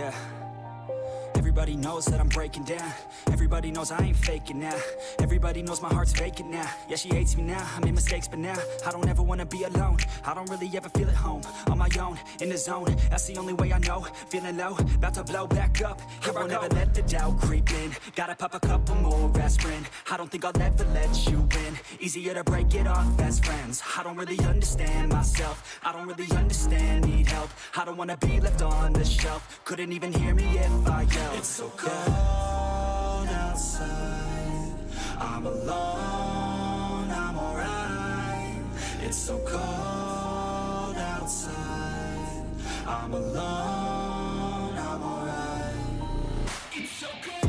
Yeah. Everybody knows that I'm breaking down. Everybody knows I ain't faking now. Everybody knows my heart's vacant now. Yeah, she hates me now, I made mistakes but now I don't ever wanna be alone. I don't really ever feel at home. On my own, in the zone, that's the only way I know. Feeling low, about to blow back up. Here I won't ever let the doubt creep in. Gotta pop a couple more aspirin. I don't think I'll ever let you in. Easier to break it off as friends. I don't really understand myself. I don't really understand, need help. I don't wanna be left on the shelf. Couldn't even hear me if I yelled. It's so cold outside. I'm alone, I'm alright. It's so cold outside. I'm alone, I'm alright. It's so cold.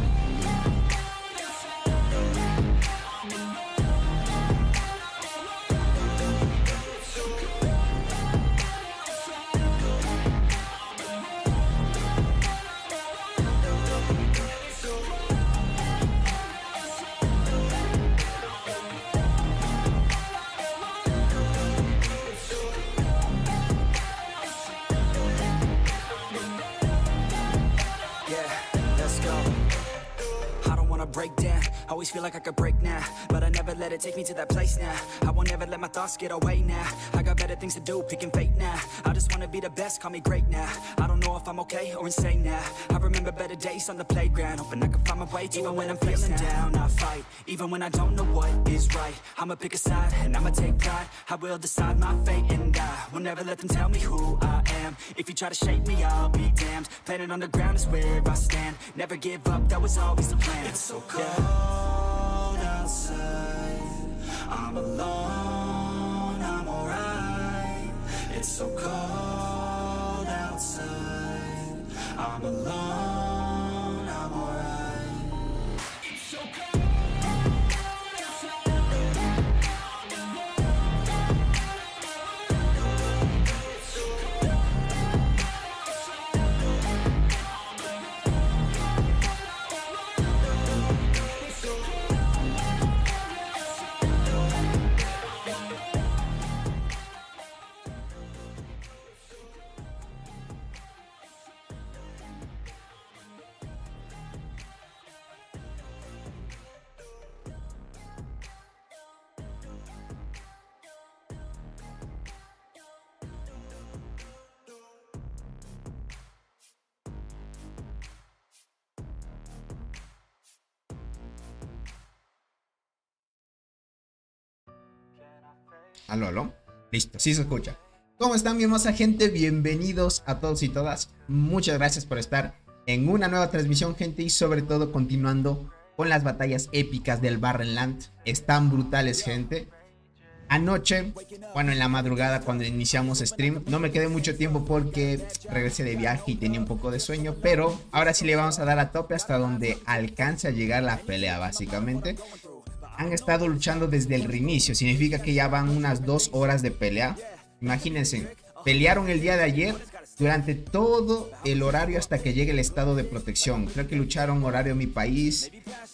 Break down, always feel like I could break now, but I never let it take me to that place now. I won't ever let my thoughts get away now. I got better things to do, picking fate now. I just wanna be the best, call me great now. I don't know if I'm okay or insane now. I remember better days on the playground, hoping I can find my way. Even when I'm feeling down, I fight. Even when I don't know what is right, I'ma pick a side and I'ma take pride. I will decide my fate and I will never let them tell me who I am. If you try to shape me, I'll be damned. Planet on the ground is where I stand. Never give up, that was always the plan. It's so cold outside. I'm alone, I'm alright. It's so cold outside. I'm alone, I'm alright. It's so cold. Aló, aló. Listo, sí se escucha. ¿Cómo están, mi hermosa gente? Bienvenidos a todos y todas. Muchas gracias por estar en una nueva transmisión, gente. Y sobre todo continuando con las batallas épicas del Barrenland. Están brutales, gente. Anoche, bueno, en la madrugada cuando iniciamos stream, no me quedé mucho tiempo porque regresé de viaje y tenía un poco de sueño. Pero ahora sí le vamos a dar a tope hasta donde alcance a llegar la pelea, básicamente. Han estado luchando desde el reinicio, significa que ya van unas 2 horas de pelea. Imagínense, pelearon el día de ayer durante todo el horario hasta que llegue el estado de protección. Creo que lucharon horario mi país,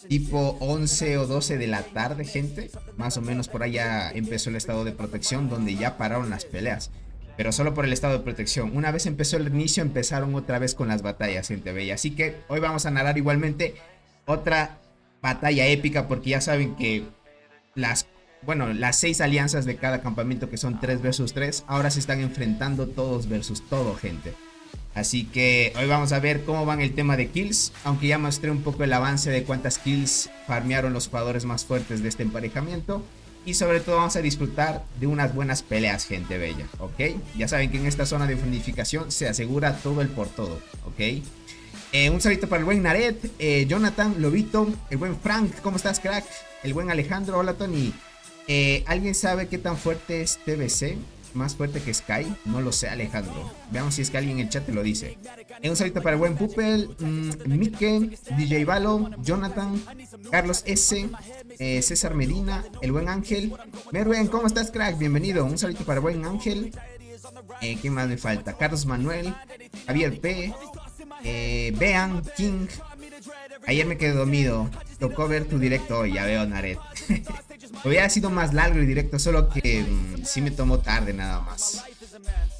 tipo 11 o 12 de la tarde, gente. Más o menos por allá empezó el estado de protección, donde ya pararon las peleas. Pero solo por el estado de protección. Una vez empezó el inicio, empezaron otra vez con las batallas, gente bella. Así que hoy vamos a narrar igualmente otra batalla épica, porque ya saben que las 6 alianzas de cada campamento, que son 3 versus 3, ahora se están enfrentando todos versus todo, gente. Así que hoy vamos a ver cómo van el tema de kills, aunque ya mostré un poco el avance de cuántas kills farmearon los jugadores más fuertes de este emparejamiento. Y sobre todo vamos a disfrutar de unas buenas peleas, gente bella, ¿ok? Ya saben que en esta zona de unificación se asegura todo el por todo, ¿ok? Un saludito para el buen Naret, Jonathan, Lobito, el buen Frank, ¿cómo estás, crack? El buen Alejandro, hola Tony. ¿Alguien sabe qué tan fuerte es TBC? ¿Más fuerte que Sky? No lo sé, Alejandro. Veamos si es que alguien en el chat te lo dice. Un saludito para el buen Pupel, Mike, DJ Valo, Jonathan, Carlos S, César Medina, el buen Ángel. Merwen, ¿cómo estás, crack? Bienvenido. Un saludito para el buen Ángel. ¿Qué más me falta? Carlos Manuel, Javier P, Bean, King. Ayer me quedé dormido. Tocó ver tu directo hoy, ya veo, Naret. Hubiera sido más largo el directo, solo que sí me tomó tarde nada más.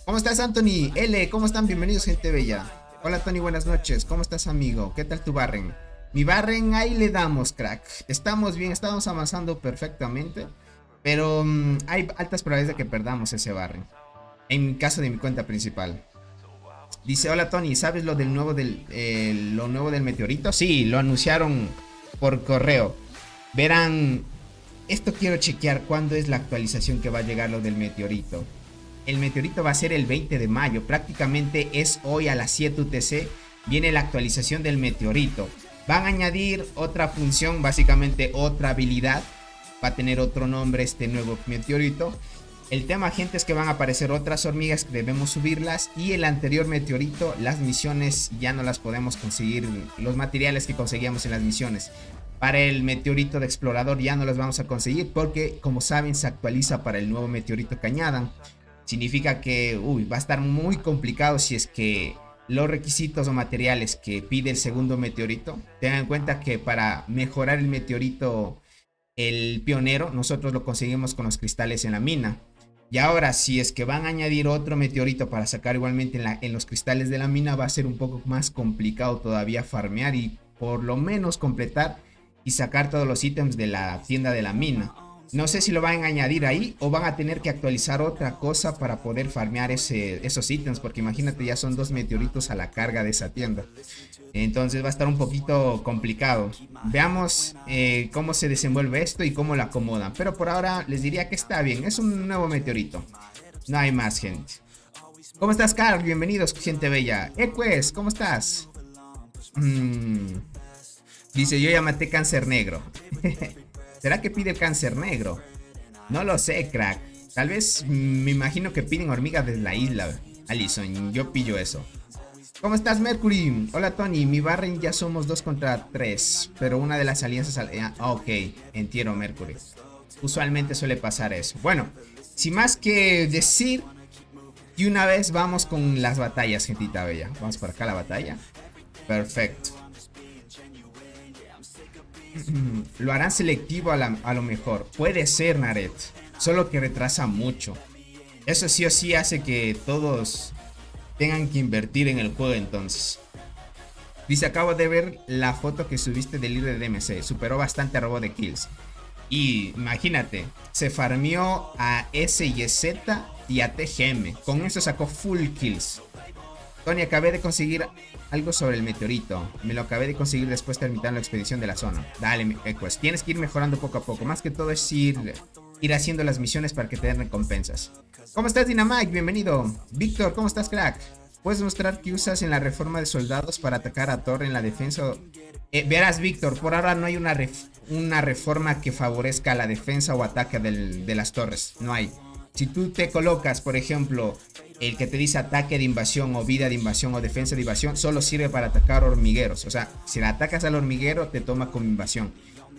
¿Cómo estás, Anthony? L, ¿cómo están? Bienvenidos, gente bella. Hola Tony, buenas noches. ¿Cómo estás, amigo? ¿Qué tal tu Barren? Mi Barren, ahí le damos, crack. Estamos bien, estamos avanzando perfectamente. Pero hay altas probabilidades de que perdamos ese Barren. En caso de mi cuenta principal. Dice, hola Tony, ¿sabes lo del nuevo lo nuevo del meteorito? Sí, lo anunciaron por correo. Verán, esto quiero chequear cuándo es la actualización que va a llegar lo del meteorito. El meteorito va a ser el 20 de mayo, prácticamente es hoy a las 7 UTC, viene la actualización del meteorito. Van a añadir otra función, básicamente otra habilidad, va a tener otro nombre este nuevo meteorito. El tema, gente, es que van a aparecer otras hormigas que debemos subirlas, y el anterior meteorito, las misiones ya no las podemos conseguir, los materiales que conseguíamos en las misiones. Para el meteorito de explorador ya no los vamos a conseguir porque, como saben, se actualiza para el nuevo meteorito que añadan. Significa que va a estar muy complicado si es que los requisitos o materiales que pide el segundo meteorito. Tengan en cuenta que para mejorar el meteorito, el pionero, nosotros lo conseguimos con los cristales en la mina. Y ahora, si es que van a añadir otro meteorito para sacar igualmente en los cristales de la mina, va a ser un poco más complicado todavía farmear y por lo menos completar y sacar todos los ítems de la tienda de la mina. No sé si lo van a añadir ahí o van a tener que actualizar otra cosa para poder farmear esos ítems, porque imagínate, ya son 2 meteoritos a la carga de esa tienda. Entonces va a estar un poquito complicado. Veamos cómo se desenvuelve esto y cómo lo acomodan. Pero por ahora les diría que está bien, es un nuevo meteorito. No hay más, gente. ¿Cómo estás, Carl? Bienvenidos, gente bella. Eques, ¿cómo estás? Dice, yo ya maté cáncer negro. ¿Será que pide el cáncer negro? No lo sé, crack. Tal vez, me imagino que piden hormigas desde la isla. Alison, yo pillo eso. ¿Cómo estás, Mercury? Hola, Tony. Mi Barren ya somos 2 contra 3. Pero una de las alianzas... ok, entiendo, Mercury. Usualmente suele pasar eso. Bueno, sin más que decir, y una vez vamos con las batallas, gentita bella. Vamos por acá a la batalla. Perfecto. Lo harán selectivo a lo mejor. Puede ser, Naret. Solo que retrasa mucho. Eso sí o sí hace que todos tengan que invertir en el juego entonces. Dice, acabo de ver la foto que subiste del líder de DMC. Superó bastante a Robo de kills. Y imagínate, se farmeó a SYZ y a TGM. Con eso sacó full kills. Tony, acabé de conseguir algo sobre el meteorito. Me lo acabé de conseguir después de terminar la expedición de la zona. Dale, pues tienes que ir mejorando poco a poco. Más que todo es ir haciendo las misiones para que te den recompensas. ¿Cómo estás, Dynamite? Bienvenido. Víctor, ¿cómo estás, crack? ¿Puedes mostrar qué usas en la reforma de soldados para atacar a torre en la defensa? Verás, Víctor, por ahora no hay una reforma que favorezca la defensa o ataque de las torres. No hay. Si tú te colocas, por ejemplo, el que te dice ataque de invasión o vida de invasión o defensa de invasión, solo sirve para atacar hormigueros. O sea, si le atacas al hormiguero, te toma como invasión.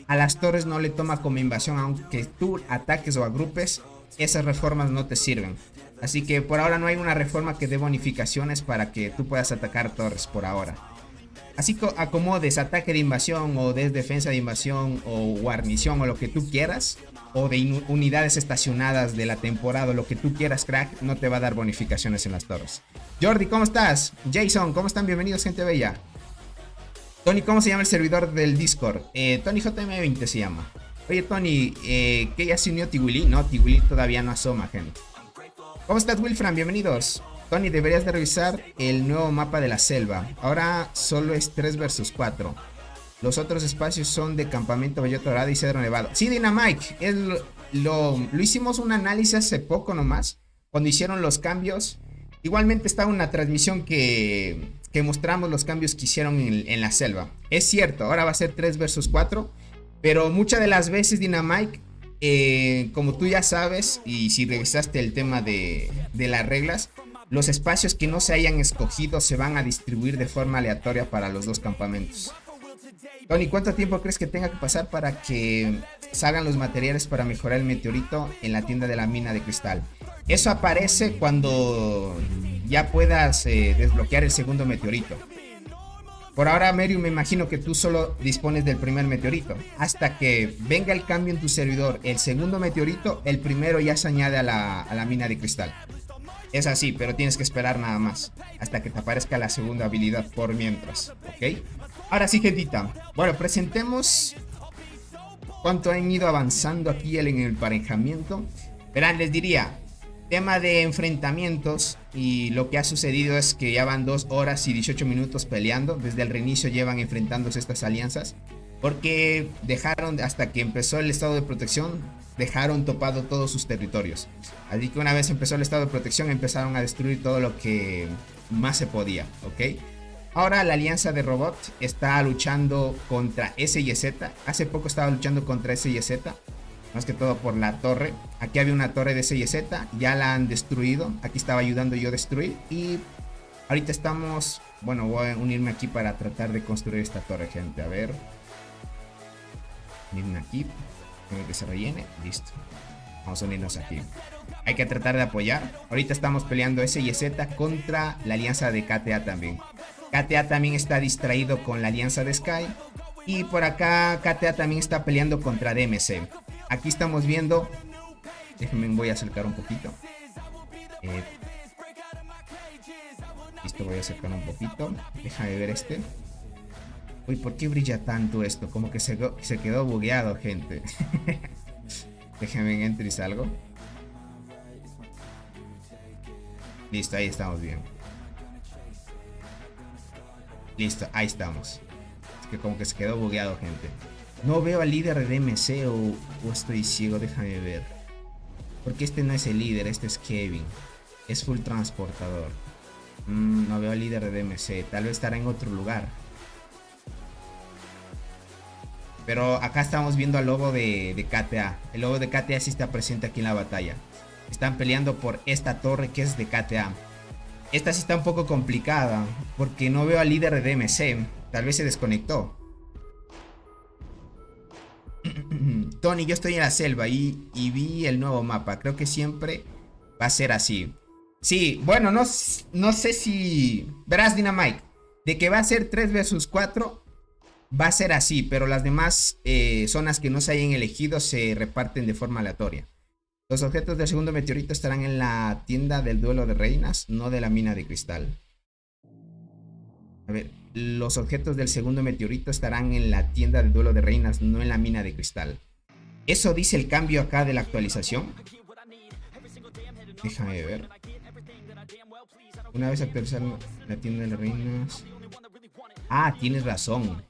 A las torres no le toma como invasión, aunque tú ataques o agrupes, esas reformas no te sirven. Así que por ahora no hay una reforma que dé bonificaciones para que tú puedas atacar torres por ahora. Así que acomodes ataque de invasión o de defensa de invasión o guarnición o lo que tú quieras, o de unidades estacionadas de la temporada o lo que tú quieras, crack, no te va a dar bonificaciones en las torres. Jordi, ¿cómo estás? Jason, ¿cómo están? Bienvenidos, gente bella. Tony, ¿cómo se llama el servidor del Discord? Tony JM20 se llama. Oye, Tony, ¿qué ya se unió Tiwili? No, Tiwili todavía no asoma, gente. ¿Cómo estás, Wilfran? Bienvenidos. Tony, deberías de revisar el nuevo mapa de la selva. Ahora solo es 3 versus 4. Los otros espacios son de campamento, bellota dorada y cedro nevado. Sí, Dynamite, lo hicimos un análisis hace poco nomás, cuando hicieron los cambios. Igualmente está una transmisión que mostramos los cambios que hicieron en la selva. Es cierto, ahora va a ser 3 versus 4, pero muchas de las veces, Dynamite, como tú ya sabes, y si revisaste el tema de las reglas, los espacios que no se hayan escogido se van a distribuir de forma aleatoria para los dos campamentos. Tony, ¿cuánto tiempo crees que tenga que pasar para que salgan los materiales para mejorar el meteorito en la tienda de la mina de cristal? Eso aparece cuando ya puedas desbloquear el segundo meteorito. Por ahora, Merium, me imagino que tú solo dispones del primer meteorito. Hasta que venga el cambio en tu servidor, el segundo meteorito, el primero ya se añade a la mina de cristal. Es así, pero tienes que esperar nada más hasta que te aparezca la segunda habilidad por mientras, ¿ok? Ahora sí, gentita. Bueno, presentemos cuánto han ido avanzando aquí en el emparejamiento. Verán, les diría, tema de enfrentamientos, y lo que ha sucedido es que ya van 2 horas y 18 minutos peleando. Desde el reinicio llevan enfrentándose estas alianzas, porque dejaron, hasta que empezó el estado de protección, dejaron topado todos sus territorios. Así que una vez empezó el estado de protección, empezaron a destruir todo lo que más se podía, ¿ok? Ahora la alianza de robot está luchando contra SYZ. Hace poco estaba luchando contra SYZ, más que todo por la torre. Aquí había una torre de SYZ, ya la han destruido. Aquí estaba ayudando yo a destruir. Y ahorita estamos, bueno, voy a unirme aquí para tratar de construir esta torre, gente. A ver, unirme aquí, tengo que se rellene, listo. Vamos a unirnos aquí. Hay que tratar de apoyar. Ahorita estamos peleando SYZ contra la alianza de KTA también. KTA también está distraído con la alianza de Sky. Y por acá KTA también está peleando contra DMC. Aquí estamos viendo. Déjenme, voy a acercar un poquito. Listo, voy a acercar un poquito. Déjame ver este. Uy, ¿por qué brilla tanto esto? Como que se quedó bugueado, gente. Déjenme entrar y salgo. Listo, ahí estamos bien. Listo, ahí estamos. Es que como que se quedó bugueado, gente. No veo al líder de DMC o estoy ciego, déjame ver. Porque este no es el líder, este es Kevin. Es full transportador. No veo al líder de DMC. Tal vez estará en otro lugar. Pero acá estamos viendo al lobo de KTA. El lobo de KTA sí está presente aquí en la batalla. Están peleando por esta torre que es de KTA. Esta sí está un poco complicada, porque no veo al líder de DMC. Tal vez se desconectó. Tony, yo estoy en la selva y vi el nuevo mapa. Creo que siempre va a ser así. Sí, bueno, no sé si... Verás, Dynamite, de que va a ser 3 vs 4, va a ser así. Pero las demás zonas que no se hayan elegido se reparten de forma aleatoria. Los objetos del segundo meteorito estarán en la tienda del duelo de reinas, no de la mina de cristal. A ver, los objetos del segundo meteorito estarán en la tienda del duelo de reinas, no en la mina de cristal. Eso dice el cambio acá de la actualización. Déjame ver. Una vez actualizaron la tienda de las reinas. Ah, tienes razón.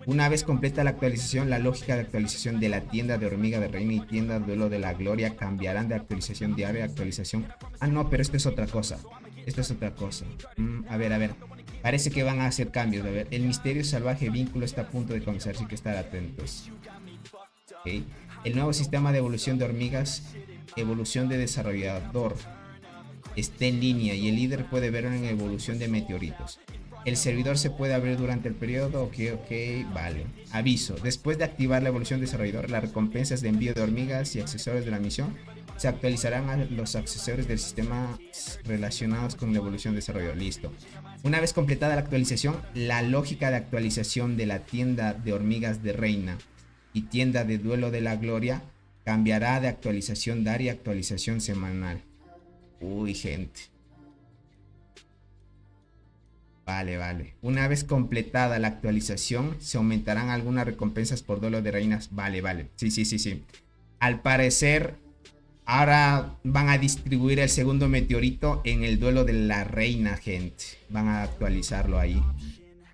Una vez completa la actualización, la lógica de actualización de la tienda de hormiga de reina y tienda duelo de la gloria cambiarán de actualización diaria a actualización. Ah, no, pero esto es otra cosa. Esto es otra cosa. A ver. Parece que van a hacer cambios. A ver, el misterio salvaje vínculo está a punto de comenzar, así que estar atentos. Okay. El nuevo sistema de evolución de hormigas, evolución de desarrollador, está en línea y el líder puede verlo en evolución de meteoritos. El servidor se puede abrir durante el periodo. Ok, vale. Aviso. Después de activar la evolución desarrollador, las recompensas de envío de hormigas y accesorios de la misión se actualizarán a los accesorios del sistema relacionados con la evolución desarrollador. Listo. Una vez completada la actualización, la lógica de actualización de la tienda de hormigas de reina y tienda de duelo de la gloria cambiará de actualización diaria a actualización semanal. Uy, gente. Vale. Una vez completada la actualización, se aumentarán algunas recompensas por duelo de reinas. Vale. Sí. Al parecer, ahora van a distribuir el segundo meteorito en el duelo de la reina, gente. Van a actualizarlo ahí.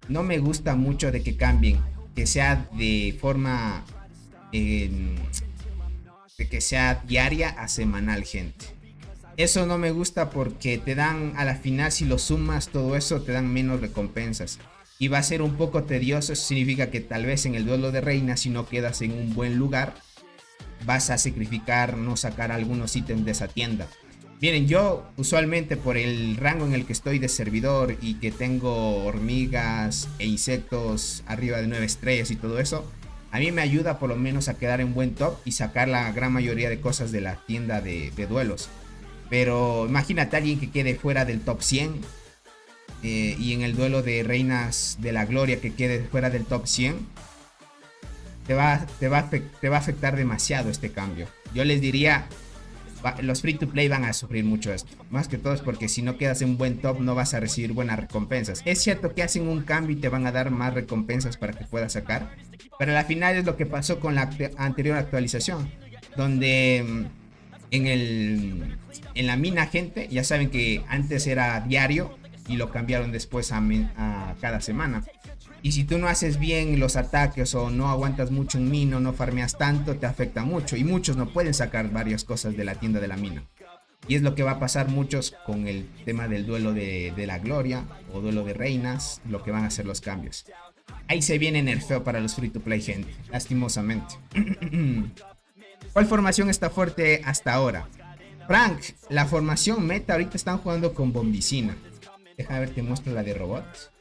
No me gusta mucho de que cambien. Que sea de forma... de que sea diaria a semanal, gente. Eso no me gusta porque te dan, a la final, si lo sumas todo eso, te dan menos recompensas. Y va a ser un poco tedioso. Eso significa que tal vez en el duelo de reina, si no quedas en un buen lugar, vas a sacrificar no sacar algunos ítems de esa tienda. Miren, yo usualmente por el rango en el que estoy de servidor y que tengo hormigas e insectos arriba de 9 estrellas y todo eso, a mí me ayuda por lo menos a quedar en buen top y sacar la gran mayoría de cosas de la tienda de duelos. Pero imagínate a alguien que quede fuera del top 100 y en el duelo de reinas de la gloria que quede fuera del top 100. Te va a afectar demasiado este cambio. Yo les diría, los free to play van a sufrir mucho esto. Más que todo es porque si no quedas en un buen top no vas a recibir buenas recompensas. Es cierto que hacen un cambio y te van a dar más recompensas para que puedas sacar. Pero al final es lo que pasó con la anterior actualización. Donde en la mina, gente, ya saben que antes era diario y lo cambiaron después a cada semana. Y si tú no haces bien los ataques o no aguantas mucho un mino, no farmeas tanto, te afecta mucho. Y muchos no pueden sacar varias cosas de la tienda de la mina. Y es lo que va a pasar muchos con el tema del duelo de la gloria o duelo de reinas, lo que van a hacer los cambios. Ahí se viene nerfeo para los free to play, gente, lastimosamente. ¿Cuál formación está fuerte hasta ahora? Frank, la formación meta ahorita están jugando con bombicina. Déjame ver, te muestro la de robots.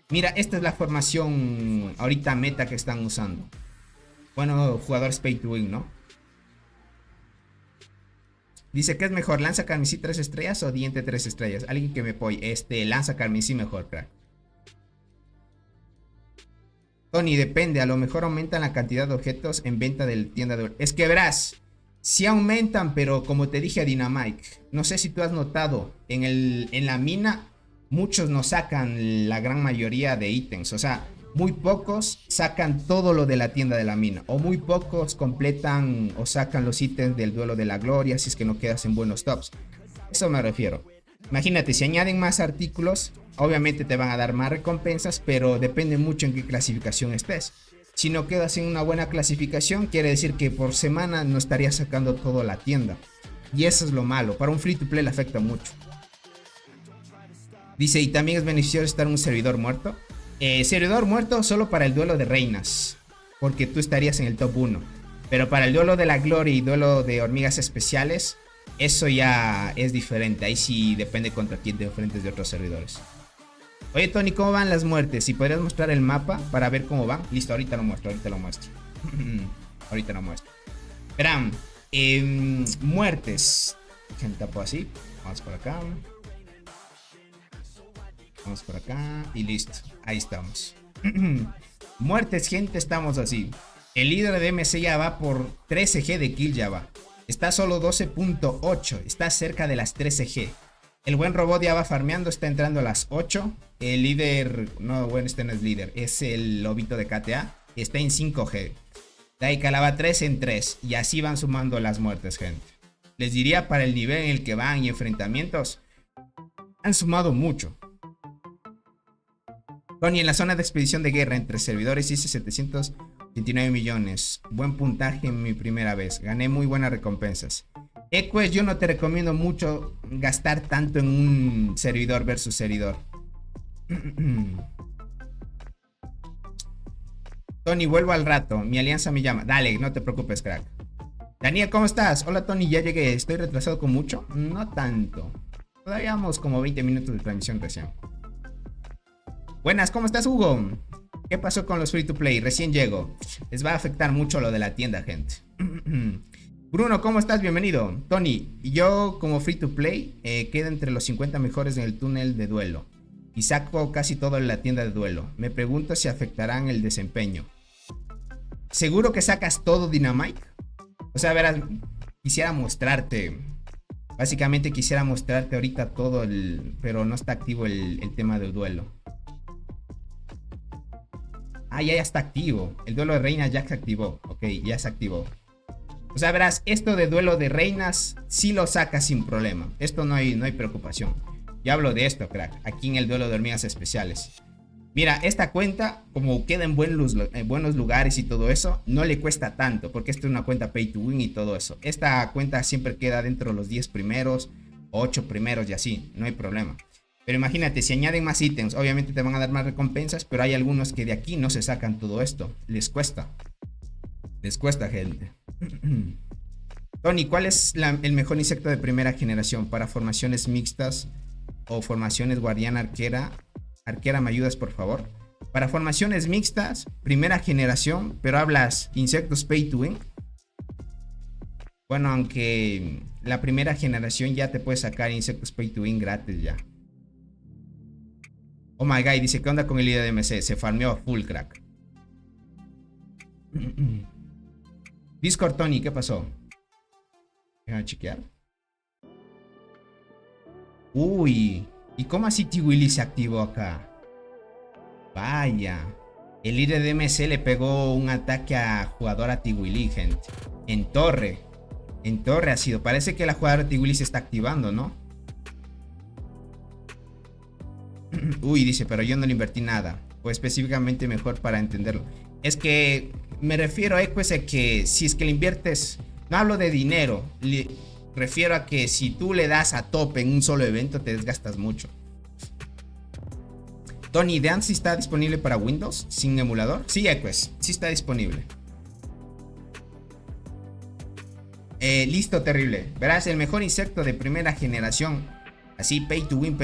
Mira, esta es la formación ahorita meta que están usando. Bueno, jugadores pay to win, ¿no? Dice que es mejor, lanza carmesí 3 estrellas o diente 3 estrellas. Alguien que me apoye. Lanza carmesí mejor, crack. Tony, depende, a lo mejor aumentan la cantidad de objetos en venta de la tienda de... Es que verás, sí aumentan, pero como te dije a Dynamite, no sé si tú has notado, en la mina, muchos no sacan la gran mayoría de ítems, o sea, muy pocos sacan todo lo de la tienda de la mina, o muy pocos completan o sacan los ítems del duelo de la gloria, si es que no quedas en buenos tops. Eso me refiero. Imagínate, si añaden más artículos, obviamente te van a dar más recompensas, pero depende mucho en qué clasificación estés. Si no quedas en una buena clasificación, quiere decir que por semana no estarías sacando toda la tienda. Y eso es lo malo, para un free to play le afecta mucho. Dice, y también es beneficioso estar en un servidor muerto. Servidor muerto solo para el duelo de reinas, porque tú estarías en el top 1. Pero para el duelo de la gloria y duelo de hormigas especiales, eso ya es diferente. Ahí sí depende contra quién te enfrentes de otros servidores. Oye, Tony, ¿cómo van las muertes? Si podrías mostrar el mapa para ver cómo van. Listo, ahorita lo muestro, ahorita lo muestro. Ahorita lo muestro. Verán, muertes. Gente, tapo así. Vamos por acá. Vamos por acá y listo. Ahí estamos. Muertes, gente, estamos así. El líder de MC ya va por 13G de kill, ya va. Está solo 12.8. Está cerca de las 13G. El buen robot ya va farmeando. Está entrando a las 8. El líder... No, bueno, este no es líder. Es el lobito de KTA. Está en 5G. Daikala va 3 en 3. Y así van sumando las muertes, gente. Les diría para el nivel en el que van y enfrentamientos. Han sumado mucho. Tony, en la zona de expedición de guerra entre servidores hice 729 millones. Buen puntaje en mi primera vez. Gané muy buenas recompensas. Pues yo no te recomiendo mucho gastar tanto en un servidor versus servidor. Tony, vuelvo al rato. Mi alianza me llama. Dale, no te preocupes, crack. Daniel, ¿cómo estás? Hola, Tony, ya llegué. ¿Estoy retrasado con mucho? No tanto. Todavía vamos como 20 minutos de transmisión recién. Buenas, ¿cómo estás, Hugo? ¿Qué pasó con los free to play? Recién llego. Les va a afectar mucho lo de la tienda, gente. Bruno, ¿cómo estás? Bienvenido. Tony, yo como free to play quedo entre los 50 mejores en el túnel de duelo. Y saco casi todo en la tienda de duelo. Me pregunto si afectarán el desempeño. ¿Seguro que sacas todo, Dynamite? O sea, verás, quisiera mostrarte. Básicamente quisiera mostrarte ahorita todo pero no está activo el tema del duelo. Ah, ya está activo. El duelo de reinas ya se activó. Ok, ya se activó. O sea, verás, esto de duelo de reinas sí lo sacas sin problema. Esto no hay preocupación. Ya hablo de esto, crack. Aquí en el duelo de hormigas especiales. Mira, esta cuenta, como queda en buenos lugares y todo eso, no le cuesta tanto. Porque esta es una cuenta pay to win y todo eso. Esta cuenta siempre queda dentro de los 10 primeros, 8 primeros y así. No hay problema. Pero imagínate, si añaden más ítems, obviamente te van a dar más recompensas, pero hay algunos que de aquí no se sacan todo esto. Les cuesta. Les cuesta, gente. Tony, ¿cuál es el mejor insecto de primera generación para formaciones mixtas o formaciones guardiana arquera? Arquera, ¿me ayudas, por favor? Para formaciones mixtas, primera generación, pero hablas insectos pay to win. Bueno, aunque la primera generación ya te puede sacar insectos pay to win gratis ya. Oh my god, dice, ¿qué onda con el líder de MC? Se farmeó a full, crack. Discord, Tony, ¿qué pasó? Déjame chequear. Uy, ¿y cómo así T-Willy se activó acá? Vaya. El líder de MC le pegó un ataque a jugadora T-Willy, gente. En torre. En torre ha sido. Parece que la jugadora T-Willy se está activando, ¿no? Uy, dice, pero yo no le invertí nada. Pues específicamente mejor para entenderlo. Es que me refiero a Equus a que si es que le inviertes... No hablo de dinero. Refiero a que si tú le das a tope en un solo evento te desgastas mucho. Tony, ¿Dance está disponible para Windows sin emulador? Sí, Equus, sí está disponible. Listo, terrible. Verás, el mejor insecto de primera generación, así pay to win,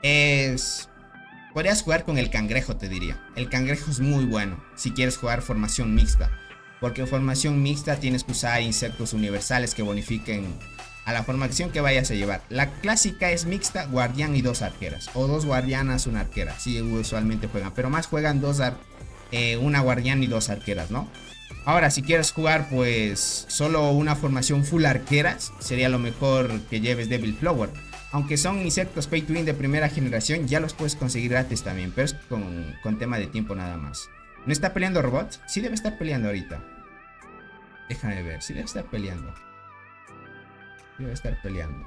es... Podrías jugar con el cangrejo, te diría. El cangrejo es muy bueno si quieres jugar formación mixta. Porque en formación mixta tienes que usar insectos universales que bonifiquen a la formación que vayas a llevar. La clásica es mixta, guardián y 2 arqueras. O 2 guardianas, una arquera. Sí, usualmente juegan. Pero más juegan una guardián y 2 arqueras, ¿no? Ahora, si quieres jugar pues solo una formación full arqueras, sería lo mejor que lleves Devil Flower. Aunque son insectos pay to win de primera generación, ya los puedes conseguir gratis también, pero es con tema de tiempo nada más. ¿No está peleando robot? Sí debe estar peleando ahorita. Déjame ver, sí debe estar peleando. Debe estar peleando.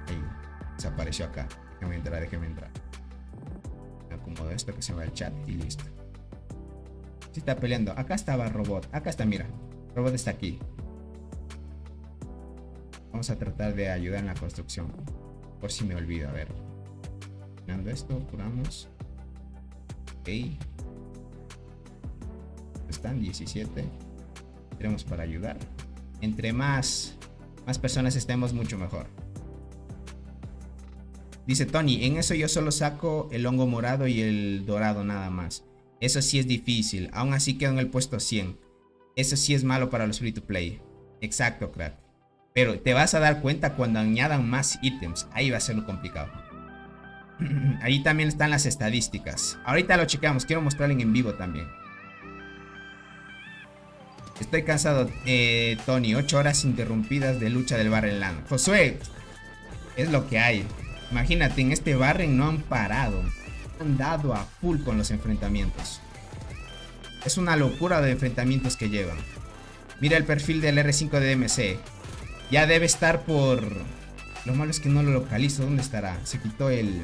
Ahí, desapareció acá. Déjame entrar. Me acomodo esto que se va al chat y listo. Sí está peleando. Acá estaba robot. Acá está, mira. Robot está aquí. Vamos a tratar de ayudar en la construcción. Por si me olvido, a ver. Terminando esto, curamos. Ok. Están 17. Tenemos para ayudar. Entre más personas estemos, mucho mejor. Dice Tony, en eso yo solo saco el hongo morado y el dorado nada más. Eso sí es difícil. Aún así quedo en el puesto 100. Eso sí es malo para los free to play. Exacto, crack. Pero te vas a dar cuenta cuando añadan más ítems. Ahí va a ser lo complicado. Ahí también están las estadísticas. Ahorita lo chequeamos. Quiero mostrarlo en vivo también. Estoy cansado, Tony. 8 horas interrumpidas de lucha del Barren LAN. Josué, es lo que hay. Imagínate, en este Barren no han parado. Han dado a full con los enfrentamientos. Es una locura de enfrentamientos que llevan. Mira el perfil del R5 de DMC. Ya debe estar por... Lo malo es que no lo localizo. ¿Dónde estará? Se quitó el...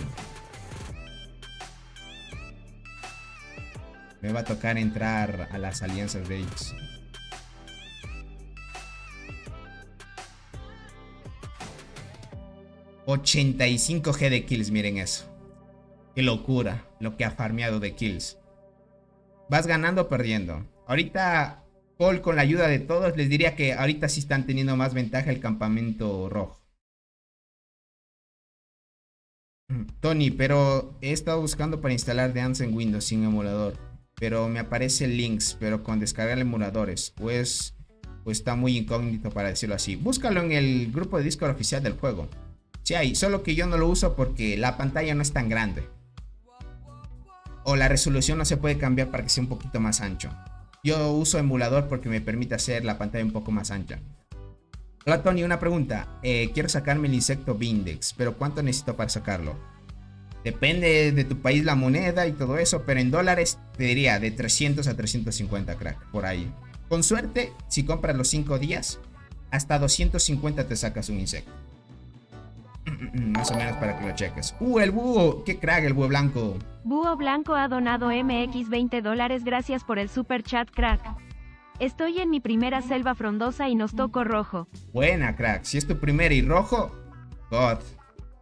Me va a tocar entrar a las alianzas de ellos. $85G de kills, miren eso. Qué locura lo que ha farmeado de kills. Vas ganando o perdiendo. Ahorita, Paul, con la ayuda de todos, les diría que ahorita sí están teniendo más ventaja el campamento rojo. Tony, pero he estado buscando para instalar Dance en Windows sin emulador. Pero me aparece links, pero con descargar emuladores. Pues está muy incógnito para decirlo así. Búscalo en el grupo de Discord oficial del juego. Sí hay, solo que yo no lo uso porque la pantalla no es tan grande. O la resolución no se puede cambiar para que sea un poquito más ancho. Yo uso emulador porque me permite hacer la pantalla un poco más ancha. Hola Tony, una pregunta. Quiero sacarme el insecto Vindex, pero ¿cuánto necesito para sacarlo? Depende de tu país la moneda y todo eso, pero en dólares te diría de 300 a 350, crack, por ahí. Con suerte, si compras los 5 días, hasta 250 te sacas un insecto. Más o menos para que lo cheques. El búho, qué crack el búho blanco. Búho Blanco ha donado MX $20, gracias por el super chat, crack. Estoy en mi primera selva frondosa y nos tocó rojo. Buena, crack, si es tu primera y rojo, God.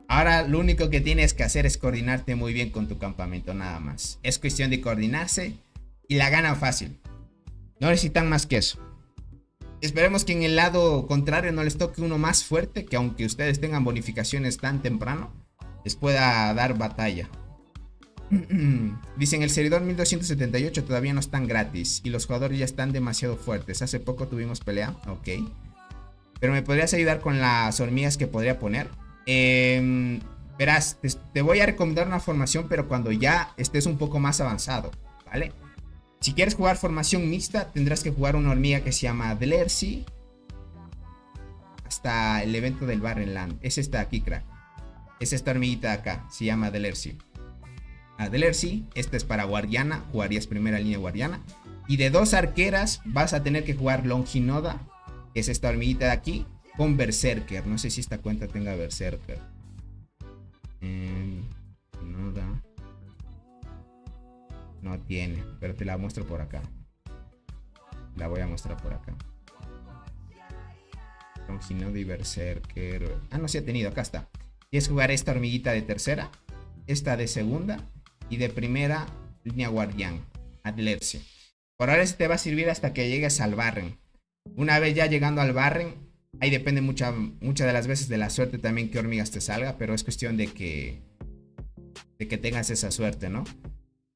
Ahora lo único que tienes que hacer es coordinarte muy bien con tu campamento, nada más. Es cuestión de coordinarse y la ganan fácil. No necesitan más que eso. Esperemos que en el lado contrario no les toque uno más fuerte, que aunque ustedes tengan bonificaciones tan temprano, les pueda dar batalla. Dicen, el servidor 1278 todavía no están gratis y los jugadores ya están demasiado fuertes. Hace poco tuvimos pelea, ok. Pero me podrías ayudar con las hormigas que podría poner. Verás, te voy a recomendar una formación, pero cuando ya estés un poco más avanzado, ¿vale? Si quieres jugar formación mixta, tendrás que jugar una hormiga que se llama Dlercy. hasta el evento del Barrenland. Es esta aquí, crack. Es esta hormiguita de acá. Se llama Delercy. Delercy, esta es para guardiana. Jugarías primera línea guardiana. Y de 2 arqueras vas a tener que jugar Longinoda, que es esta hormiguita de aquí, con Berserker. No sé si esta cuenta tenga Berserker. Noda. No tiene, pero te la muestro por acá. La voy a mostrar por acá. Longinoda y Berserker. Ah, no, sí ha tenido, acá está. Tienes que jugar esta hormiguita de tercera, esta de segunda y de primera línea guardián, Delercy. Por ahora este te va a servir hasta que llegues al Barren. Una vez ya llegando al Barren, ahí depende muchas de las veces de la suerte también que hormigas te salga, pero es cuestión de que tengas esa suerte, ¿no?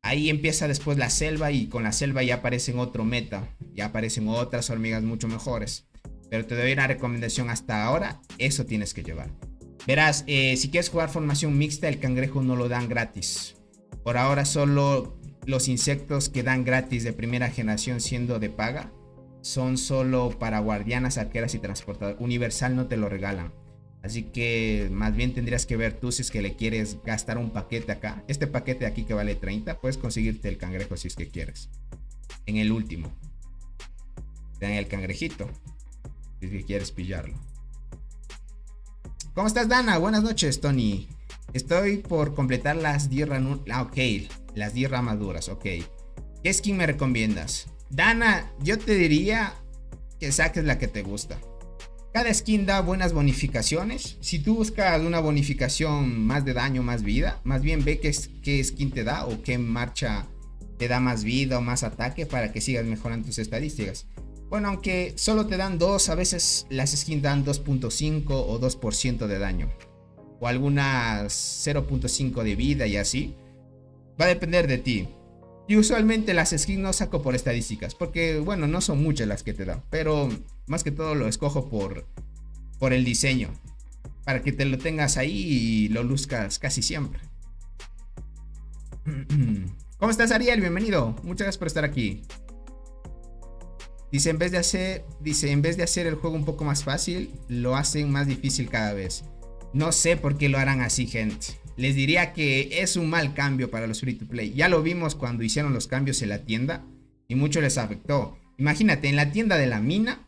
Ahí empieza después la selva y con la selva ya aparecen otro meta, ya aparecen otras hormigas mucho mejores. Pero te doy una recomendación hasta ahora, eso tienes que llevar. Verás, si quieres jugar formación mixta, el cangrejo no lo dan gratis. Por ahora solo los insectos que dan gratis de primera generación siendo de paga son solo para guardianas, arqueras y transportadoras. Universal no te lo regalan. Así que más bien tendrías que ver tú si es que le quieres gastar un paquete acá. Este paquete de aquí que vale 30, puedes conseguirte el cangrejo si es que quieres. En el último. Te dan el cangrejito. Si es que quieres pillarlo. ¿Cómo estás, Dana? Buenas noches, Tony. Estoy por completar las 10 las 10 ramaduras, ok. ¿Qué skin me recomiendas? Dana, yo te diría que saques la que te gusta. Cada skin da buenas bonificaciones. Si tú buscas una bonificación más de daño, más vida, más bien ve qué skin te da o qué marcha te da más vida o más ataque para que sigas mejorando tus estadísticas. Bueno, aunque solo te dan 2, a veces las skins dan 2.5 o 2% de daño. O algunas 0.5 de vida y así. Va a depender de ti. Y usualmente las skins no saco por estadísticas, porque bueno, no son muchas las que te dan, pero más que todo lo escojo por el diseño, para que te lo tengas ahí y lo luzcas casi siempre. ¿Cómo estás, Ariel? Bienvenido, muchas gracias por estar aquí. Dice, en vez de hacer el juego un poco más fácil, lo hacen más difícil cada vez. No sé por qué lo harán así, gente. Les diría que es un mal cambio para los free to play. Ya lo vimos cuando hicieron los cambios en la tienda y mucho les afectó. Imagínate, en la tienda de la mina,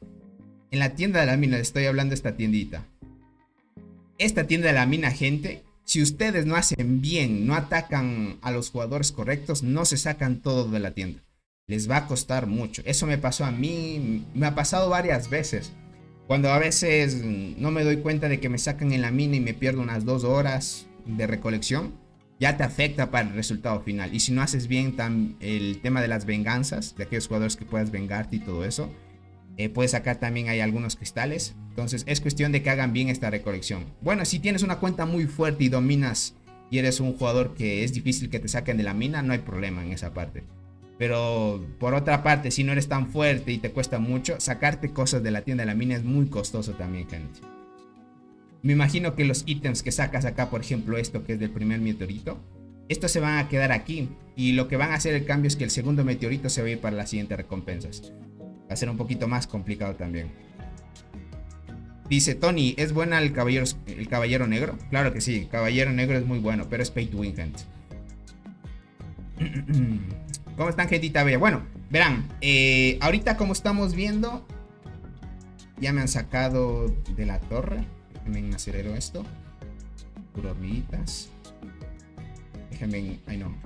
les estoy hablando de esta tiendita. Esta tienda de la mina, gente, si ustedes no hacen bien, no atacan a los jugadores correctos, no se sacan todo de la tienda. Les va a costar mucho. Eso me pasó a mí, me ha pasado varias veces. Cuando a veces no me doy cuenta de que me sacan en la mina y me pierdo unas 2 horas de recolección, ya te afecta para el resultado final. Y si no haces bien el tema de las venganzas, de aquellos jugadores que puedas vengarte y todo eso, puedes sacar también hay algunos cristales. Entonces es cuestión de que hagan bien esta recolección. Bueno, si tienes una cuenta muy fuerte y dominas y eres un jugador que es difícil que te saquen de la mina, no hay problema en esa parte. Pero por otra parte, si no eres tan fuerte y te cuesta mucho, sacarte cosas de la tienda de la mina es muy costoso también, gente. Me imagino que los ítems que sacas acá, por ejemplo esto que es del primer meteorito, estos se van a quedar aquí. Y lo que van a hacer el cambio es que el segundo meteorito se va a ir para las siguientes recompensas. Va a ser un poquito más complicado también. Dice Tony, ¿es buena el caballero negro? Claro que sí, el caballero negro es muy bueno, pero es pay to win, gente. ¿Cómo están, gentita bella? Bueno, verán, ahorita como estamos viendo, ya me han sacado de la torre. Déjenme acelero esto. Puro hormiguitas. Déjenme, ay no.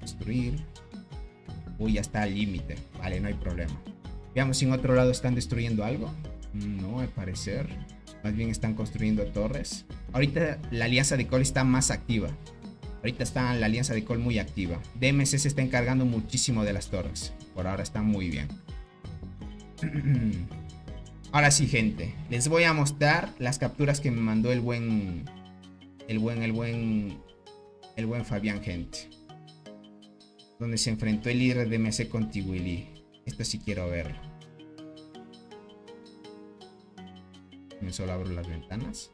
Destruir. Uy, ya está al límite. Vale, no hay problema. Veamos si en otro lado están destruyendo algo. No, al parecer. Más bien están construyendo torres. Ahorita la alianza de Cole está más activa. Ahorita está la alianza de Cole muy activa. DMC se está encargando muchísimo de las torres. Por ahora está muy bien. Ahora sí, gente. Les voy a mostrar las capturas que me mandó el buen Fabián, gente. Donde se enfrentó el líder de DMC con Tiwili. Esto sí quiero ver. Me solo abro las ventanas.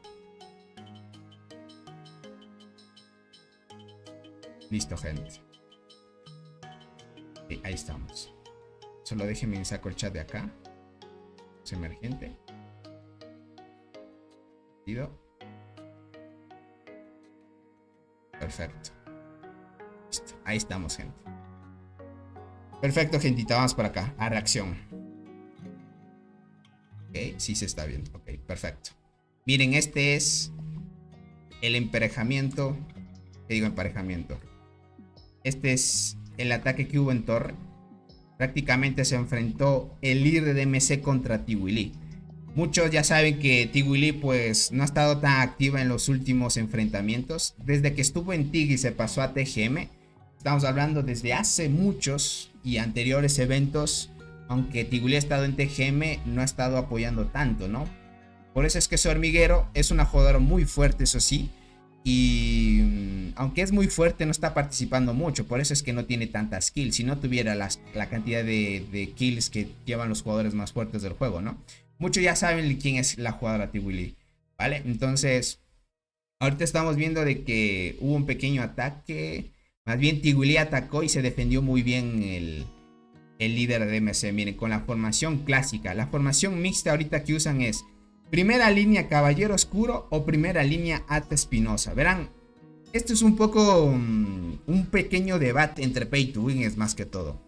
Listo, gente. Ahí estamos. Solo déjenme saco el chat de acá. Es emergente. Perfecto. Listo. Ahí estamos, gente. Perfecto, gentita. Vamos por acá. A reacción. Ok, sí se está viendo. Ok, perfecto. Miren, este es el emparejamiento. ¿Qué digo emparejamiento? Este es el ataque que hubo en torre. Prácticamente se enfrentó el líder de MC contra Tiwili. Muchos ya saben que Tiwili pues no ha estado tan activa en los últimos enfrentamientos. Desde que estuvo en TIG y se pasó a TGM. Estamos hablando desde hace muchos y anteriores eventos. Aunque Tiwili ha estado en TGM, no ha estado apoyando tanto, ¿no? Por eso es que su hormiguero es una jugadora muy fuerte, eso sí. Y aunque es muy fuerte, no está participando mucho. Por eso es que no tiene tantas kills. Si no tuviera la cantidad de kills que llevan los jugadores más fuertes del juego, ¿no? Muchos ya saben quién es la jugadora Tiwili, ¿vale? Entonces, ahorita estamos viendo de que hubo un pequeño ataque. Más bien Tiwili atacó y se defendió muy bien el líder de MC. Miren, con la formación clásica. La formación mixta ahorita que usan es primera línea Caballero Oscuro o primera línea Ata Espinosa. Verán, esto es un poco un pequeño debate entre Pay to Win, es más que todo.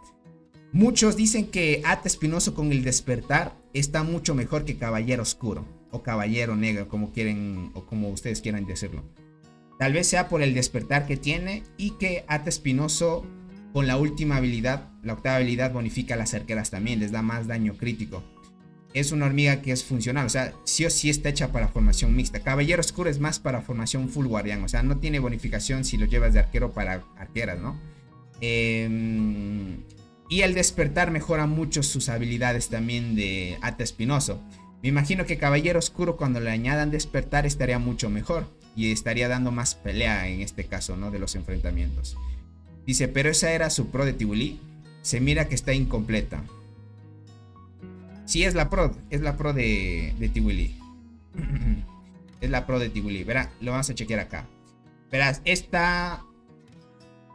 Muchos dicen que Ata Espinosa con el despertar está mucho mejor que Caballero Oscuro o Caballero Negro, como quieren o como ustedes quieran decirlo. Tal vez sea por el despertar que tiene y que Ata Espinosa con la última habilidad, la octava habilidad, bonifica a las arqueras también, les da más daño crítico. Es una hormiga que es funcional, o sea, sí o sí está hecha para formación mixta. Caballero Oscuro es más para formación full guardián, o sea, no tiene bonificación si lo llevas de arquero para arqueras, ¿no? Y el despertar mejora mucho sus habilidades también de Ata Espinoso. Me imagino que Caballero Oscuro cuando le añadan despertar estaría mucho mejor y estaría dando más pelea en este caso, ¿no? De los enfrentamientos. Dice, pero esa era su pro de Tiwili. Se mira que está incompleta. Sí, es la pro de Tiwili. Es la pro de Tiwili. Verá, lo vamos a chequear acá. Verás, este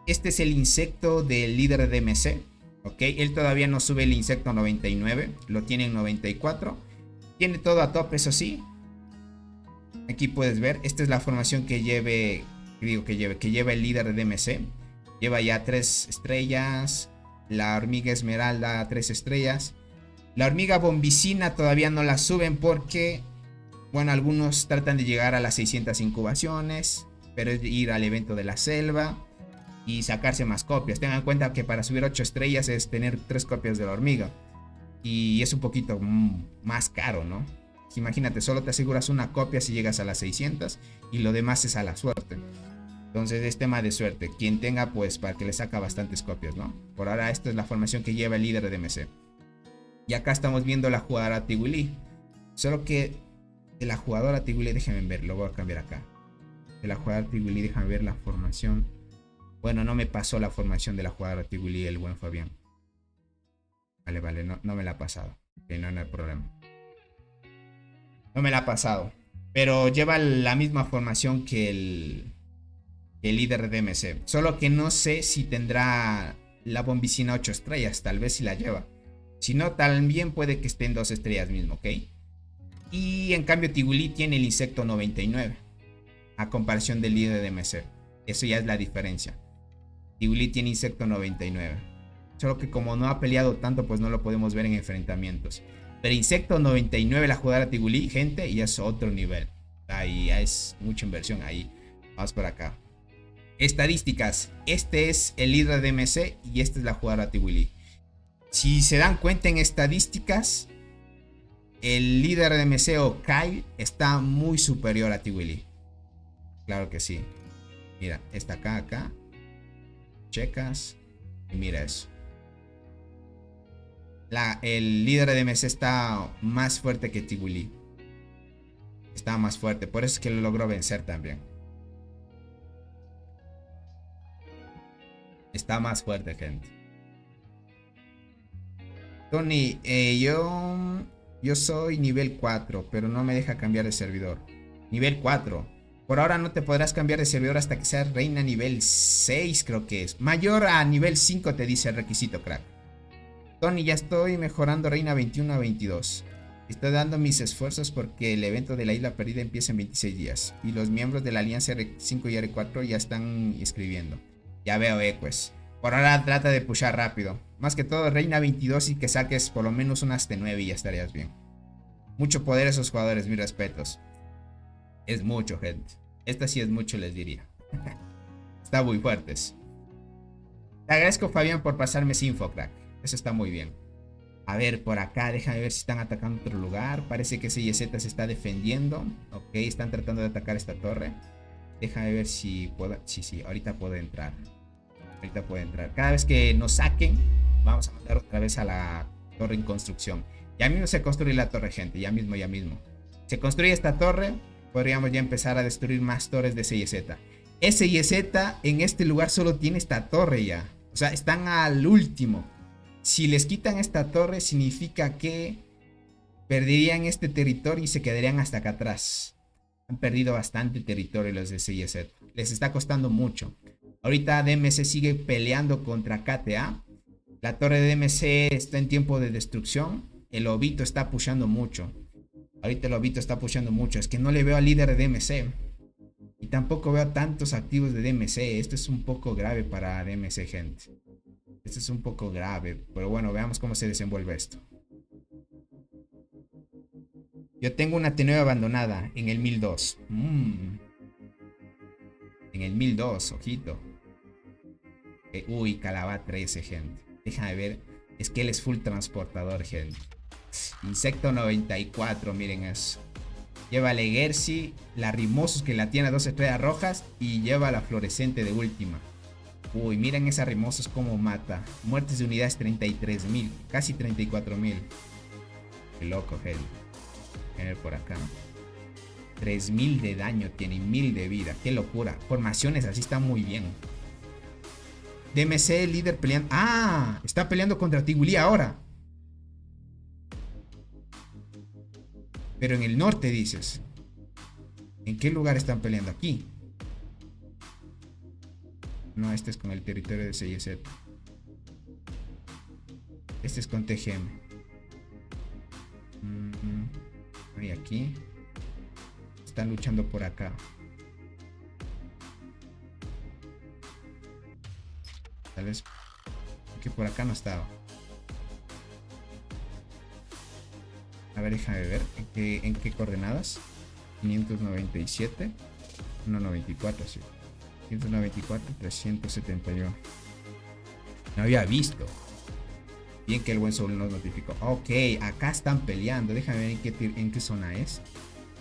es el insecto del líder de DMC. Ok, él todavía no sube el insecto 99. Lo tiene en 94. Tiene todo a tope, eso sí. Aquí puedes ver, esta es la formación que lleva el líder de DMC. Lleva ya 3 estrellas. La hormiga esmeralda 3 estrellas. La hormiga bombicina todavía no la suben porque, bueno, algunos tratan de llegar a las 600 incubaciones, pero es ir al evento de la selva y sacarse más copias. Tengan en cuenta que para subir 8 estrellas es tener 3 copias de la hormiga. Y es un poquito más caro, ¿no? Imagínate, solo te aseguras una copia si llegas a las 600 y lo demás es a la suerte. Entonces es tema de suerte. Quien tenga, pues, para que le saca bastantes copias, ¿no? Por ahora esta es la formación que lleva el líder de DMC. Y acá estamos viendo la jugadora Tiwili. Solo que de la jugadora Tiwili, déjenme ver, lo voy a cambiar acá. De la jugadora Tiwili, déjame ver la formación. Bueno, no me pasó la formación de la jugadora Tiwili, el buen Fabián. Vale, no me la ha pasado. Ok, no hay problema. No me la ha pasado. Pero lleva la misma formación que el líder de DMC. Solo que no sé si tendrá la bombicina 8 estrellas. Tal vez si la lleva. Si no, también puede que esté en 2 estrellas mismo, ¿ok? Y en cambio Tiwili tiene el insecto 99. A comparación del líder de DMC. Eso ya es la diferencia. Tiwili tiene insecto 99. Solo que como no ha peleado tanto, pues no lo podemos ver en enfrentamientos. Pero insecto 99, la jugadora Tiwili, gente, y es otro nivel. Ahí es mucha inversión ahí. Vamos por acá. Estadísticas. Este es el líder de DMC y esta es la jugadora Tiwili. Si se dan cuenta en estadísticas, el líder de DMC o Kyle está muy superior a Tiwili. Claro que sí. Mira, está acá. Checas. Y mira eso. El líder de DMC está más fuerte que Tiwili. Está más fuerte. Por eso es que lo logró vencer también. Está más fuerte, gente. Tony, yo soy nivel 4, pero no me deja cambiar de servidor. Nivel 4. Por ahora no te podrás cambiar de servidor hasta que seas reina nivel 6, creo que es. Mayor a nivel 5 te dice el requisito, crack. Tony, ya estoy mejorando reina 21 a 22. Estoy dando mis esfuerzos porque el evento de la Isla Perdida empieza en 26 días. Y los miembros de la Alianza R5 y R4 ya están escribiendo. Ya veo, pues. Por ahora trata de pushar rápido. Más que todo, Reina 22 y que saques por lo menos unas T9 y ya estarías bien. Mucho poder esos jugadores, mis respetos. Es mucho, gente. Esta sí es mucho, les diría. Está muy fuertes. Te agradezco, Fabián, por pasarme ese info, crack. Eso está muy bien. A ver, por acá, déjame ver si están atacando otro lugar. Parece que CYZ se está defendiendo. Ok, están tratando de atacar esta torre. Déjame ver si puedo... Sí, ahorita puedo entrar. Ahorita puedo entrar. Cada vez que nos saquen, vamos a mandar otra vez a la torre en construcción. Ya mismo se construye la torre, gente. Ya mismo. Se construye esta torre. Podríamos ya empezar a destruir más torres de CYZ. CYZ en este lugar solo tiene esta torre ya. O sea, están al último. Si les quitan esta torre, significa que perderían este territorio y se quedarían hasta acá atrás. Han perdido bastante territorio los de CYZ. Les está costando mucho. Ahorita DMC sigue peleando contra KTA. La torre de DMC está en tiempo de destrucción. El lobito está pushando mucho. Ahorita el lobito está pushando mucho. Es que no le veo al líder de DMC. Y tampoco veo tantos activos de DMC. Esto es un poco grave para DMC, gente. Esto es un poco grave. Pero bueno, veamos cómo se desenvuelve esto. Yo tengo una T9 abandonada en el 1002. En el 1002, ojito. Uy, Calaba 13, gente. Déjame ver. Es que él es full transportador, gente. Insecto 94, miren eso. Lleva la Legercy, la Rimosus que la tiene a 2 estrellas rojas. Y lleva la Fluorescente de última. Uy, miren esa Rimosus como mata. Muertes de unidades 33.000. Casi 34.000. Qué loco, gente. A ver por acá. 3.000 de daño tiene, 1.000 de vida. Qué locura. Formaciones así están muy bien. DMC líder peleando. ¡Ah! Está peleando contra Tigulí ahora. Pero en el norte dices. ¿En qué lugar están peleando? Aquí. No, este es con el territorio de CYZ. Este es con TGM. Y aquí. Están luchando por acá. Tal vez que por acá no estaba. A ver, déjame ver en qué coordenadas. 597 194, sí. 194 371. No había visto. Bien que el buen Soul nos notificó. Ok, acá están peleando. Déjame ver en qué zona es.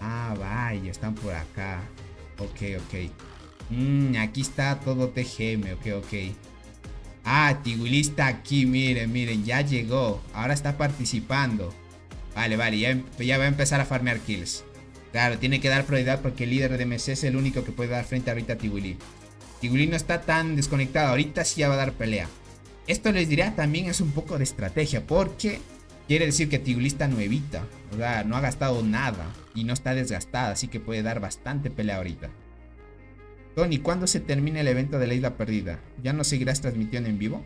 Ah, vaya, están por acá. Ok. Aquí está todo TGM. Ok. Ah, Tigulí está aquí. Miren, ya llegó. Ahora está participando. Vale, ya va a empezar a farmear kills. Claro, tiene que dar prioridad porque el líder de MC es el único que puede dar frente ahorita a Tigulí. Tigulí no está tan desconectado. Ahorita sí ya va a dar pelea. Esto les diría también es un poco de estrategia porque quiere decir que Tigulí está nuevita. O sea, no ha gastado nada y no está desgastada. Así que puede dar bastante pelea ahorita. Tony, ¿cuándo se termina el evento de la Isla Perdida? ¿Ya no seguirás transmitiendo en vivo?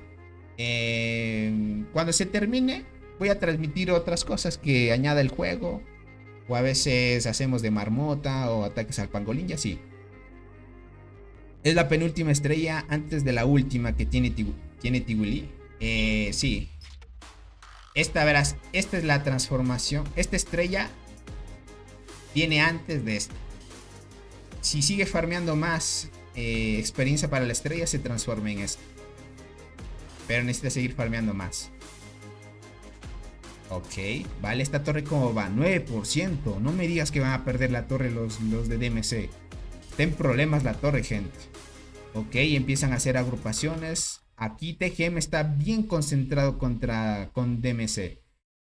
Cuando se termine, voy a transmitir otras cosas que añada el juego. O a veces hacemos de marmota o ataques al pangolín y así. Es la penúltima estrella antes de la última que tiene Tigulí. Sí. Esta, verás, esta es la transformación. Esta estrella viene antes de esta. Si sigue farmeando más experiencia para la estrella, se transforma en esta. Pero necesita seguir farmeando más. Ok, vale, esta torre como va, 9%. No me digas que van a perder la torre los de DMC. Está en problemas la torre, gente. Ok, empiezan a hacer agrupaciones. Aquí TGM está bien concentrado con DMC.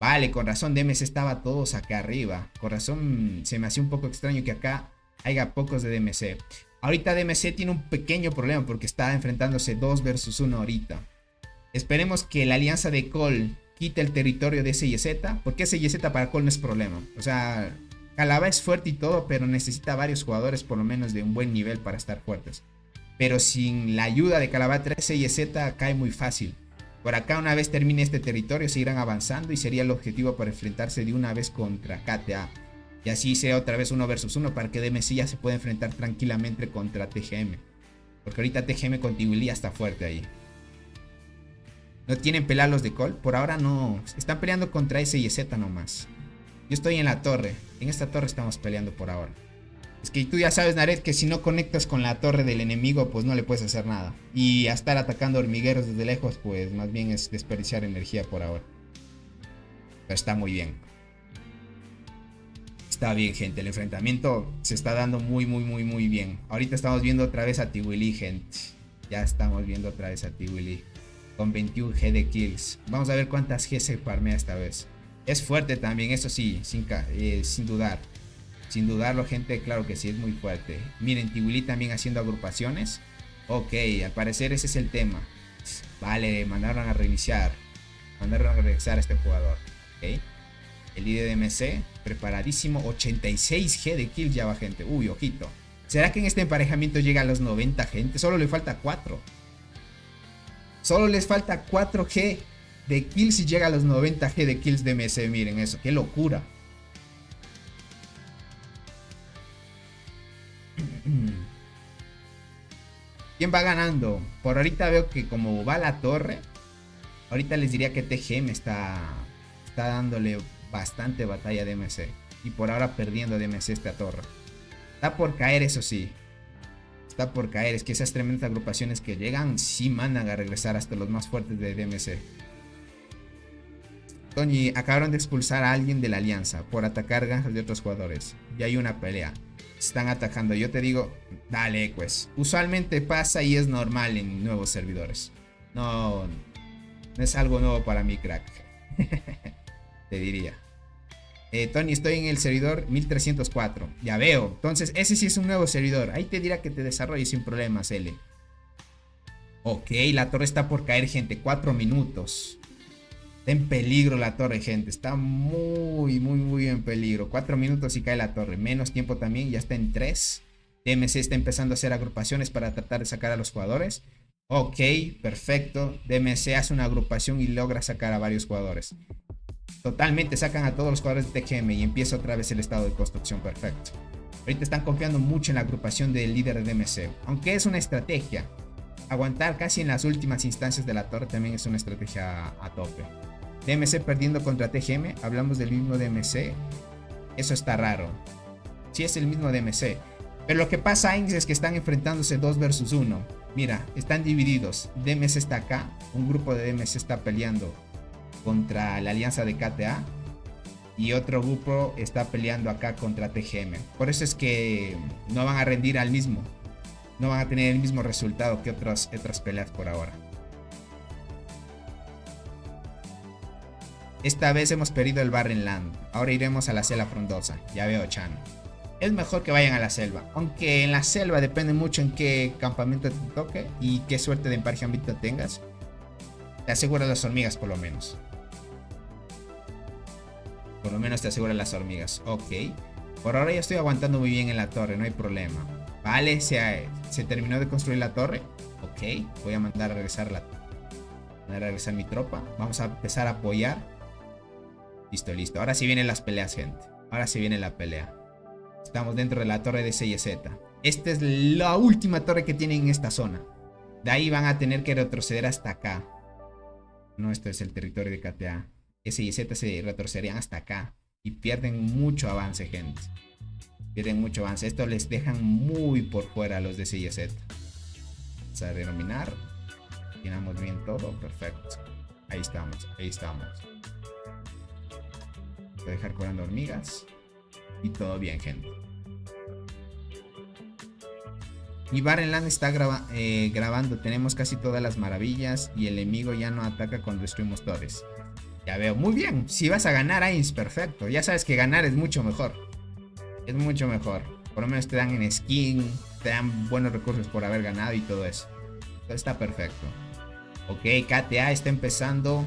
Vale, con razón DMC estaba todos acá arriba. Con razón se me hacía un poco extraño que acá haya pocos de DMC. Ahorita DMC tiene un pequeño problema porque está enfrentándose 2 versus 1 ahorita. Esperemos que la alianza de Cole quite el territorio de CYZ, porque CYZ para Cole no es problema. O sea, Calaba es fuerte y todo, pero necesita varios jugadores por lo menos de un buen nivel para estar fuertes. Pero sin la ayuda de Calaba 3, CYZ cae muy fácil. Por acá, una vez termine este territorio, seguirán avanzando y sería el objetivo para enfrentarse de una vez contra KTA. Y así sea otra vez 1 versus 1 para que DMC ya se pueda enfrentar tranquilamente contra TGM. Porque ahorita TGM con Tiwili está fuerte ahí. ¿No tienen pelea los de Col? Por ahora no. Están peleando contra S y Z nomás. Yo estoy en la torre. En esta torre estamos peleando por ahora. Es que tú ya sabes, Naret, que si no conectas con la torre del enemigo, pues no le puedes hacer nada. Y a estar atacando hormigueros desde lejos, pues más bien es desperdiciar energía por ahora. Pero está muy bien. Está bien, gente. El enfrentamiento se está dando muy bien. Ahorita estamos viendo otra vez a Tiwili, gente. Ya estamos viendo otra vez a Tiwili. Con 21 G de kills. Vamos a ver cuántas G se farmea esta vez. Es fuerte también, eso sí, sin dudar. Sin dudarlo, gente, claro que sí, es muy fuerte. Miren, Tiwili también haciendo agrupaciones. Ok, al parecer ese es el tema. Vale, mandaron a reiniciar. Mandaron a regresar a este jugador. Ok. El líder de MC, preparadísimo. 86 G de kills ya va, gente. Uy, ojito. ¿Será que en este emparejamiento llega a los 90, gente? Solo le falta 4. Solo les falta 4 G de kills y llega a los 90 G de kills de MC. Miren eso, qué locura. ¿Quién va ganando? Por ahorita veo que como va la torre, ahorita les diría que TGM está dándole bastante batalla a DMC. Y por ahora perdiendo DMC esta torre. Está por caer, eso sí. Está por caer. Es que esas tremendas agrupaciones que llegan sí mandan a regresar hasta los más fuertes de DMC. Tony, acabaron de expulsar a alguien de la alianza por atacar granjas de otros jugadores. Y hay una pelea. Están atacando. Yo te digo, dale, pues. Usualmente pasa y es normal en nuevos servidores. No es algo nuevo para mí, crack. Te diría. Tony, estoy en el servidor 1304. Ya veo. Entonces, ese sí es un nuevo servidor. Ahí te dirá que te desarrolles sin problemas, L. Ok, la torre está por caer, gente. 4 minutos. Está en peligro la torre, gente. Está muy en peligro. 4 minutos y cae la torre. Menos tiempo también. Ya está en 3. DMC está empezando a hacer agrupaciones para tratar de sacar a los jugadores. Ok, perfecto. DMC hace una agrupación y logra sacar a varios jugadores. Totalmente sacan a todos los jugadores de TGM y empieza otra vez el estado de construcción. Perfecto. Ahorita están confiando mucho en la agrupación del líder de DMC. Aunque es una estrategia. Aguantar casi en las últimas instancias de la torre también es una estrategia a tope. DMC perdiendo contra TGM. Hablamos del mismo DMC. Eso está raro. Sí es el mismo DMC. Pero lo que pasa es que están enfrentándose 2 versus 1. Mira, están divididos. DMC está acá. Un grupo de DMC está peleando contra la alianza de KTA. Y otro grupo está peleando acá contra TGM. Por eso es que no van a rendir al mismo. No van a tener el mismo resultado que otras peleas por ahora. Esta vez hemos perdido el Barrenland. Ahora iremos a la selva frondosa. Ya veo, Chan. Es mejor que vayan a la selva. Aunque en la selva depende mucho en qué campamento te toque y qué suerte de emparejamiento tengas. Te aseguras las hormigas por lo menos. Por lo menos te aseguras las hormigas. Ok. Por ahora ya estoy aguantando muy bien en la torre. No hay problema. Vale, se terminó de construir la torre. Ok. Voy a mandar a regresar mi tropa. Vamos a empezar a apoyar. Listo. Ahora sí vienen las peleas, gente. Ahora sí viene la pelea. Estamos dentro de la torre de CYZ. Esta es la última torre que tienen en esta zona. De ahí van a tener que retroceder hasta acá. No, esto es el territorio de KTA. CYZ se retrocederían hasta acá. Y pierden mucho avance, gente. Pierden mucho avance. Esto les dejan muy por fuera a los de CYZ. Vamos a denominar. Llenamos bien todo. Perfecto. Ahí estamos. Voy a dejar curando hormigas. Y todo bien, gente. Y Barrenland está grabando. Tenemos casi todas las maravillas. Y el enemigo ya no ataca cuando destruimos torres. Ya veo. Muy bien. Si vas a ganar, Ains, perfecto. Ya sabes que ganar es mucho mejor. Es mucho mejor. Por lo menos te dan en skin. Te dan buenos recursos por haber ganado y todo eso. Todo está perfecto. Ok, KTA está empezando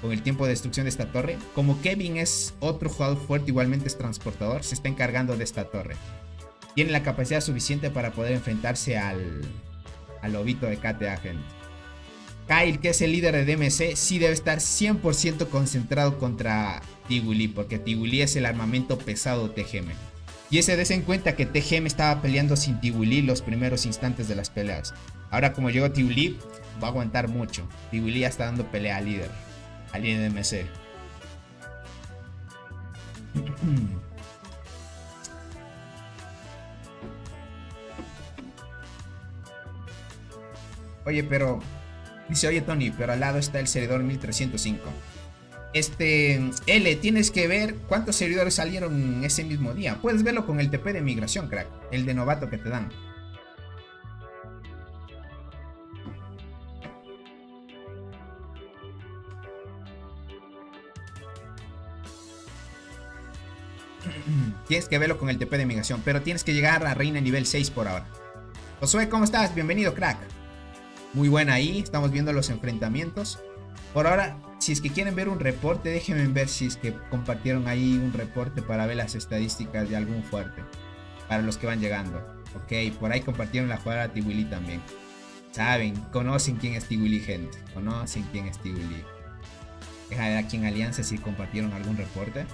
con el tiempo de destrucción de esta torre. Como Kevin es otro jugador fuerte, igualmente es transportador, se está encargando de esta torre. Tiene la capacidad suficiente para poder enfrentarse al lobito de KTA, gente. Kyle, que es el líder de DMC, sí debe estar 100% concentrado contra Tiguli, porque Tiguli es el armamento pesado de TGM. Y ese des en cuenta que TGM estaba peleando sin Tiguli los primeros instantes de las peleas. Ahora como llegó Tiguli, va a aguantar mucho. Tiguli ya está dando pelea al líder de DMC. Oye, pero... Dice, oye Tony, pero al lado está el servidor 1305. L, tienes que ver cuántos servidores salieron ese mismo día. Puedes verlo con el TP de migración, crack. El de novato que te dan. Tienes que verlo con el TP de migración. Pero tienes que llegar a reina nivel 6 por ahora. Josué, ¿cómo estás? Bienvenido, crack. Muy buena ahí, estamos viendo los enfrentamientos. Por ahora, si es que quieren ver un reporte, déjenme ver si es que compartieron ahí un reporte para ver las estadísticas de algún fuerte. Para los que van llegando. Ok, por ahí compartieron la jugada a Tiguli también. Saben, conocen quién es Tiguli, gente. Conocen quién es Tiguli. Deja ver aquí en Alianza si compartieron algún reporte.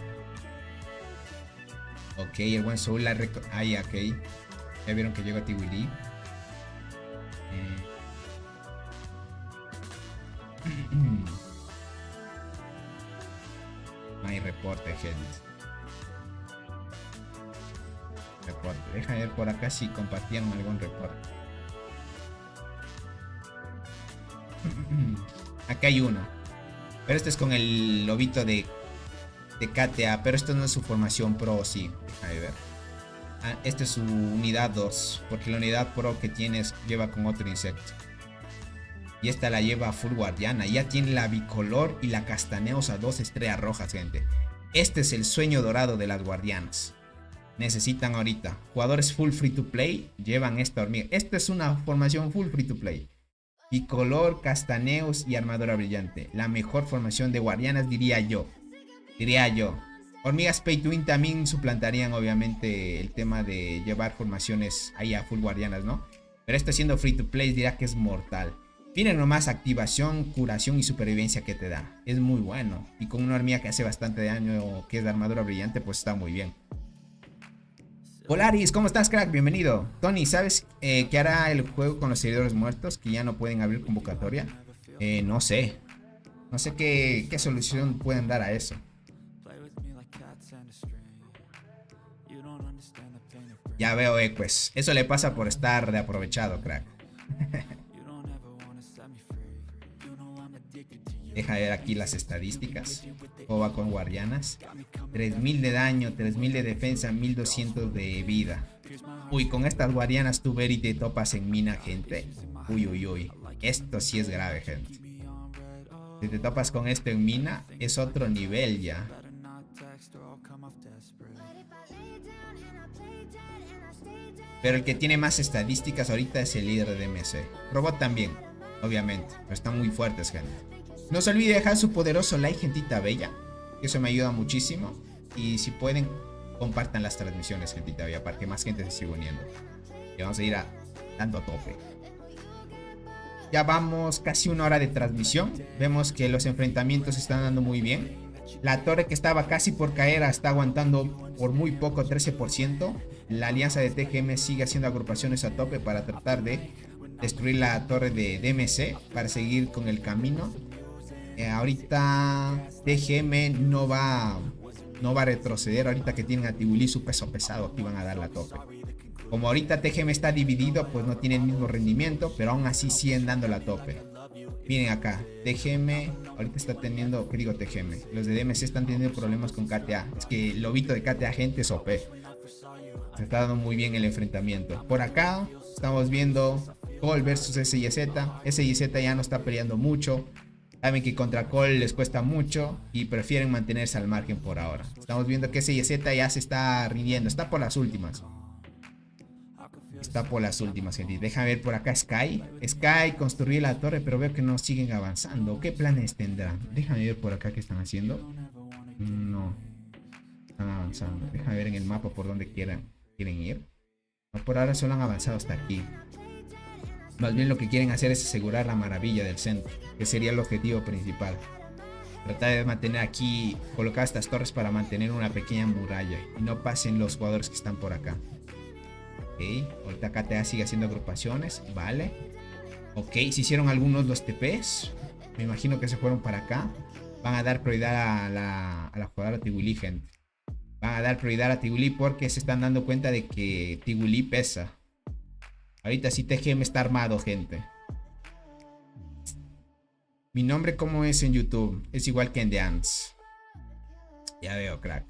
Ok, el buen Soul la ahí, ok. Ya vieron que llegó a Tiguli. No hay reporte, gente. Reporte. Deja ver por acá si compartieron algún reporte. Acá hay uno. Pero este es con el lobito de KTA. Pero esto no es su formación pro, sí. Deja de ver. Esta es su unidad 2. Porque la unidad pro que tienes lleva con otro insecto. Y esta la lleva full guardiana. Ya tiene la bicolor y la castaneos a 2 estrellas rojas, gente. Este es el sueño dorado de las guardianas. Necesitan ahorita jugadores full free to play. Llevan esta hormiga. Esta es una formación full free to play. Bicolor, castaneos y armadura brillante. La mejor formación de guardianas, diría yo. Hormigas pay to win también suplantarían obviamente el tema de llevar formaciones ahí a full guardianas, ¿no? Pero esta siendo free to play dirá que es mortal. Miren nomás activación, curación y supervivencia que te da. Es muy bueno. Y con una hormiga que hace bastante daño, que es de armadura brillante, pues está muy bien. Polaris, ¿cómo estás, crack? Bienvenido. Tony, ¿sabes qué hará el juego con los servidores muertos que ya no pueden abrir convocatoria? No sé. No sé qué solución pueden dar a eso. Ya veo, pues. Eso le pasa por estar de aprovechado, crack. Deja ver aquí las estadísticas. ¿Cómo va con guardianas? 3000 de daño, 3000 de defensa, 1200 de vida. Uy, con estas guardianas tú ver y te topas en mina, gente. Uy. Esto sí es grave, gente. Si te topas con esto en mina, es otro nivel ya. Pero el que tiene más estadísticas ahorita es el líder de DMC. Robot también, obviamente. Pero están muy fuertes, gente. No se olvide dejar su poderoso like, gentita bella. Eso me ayuda muchísimo. Y si pueden, compartan las transmisiones, gentita bella, para que más gente se siga uniendo. Y vamos a ir dando a tope. Ya vamos casi una hora de transmisión. Vemos que los enfrentamientos se están dando muy bien. La torre que estaba casi por caer está aguantando por muy poco, 13%. La alianza de TGM sigue haciendo agrupaciones a tope para tratar de destruir la torre de DMC, para seguir con el camino. Ahorita TGM no va a retroceder. Ahorita que tienen a Tiguli su peso pesado, aquí van a dar la tope. Como ahorita TGM está dividido, pues no tiene el mismo rendimiento, pero aún así siguen dando la tope. Miren acá, TGM ahorita está teniendo, ¿qué digo TGM? Los de DMC están teniendo problemas con KTA. Es que el lobito de KTA, gente, es OP. Se está dando muy bien el enfrentamiento. Por acá estamos viendo Cole versus SYZ. SYZ ya no está peleando mucho. Saben que contra Cole les cuesta mucho y prefieren mantenerse al margen por ahora. Estamos viendo que SYZ ya se está rindiendo. Está por las últimas. Gente. Deja ver por acá Sky. Sky construye la torre, pero veo que no siguen avanzando. ¿Qué planes tendrán? Déjame ver por acá qué están haciendo. No. Están avanzando. Déjame ver en el mapa por donde quieren ir. No, por ahora solo han avanzado hasta aquí. Más bien lo que quieren hacer es asegurar la maravilla del centro, que sería el objetivo principal. Tratar de mantener aquí, colocar estas torres para mantener una pequeña muralla y no pasen los jugadores que están por acá. Ok, ahorita KTA sigue haciendo agrupaciones, vale. Ok, se hicieron algunos los TPs. Me imagino que se fueron para acá. Van a dar prioridad a la jugadora Tiguli, gente. Van a dar prioridad a Tiguli porque se están dando cuenta de que Tiguli pesa. Ahorita sí TGM está armado, gente. Mi nombre, ¿cómo es en YouTube? Es igual que en The Ants. Ya veo, crack.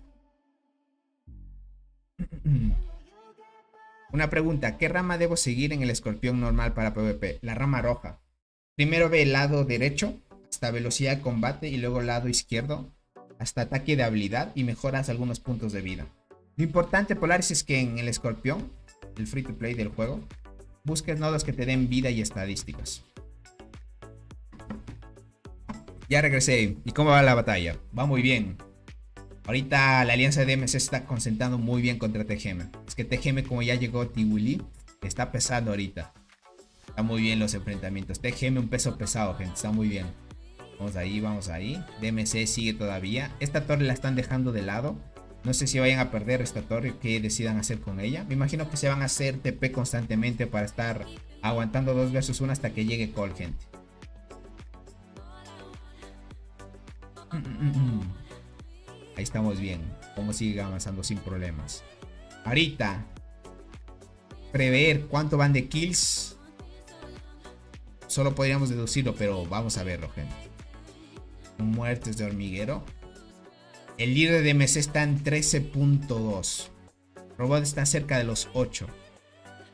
Una pregunta. ¿Qué rama debo seguir en el escorpión normal para PvP? La rama roja. Primero ve el lado derecho hasta velocidad de combate y luego el lado izquierdo hasta ataque de habilidad y mejoras algunos puntos de vida. Lo importante, Polaris, es que en el escorpión, el free to play del juego, busques nodos que te den vida y estadísticas. Ya regresé. ¿Y cómo va la batalla? Va muy bien. Ahorita la alianza de DMC se está concentrando muy bien contra TGM. Es que TGM, como ya llegó Tiguli, está pesando ahorita. Está muy bien los enfrentamientos. TGM un peso pesado, gente. Está muy bien. Vamos ahí, vamos ahí. DMC sigue todavía. Esta torre la están dejando de lado. No sé si vayan a perder esta torre o qué decidan hacer con ella. Me imagino que se van a hacer TP constantemente para estar aguantando 2 versus 1 hasta que llegue Cole, gente. Ahí estamos bien. Como sigue avanzando sin problemas. Ahorita, prever cuánto van de kills. Solo podríamos deducirlo, pero vamos a verlo, gente. Muertes de hormiguero. El líder de MC está en 13.2. Robot está cerca de los 8.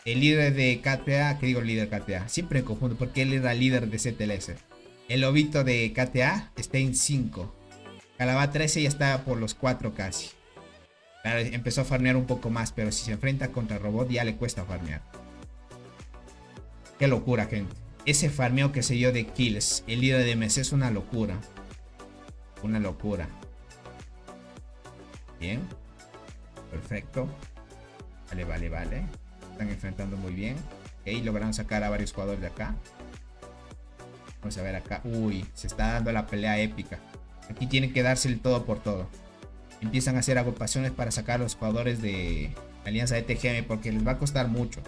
El líder de KTA, ¿qué digo líder KTA? Siempre me confundo porque él era líder de CTLS. El lobito de KTA está en 5. Calabá 13 ya está por los 4 casi. Claro, empezó a farmear un poco más, pero si se enfrenta contra Robot ya le cuesta farmear. Qué locura, gente. Ese farmeo que se dio de kills, el líder de MC, es una locura. Una locura. Bien. Perfecto. Vale, vale, vale. Están enfrentando muy bien. Ok, lograron sacar a varios jugadores de acá. Vamos a ver acá. Uy, se está dando la pelea épica. Aquí tienen que darse el todo por todo. Empiezan a hacer agrupaciones para sacar a los jugadores de Alianza de TGM porque les va a costar mucho.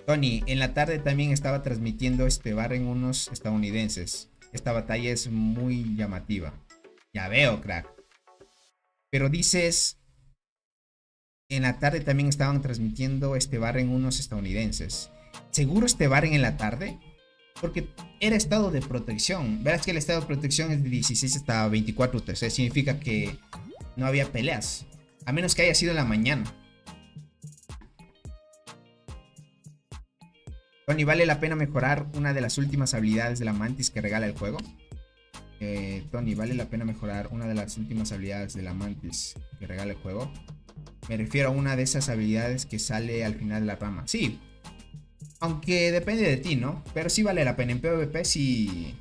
Tony, en la tarde también estaba transmitiendo barren unos estadounidenses. Esta batalla es muy llamativa. Ya veo, crack. Pero dices, en la tarde también estaban transmitiendo barren unos estadounidenses. ¿Seguro barren en la tarde? Porque era estado de protección. Verás que el estado de protección es de 16 hasta 24 UTC. Significa que no había peleas. A menos que haya sido en la mañana. Tony, ¿vale la pena mejorar una de las últimas habilidades de la Mantis que regala el juego? Tony, ¿vale la pena mejorar una de las últimas habilidades de la Mantis que regala el juego? Me refiero a una de esas habilidades que sale al final de la rama. Sí. Aunque depende de ti, ¿no? Pero sí vale la pena. En PvP sí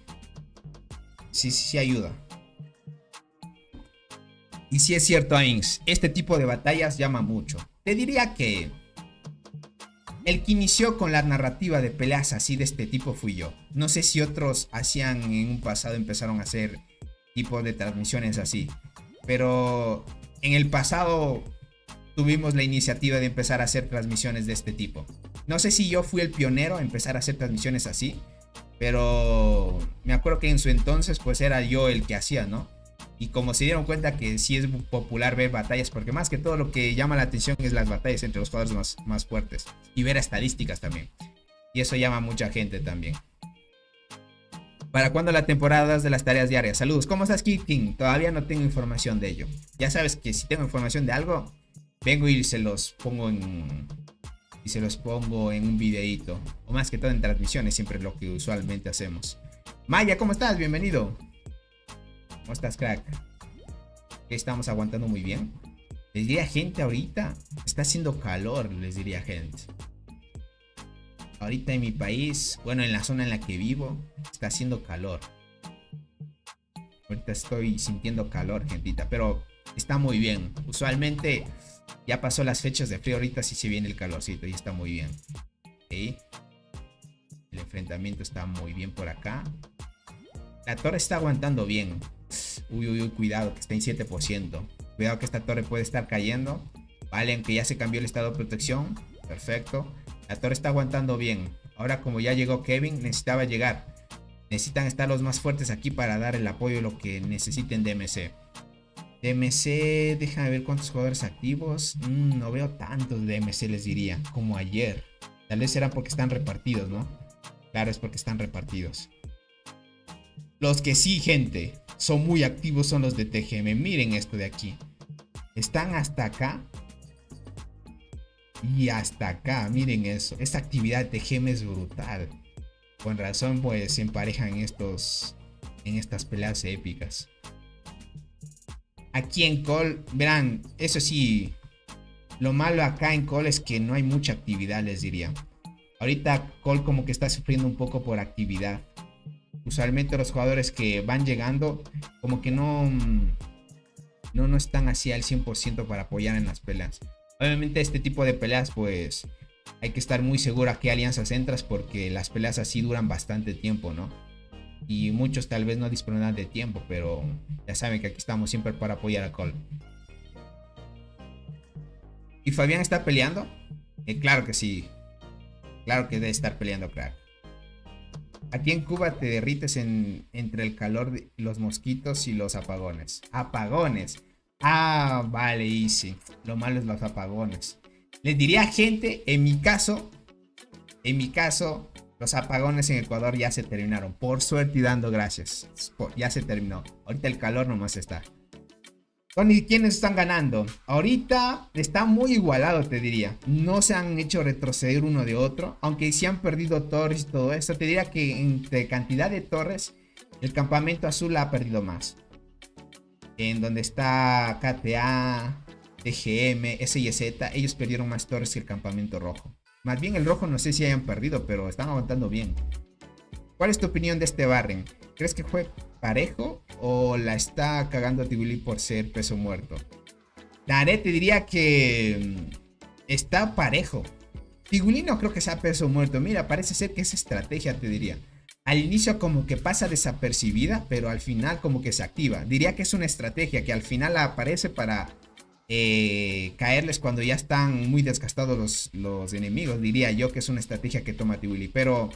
ayuda. Y sí es cierto, Ainz, este tipo de batallas llama mucho. Te diría que el que inició con la narrativa de peleas así de este tipo fui yo. No sé si otros hacían en un pasado, empezaron a hacer tipo de transmisiones así. Pero en el pasado tuvimos la iniciativa de empezar a hacer transmisiones de este tipo. No sé si yo fui el pionero a empezar a hacer transmisiones así, pero me acuerdo que en su entonces pues era yo el que hacía, ¿no? Y como se dieron cuenta que sí es popular ver batallas, porque más que todo lo que llama la atención es las batallas entre los jugadores más fuertes. Y ver estadísticas también. Y eso llama a mucha gente también. ¿Para cuándo la temporada de las tareas diarias? Saludos, ¿cómo estás, Kid King? Todavía no tengo información de ello. Ya sabes que si tengo información de algo, vengo y se los pongo en un videito. O más que todo en transmisiones, siempre lo que usualmente hacemos. Maya, ¿cómo estás? Bienvenido. ¿Cómo estás, crack? Estamos aguantando muy bien. Les diría gente ahorita, está haciendo calor, les diría gente. Ahorita en mi país, bueno, en la zona en la que vivo, está haciendo calor. Ahorita estoy sintiendo calor, gentita, pero está muy bien. Usualmente Ya pasó las fechas de frío, ahorita sí se viene el calorcito y está muy bien. ¿Sí? El enfrentamiento está muy bien por acá. La torre está aguantando bien. Uy, cuidado que está en 7%. Cuidado que esta torre puede estar cayendo. Vale, aunque ya se cambió el estado de protección. Perfecto. La torre está aguantando bien. Ahora como ya llegó Kevin, necesitaba llegar. Necesitan estar los más fuertes aquí para dar el apoyo, lo que necesiten DMC. DMC, déjame ver cuántos jugadores activos. No veo tantos DMC, les diría, como ayer. Tal vez será porque están repartidos, ¿no? Claro, es porque están repartidos. Los que sí, gente, son muy activos son los de TGM. Miren esto de aquí. Están hasta acá. Y hasta acá, miren eso. Esta actividad de TGM es brutal. Con razón, pues se emparejan en estas peleas épicas. Aquí en Call, verán, eso sí, lo malo acá en Call es que no hay mucha actividad, les diría. Ahorita Call como que está sufriendo un poco por actividad. Usualmente los jugadores que van llegando como que no están así al 100% para apoyar en las peleas. Obviamente este tipo de peleas pues hay que estar muy seguro a qué alianzas entras, porque las peleas así duran bastante tiempo, ¿no? Y muchos tal vez no disponen de tiempo, pero ya saben que aquí estamos siempre para apoyar a Cole. ¿Y Fabián está peleando? Claro que sí. Claro que debe estar peleando, crack. Aquí en Cuba te derrites entre el calor de los mosquitos y los apagones. ¡Apagones! Ah, vale, easy. Lo malo es los apagones. Les diría, gente, en mi caso, los apagones en Ecuador ya se terminaron. Por suerte y dando gracias. Ya se terminó. Ahorita el calor nomás está. Tony, ¿quiénes están ganando? Ahorita está muy igualado, te diría. No se han hecho retroceder uno de otro. Aunque sí han perdido torres y todo eso. Te diría que entre cantidad de torres, el campamento azul ha perdido más. En donde está KTA, TGM, SYZ, ellos perdieron más torres que el campamento rojo. Más bien el rojo no sé si hayan perdido, pero están aguantando bien. ¿Cuál es tu opinión de este Barren? ¿Crees que fue parejo o la está cagando a Tiguli por ser peso muerto? Daré, te diría que está parejo. Tiguli no creo que sea peso muerto. Mira, parece ser que es estrategia, te diría. Al inicio como que pasa desapercibida, pero al final como que se activa. Diría que es una estrategia que al final aparece para caerles cuando ya están muy desgastados los enemigos. Diría yo que es una estrategia que toma Tiguli. Pero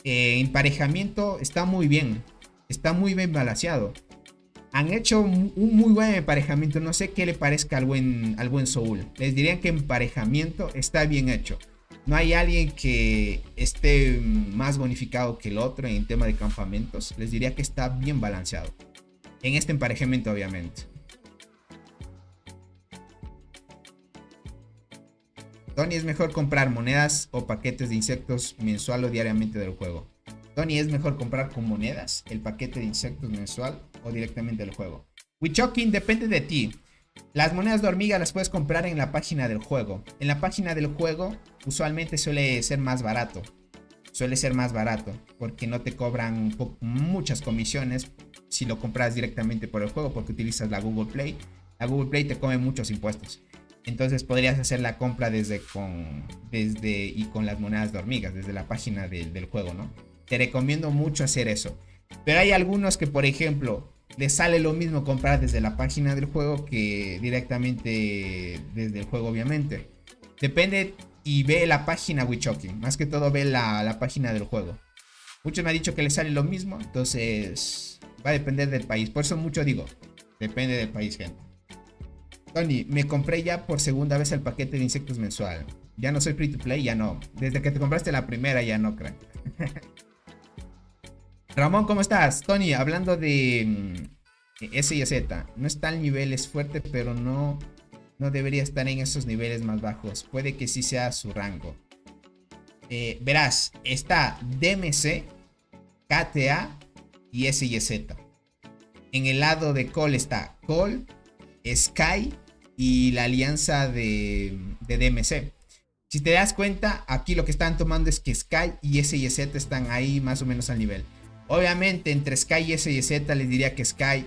emparejamiento está muy bien. Está muy bien balanceado. Han hecho un muy buen emparejamiento. No sé qué le parezca al buen Soul. Les diría que emparejamiento está bien hecho. No hay alguien que esté más bonificado que el otro en tema de campamentos. Les diría que está bien balanceado. En este emparejamiento, obviamente. Tony, ¿es mejor comprar monedas o paquetes de insectos mensual o diariamente del juego? Tony, ¿es mejor comprar con monedas el paquete de insectos mensual o directamente del juego? Wichokin, depende de ti. Las monedas de hormiga las puedes comprar en la página del juego. En la página del juego usualmente suele ser más barato. Porque no te cobran muchas comisiones si lo compras directamente por el juego, porque utilizas la Google Play. La Google Play te come muchos impuestos. Entonces podrías hacer la compra con las monedas de hormigas desde la página del juego, ¿no? Te recomiendo mucho hacer eso. Pero hay algunos que, por ejemplo, les sale lo mismo comprar desde la página del juego que directamente desde el juego, obviamente. Depende y ve la página Wichokin. Más que todo ve la página del juego. Muchos me han dicho que les sale lo mismo. Entonces va a depender del país. Por eso mucho digo, depende del país, gente. Tony, me compré ya por segunda vez el paquete de insectos mensual. Ya no soy free to play, ya no. Desde que te compraste la primera ya no, crack. Ramón, ¿cómo estás? Tony, hablando de SYZ, no está al nivel, es fuerte, pero no debería estar en esos niveles más bajos. Puede que sí sea su rango. Verás, está DMC, KTA y SYZ. En el lado de Cole está Cole, Sky y la alianza de DMC. Si te das cuenta, aquí lo que están tomando es que Sky y SYZ están ahí más o menos al nivel. Obviamente entre Sky y SYZ les diría que Sky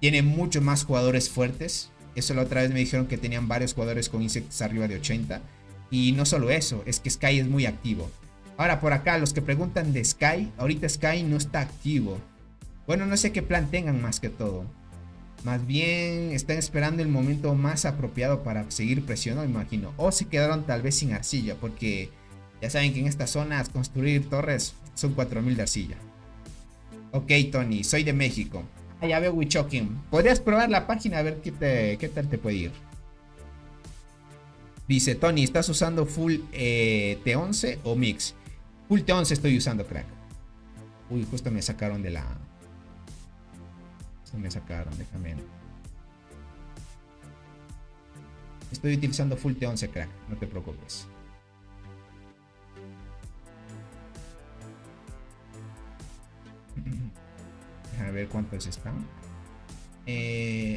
tiene muchos más jugadores fuertes. Eso la otra vez me dijeron que tenían varios jugadores con insectos arriba de 80. Y no solo eso, es que Sky es muy activo. Ahora por acá, los que preguntan de Sky, ahorita Sky no está activo. Bueno, no sé qué plan tengan más que todo. Más bien están esperando el momento más apropiado para seguir presionando, me imagino. O se quedaron tal vez sin arcilla, porque ya saben que en estas zonas construir torres son 4000 de arcilla. Ok, Tony, soy de México. Ah, ya veo Wichoking. Podrías probar la página a ver qué tal te puede ir. Dice Tony, ¿estás usando full T11 o mix? Full T11 estoy usando, crack. Uy, justo me sacaron de la... Justo me sacaron, déjame. Estoy utilizando full T11, crack, no te preocupes. A ver cuántos están.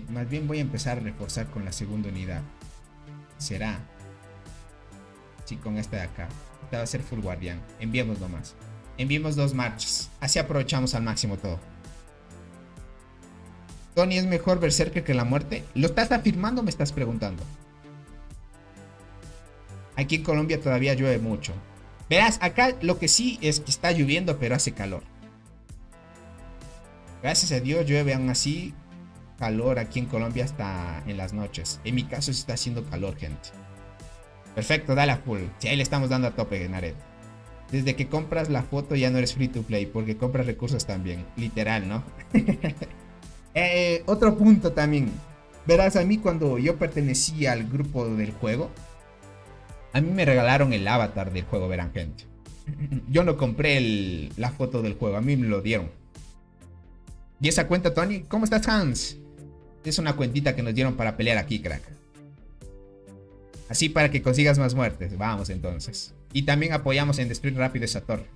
Más bien voy a empezar a reforzar con la segunda unidad. Será. Sí, con esta de acá. Esta va a ser full guardián. Enviemos nomás. Enviemos 2 marchas. Así aprovechamos al máximo todo. Tony, ¿es mejor Berserker que la muerte? ¿Lo estás afirmando o me estás preguntando? Aquí en Colombia todavía llueve mucho. Verás, acá lo que sí es que está lloviendo, pero hace calor. Gracias a Dios llueve aún así. Calor aquí en Colombia hasta en las noches. En mi caso sí está haciendo calor, gente. Perfecto, dale a full. Sí, ahí le estamos dando a tope, Naret. Desde que compras la foto ya no eres free to play, porque compras recursos también. Literal, ¿no? Otro punto también. Verás, a mí cuando yo pertenecía al grupo del juego, a mí me regalaron el avatar del juego, verán, gente. Yo no compré la foto del juego, a mí me lo dieron. ¿Y esa cuenta, Tony? ¿Cómo estás, Hans? Es una cuentita que nos dieron para pelear aquí, crack. Así para que consigas más muertes. Vamos entonces. Y también apoyamos en destruir rápido esa torre.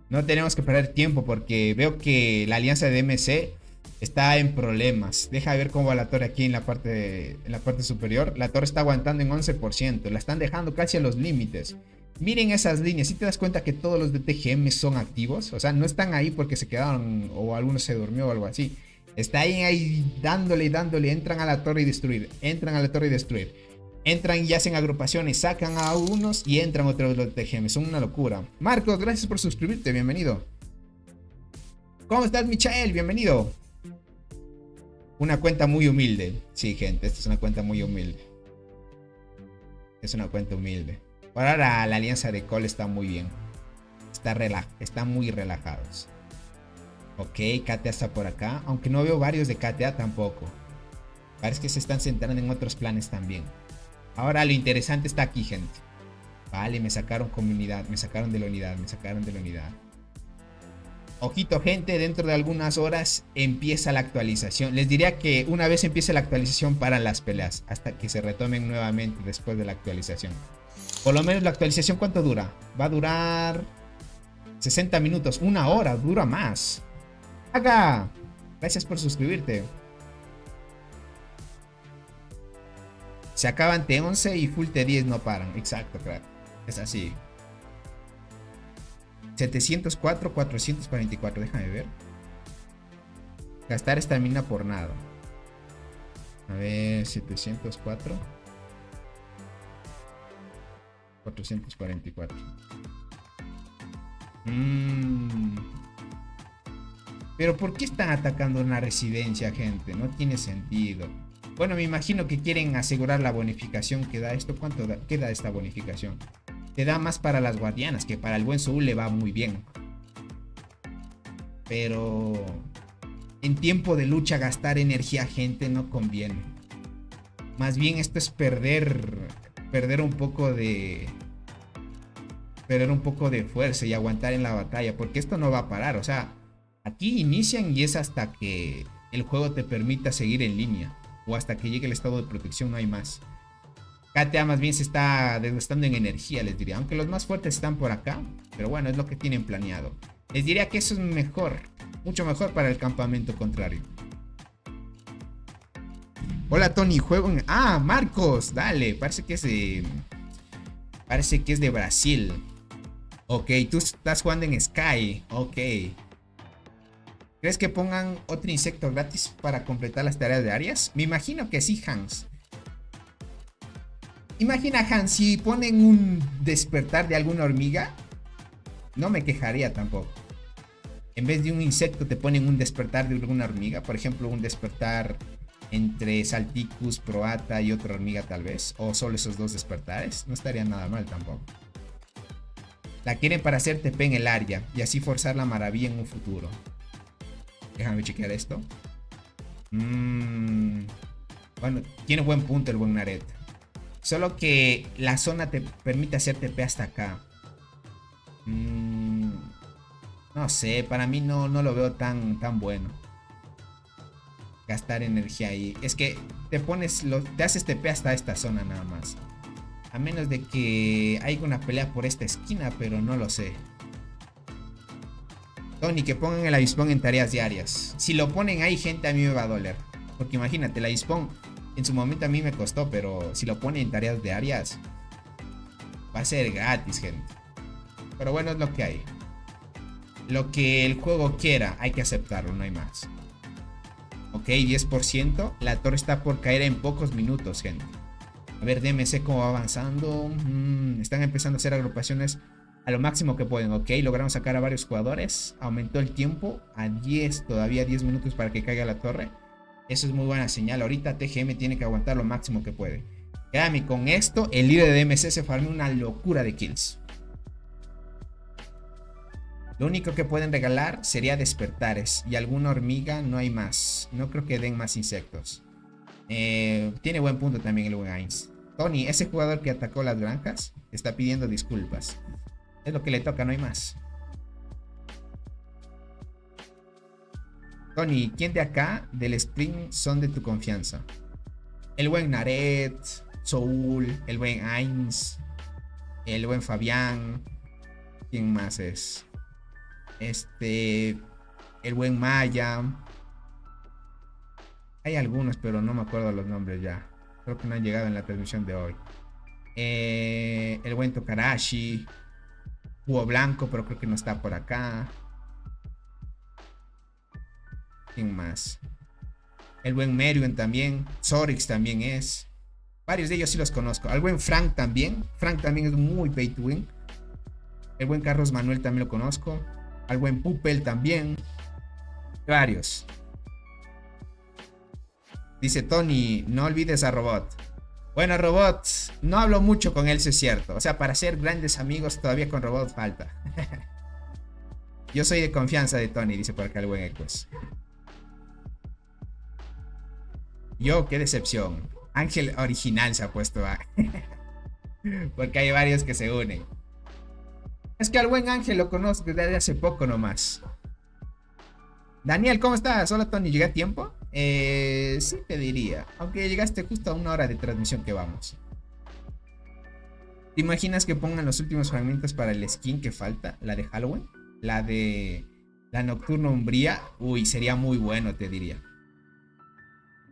No tenemos que perder tiempo porque veo que la alianza de MC está en problemas. Deja de ver cómo va la torre aquí en la parte superior. La torre está aguantando en 11%. La están dejando casi a los límites. Miren esas líneas. Si te das cuenta que todos los de TGM son activos. O sea, no están ahí porque se quedaron o alguno se durmió o algo así. Está ahí dándole y dándole. Entran a la torre y destruir. Entran a la torre y destruir. Entran y hacen agrupaciones, sacan a unos y entran otros de los TGM. Son una locura. Marcos, gracias por suscribirte, bienvenido. ¿Cómo estás, Michael? Bienvenido. Una cuenta muy humilde. Sí, gente, esta es una cuenta muy humilde. Es una cuenta humilde. Ahora la alianza de Cole está muy bien. Están muy relajados. Ok, KTA está por acá. Aunque no veo varios de KTA tampoco. Parece que se están centrando en otros planes también. Ahora lo interesante está aquí, gente. Vale, me sacaron con mi unidad. Me sacaron de la unidad. Me sacaron de la unidad. Ojito, gente. Dentro de algunas horas empieza la actualización. Les diría que una vez empiece la actualización paran las peleas. Hasta que se retomen nuevamente después de la actualización. Por lo menos la actualización, ¿cuánto dura? Va a durar 60 minutos. Una hora. Dura más. Acá. Gracias por suscribirte. Se acaban T11 y full T10 no paran. Exacto, crack. Es así. 704, 444. Déjame ver. Gastar estamina por nada. A ver, 704. 444. Pero ¿por qué están atacando una residencia, gente? No tiene sentido. Bueno, me imagino que quieren asegurar la bonificación que da esto. ¿Cuánto da? ¿Qué da esta bonificación? Te da más para las guardianas, que para el buen Soul le va muy bien. Pero en tiempo de lucha gastar energía, gente, no conviene. Más bien esto es perder un poco de fuerza y aguantar en la batalla, porque esto no va a parar. O sea, aquí inician y es hasta que el juego te permita seguir en línea. O hasta que llegue el estado de protección, no hay más. KTA más bien se está desgastando en energía, les diría. Aunque los más fuertes están por acá. Pero bueno, es lo que tienen planeado. Les diría que eso es mejor. Mucho mejor para el campamento contrario. Hola, Tony. Juego en... Ah, Marcos. Dale. Parece que es de Brasil. Ok, tú estás jugando en Sky. Ok. ¿Crees que pongan otro insecto gratis para completar las tareas diarias? Me imagino que sí, Hans. Imagina, Han, si ponen un despertar de alguna hormiga, no me quejaría tampoco. En vez de un insecto te ponen un despertar de alguna hormiga. Por ejemplo, un despertar entre Salticus, Proata y otra hormiga tal vez. O solo esos dos despertares. No estaría nada mal tampoco. La quieren para hacer TP en el área y así forzar la maravilla en un futuro. Déjame chequear esto. Bueno, tiene buen punto el buen Naret. Solo que la zona te permite hacer TP hasta acá. No sé, para mí no lo veo tan bueno. Gastar energía ahí. Es que te haces TP hasta esta zona nada más. A menos de que haya una pelea por esta esquina, pero no lo sé. Tony, que pongan el avispón en tareas diarias. Si lo ponen ahí, gente, a mí me va a doler. Porque imagínate, el avispón en su momento a mí me costó, pero si lo ponen en tareas diarias, va a ser gratis, gente. Pero bueno, es lo que hay. Lo que el juego quiera, hay que aceptarlo, no hay más. Ok, 10%. La torre está por caer en pocos minutos, gente. A ver, DMC cómo va avanzando. Están empezando a hacer agrupaciones a lo máximo que pueden. Ok, lograron sacar a varios jugadores. Aumentó el tiempo a 10, todavía 10 minutos para que caiga la torre. Eso es muy buena señal. Ahorita TGM tiene que aguantar lo máximo que puede. Créame, con esto el líder de DMC se farmea una locura de kills. Lo único que pueden regalar sería despertares y alguna hormiga, no hay más. No creo que den más insectos. Tiene buen punto también el buen Ainz. Tony, ese jugador que atacó las granjas, está pidiendo disculpas. Es lo que le toca, no hay más. Tony, ¿quién de acá del Spring son de tu confianza? El buen Naret, Soul, el buen Ainz, el buen Fabián. ¿Quién más es? El buen Maya. Hay algunos, pero no me acuerdo los nombres ya. Creo que no han llegado en la transmisión de hoy. El buen Tokarashi. Hugo Blanco, pero creo que no está por acá. ¿Quién más? El buen Merion también. Zorix también es. Varios de ellos sí los conozco. Al buen Frank también. Frank también es muy pay to win. El buen Carlos Manuel también lo conozco. Al buen Pupel también. Varios. Dice Tony, no olvides a Robot. Bueno, Robot, no hablo mucho con él, eso es cierto. O sea, para ser grandes amigos todavía con Robot falta. Yo soy de confianza de Tony, dice por acá el buen Ecos. Yo, qué decepción. Ángel original se ha puesto a... Porque hay varios que se unen. Es que al buen Ángel lo conozco desde hace poco nomás. Daniel, ¿cómo estás? Hola Tony, ¿llegué a tiempo? Sí te diría. Aunque llegaste justo a una hora de transmisión que vamos. ¿Te imaginas que pongan los últimos fragmentos para el skin que falta? La de Halloween. La de la Nocturna Umbría. Uy, sería muy bueno, te diría.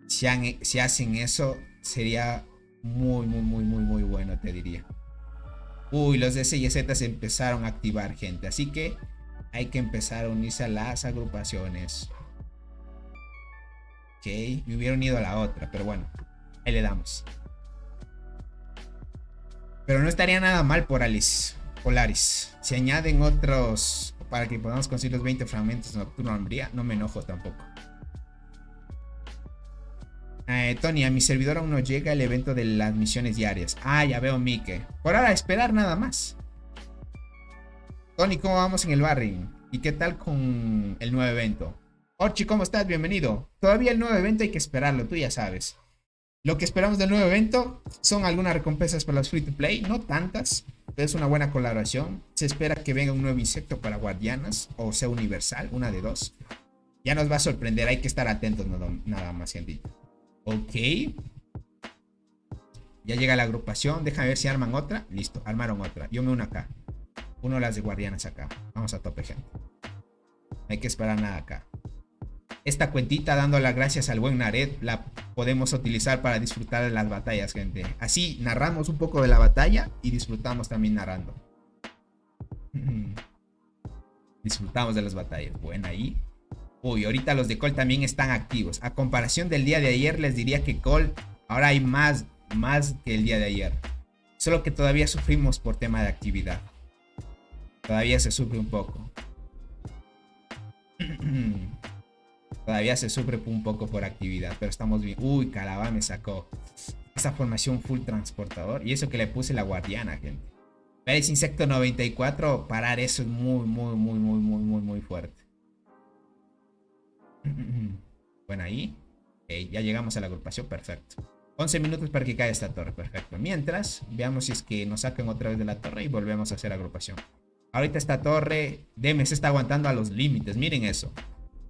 Si hacen eso, sería muy bueno, te diría. Uy, los de CYZ se empezaron a activar, gente. Así que hay que empezar a unirse a las agrupaciones. Ok, me hubiera unido a la otra, pero bueno, ahí le damos. Pero no estaría nada mal por Polaris. Si añaden otros para que podamos conseguir los 20 fragmentos de Nocturna Umbría, no me enojo tampoco. Tony, a mi servidor aún no llega el evento de las misiones diarias. Ah, ya veo, Mike. Por ahora, esperar nada más. Tony, ¿cómo vamos en el barring? ¿Y qué tal con el nuevo evento? Orchi, ¿cómo estás? Bienvenido. Todavía el nuevo evento hay que esperarlo, tú ya sabes. Lo que esperamos del nuevo evento son algunas recompensas para los free to play. No tantas, pero es una buena colaboración. Se espera que venga un nuevo insecto para guardianas, o sea, universal, una de dos. Ya nos va a sorprender, hay que estar atentos nada más, gente. Ok. Ya llega la agrupación. Déjame ver si arman otra. Listo, armaron otra. Yo me uno acá. Uno de las de guardianas acá. Vamos a tope, gente. No hay que esperar nada acá. Esta cuentita, dando las gracias al buen Naret, la podemos utilizar para disfrutar de las batallas, gente. Así narramos un poco de la batalla y disfrutamos también narrando. Disfrutamos de las batallas. Bueno, ahí. Uy, ahorita los de Call también están activos. A comparación del día de ayer, les diría que Call ahora hay más que el día de ayer. Solo que todavía sufrimos por tema de actividad. Todavía se sufre un poco. Todavía se sufre un poco por actividad, pero estamos bien. Uy, Calabá me sacó esa formación full transportador. Y eso que le puse la guardiana, gente. Pérez Insecto 94, parar eso es muy fuerte. Bueno, ahí. Okay, ya llegamos a la agrupación, perfecto. 11 minutos para que caiga esta torre, perfecto. Mientras, veamos si es que nos sacan otra vez de la torre y volvemos a hacer agrupación. Ahorita esta torre DMS está aguantando a los límites, miren eso.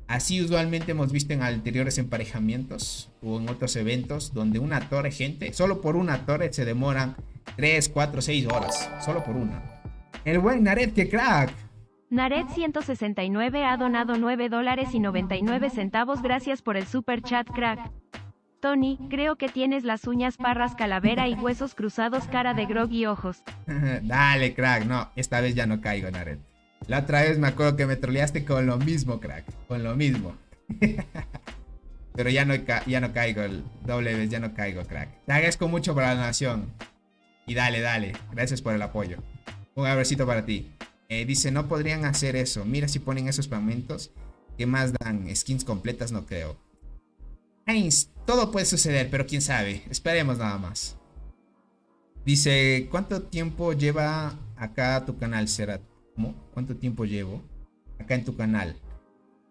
Así usualmente hemos visto en anteriores emparejamientos o en otros eventos donde una torre, gente, solo por una torre se demoran 3, 4, 6 horas. Solo por una. El buen Naret, que crack. Naret 169 ha donado $9.99. Gracias por el super chat, crack. Tony, creo que tienes las uñas parras calavera y huesos cruzados, cara de grog y ojos. Dale, crack. No, esta vez ya no caigo, Naret. La otra vez me acuerdo que me troleaste con lo mismo, crack. Con lo mismo. Pero ya no caigo. Doble vez ya no caigo, crack. Te agradezco mucho por la donación. Y dale. Gracias por el apoyo. Un abracito para ti. Dice, no podrían hacer eso. Mira si ponen esos pagamentos. ¿Qué más dan? Skins completas no creo. Heinz, todo puede suceder, pero quién sabe. Esperemos nada más. Dice, ¿cuánto tiempo lleva acá tu canal, Serat? ¿Cómo? ¿Cuánto tiempo llevo acá en tu canal?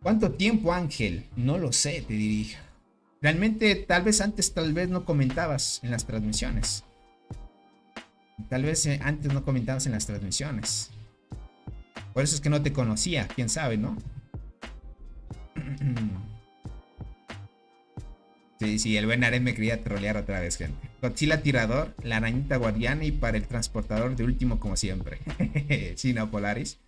¿Cuánto tiempo, Ángel? No lo sé, te diría. Realmente, tal vez antes, tal vez no comentabas en las transmisiones. Tal vez antes no comentabas en las transmisiones. Por eso es que no te conocía, quién sabe, ¿no? Sí, el buen Aret me quería trolear otra vez, gente. Godzilla tirador, la arañita guardiana y para el transportador de último como siempre. Sí, no, Polaris.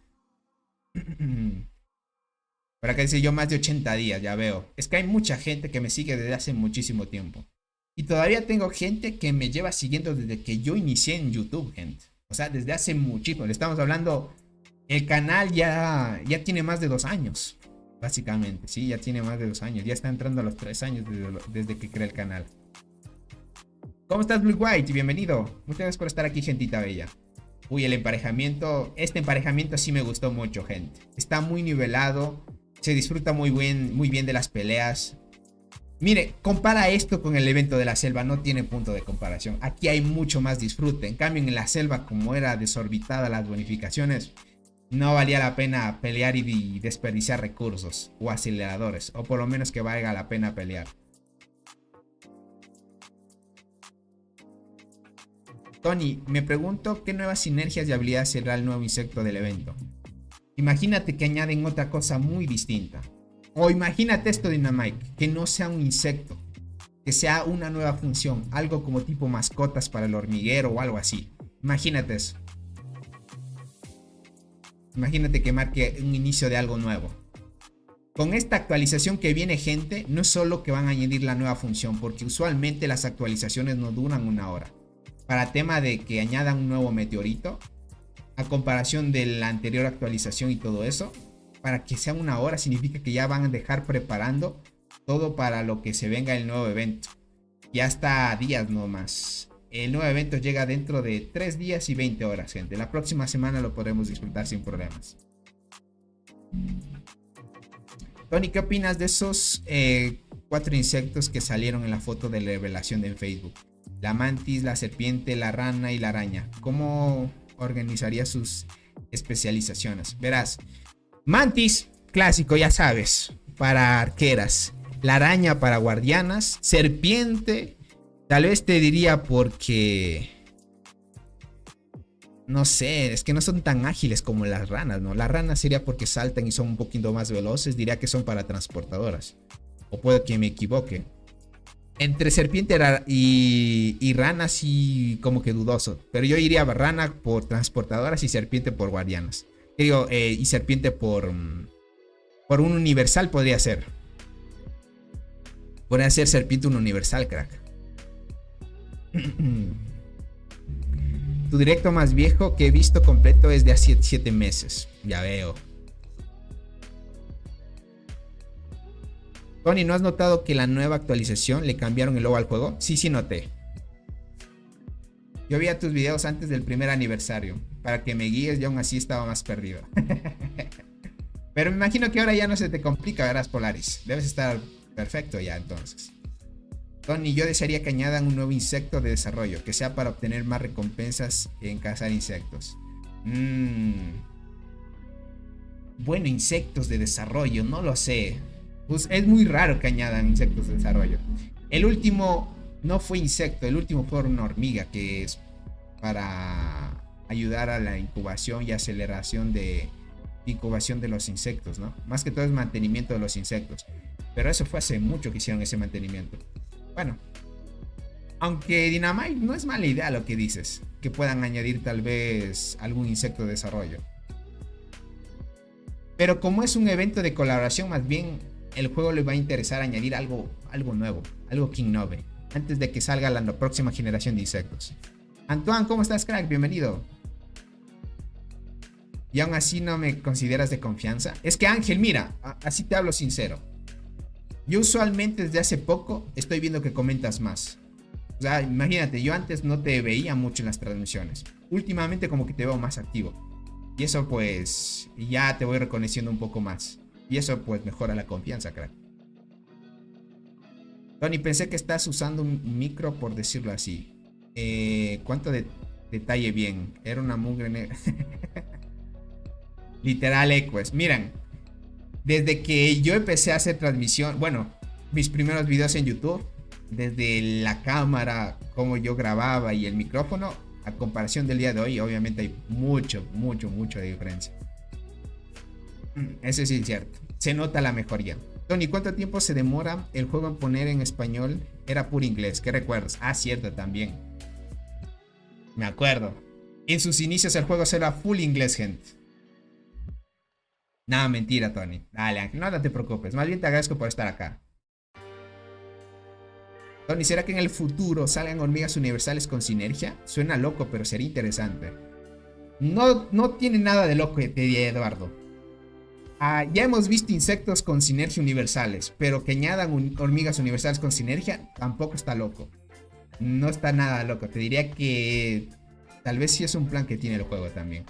Por acá dice yo más de 80 días, ya veo. Es que hay mucha gente que me sigue desde hace muchísimo tiempo. Y todavía tengo gente que me lleva siguiendo desde que yo inicié en YouTube, gente. O sea, desde hace muchísimo. Le estamos hablando... El canal ya tiene más de 2 años. Básicamente, sí, ya tiene más de 2 años. Ya está entrando a los 3 años desde que creé el canal. ¿Cómo estás, Blue White? Bienvenido. Muchas gracias por estar aquí, gentita bella. Uy, el emparejamiento. Este emparejamiento sí me gustó mucho, gente. Está muy nivelado. Se disfruta muy bien de las peleas. Mire, compara esto con el evento de la selva. No tiene punto de comparación. Aquí hay mucho más disfrute. En cambio, en la selva, como era desorbitada las bonificaciones, no valía la pena pelear y desperdiciar recursos o aceleradores. O por lo menos que valga la pena pelear. Tony, me pregunto qué nuevas sinergias y habilidades será el nuevo insecto del evento. Imagínate que añaden otra cosa muy distinta. O imagínate esto, Dynamite, que no sea un insecto. Que sea una nueva función. Algo como tipo mascotas para el hormiguero o algo así. Imagínate eso. Imagínate que marque un inicio de algo nuevo. Con esta actualización que viene, gente, no es solo que van a añadir la nueva función, porque usualmente las actualizaciones no duran 1 hora. Para tema de que añadan un nuevo meteorito, a comparación de la anterior actualización y todo eso, para que sea 1 hora significa que ya van a dejar preparando todo para lo que se venga el nuevo evento. Ya está días nomás. El nuevo evento llega dentro de 3 días y 20 horas, gente. La próxima semana lo podremos disfrutar sin problemas. Tony, ¿qué opinas de esos 4 insectos que salieron en la foto de la revelación de Facebook? La mantis, la serpiente, la rana y la araña. ¿Cómo organizaría sus especializaciones? Verás, mantis, clásico, ya sabes, para arqueras. La araña para guardianas. Serpiente... Tal vez te diría porque... No sé, es que no son tan ágiles como las ranas, ¿no? Las ranas sería porque saltan y son un poquito más veloces. Diría que son para transportadoras. O puedo que me equivoque. Entre serpiente y rana sí como que dudoso. Pero yo iría rana por transportadoras y serpiente por guardianas. Digo, y serpiente por un universal podría ser. Podría ser serpiente un universal, crack. Tu directo más viejo que he visto completo es de hace 7 meses. Ya veo. Tony, ¿no has notado que la nueva actualización le cambiaron el logo al juego? Sí, sí noté. Yo veía tus videos antes del primer aniversario, para que me guíes y aún así estaba más perdido. Pero me imagino que ahora ya no se te complica, verás, Polaris. Debes estar perfecto ya entonces. Tony, yo desearía que añadan un nuevo insecto de desarrollo, que sea para obtener más recompensas en cazar insectos. Bueno, insectos de desarrollo, no lo sé. Pues es muy raro que añadan insectos de desarrollo. El último no fue insecto, el último fue una hormiga, que es para ayudar a la incubación y aceleración de incubación de los insectos, ¿no? Más que todo es mantenimiento de los insectos. Pero eso fue hace mucho que hicieron ese mantenimiento. Bueno, aunque Dynamite no es mala idea lo que dices, que puedan añadir tal vez algún insecto de desarrollo. Pero como es un evento de colaboración, más bien el juego le va a interesar añadir algo nuevo, algo que innove, antes de que salga la próxima generación de insectos. Antoine, ¿cómo estás, crack? Bienvenido. Y aún así no me consideras de confianza. Es que Ángel, mira, así te hablo sincero. Yo usualmente desde hace poco estoy viendo que comentas más. O sea, imagínate, yo antes no te veía mucho en las transmisiones. Últimamente como que te veo más activo. Y eso pues ya te voy reconociendo un poco más. Y eso pues mejora la confianza, crack. Tony, pensé que estás usando un micro, por decirlo así. ¿Cuánto detalle bien? Era una mugre negra. Literal ecues. Miren, desde que yo empecé a hacer transmisión, bueno, mis primeros videos en YouTube, desde la cámara, cómo yo grababa y el micrófono, a comparación del día de hoy, obviamente hay mucho de diferencia. Eso sí es cierto. Se nota la mejoría. Tony, ¿cuánto tiempo se demora el juego en poner en español? Era puro inglés. ¿Qué recuerdas? Ah, cierto, también. Me acuerdo. En sus inicios el juego era full inglés, gente. Nada, mentira, Tony. Dale, Ángel, no te preocupes. Más bien te agradezco por estar acá. Tony, ¿será que en el futuro salgan hormigas universales con sinergia? Suena loco, pero sería interesante. No tiene nada de loco, te diría Eduardo. Ya hemos visto insectos con sinergia universales, pero que añadan hormigas universales con sinergia tampoco está loco. No está nada loco. Te diría que tal vez sí es un plan que tiene el juego también.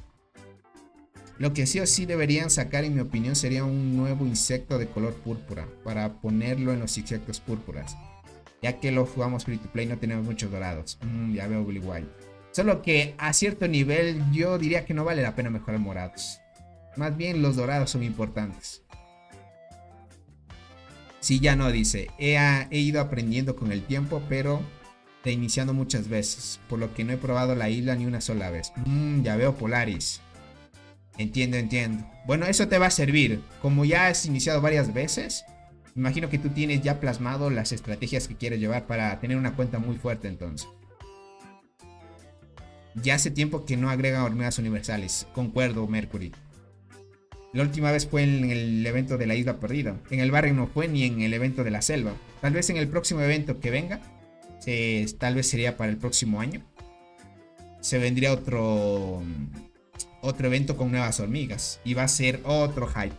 Lo que sí o sí deberían sacar, en mi opinión, sería un nuevo insecto de color púrpura para ponerlo en los insectos púrpuras. Ya que lo jugamos free to play, no tenemos muchos dorados. Ya veo Willy White. Solo que a cierto nivel yo diría que no vale la pena mejorar morados. Más bien los dorados son importantes. Sí, ya no, dice. He ido aprendiendo con el tiempo, pero reiniciando muchas veces. Por lo que no he probado la isla ni una sola vez. Ya veo, Polaris. Entiendo. Bueno, eso te va a servir. Como ya has iniciado varias veces, imagino que tú tienes ya plasmado las estrategias que quieres llevar para tener una cuenta muy fuerte entonces. Ya hace tiempo que no agregan hormigas universales. Concuerdo, Mercury. La última vez fue en el evento de la isla perdida. En el barrio no fue, ni en el evento de la selva. Tal vez en el próximo evento que venga, tal vez sería para el próximo año, se vendría otro evento con nuevas hormigas. Y va a ser otro hype.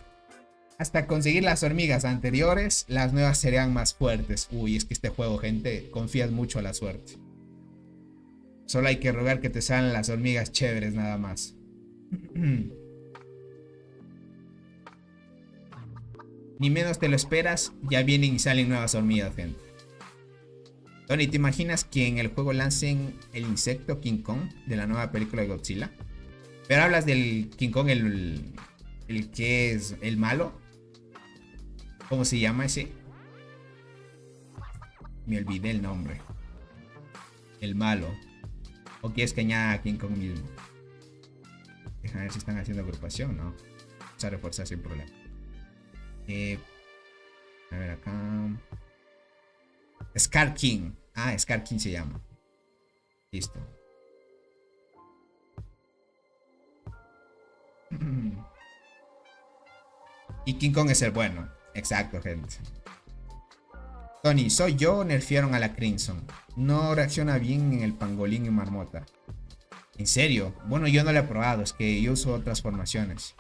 Hasta conseguir las hormigas anteriores, las nuevas serían más fuertes. Uy, es que este juego, gente, confías mucho a la suerte. Solo hay que rogar que te salgan las hormigas chéveres nada más. Ni menos te lo esperas, ya vienen y salen nuevas hormigas, gente. Tony, ¿te imaginas que en el juego lancen el insecto King Kong de la nueva película de Godzilla? Pero hablas del King Kong, el que es el malo. ¿Cómo se llama ese? Me olvidé el nombre. El malo. ¿O quieres que añada a King Kong mismo? Déjame ver si están haciendo agrupación, ¿no? Vamos a reforzar sin problema. A ver acá. Scar King. Scar King se llama. Listo. Y King Kong es el bueno. Exacto, gente. Tony, ¿soy yo o nerfearon a la Crimson? No reacciona bien en el pangolín y marmota. ¿En serio? Bueno, yo no lo he probado. Es que yo uso otras formaciones.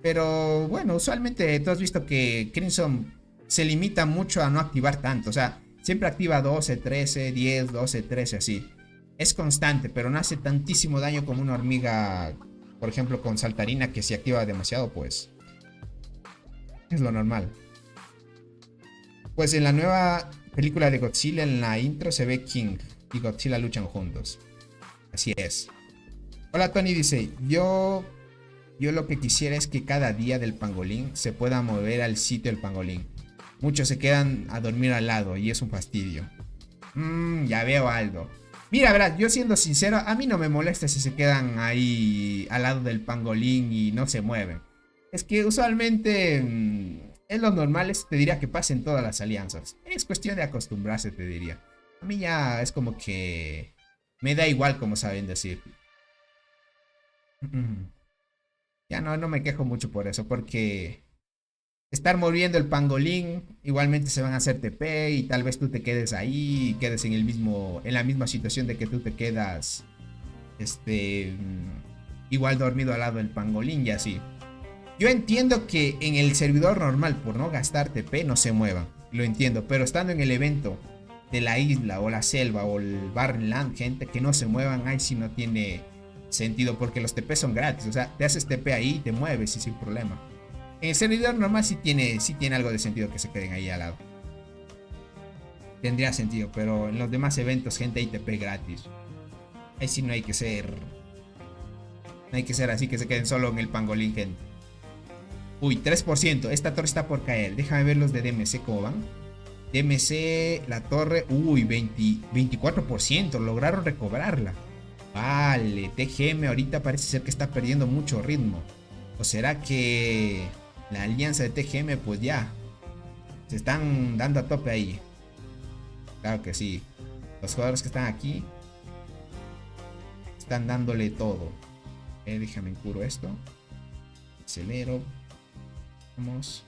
Pero bueno, usualmente tú has visto que Crimson se limita mucho a no activar tanto. O sea, siempre activa 12, 13, 10, 12, 13, así. Es constante, pero no hace tantísimo daño como una hormiga, por ejemplo, con saltarina, que si activa demasiado, pues es lo normal. Pues en la nueva película de Godzilla, en la intro se ve King y Godzilla luchan juntos. Así es. Hola, Tony dice, yo lo que quisiera es que cada día del pangolín se pueda mover al sitio del pangolín. Muchos se quedan a dormir al lado y es un fastidio. Ya veo, Aldo. Mira, verás, yo siendo sincero, a mí no me molesta si se quedan ahí al lado del pangolín y no se mueven. Es que usualmente es lo normal, te diría que pasa en todas las alianzas. Es cuestión de acostumbrarse, te diría. A mí ya es como que me da igual, como saben decir. Ya no me quejo mucho por eso, porque estar moviendo el pangolín, igualmente se van a hacer TP y tal vez tú te quedes ahí y quedes en la misma situación de que tú te quedas igual dormido al lado del pangolín y así. Yo entiendo que en el servidor normal, por no gastar TP, no se muevan, lo entiendo, pero estando en el evento de la isla o la selva o el Barrenland, gente, que no se muevan, ahí sí no tiene sentido, porque los TP son gratis, o sea, te haces TP ahí y te mueves y sin problema. En el servidor normal sí tiene algo de sentido que se queden ahí al lado. Tendría sentido, pero en los demás eventos, gente, hay TP gratis. Ahí sí no hay que ser así que se queden solo en el pangolín, gente. Uy, 3%, esta torre está por caer. Déjame ver los de DMC cómo van. DMC, la torre, uy, 24%, lograron recobrarla. Vale, TGM ahorita parece ser que está perdiendo mucho ritmo. ¿O será que la alianza de TGM pues ya se están dando a tope ahí? Claro que sí. Los jugadores que están aquí están dándole todo. Déjame curo esto. Acelero. Vamos.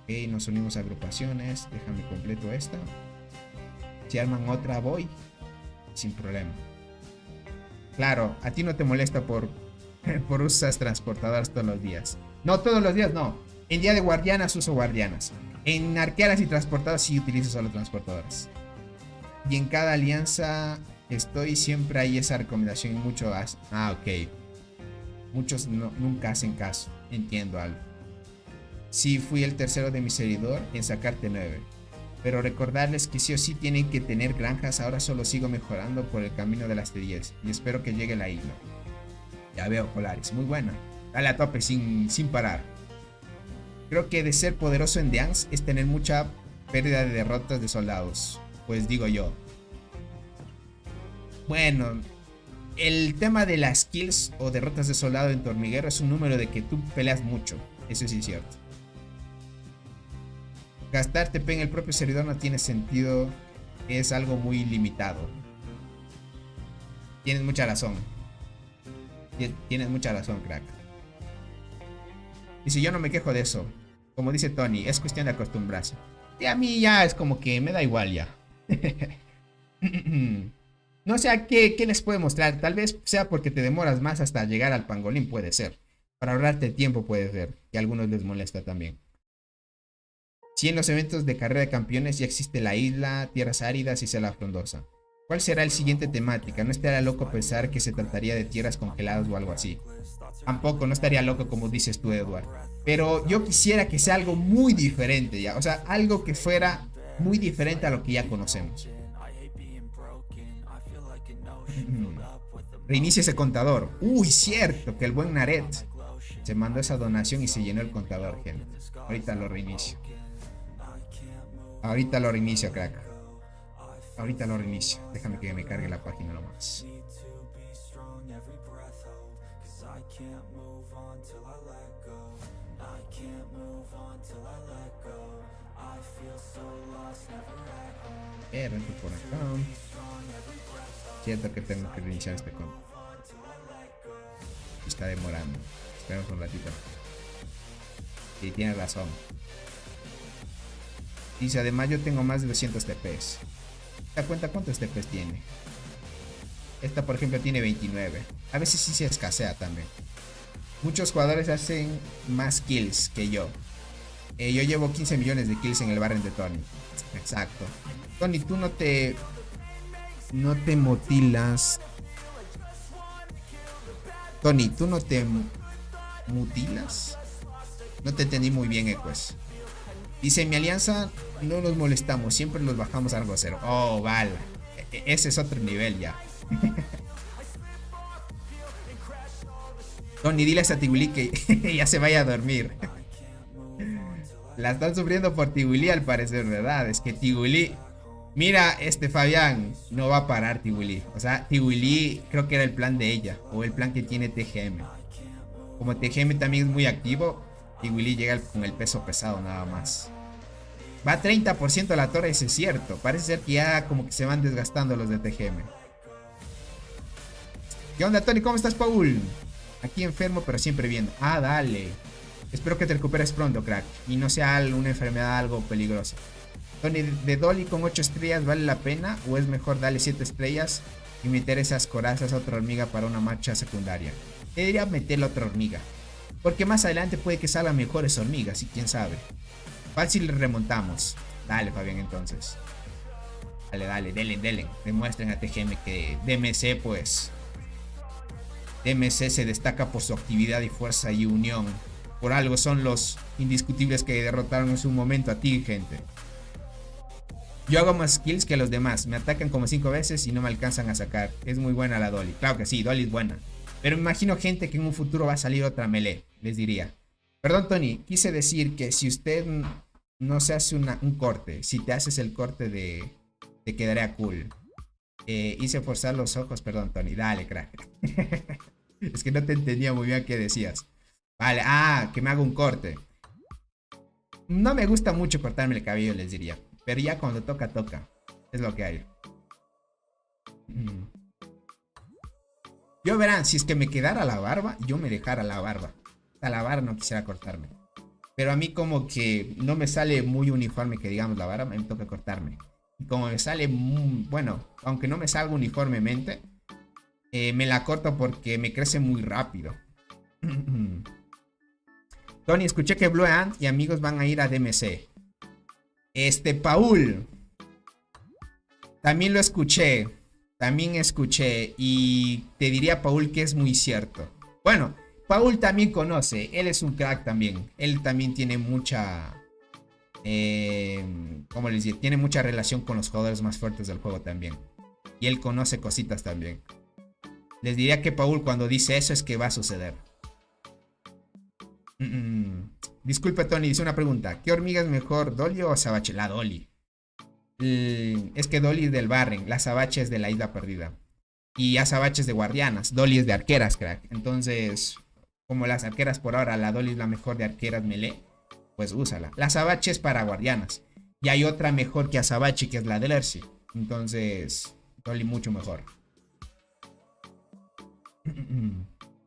Ok, nos unimos a agrupaciones. Déjame completo esta. Si arman otra voy sin problema. Claro, a ti no te molesta por usas transportadoras todos los días. No, todos los días no. En día de guardianas uso guardianas. En arquearas y transportadoras sí utilizo solo transportadoras. Y en cada alianza estoy siempre hay esa recomendación y muchos ok. Muchos nunca hacen caso. Entiendo algo. Sí, fui el tercero de mi servidor en sacarte 9. Pero recordarles que sí o sí tienen que tener granjas. Ahora solo sigo mejorando por el camino de las T10. Y espero que llegue la isla. Ya veo, Polaris, muy buena. Dale a tope sin parar. Creo que de ser poderoso en Deans es tener mucha pérdida de derrotas de soldados. Pues digo yo. Bueno, el tema de las kills o derrotas de soldado en tu hormiguero es un número de que tú peleas mucho. Eso sí es cierto. Gastar TP en el propio servidor no tiene sentido. Es algo muy limitado. Tienes mucha razón. Tienes mucha razón, crack. Y si yo no me quejo de eso, como dice Tony, es cuestión de acostumbrarse. Y a mí ya es como que me da igual ya. No sé a qué les puede mostrar. Tal vez sea porque te demoras más hasta llegar al pangolín, puede ser. Para ahorrarte tiempo puede ser. Que a algunos les molesta también. Si en los eventos de carrera de campeones ya existe la isla, tierras áridas y selva frondosa. ¿Cuál será el siguiente temática? No estaría loco pensar que se trataría de tierras congeladas o algo así. Tampoco, no estaría loco como dices tú, Edward. Pero yo quisiera que sea algo muy diferente ya. O sea, algo que fuera muy diferente a lo que ya conocemos. Reinicia ese contador. Uy, cierto, que el buen Naret se mandó esa donación y se llenó el contador, gente. Ahorita lo reinicio. Ahorita lo reinicio, crack. Ahorita lo reinicio. Déjame que me cargue la página nomás. Entro por acá. Cierto que tengo que reiniciar este conto. Está demorando. Esperemos un ratito. Sí, tiene razón. Dice, además yo tengo más de 200 TPs. ¿Te das cuenta cuántos TPs tiene? Esta, por ejemplo, tiene 29. A veces sí se escasea también. Muchos jugadores hacen más kills que yo. Yo llevo 15 millones de kills en el Barren de Tony. Exacto. Tony, tú no te No te mutilas. Tony, ¿tú no te mutilas? No te entendí muy bien, Equus. Dice, mi alianza no nos molestamos, siempre los bajamos a algo cero. Oh, vale. Ese es otro nivel ya. Tony, dile a Tiguli que ya se vaya a dormir. La están sufriendo por Tiguli al parecer, ¿verdad? Es que Tiguli... Mira, Fabián, no va a parar Tiguli. O sea, Tiguli creo que era el plan de ella, o el plan que tiene TGM. Como TGM también es muy activo, Tiguli llega con el peso pesado nada más. Va a 30% la torre, eso es cierto. Parece ser que ya como que se van desgastando los de TGM. ¿Qué onda, Tony? ¿Cómo estás, Paul? Aquí enfermo, pero siempre bien. Ah, dale. Espero que te recuperes pronto, crack. Y no sea una enfermedad algo peligrosa. Tony, ¿de Dolly con 8 estrellas vale la pena? ¿O es mejor darle 7 estrellas y meter esas corazas a otra hormiga para una marcha secundaria? Debería meterle a otra hormiga. Porque más adelante puede que salgan mejores hormigas y quién sabe. Fácil le remontamos. Dale, Fabián, entonces. Dale, delen. Demuestren a TGM que DMC, pues... DMC se destaca por su actividad y fuerza y unión. Por algo son los indiscutibles que derrotaron en su momento a ti, gente. Yo hago más kills que los demás. Me atacan como 5 veces y no me alcanzan a sacar. Es muy buena la Dolly. Claro que sí, Dolly es buena. Pero me imagino, gente, que en un futuro va a salir otra melee. Les diría. Perdón, Tony. Quise decir que si usted no se hace un corte. Si te haces el corte te quedaría cool. Hice forzar los ojos. Perdón, Tony. Dale, crack. Es que no te entendía muy bien qué decías. Vale. Que me hago un corte. No me gusta mucho cortarme el cabello, les diría. Pero ya cuando toca, toca. Es lo que hay. Yo verán, si es que me quedara la barba, yo me dejara la barba. A la barba no quisiera cortarme. Pero a mí como que no me sale muy uniforme que digamos la barba, me toca cortarme. Y como me sale, bueno, aunque no me salga uniformemente, me la corto porque me crece muy rápido. Tony, escuché que Blue Ant y amigos van a ir a DMC. Paul. También lo escuché. También escuché. Y te diría, Paul, que es muy cierto. Bueno, Paul también conoce. Él es un crack también. Él también tiene mucha... ¿cómo les digo? Tiene mucha relación con los jugadores más fuertes del juego también. Y él conoce cositas también. Les diría que Paul cuando dice eso es que va a suceder. Disculpe, Tony, dice una pregunta. ¿Qué hormiga es mejor, Dolly o Azabache? La Dolly. Es que Dolly es del Barren, la Azabache es de la Isla Perdida. Y Azabache es de guardianas, Dolly es de arqueras, crack. Entonces, como las arqueras por ahora, la Dolly es la mejor de arqueras melee, pues úsala. La Azabache es para guardianas. Y hay otra mejor que Azabache, que es la del Ersi. Entonces, Dolly mucho mejor.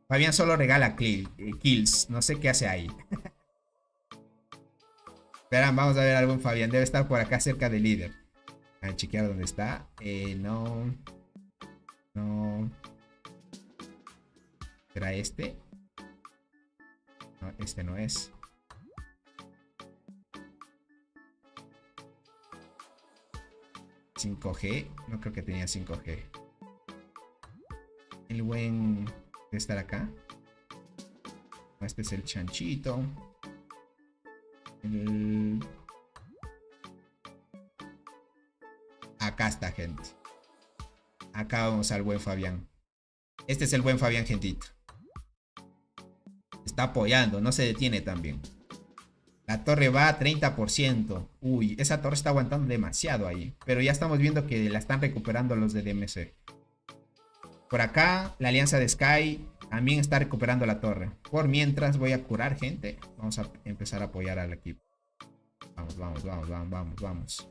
Fabián solo regala kills. No sé qué hace ahí. Esperan, vamos a ver algo en Fabián. Debe estar por acá cerca del líder. A chequear dónde está. No. ¿Será este? No, este no es. ¿5G? No creo que tenía 5G. El buen... ¿Debe estar acá? Este es el chanchito. Acá está, gente. Acá vamos al buen Fabián. Este es el buen Fabián, gentito. Está apoyando, no se detiene también. La torre va a 30%. Uy, esa torre está aguantando demasiado ahí. Pero ya estamos viendo que la están recuperando los de DMC. Por acá, la alianza de Sky también está recuperando la torre. Por mientras voy a curar gente. Vamos a empezar a apoyar al equipo. Vamos.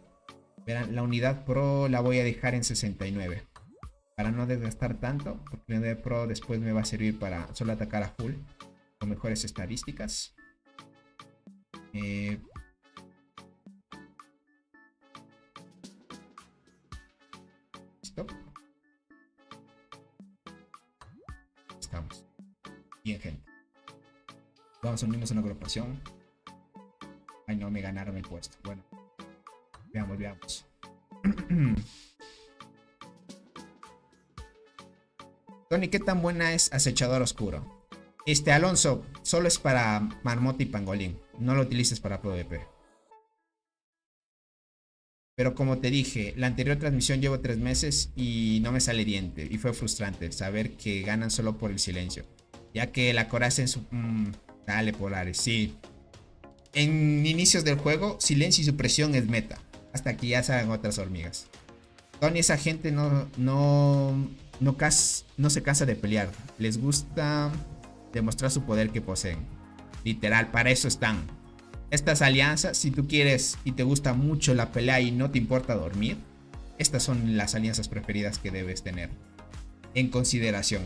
Verán, la unidad pro la voy a dejar en 69. Para no desgastar tanto. Porque la unidad pro después me va a servir para solo atacar a full. Con mejores estadísticas. ¿Listo? Estamos. Bien, gente. Vamos a unirnos en una agrupación. Ay, no, me ganaron el puesto. Bueno. Veamos. Tony, ¿qué tan buena es Acechador Oscuro? Alonso, solo es para Marmota y Pangolín. No lo utilices para PvP. Pero como te dije, la anterior transmisión llevo 3 meses y no me sale diente. Y fue frustrante saber que ganan solo por el silencio. Ya que la coraza en su... dale, Polares, sí. En inicios del juego, silencio y supresión es meta. Hasta que ya salgan otras hormigas. Tony, esa gente no se cansa de pelear. Les gusta demostrar su poder que poseen. Literal, para eso están. Estas alianzas, si tú quieres y te gusta mucho la pelea y no te importa dormir, estas son las alianzas preferidas que debes tener en consideración.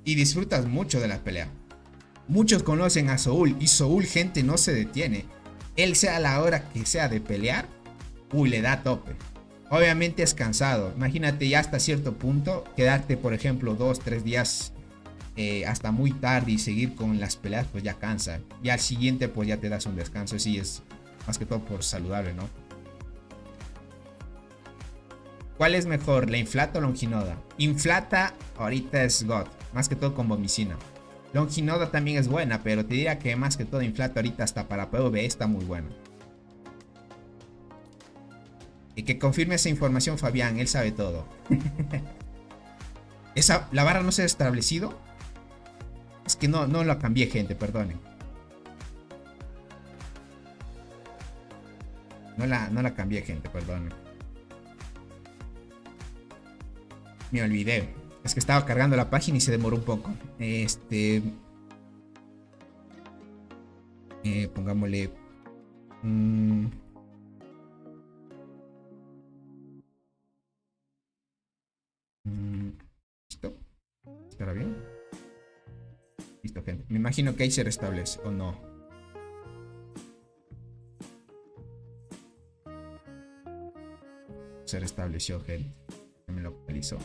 Y disfrutas mucho de la pelea. Muchos conocen a Soul y Soul, gente, no se detiene. Él sea la hora que sea de pelear, le da tope. Obviamente es cansado. Imagínate ya hasta cierto punto quedarte, por ejemplo, 2-3 días hasta muy tarde y seguir con las peleas, pues ya cansa. Y al siguiente pues ya te das un descanso. Sí, es más que todo por saludable, ¿no? ¿Cuál es mejor, la Inflata o Longinoda? Inflata ahorita es God, más que todo con Bomicina. Longinoda también es buena, pero te diría que más que todo Inflata ahorita hasta para PvE está muy buena. Y que confirme esa información Fabián, él sabe todo. ¿La barra no se ha establecido? Es que no la cambié, gente, perdonen. No la cambié, gente, perdonen. Me olvidé. Es que estaba cargando la página y se demoró un poco. Pongámosle... ¿Listo? ¿Estará bien? Listo, gente. Me imagino que ahí se restablece, ¿o no? Se restableció, gente. Ya me localizó.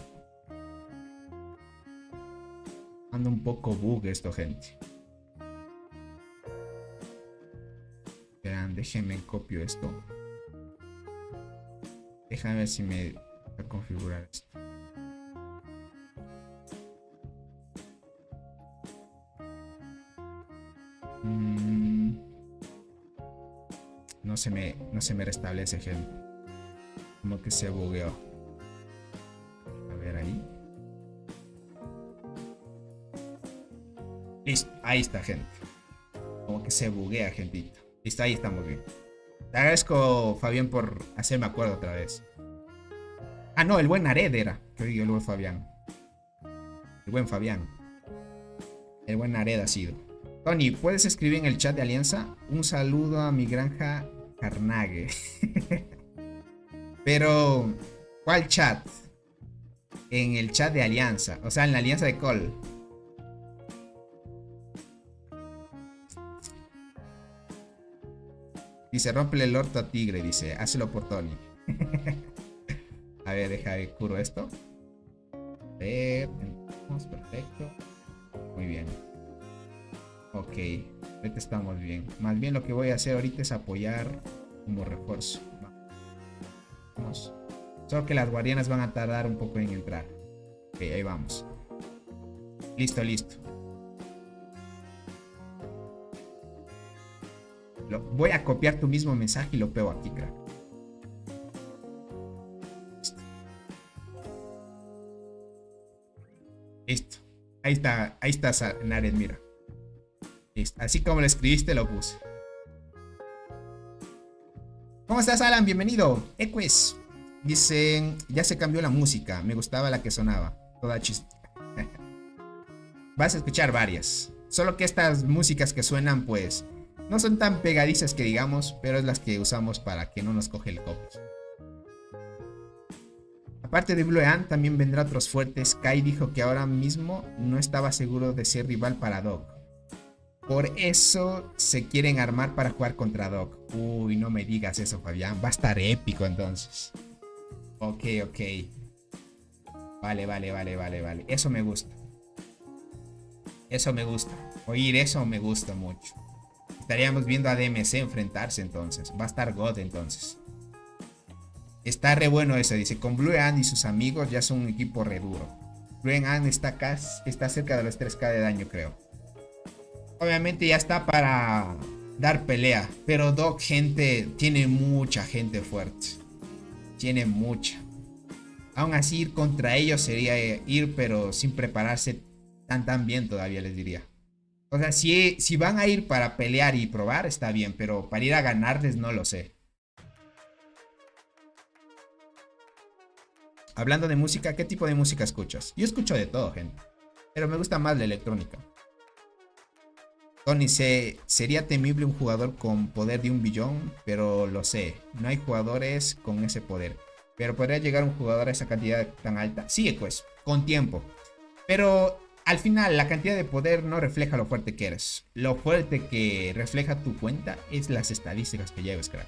Anda un poco bug esto, gente. Esperan, déjenme copio esto. Déjame ver si me va a configurar esto. No se me restablece, gente. Como que se bugueó. A ver ahí. Listo, ahí está, gente. Como que se buguea, gentita. Listo, ahí estamos bien. Te agradezco, Fabián, por hacerme acuerdo otra vez. Ah, no, el buen Ared era. Que digo, el buen Fabián. El buen Fabián. El buen Ared ha sido. Tony, ¿puedes escribir en el chat de Alianza? Un saludo a mi granja Carnage. Pero, ¿cuál chat? En el chat de Alianza. O sea, en la Alianza de Call. Dice, rómpele el orto a Tigre. Dice, hácelo por Tony. A ver, deja de curo esto. A ver, perfecto. Muy bien. Ok, ahorita estamos bien. Más bien lo que voy a hacer ahorita es apoyar como refuerzo. Vamos. Solo que las guardianas van a tardar un poco en entrar. Ok, ahí vamos. Listo, listo. Voy a copiar tu mismo mensaje y lo pego aquí, crack. Listo. Ahí está Nared, mira. Listo. Así como lo escribiste, lo puse. ¿Cómo estás, Alan? Bienvenido. Equis. Dicen, ya se cambió la música. Me gustaba la que sonaba. Toda chiste. Vas a escuchar varias. Solo que estas músicas que suenan, pues, no son tan pegadizas que digamos, pero es las que usamos para que no nos coge el copy. Aparte de Bluean, también vendrá otros fuertes. Kai dijo que ahora mismo no estaba seguro de ser rival para Doc. Por eso se quieren armar para jugar contra Doc. Uy, no me digas eso, Fabián. Va a estar épico entonces. Ok, ok. Vale. Eso me gusta. Eso me gusta. Oír eso me gusta mucho. Estaríamos viendo a DMC enfrentarse entonces. Va a estar God entonces. Está re bueno ese, dice. Con Blue Ant y sus amigos ya son un equipo re duro. Blue Ant está cerca de los 3K de daño, creo. Obviamente ya está para dar pelea. Pero Doc, gente, tiene mucha gente fuerte. Tiene mucha. Aún así, ir contra ellos sería ir, pero sin prepararse tan bien todavía, les diría. O sea, si van a ir para pelear y probar, está bien. Pero para ir a ganarles, no lo sé. Hablando de música, ¿qué tipo de música escuchas? Yo escucho de todo, gente. Pero me gusta más la electrónica. Tony, sería temible un jugador con poder de 1 billón, pero lo sé. No hay jugadores con ese poder. Pero ¿podría llegar un jugador a esa cantidad tan alta? Sí, pues, con tiempo. Pero al final, la cantidad de poder no refleja lo fuerte que eres. Lo fuerte que refleja tu cuenta es las estadísticas que lleves, crack.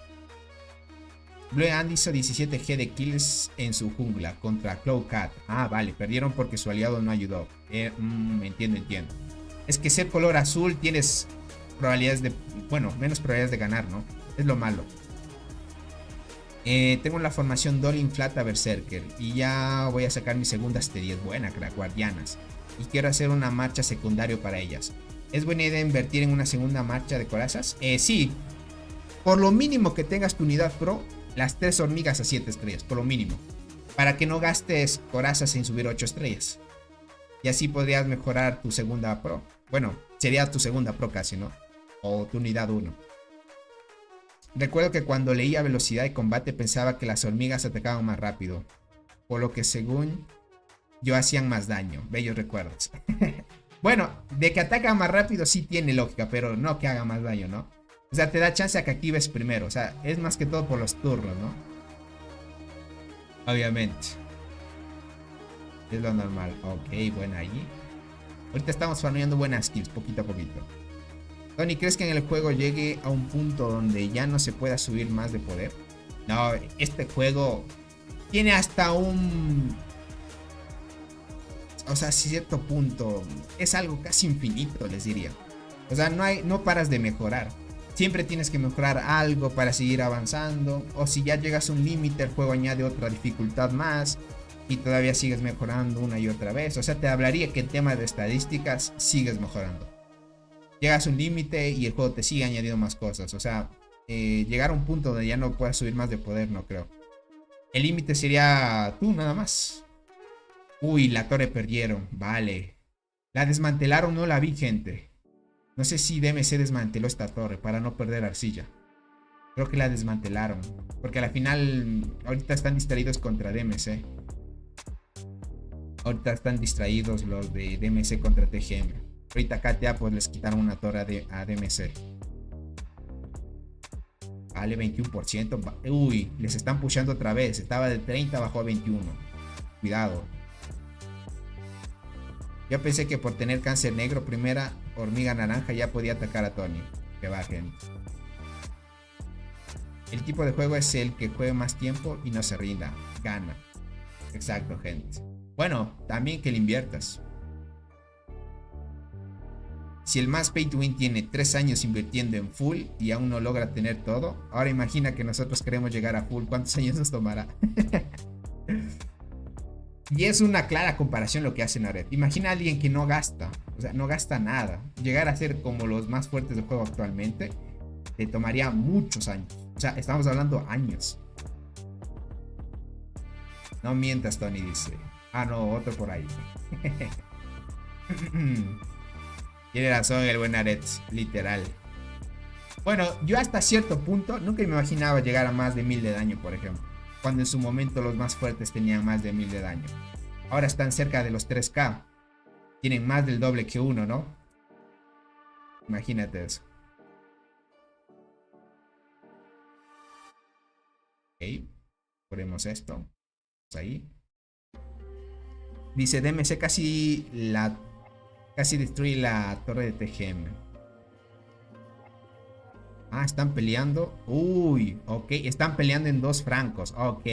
Blue Ant hizo 17G de kills en su jungla contra Cloud Cat. Ah, vale, perdieron porque su aliado no ayudó. Entiendo. Es que ser color azul tienes probabilidades de... Bueno, menos probabilidades de ganar, ¿no? Es lo malo. Tengo la formación Dolin Flata Berserker y ya voy a sacar mi segunda T10. Buena, crack, guardianas. Y quiero hacer una marcha secundario para ellas. ¿Es buena idea invertir en una segunda marcha de corazas? Sí. Por lo mínimo que tengas tu unidad pro, las 3 hormigas a 7 estrellas, por lo mínimo. Para que no gastes corazas en subir 8 estrellas. Y así podrías mejorar tu segunda pro. Bueno, sería tu segunda pro casi, ¿no? O tu unidad 1. Recuerdo que cuando leía velocidad de combate pensaba que las hormigas atacaban más rápido. Por lo que según yo hacían más daño. Bellos recuerdos. Bueno, de que atacan más rápido sí tiene lógica, pero no que haga más daño, ¿no? O sea, te da chance a que actives primero. O sea, es más que todo por los turnos, ¿no? Obviamente. Es lo normal. Ok, buena allí. Ahorita estamos farmeando buenas skills, poquito a poquito. Tony, ¿crees que en el juego llegue a un punto donde ya no se pueda subir más de poder? No, este juego tiene hasta un... O sea, cierto punto. Es algo casi infinito, les diría. O sea, no paras de mejorar. Siempre tienes que mejorar algo para seguir avanzando. O si ya llegas a un límite, el juego añade otra dificultad más. Y todavía sigues mejorando una y otra vez. O sea, te hablaría que en tema de estadísticas sigues mejorando. Llegas a un límite y el juego te sigue añadiendo más cosas. O sea, llegar a un punto donde ya no puedas subir más de poder, no creo. El límite sería tú nada más. Uy, la torre perdieron. Vale. La desmantelaron, no la vi, gente. No sé si DMC desmanteló esta torre para no perder arcilla. Creo que la desmantelaron. Porque al final ahorita están distraídos contra DMC. Ahorita están distraídos los de DMC contra TGM. Ahorita KTA pues les quitaron una torre a DMC. Vale, 21%. Uy, les están pushando otra vez. Estaba de 30, bajó a 21. Cuidado. Yo pensé que por tener cáncer negro, primera hormiga naranja ya podía atacar a Tony. Que va, gente. El tipo de juego es el que juegue más tiempo y no se rinda. Gana. Exacto, gente. Bueno, también que le inviertas. Si el más pay to win tiene 3 años invirtiendo en full y aún no logra tener todo, ahora imagina que nosotros queremos llegar a full. ¿Cuántos años nos tomará? Y es una clara comparación lo que hace Nared. Imagina a alguien que no gasta, o sea, no gasta nada. Llegar a ser como los más fuertes del juego actualmente, te tomaría muchos años. O sea, estamos hablando años. No mientas, Tony, dice. Ah, no, otro por ahí. Tiene razón el buen Nared, literal. Bueno, yo hasta cierto punto nunca me imaginaba llegar a más de 1000 de daño, por ejemplo. Cuando en su momento los más fuertes tenían más de 1000 de daño. Ahora están cerca de los 3K. Tienen más del doble que uno, ¿no? Imagínate eso. Ok. Ponemos esto. Ahí. Dice DMC casi destruye la torre de TGM. Ah, están peleando. Uy, ok. Están peleando en 2 francos. Ok.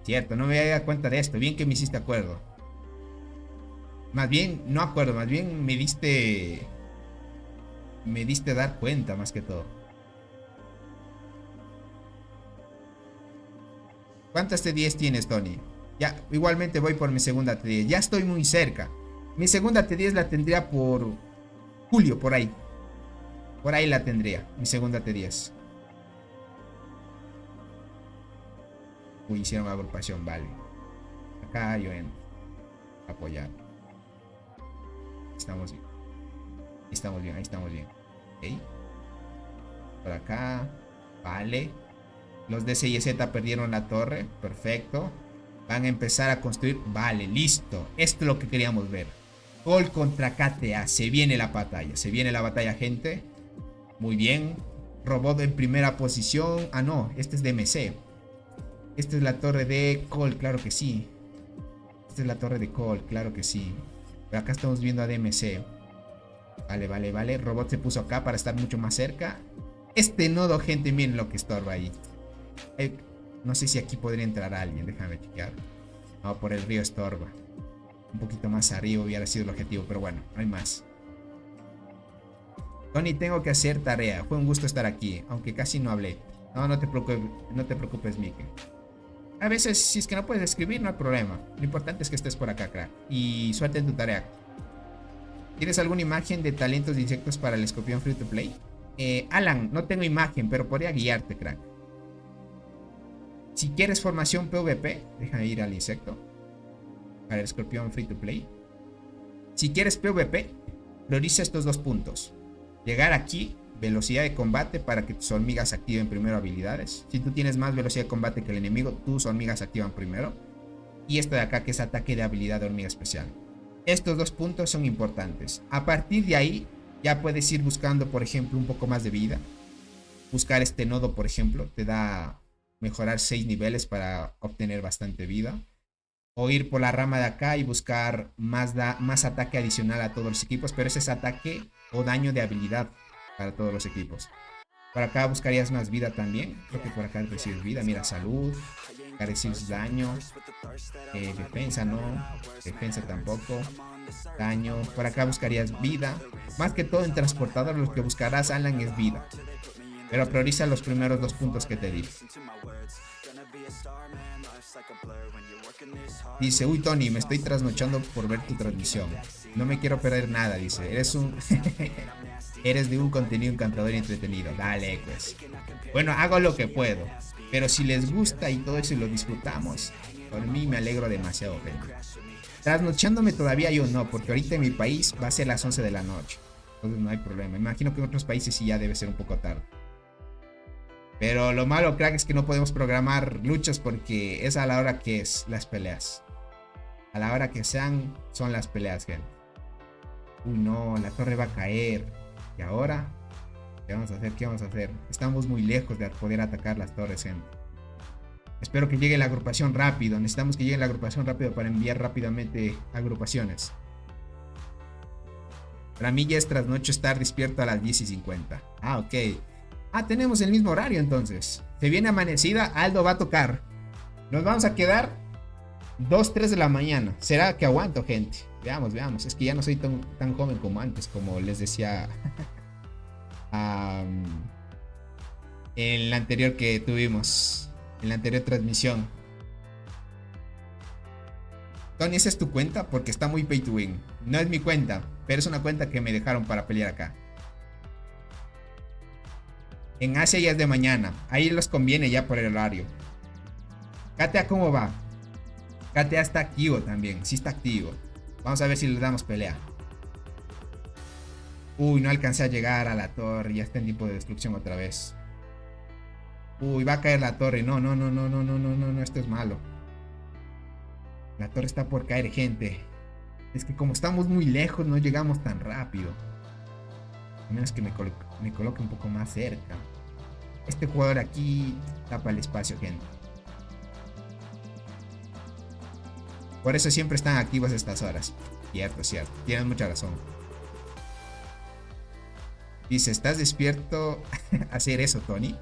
Cierto, no me había dado cuenta de esto. Bien que me hiciste acuerdo. Más bien, no acuerdo. Más bien me diste dar cuenta, más que todo. ¿Cuántas T10 tienes, Tony? Ya, igualmente voy por mi segunda T10. Ya estoy muy cerca. Mi segunda T10 la tendría por julio, por ahí. Por ahí la tendría, mi segunda T10. Uy, hicieron agrupación, vale. Acá yo entro. Apoyar. Estamos bien. Ahí estamos bien, ahí estamos bien. Ok. Por acá. Vale. Los de CYZ perdieron la torre. Perfecto. Van a empezar a construir. Vale, listo. Esto es lo que queríamos ver. Gol contra KTA. Se viene la batalla. Se viene la batalla, gente. Muy bien. Robot en primera posición. Ah, no. Este es de MC. Esta es la torre de Cole. Claro que sí. Esta es la torre de Cole. Claro que sí. Pero acá estamos viendo a DMC. Vale, vale, vale. Robot se puso acá para estar mucho más cerca. Este nodo, gente, miren lo que estorba ahí. No sé si aquí podría entrar alguien. Déjame chequear. No, por el río estorba. Un poquito más arriba hubiera sido el objetivo. Pero bueno, no hay más. Tony, tengo que hacer tarea. Fue un gusto estar aquí, aunque casi no hablé. No, no te preocupes, Mike. A veces, si es que no puedes escribir, no hay problema. Lo importante es que estés por acá, crack. Y suerte en tu tarea. ¿Tienes alguna imagen de talentos de insectos para el escorpión free to play? Alan, no tengo imagen, pero podría guiarte, crack. Si quieres formación PvP, déjame ir al insecto. Para el escorpión free to play. Si quieres PvP, prioriza estos dos puntos. Llegar aquí, velocidad de combate para que tus hormigas activen primero habilidades. Si tú tienes más velocidad de combate que el enemigo, tus hormigas activan primero. Y esto de acá, que es ataque de habilidad de hormiga especial. Estos dos puntos son importantes. A partir de ahí, ya puedes ir buscando, por ejemplo, un poco más de vida. Buscar este nodo, por ejemplo, te da mejorar 6 niveles para obtener bastante vida. O ir por la rama de acá y buscar más ataque adicional a todos los equipos. Pero ese es ataque o daño de habilidad para todos los equipos. Por acá buscarías más vida también. Creo que por acá recibes vida. Mira, salud. Acá recibes daño. Defensa no. Defensa tampoco. Daño. Por acá buscarías vida. Más que todo en transportador lo que buscarás, Alan, es vida. Pero prioriza los primeros dos puntos que te di. Dice, uy Tony, me estoy trasnochando por ver tu transmisión. No me quiero perder nada, dice. Eres de un contenido encantador y entretenido. Dale, pues. Bueno, hago lo que puedo. Pero si les gusta y todo eso y lo disfrutamos, por mí me alegro demasiado, gente. Trasnochándome todavía yo no, porque ahorita en mi país va a ser las 11 de la noche. Entonces no hay problema. Imagino que en otros países sí ya debe ser un poco tarde. Pero lo malo, crack, es que no podemos programar luchas porque es a la hora que es las peleas. A la hora que sean, son las peleas, gente. Uy, no, la torre va a caer. ¿Y ahora? ¿Qué vamos a hacer? ¿Qué vamos a hacer? Estamos muy lejos de poder atacar las torres, gente. Espero que llegue la agrupación rápido. Necesitamos que llegue la agrupación rápido para enviar rápidamente agrupaciones. Para mí ya es trasnocho estar despierto a las 10:50. Ah, ok. Ah, tenemos el mismo horario entonces. Se viene amanecida, Aldo va a tocar. Nos vamos a quedar 2, 3 de la mañana. ¿Será que aguanto, gente? Veamos, veamos. Es que ya no soy tan joven como antes, como les decía en la anterior que tuvimos. En la anterior transmisión. Tony, ¿esa es tu cuenta? Porque está muy pay to win. No es mi cuenta, pero es una cuenta que me dejaron para pelear acá. En Asia ya es de mañana. Ahí les conviene ya por el horario. KTA, ¿cómo va? KTA está activo también. Sí está activo. Vamos a ver si le damos pelea. Uy, no alcancé a llegar a la torre. Ya está en tipo de destrucción otra vez. Uy, va a caer la torre. No. Esto es malo. La torre está por caer, gente. Es que como estamos muy lejos, no llegamos tan rápido. A menos que me coloque un poco más cerca. Este jugador aquí tapa el espacio, gente. Por eso siempre están activos a estas horas. Cierto, cierto. Tienes mucha razón. Dice, ¿estás despierto a hacer eso, Tony?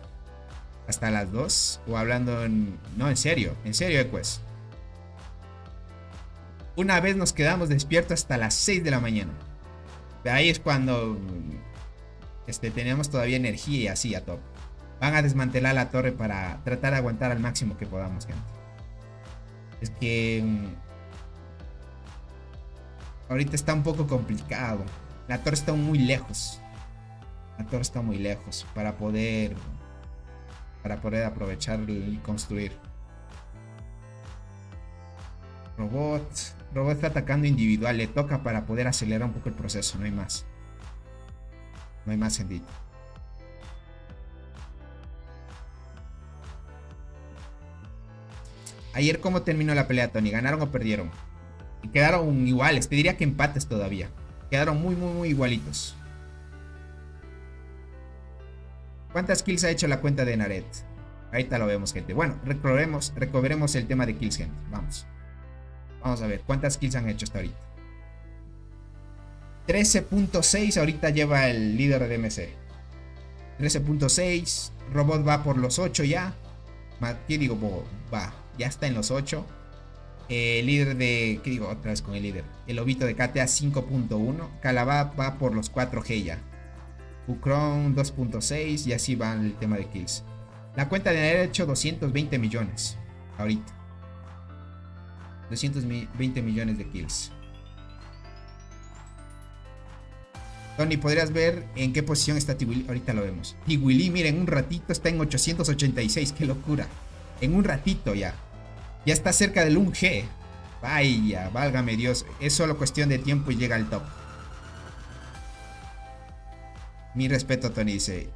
¿Hasta las 2? ¿O hablando en...? No, en serio, pues. Una vez nos quedamos despiertos hasta las 6 de la mañana. De ahí es cuando... tenemos todavía energía y así a top. Van a desmantelar la torre para tratar de aguantar al máximo que podamos, gente. Es que ahorita está un poco complicado. La torre está muy lejos. La torre está muy lejos para poder aprovechar y construir. Robot está atacando individual. Le toca para poder acelerar un poco el proceso. No hay más. No hay más, gente. Ayer, ¿cómo terminó la pelea, Tony? ¿Ganaron o perdieron? Y quedaron iguales. Te diría que empates todavía. Quedaron muy igualitos. ¿Cuántas kills ha hecho la cuenta de Naret? Ahorita lo vemos, gente. Bueno, recobremos el tema de kills, gente. Vamos a ver cuántas kills han hecho hasta ahorita. 13.6 ahorita lleva el líder de DMC. 13.6. Robot va por los 8 ya. ¿Qué digo? Va. Ya está en los 8. El líder de... ¿Qué digo? Otra vez con el líder. El lobito de KTA 5.1. Calabá va por los 4G ya. Ucron 2.6. Y así va el tema de kills. La cuenta de haber hecho 220 millones. Ahorita. 220 millones de kills. Tony, ¿podrías ver en qué posición está Tiwili? Ahorita lo vemos. Tiwili, miren, en un ratito está en 886. ¡Qué locura! En un ratito ya. Ya está cerca del 1G. Vaya, válgame Dios. Es solo cuestión de tiempo y llega al top. Mi respeto, Tony, dice.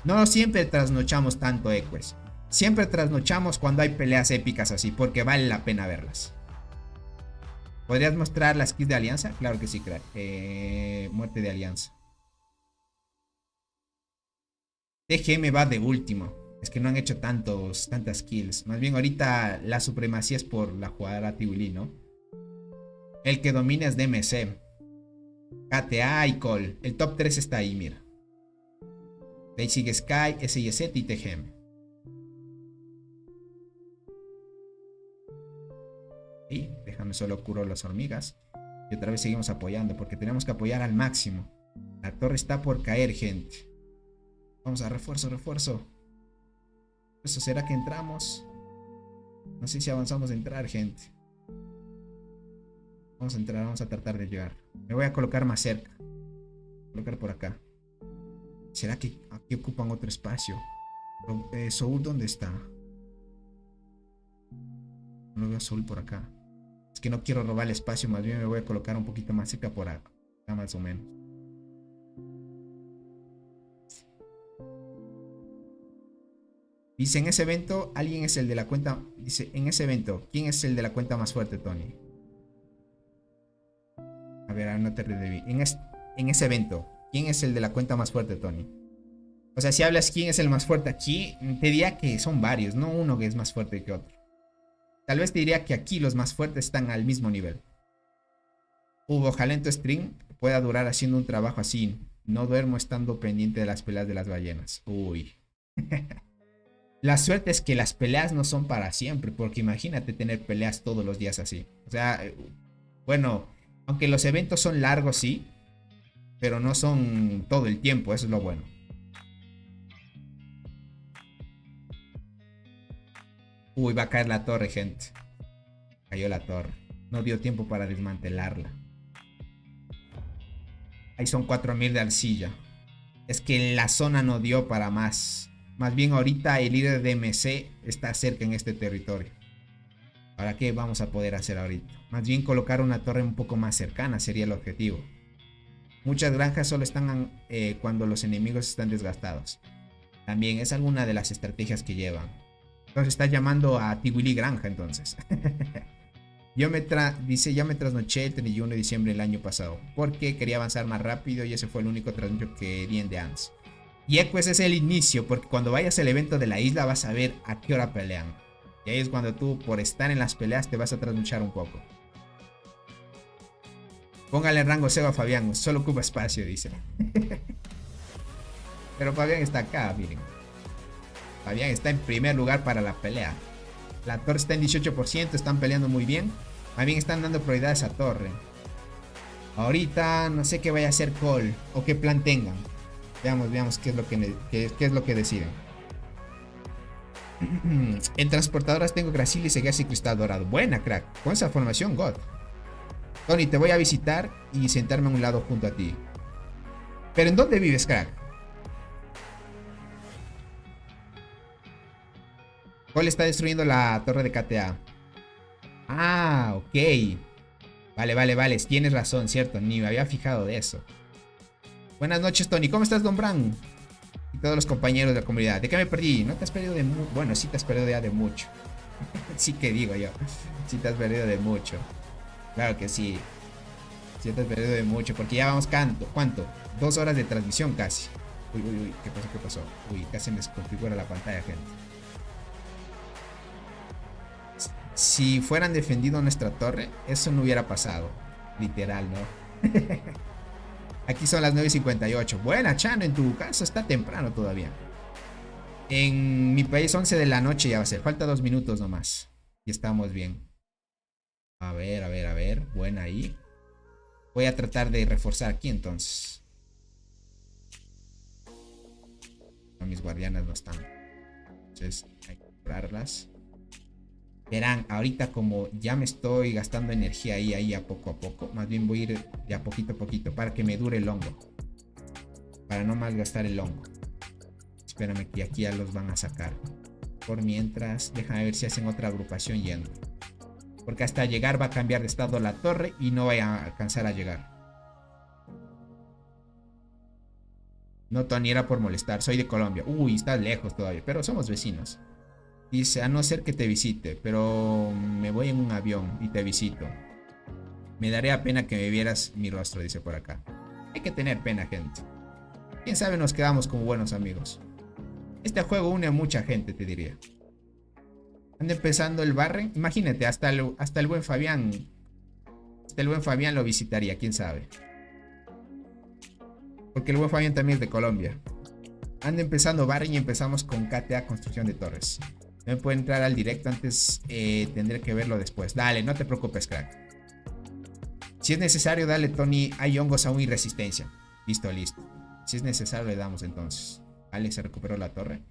No siempre trasnochamos tanto, Eques. Siempre trasnochamos cuando hay peleas épicas así, porque vale la pena verlas. ¿Podrías mostrar las kills de Alianza? Claro que sí, crack. Muerte de Alianza. TGM va de último. Es que no han hecho tantas kills. Más bien ahorita la supremacía es por la jugadora Tiwili, ¿no? El que domina es DMC. KTA y Cole. El top 3 está ahí, mira. De ahí sigue Sky, SIZ y TGM. Y déjame solo curo las hormigas. Y otra vez seguimos apoyando, porque tenemos que apoyar al máximo. La torre está por caer, gente. Vamos a refuerzo. ¿Eso será que entramos? No sé si avanzamos a entrar, gente. Vamos a entrar, vamos a tratar de llegar. Me voy a colocar más cerca. Colocar por acá. ¿Será que aquí ocupan otro espacio? Soul, ¿dónde está? No veo a Soul por acá. Es que no quiero robar el espacio, más bien me voy a colocar un poquito más cerca por acá, más o menos. Dice, en ese evento, alguien es el de la cuenta... Dice, en ese evento, ¿quién es el de la cuenta más fuerte, Tony? A ver, no te debí. En ese evento, ¿quién es el de la cuenta más fuerte, Tony? O sea, si hablas quién es el más fuerte aquí, te diría que son varios, no uno que es más fuerte que otro. Tal vez te diría que aquí los más fuertes están al mismo nivel. Ojalá en tu stream pueda durar haciendo un trabajo así. No duermo estando pendiente de las peleas de las ballenas. Uy. La suerte es que las peleas no son para siempre, porque imagínate tener peleas todos los días así. O sea, bueno, aunque los eventos son largos, sí, pero no son todo el tiempo, eso es lo bueno. Uy, va a caer la torre, gente. Cayó la torre. No dio tiempo para desmantelarla. Ahí son 4000 de arcilla. Es que la zona no dio para más. Más bien ahorita el líder de MC está cerca en este territorio. ¿Para qué vamos a poder hacer ahorita? Más bien colocar una torre un poco más cercana sería el objetivo. Muchas granjas solo están cuando los enemigos están desgastados. También es alguna de las estrategias que llevan. Entonces está llamando a Tiwili Granja entonces. Dice, ya me trasnoché el 31 de diciembre del año pasado. Porque quería avanzar más rápido y ese fue el único trasnocho que di en The Ants. Y pues es el inicio, porque cuando vayas al evento de la isla vas a ver a qué hora pelean. Y ahí es cuando tú, por estar en las peleas, te vas a trasnochar un poco. Póngale en rango Seba a Fabián, solo ocupa espacio, dice. Pero Fabián está acá, miren. Fabián está en primer lugar para la pelea. La torre está en 18%, están peleando muy bien. Más bien están dando prioridad a esa torre. Ahorita no sé qué vaya a hacer Cole o qué plan tengan. Veamos qué es lo que deciden. En transportadoras tengo Gracilis, Ceguera y Cristal Dorado. Buena, crack. Con esa formación, God. Tony, te voy a visitar y sentarme a un lado junto a ti. ¿Pero en dónde vives, crack? Cole está destruyendo la torre de KTA. Ah, ok. Vale. Tienes razón, cierto. Ni me había fijado de eso. Buenas noches, Tony. ¿Cómo estás, Don Bran? Y todos los compañeros de la comunidad. ¿De qué me perdí? No te has perdido de mucho. Bueno, sí te has perdido ya de mucho. Sí que digo yo. Sí te has perdido de mucho. Claro que sí. Sí te has perdido de mucho. Porque ya vamos ¿cuánto? 2 horas de transmisión casi. Uy. ¿Qué pasó? Uy, casi me desconfigura la pantalla, gente. Si fueran defendido nuestra torre, eso no hubiera pasado. Literal, ¿no? Aquí son las 9:58. Buena, Chano, en tu caso está temprano todavía. En mi país 11 de la noche ya va a ser. Falta 2 minutos nomás. Y estamos bien. A ver. Buena ahí. Voy a tratar de reforzar aquí entonces. No, mis guardianas no están. Entonces hay que comprarlas. Verán, ahorita como ya me estoy gastando energía ahí a poco. Más bien voy a ir de a poquito para que me dure el hongo. Para no malgastar el hongo. Espérame que aquí ya los van a sacar. Por mientras, déjame ver si hacen otra agrupación yendo. Porque hasta llegar va a cambiar de estado la torre y no vaya a alcanzar a llegar. No, Tony, era por molestar. Soy de Colombia. Uy, estás lejos todavía, pero somos vecinos. Dice, a no ser que te visite, pero me voy en un avión y te visito. Me daría pena que me vieras mi rostro, dice por acá. Hay que tener pena, gente. Quién sabe, nos quedamos como buenos amigos. Este juego une a mucha gente, te diría. Anda empezando el Barren. Imagínate, hasta el buen Fabián. Hasta el buen Fabián lo visitaría, quién sabe. Porque el buen Fabián también es de Colombia. Anda empezando Barren y empezamos con KTA Construcción de Torres. No me puedo entrar al directo antes, tendré que verlo después. Dale, no te preocupes, crack. Si es necesario, dale, Tony. Hay hongos aún y resistencia. Listo. Si es necesario, le damos entonces. Vale, se recuperó la torre.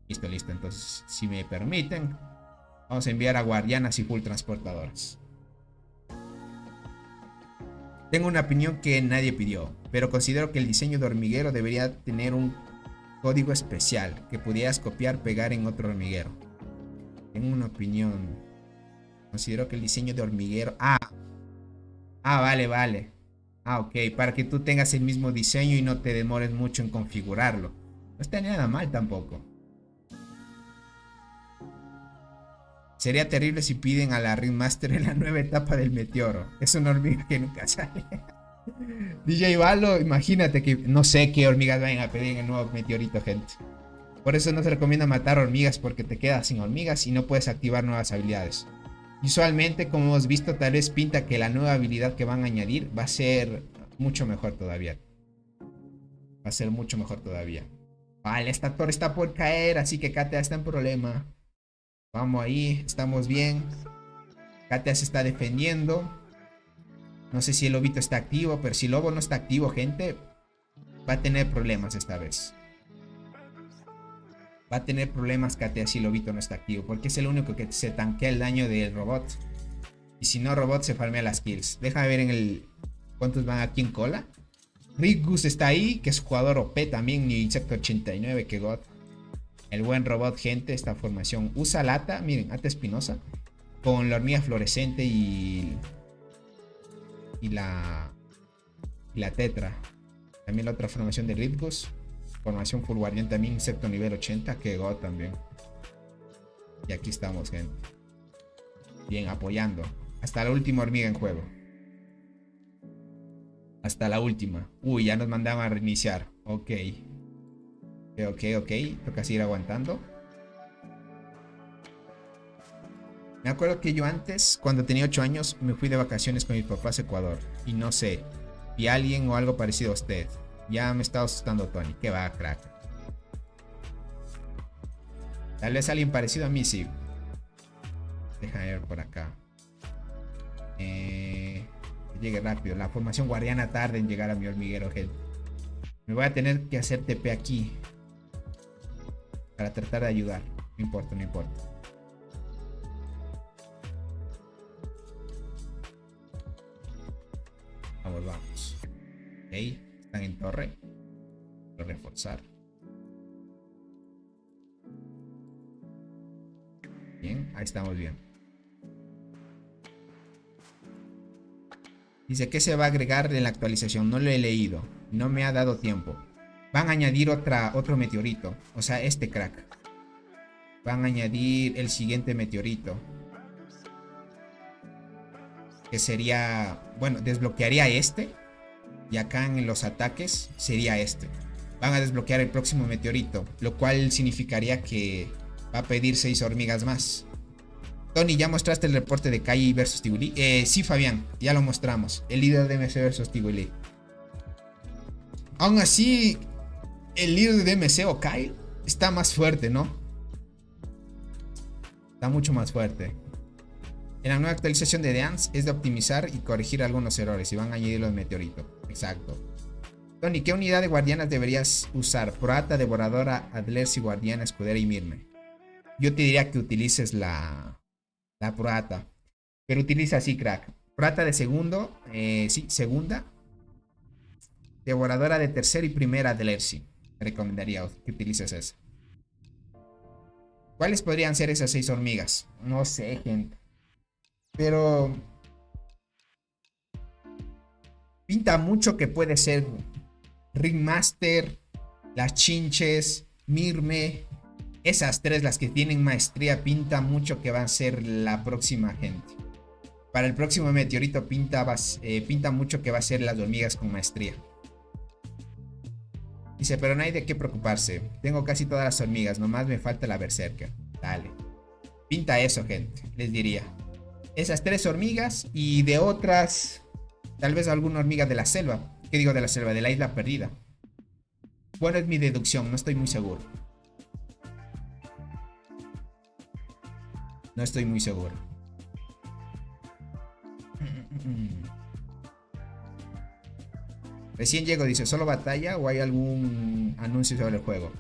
Listo. Entonces, si me permiten, vamos a enviar a guardianas y full transportadoras. Tengo una opinión que nadie pidió, pero considero que el diseño de hormiguero debería tener un código especial que pudieras copiar, pegar en otro hormiguero. Tengo una opinión. Considero que el diseño de hormiguero... Vale. Ok, para que tú tengas el mismo diseño y no te demores mucho en configurarlo. No está nada mal tampoco. Sería terrible si piden a la Ringmaster en la nueva etapa del meteoro. Es una hormiga que nunca sale. DJ Valo, imagínate que no sé qué hormigas vayan a pedir en el nuevo meteorito, gente. Por eso no se recomienda matar hormigas, porque te quedas sin hormigas y no puedes activar nuevas habilidades. Visualmente, como hemos visto, tal vez pinta que la nueva habilidad que van a añadir va a ser mucho mejor todavía. Vale, esta torre está por caer, así que KTA está en problema. Vamos ahí, estamos bien. KTA se está defendiendo. No sé si el lobito está activo, pero si el lobo no está activo, gente, va a tener problemas esta vez. Va a tener problemas KTA si el lobito no está activo, porque es el único que se tanquea el daño del robot. Y si no, robot se farmea las kills. Déjame ver en el... ¿Cuántos van aquí en cola? Rick Goose está ahí, que es jugador OP también, ni Insecto 89, que god. El buen robot, gente, esta formación. Usa lata, miren, Ata Espinosa, con la hormiga fluorescente y la tetra. También la otra formación de Rick Goose. Formación full guardián también, Insecto nivel 80, que god también. Y aquí estamos, gente. Bien, apoyando. Hasta la última hormiga en juego. Hasta la última. Uy, ya nos mandaban a reiniciar. Ok. Toca seguir aguantando. Me acuerdo que yo antes, cuando tenía 8 años, me fui de vacaciones con mis papás a Ecuador. Y no sé, vi a alguien o algo parecido a usted. Ya me estaba asustando, Tony. ¿Qué va, crack? Tal vez alguien parecido a mí, sí. Déjame ver por acá. Que llegue rápido. La formación guardiana tarda en llegar a mi hormiguero, gente. Me voy a tener que hacer TP aquí para tratar de ayudar. No importa, no importa. Vamos, vamos. Ok, están en torre. Voy a reforzar. Bien, ahí estamos bien. Dice que se va a agregar en la actualización. No lo he leído. No me ha dado tiempo. Van a añadir otro meteorito. O sea, este crack. Van a añadir el siguiente meteorito. Que sería... Bueno, desbloquearía este. Y acá en los ataques sería este. Van a desbloquear el próximo meteorito. Lo cual significaría que va a pedir 6 hormigas más. Tony, ¿ya mostraste el reporte de Kai versus Tiguli? Sí, Fabián, ya lo mostramos. El líder de MC versus Tiguli. Aún así, el líder de MC o Kai está más fuerte, ¿no? Está mucho más fuerte. En la nueva actualización de Dance es de optimizar y corregir algunos errores y van a añadir los meteoritos. Exacto. Tony, ¿qué unidad de guardianas deberías usar? Proata, Devoradora, Adlersi, Guardiana, Escudera y Mirme. Yo te diría que utilices la Proata. Pero utiliza así, crack. Proata de segundo. Sí, segunda. Devoradora de tercero y primera Adlersi. Te recomendaría que utilices esa. ¿Cuáles podrían ser esas 6 hormigas? No sé, gente. Pero pinta mucho que puede ser Ringmaster, las Chinches, Mirme. Esas 3, las que tienen maestría, pinta mucho que van a ser la próxima, gente. Para el próximo meteorito pinta mucho que va a ser las hormigas con maestría. Dice, pero no hay de qué preocuparse. Tengo casi todas las hormigas, nomás me falta la berserker. Dale. Pinta eso, gente, les diría. Esas 3 hormigas y de otras, tal vez alguna hormiga de la selva. ¿Qué digo de la selva? De la isla perdida. Bueno, es mi deducción, no estoy muy seguro. No estoy muy seguro. Recién llego, dice, ¿solo batalla o hay algún anuncio sobre el juego?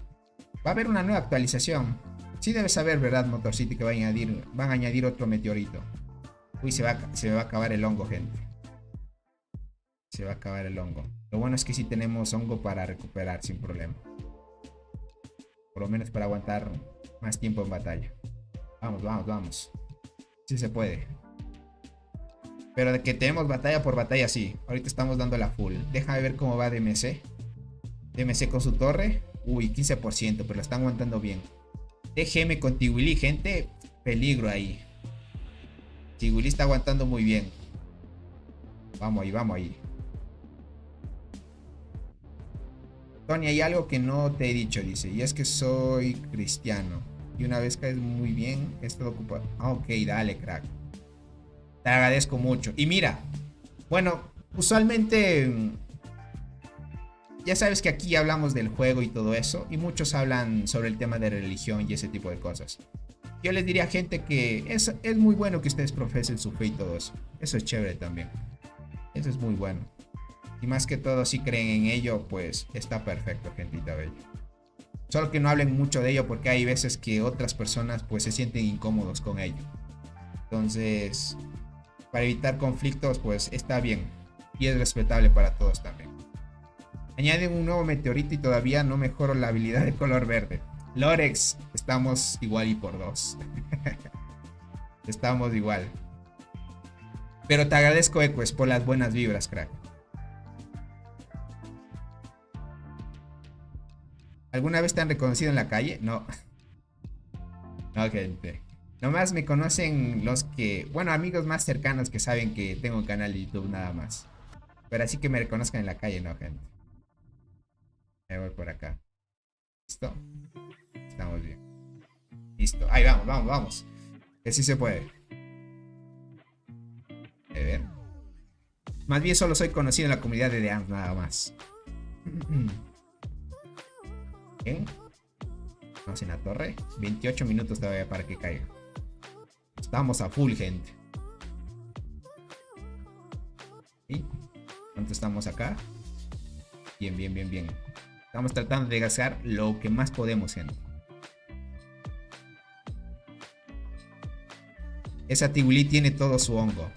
Va a haber una nueva actualización. Sí debes saber, ¿verdad, Motor City? Que van a añadir otro meteorito. Uy, se me va a acabar el hongo, gente. Se va a acabar el hongo. Lo bueno es que sí tenemos hongo para recuperar sin problema. Por lo menos para aguantar más tiempo en batalla. Vamos, vamos, vamos. Sí se puede. Pero de que tenemos batalla por batalla, sí. Ahorita estamos dando la full. Déjame ver cómo va DMC. DMC con su torre. Uy, 15%, pero lo están aguantando bien. TGM con Tiguli, gente. Peligro ahí. Tiguli está aguantando muy bien. Vamos ahí, vamos ahí. Tony, hay algo que no te he dicho, dice. Y es que soy cristiano. Y una vez caes muy bien, esto ocupado. Ah, ok, dale, crack. Te agradezco mucho. Y mira, bueno, usualmente ya sabes que aquí hablamos del juego y todo eso. Y muchos hablan sobre el tema de religión y ese tipo de cosas. Yo les diría a gente que es muy bueno que ustedes profesen su fe y todo eso. Eso es chévere también. Eso es muy bueno. Y más que todo, si creen en ello, pues está perfecto, gentita bella. Solo que no hablen mucho de ello porque hay veces que otras personas pues se sienten incómodos con ello. Entonces, para evitar conflictos, pues está bien. Y es respetable para todos también. Añaden un nuevo meteorito y todavía no mejoro la habilidad de color verde. Lorex, estamos igual y por 2. Estamos igual. Pero te agradezco, Eques, por las buenas vibras, crack. ¿Alguna vez te han reconocido en la calle? No. No, gente. Nomás me conocen los que... Bueno, amigos más cercanos que saben que tengo un canal de YouTube nada más. Pero así que me reconozcan en la calle, no, gente. Me voy por acá. ¿Listo? Estamos bien. Listo. Ahí vamos, vamos, vamos. Que sí se puede. A ver. Más bien solo soy conocido en la comunidad de Deans, nada más. Bien. Vamos en la torre. 28 minutos todavía para que caiga. Estamos a full, gente. ¿Y cuánto estamos acá? Bien, bien, bien, bien. Estamos tratando de gastar lo que más podemos, gente. Esa Tibuli tiene todo su hongo.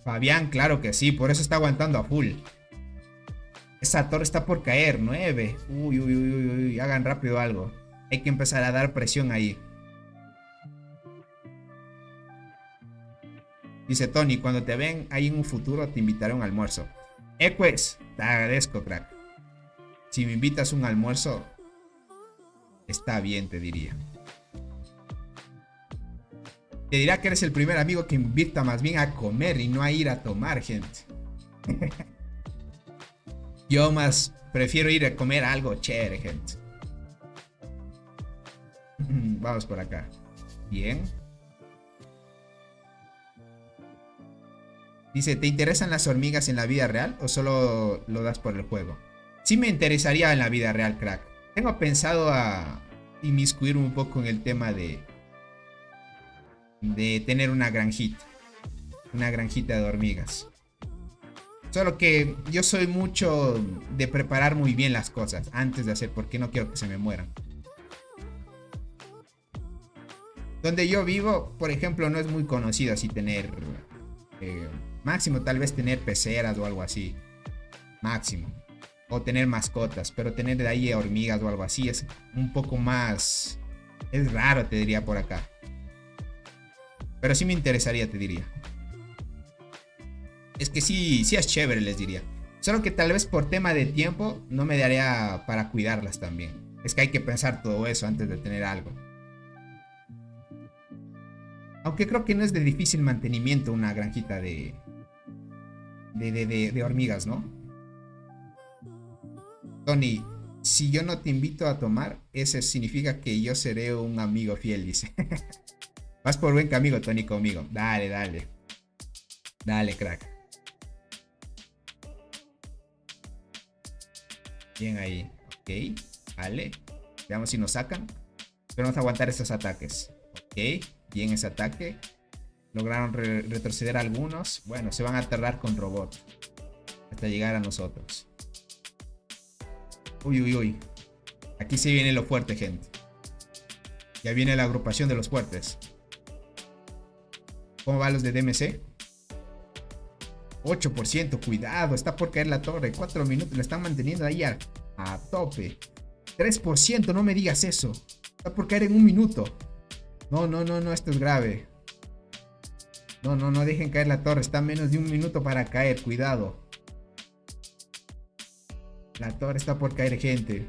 Fabián, claro que sí, por eso está aguantando a full. Esa torre está por caer, 9. Uy, uy, uy, uy, uy, hagan rápido algo. Hay que empezar a dar presión ahí. Dice Tony, cuando te ven ahí en un futuro te invitaré a un almuerzo. Equex, te agradezco, crack. Si me invitas a un almuerzo, está bien, te diría. Te dirá que eres el primer amigo que invita más bien a comer y no a ir a tomar, gente. Yo más prefiero ir a comer algo chévere, gente. Vamos por acá. Bien. Dice, ¿te interesan las hormigas en la vida real o solo lo das por el juego? Sí me interesaría en la vida real, crack. Tengo pensado a inmiscuirme un poco en el tema de tener una granjita. Una granjita de hormigas. Solo que yo soy mucho de preparar muy bien las cosas antes de hacer, porque no quiero que se me mueran. Donde yo vivo, por ejemplo, no es muy conocido así tener... máximo tal vez tener peceras o algo así. Máximo. O tener mascotas. Pero tener de ahí hormigas o algo así es un poco más... Es raro, te diría, por acá. Pero sí me interesaría, te diría. Es que sí es chévere, les diría. Solo que tal vez por tema de tiempo no me daría para cuidarlas también. Es que hay que pensar todo eso antes de tener algo. Aunque creo que no es de difícil mantenimiento una granjita de hormigas, ¿no? Tony, si yo no te invito a tomar, eso significa que yo seré un amigo fiel, dice. Vas por buen camino, Tony, conmigo. Dale, dale. Dale, crack. Bien ahí. Ok. Vale. Veamos si nos sacan. Pero vamos a aguantar estos ataques. Ok. Bien ese ataque. Lograron retroceder algunos. Bueno, se van a tardar con robot hasta llegar a nosotros. Uy, uy, uy. Aquí se viene lo fuerte, gente. Ya viene la agrupación de los fuertes. ¿Cómo van los de DMC? 8%, cuidado, está por caer la torre. 4 minutos, la están manteniendo ahí a tope. 3%, no me digas eso. Está por caer en un minuto. No, no, no, no, esto es grave. No, no, no dejen caer la torre. Está menos de un minuto para caer, cuidado. La torre está por caer, gente.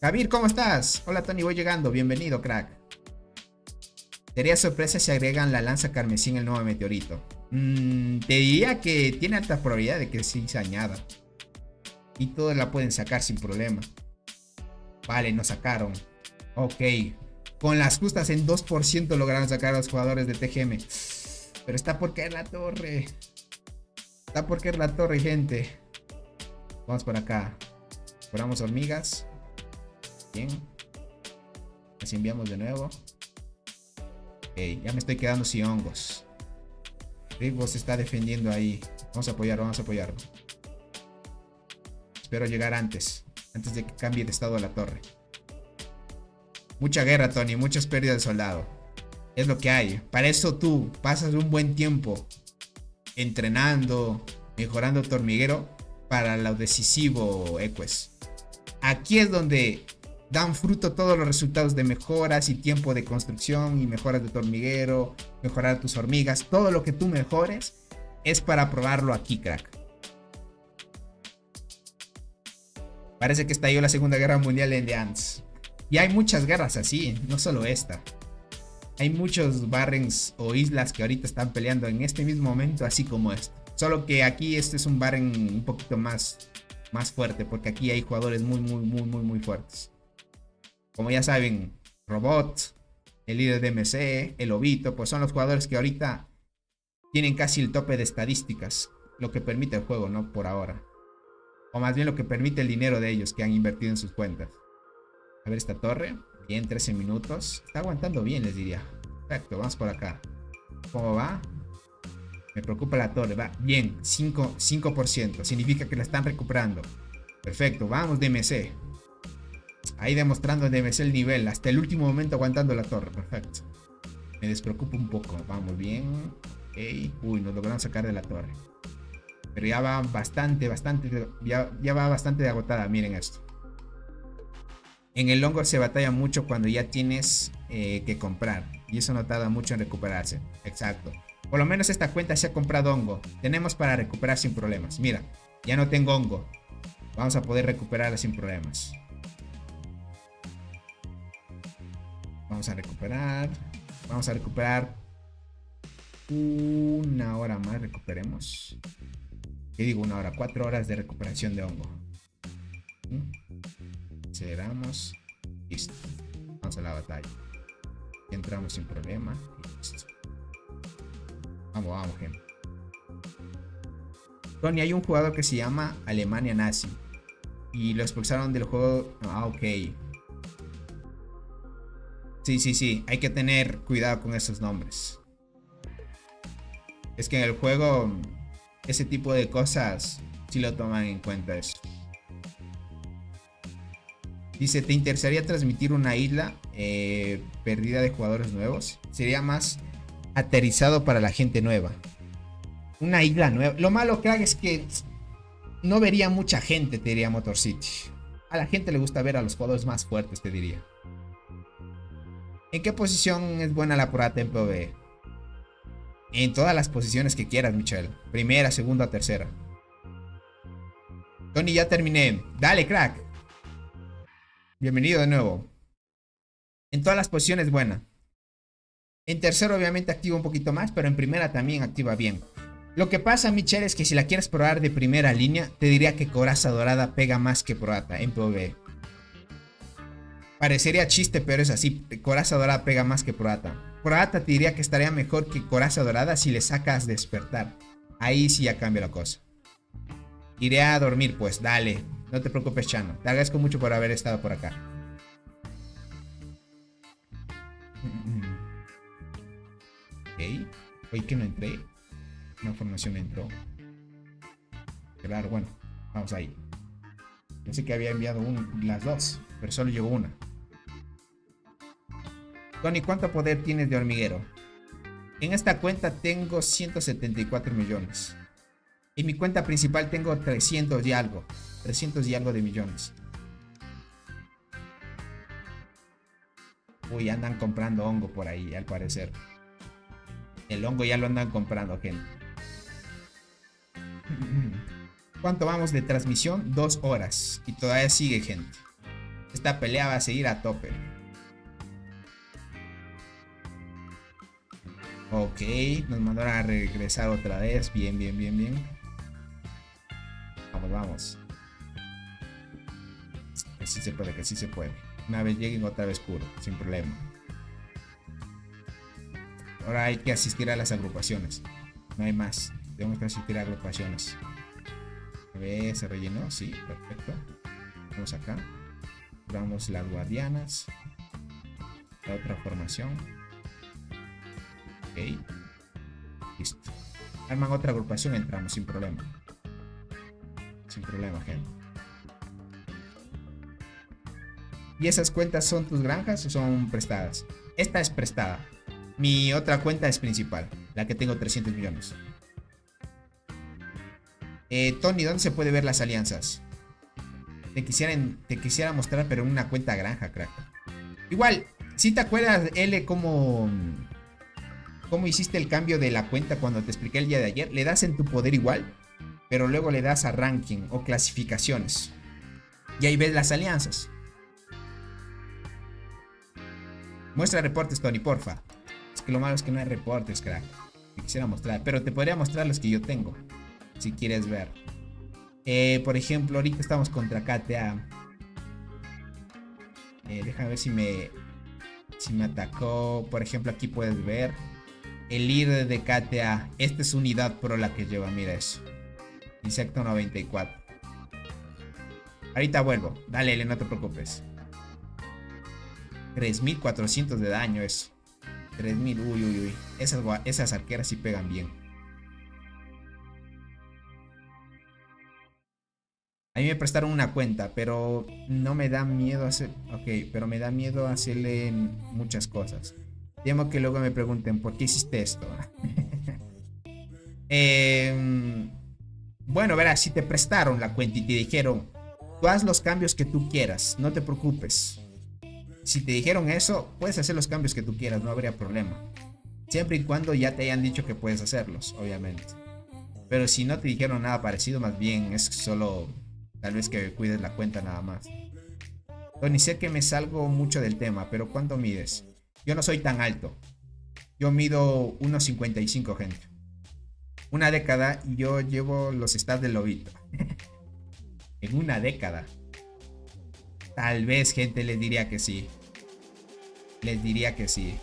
Javier, ¿cómo estás? Hola, Tony, voy llegando. Bienvenido, crack. Sería sorpresa si agregan la lanza carmesí en el nuevo meteorito. Te diría que tiene alta probabilidad de que sí se añada. Y todos la pueden sacar sin problema. Vale, nos sacaron. Ok. Con las justas en 2% lograron sacar a los jugadores de TGM. Pero está por caer la torre. Está por caer la torre, gente. Vamos por acá. Curamos hormigas. Bien. Las enviamos de nuevo. Ok, ya me estoy quedando sin hongos. Rigbo se está defendiendo ahí. Vamos a apoyarlo, vamos a apoyarlo. Espero llegar antes de que cambie de estado la torre. Mucha guerra, Tony, muchas pérdidas de soldado. Es lo que hay. Para eso tú pasas un buen tiempo entrenando, mejorando tu hormiguero para lo decisivo, Equex. Aquí es donde dan fruto todos los resultados de mejoras y tiempo de construcción y mejoras de tu hormiguero, mejorar tus hormigas. Todo lo que tú mejores es para probarlo aquí, crack. Parece que estalló la Segunda Guerra Mundial en The Ants. Y hay muchas guerras así, no solo esta. Hay muchos barrens o islas que ahorita están peleando en este mismo momento, así como este. Solo que aquí este es un barren un poquito más fuerte, porque aquí hay jugadores muy fuertes. Como ya saben, Robot, el líder de MC, el Lobito, pues son los jugadores que ahorita tienen casi el tope de estadísticas. Lo que permite el juego, ¿no? Por ahora. O más bien lo que permite el dinero de ellos que han invertido en sus cuentas. A ver esta torre. Bien, 13 minutos. Está aguantando bien, les diría. Perfecto, vamos por acá. ¿Cómo va? Me preocupa la torre. Va bien, 5%. Significa que la están recuperando. Perfecto, vamos DMC. Ahí demostrando DMC el nivel. Hasta el último momento aguantando la torre. Perfecto. Me despreocupa un poco. Vamos bien. Okay. Uy, nos lograron sacar de la torre. Pero ya va bastante. Ya va bastante de agotada. Miren esto. En el hongo se batalla mucho cuando ya tienes que comprar. Y eso no tarda mucho en recuperarse. Exacto. Por lo menos esta cuenta se ha comprado hongo. Tenemos para recuperar sin problemas. Mira, ya no tengo hongo. Vamos a poder recuperarla sin problemas. Vamos a recuperar. Vamos a recuperar. Una hora más recuperemos. ¿Qué digo? Una hora. 4 horas de recuperación de hongo. Aceleramos. Listo. Vamos a la batalla. Y entramos sin problema. Listo. Vamos, gente. Tony, hay un jugador que se llama Alemania Nazi. Y lo expulsaron del juego. Ah, ok. Sí. Hay que tener cuidado con esos nombres. Es que en el juego ese tipo de cosas sí lo toman en cuenta eso. Dice, ¿te interesaría transmitir una isla perdida de jugadores nuevos? Sería más aterrizado para la gente nueva. Una isla nueva. Lo malo, crack, es que no vería mucha gente, te diría Motor City. A la gente le gusta ver a los jugadores más fuertes, te diría. ¿En qué posición es buena la Porata en PvE? En todas las posiciones que quieras, Michelle. Primera, segunda, tercera. Tony, ya terminé. Dale, crack. Bienvenido de nuevo. En todas las posiciones buena. En tercero obviamente activa un poquito más, pero en primera también activa bien. Lo que pasa, Michelle, es que si la quieres probar de primera línea, te diría que Coraza Dorada pega más que Porata en PvE. Parecería chiste, pero es así. Coraza Dorada pega más que Porata. Porata te diría que estaría mejor que Coraza Dorada si le sacas Despertar. Ahí sí ya cambia la cosa. Iré a dormir, pues, dale. No te preocupes, Chano. Te agradezco mucho por haber estado por acá. Ok. Hoy que no entré. Una formación entró. Claro, bueno. Vamos ahí. Pensé que había enviado las dos, pero solo llegó una. Tony, ¿cuánto poder tienes de hormiguero? En esta cuenta tengo 174 millones. En mi cuenta principal tengo 300 y algo. 300 y algo de millones. Uy, andan comprando hongo por ahí, al parecer. El hongo ya lo andan comprando, gente. ¿Cuánto vamos de transmisión? 2 horas. Y todavía sigue, gente. Esta pelea va a seguir a tope. Ok, nos mandaron a regresar otra vez. Bien. Vamos. Que sí se puede. Una vez lleguen, otra vez puro, sin problema. Ahora hay que asistir a las agrupaciones. No hay más. Tenemos que asistir a agrupaciones. A ver, se rellenó. Sí, perfecto. Vamos acá. Vamos las guardianas. La otra formación. Ok. Listo. Arman otra agrupación, entramos sin problema. Sin problema, gente. ¿Y esas cuentas son tus granjas o son prestadas? Esta es prestada. Mi otra cuenta es principal, la que tengo 300 millones. Tony, ¿dónde se puede ver las alianzas? Te quisiera mostrar, pero en una cuenta granja, crack. Igual, si te acuerdas, L, cómo hiciste el cambio de la cuenta cuando te expliqué el día de ayer. Le das en tu poder igual, pero luego le das a ranking o clasificaciones. Y ahí ves las alianzas. Muestra reportes, Tony, porfa. Es que lo malo es que no hay reportes, crack. Te quisiera mostrar, pero te podría mostrar los que yo tengo, si quieres ver. Por ejemplo, ahorita estamos contra KTA. Déjame ver si me atacó. Por ejemplo, aquí puedes ver el líder de KTA. Esta es unidad pro la que lleva, mira eso. Insecto 94. Ahorita vuelvo. Dale, L, no te preocupes. 3400 de daño eso. 3000, uy. Esas arqueras sí pegan bien. A mí me prestaron una cuenta, pero no me da miedo hacer... Ok, pero me da miedo hacerle muchas cosas. Temo que luego me pregunten ¿por qué hiciste esto? Bueno, verás, si te prestaron la cuenta y te dijeron, tú haz los cambios que tú quieras, no te preocupes. Si te dijeron eso, puedes hacer los cambios que tú quieras, no habría problema. Siempre y cuando ya te hayan dicho que puedes hacerlos, obviamente. Pero si no te dijeron nada parecido, más bien es solo tal vez que cuides la cuenta nada más. Tony, sé que me salgo mucho del tema, pero ¿cuánto mides? Yo no soy tan alto. Yo mido 1.55, gente. Una década y yo llevo los stats del lobito. En una década. Tal vez, gente, les diría que sí. Les diría que sí.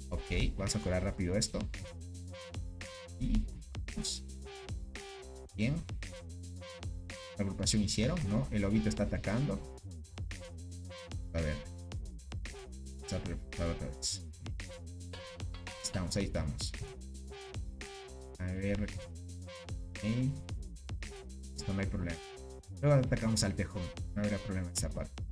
Ok, vamos a curar rápido esto. Y vamos. Bien. La agrupación hicieron, ¿no? El lobito está atacando. A ver. Vamos a preparar otra vez. Estamos, ahí estamos. A ver. Okay. Esto no hay problema. Luego atacamos al tejón. No habrá problema en esa parte.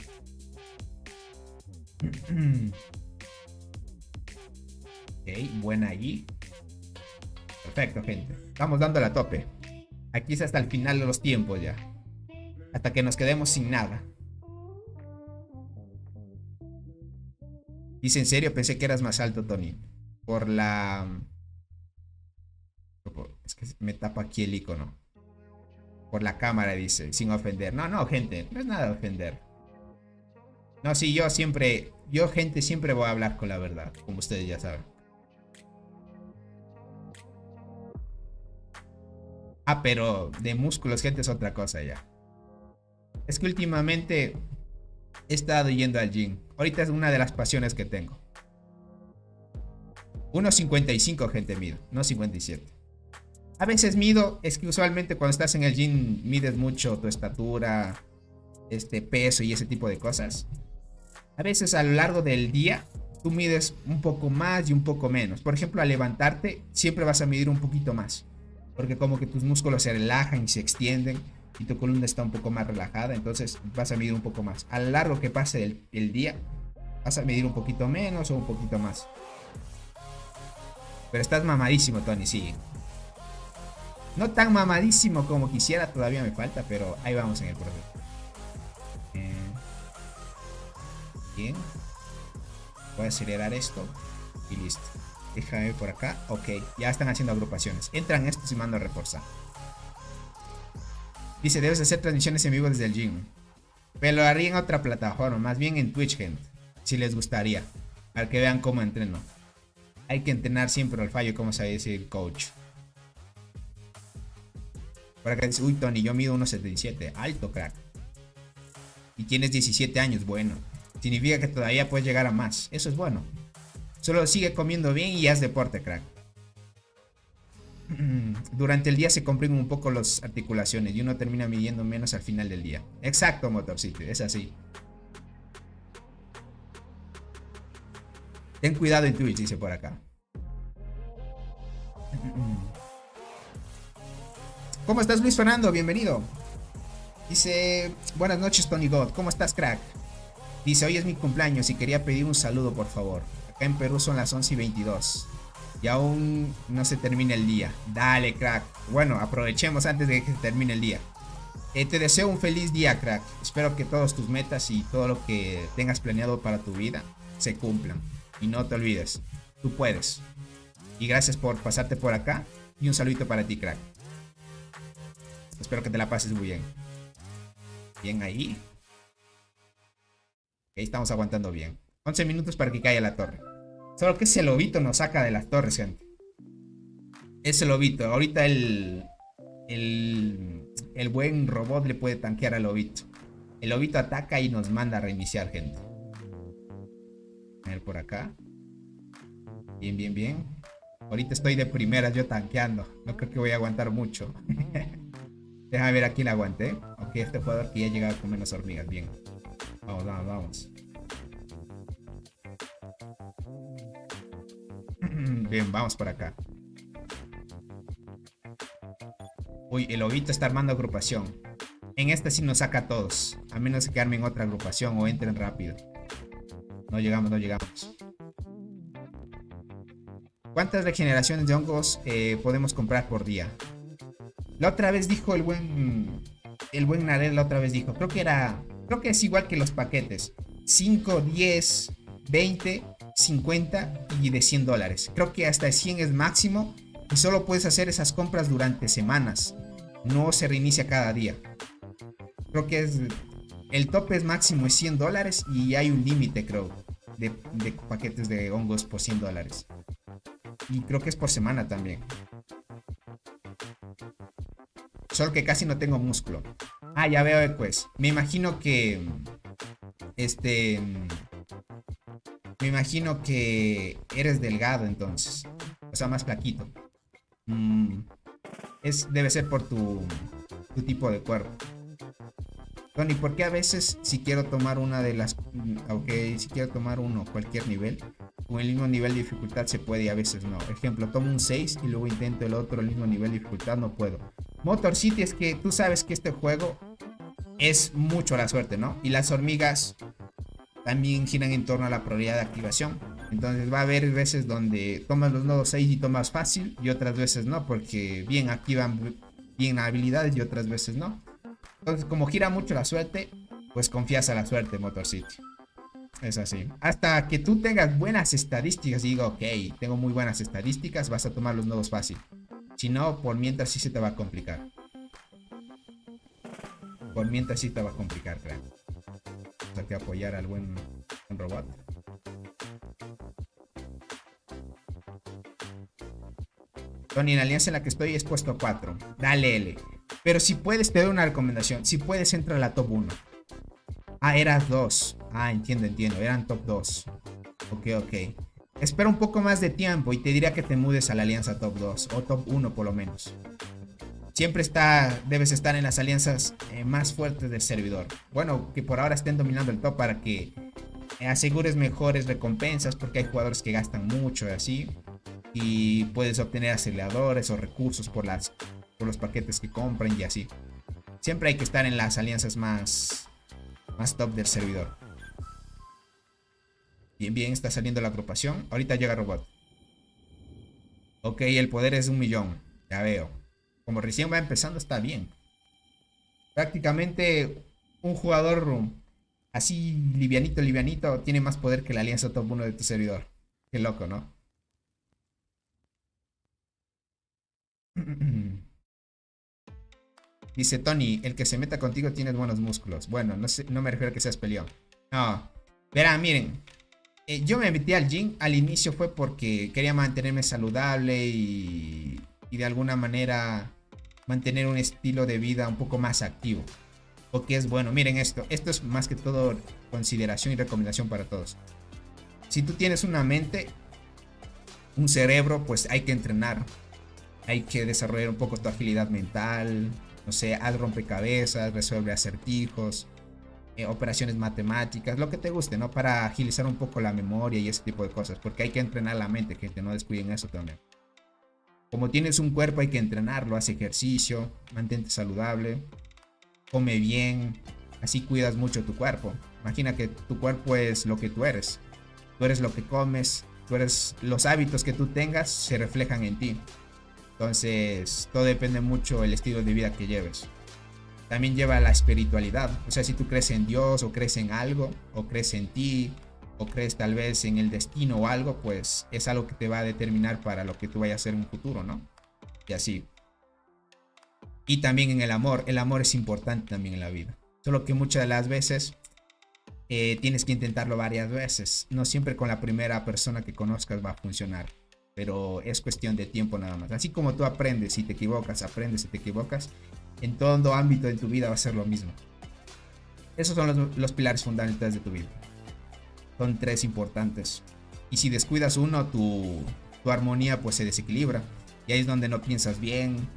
Ok, buena allí. Perfecto, gente. Estamos dando la tope. Aquí es hasta el final de los tiempos ya. Hasta que nos quedemos sin nada. Dice, ¿en serio? Pensé que eras más alto, Tony. Por la... Es que me tapa aquí el icono. Por la cámara, dice, sin ofender. No, no, gente, no es nada de ofender. No, sí, yo siempre... Yo, gente, siempre voy a hablar con la verdad, como ustedes ya saben. Ah, pero de músculos, gente, es otra cosa ya. Es que últimamente he estado yendo al gym. Ahorita es una de las pasiones que tengo. 1.55, gente, mido, no 57. A veces mido, es que usualmente cuando estás en el gym mides mucho tu estatura, peso y ese tipo de cosas. A veces a lo largo del día tú mides un poco más y un poco menos. Por ejemplo, al levantarte siempre vas a medir un poquito más. Porque como que tus músculos se relajan y se extienden y tu columna está un poco más relajada. Entonces vas a medir un poco más. A lo largo que pase el día vas a medir un poquito menos o un poquito más. Pero estás mamadísimo, Tony, sí. No tan mamadísimo como quisiera, todavía me falta, pero ahí vamos en el proceso. Bien. Voy a acelerar esto y listo. Déjame ver por acá. Ok, ya están haciendo agrupaciones. Entran estos y mando a reforzar. Dice, debes hacer transmisiones en vivo desde el gym. Pero lo haría en otra plataforma, más bien en Twitch, gente. Si les gustaría. Para que vean cómo entreno. Hay que entrenar siempre al fallo, como sabe decir el coach. Por acá dice, uy, Tony, yo mido 1.77. Alto, crack. Y tienes 17 años, bueno. Significa que todavía puedes llegar a más. Eso es bueno. Solo sigue comiendo bien y haz deporte, crack. Durante el día se comprimen un poco las articulaciones y uno termina midiendo menos al final del día. Exacto, Motorcito, es así. Ten cuidado en Twitch, dice por acá. ¿Cómo estás, Luis Fernando? Bienvenido. Dice, buenas noches, Tony God. ¿Cómo estás, crack? Dice, hoy es mi cumpleaños y quería pedir un saludo, por favor. Acá en Perú son las 11:22. Y aún no se termina el día. Dale, crack. Bueno, aprovechemos antes de que se termine el día. Te deseo un feliz día, crack. Espero que todas tus metas y todo lo que tengas planeado para tu vida se cumplan. Y no te olvides, tú puedes. Y gracias por pasarte por acá. Y un saludito para ti, crack. Espero que te la pases muy bien. Bien ahí. Ok, estamos aguantando bien. 11 minutos para que caiga la torre. Solo que ese lobito nos saca de las torres, gente. Ese lobito. Ahorita el buen robot le puede tanquear al lobito. El lobito ataca y nos manda a reiniciar, gente. A ver por acá. Bien, bien, bien. Ahorita estoy de primeras yo tanqueando. No creo que voy a aguantar mucho. Déjame ver a quién aguante. Ok, este jugador que ya ha llegado con menos hormigas. Bien. Vamos, vamos, vamos. Bien, vamos por acá. Uy, el lobito está armando agrupación. En esta sí nos saca a todos. A menos que armen otra agrupación o entren rápido. No llegamos, no llegamos. ¿Cuántas regeneraciones de hongos podemos comprar por día? La otra vez dijo el buen Narel, la otra vez dijo, creo que es igual que los paquetes. 5, 10, 20, 50 y de $100. Creo que hasta 100 es máximo y solo puedes hacer esas compras durante semanas. No se reinicia cada día. Creo que el tope es máximo es $100 y hay un límite, creo, de paquetes de hongos por $100. Y creo que es por semana también. Solo que casi no tengo músculo. Ah, ya veo, pues. Me imagino que eres delgado entonces. O sea, más flaquito. Debe ser por tu tipo de cuerpo. Tony, ¿por qué a veces si quiero tomar una de las... Ok, si quiero tomar uno, cualquier nivel, con el mismo nivel de dificultad se puede y a veces no? Ejemplo, tomo un 6 y luego intento el otro, el mismo nivel de dificultad, no puedo. Motor City es que tú sabes que este juego es mucho la suerte, ¿no? Y las hormigas también giran en torno a la probabilidad de activación. Entonces va a haber veces donde tomas los nodos 6 y tomas fácil y otras veces no, porque bien activan bien habilidades y otras veces no. Entonces, como gira mucho la suerte, pues confías a la suerte, Motor City. Es así. Hasta que tú tengas buenas estadísticas y digo, ok, tengo muy buenas estadísticas, vas a tomar los nodos fácil. Si no, por mientras sí se te va a complicar. Por mientras sí te va a complicar, creo. O sea, que apoyar al buen robot. Tony, en la alianza en la que estoy es puesto 4. Dale L. Pero si puedes, te doy una recomendación. Si puedes, entra a la top 1. Ah, eras 2. Ah, entiendo. Eran top 2. Ok. Espera un poco más de tiempo y te diría que te mudes a la alianza top 2. O top 1 por lo menos. Siempre debes estar en las alianzas más fuertes del servidor. Bueno, que por ahora estén dominando el top para que asegures mejores recompensas. Porque hay jugadores que gastan mucho y así. Y puedes obtener aceleradores o recursos por los paquetes que compran y así. Siempre hay que estar en las alianzas más top del servidor. Bien, está saliendo la agrupación. Ahorita llega robot. Ok, el poder es 1.000.000. Ya veo. Como recién va empezando, está bien. Prácticamente un jugador así livianito tiene más poder que la alianza top 1 de tu servidor. Qué loco, ¿no? Dice Tony, el que se meta contigo tiene buenos músculos. Bueno, no me refiero a que seas peleón. No, verán, miren. Yo me metí al gym al inicio fue porque quería mantenerme saludable y de alguna manera mantener un estilo de vida un poco más activo. Porque es bueno, miren esto es más que todo consideración y recomendación para todos. Si tú tienes una mente, un cerebro, pues hay que entrenar. Hay que desarrollar un poco tu agilidad mental. No sé, haz rompecabezas, resuelve acertijos, operaciones matemáticas, lo que te guste, ¿no? Para agilizar un poco la memoria y ese tipo de cosas. Porque hay que entrenar la mente, gente, no descuiden eso también. Como tienes un cuerpo hay que entrenarlo, haz ejercicio, mantente saludable, come bien, así cuidas mucho tu cuerpo. Imagina que tu cuerpo es lo que tú eres. Tú eres lo que comes, los hábitos que tú tengas se reflejan en ti. Entonces, todo depende mucho del estilo de vida que lleves. También lleva la espiritualidad. O sea, si tú crees en Dios o crees en algo, o crees en ti, o crees tal vez en el destino o algo, pues es algo que te va a determinar para lo que tú vayas a hacer en un futuro, ¿no? Y así. Y también en el amor. El amor es importante también en la vida. Solo que muchas de las veces tienes que intentarlo varias veces. No siempre con la primera persona que conozcas va a funcionar. Pero es cuestión de tiempo nada más. Así como tú aprendes y te equivocas, en todo ámbito de tu vida va a ser lo mismo. Esos son los pilares fundamentales de tu vida. Son 3 importantes. Y si descuidas uno, tu armonía pues se desequilibra. Y ahí es donde no piensas bien.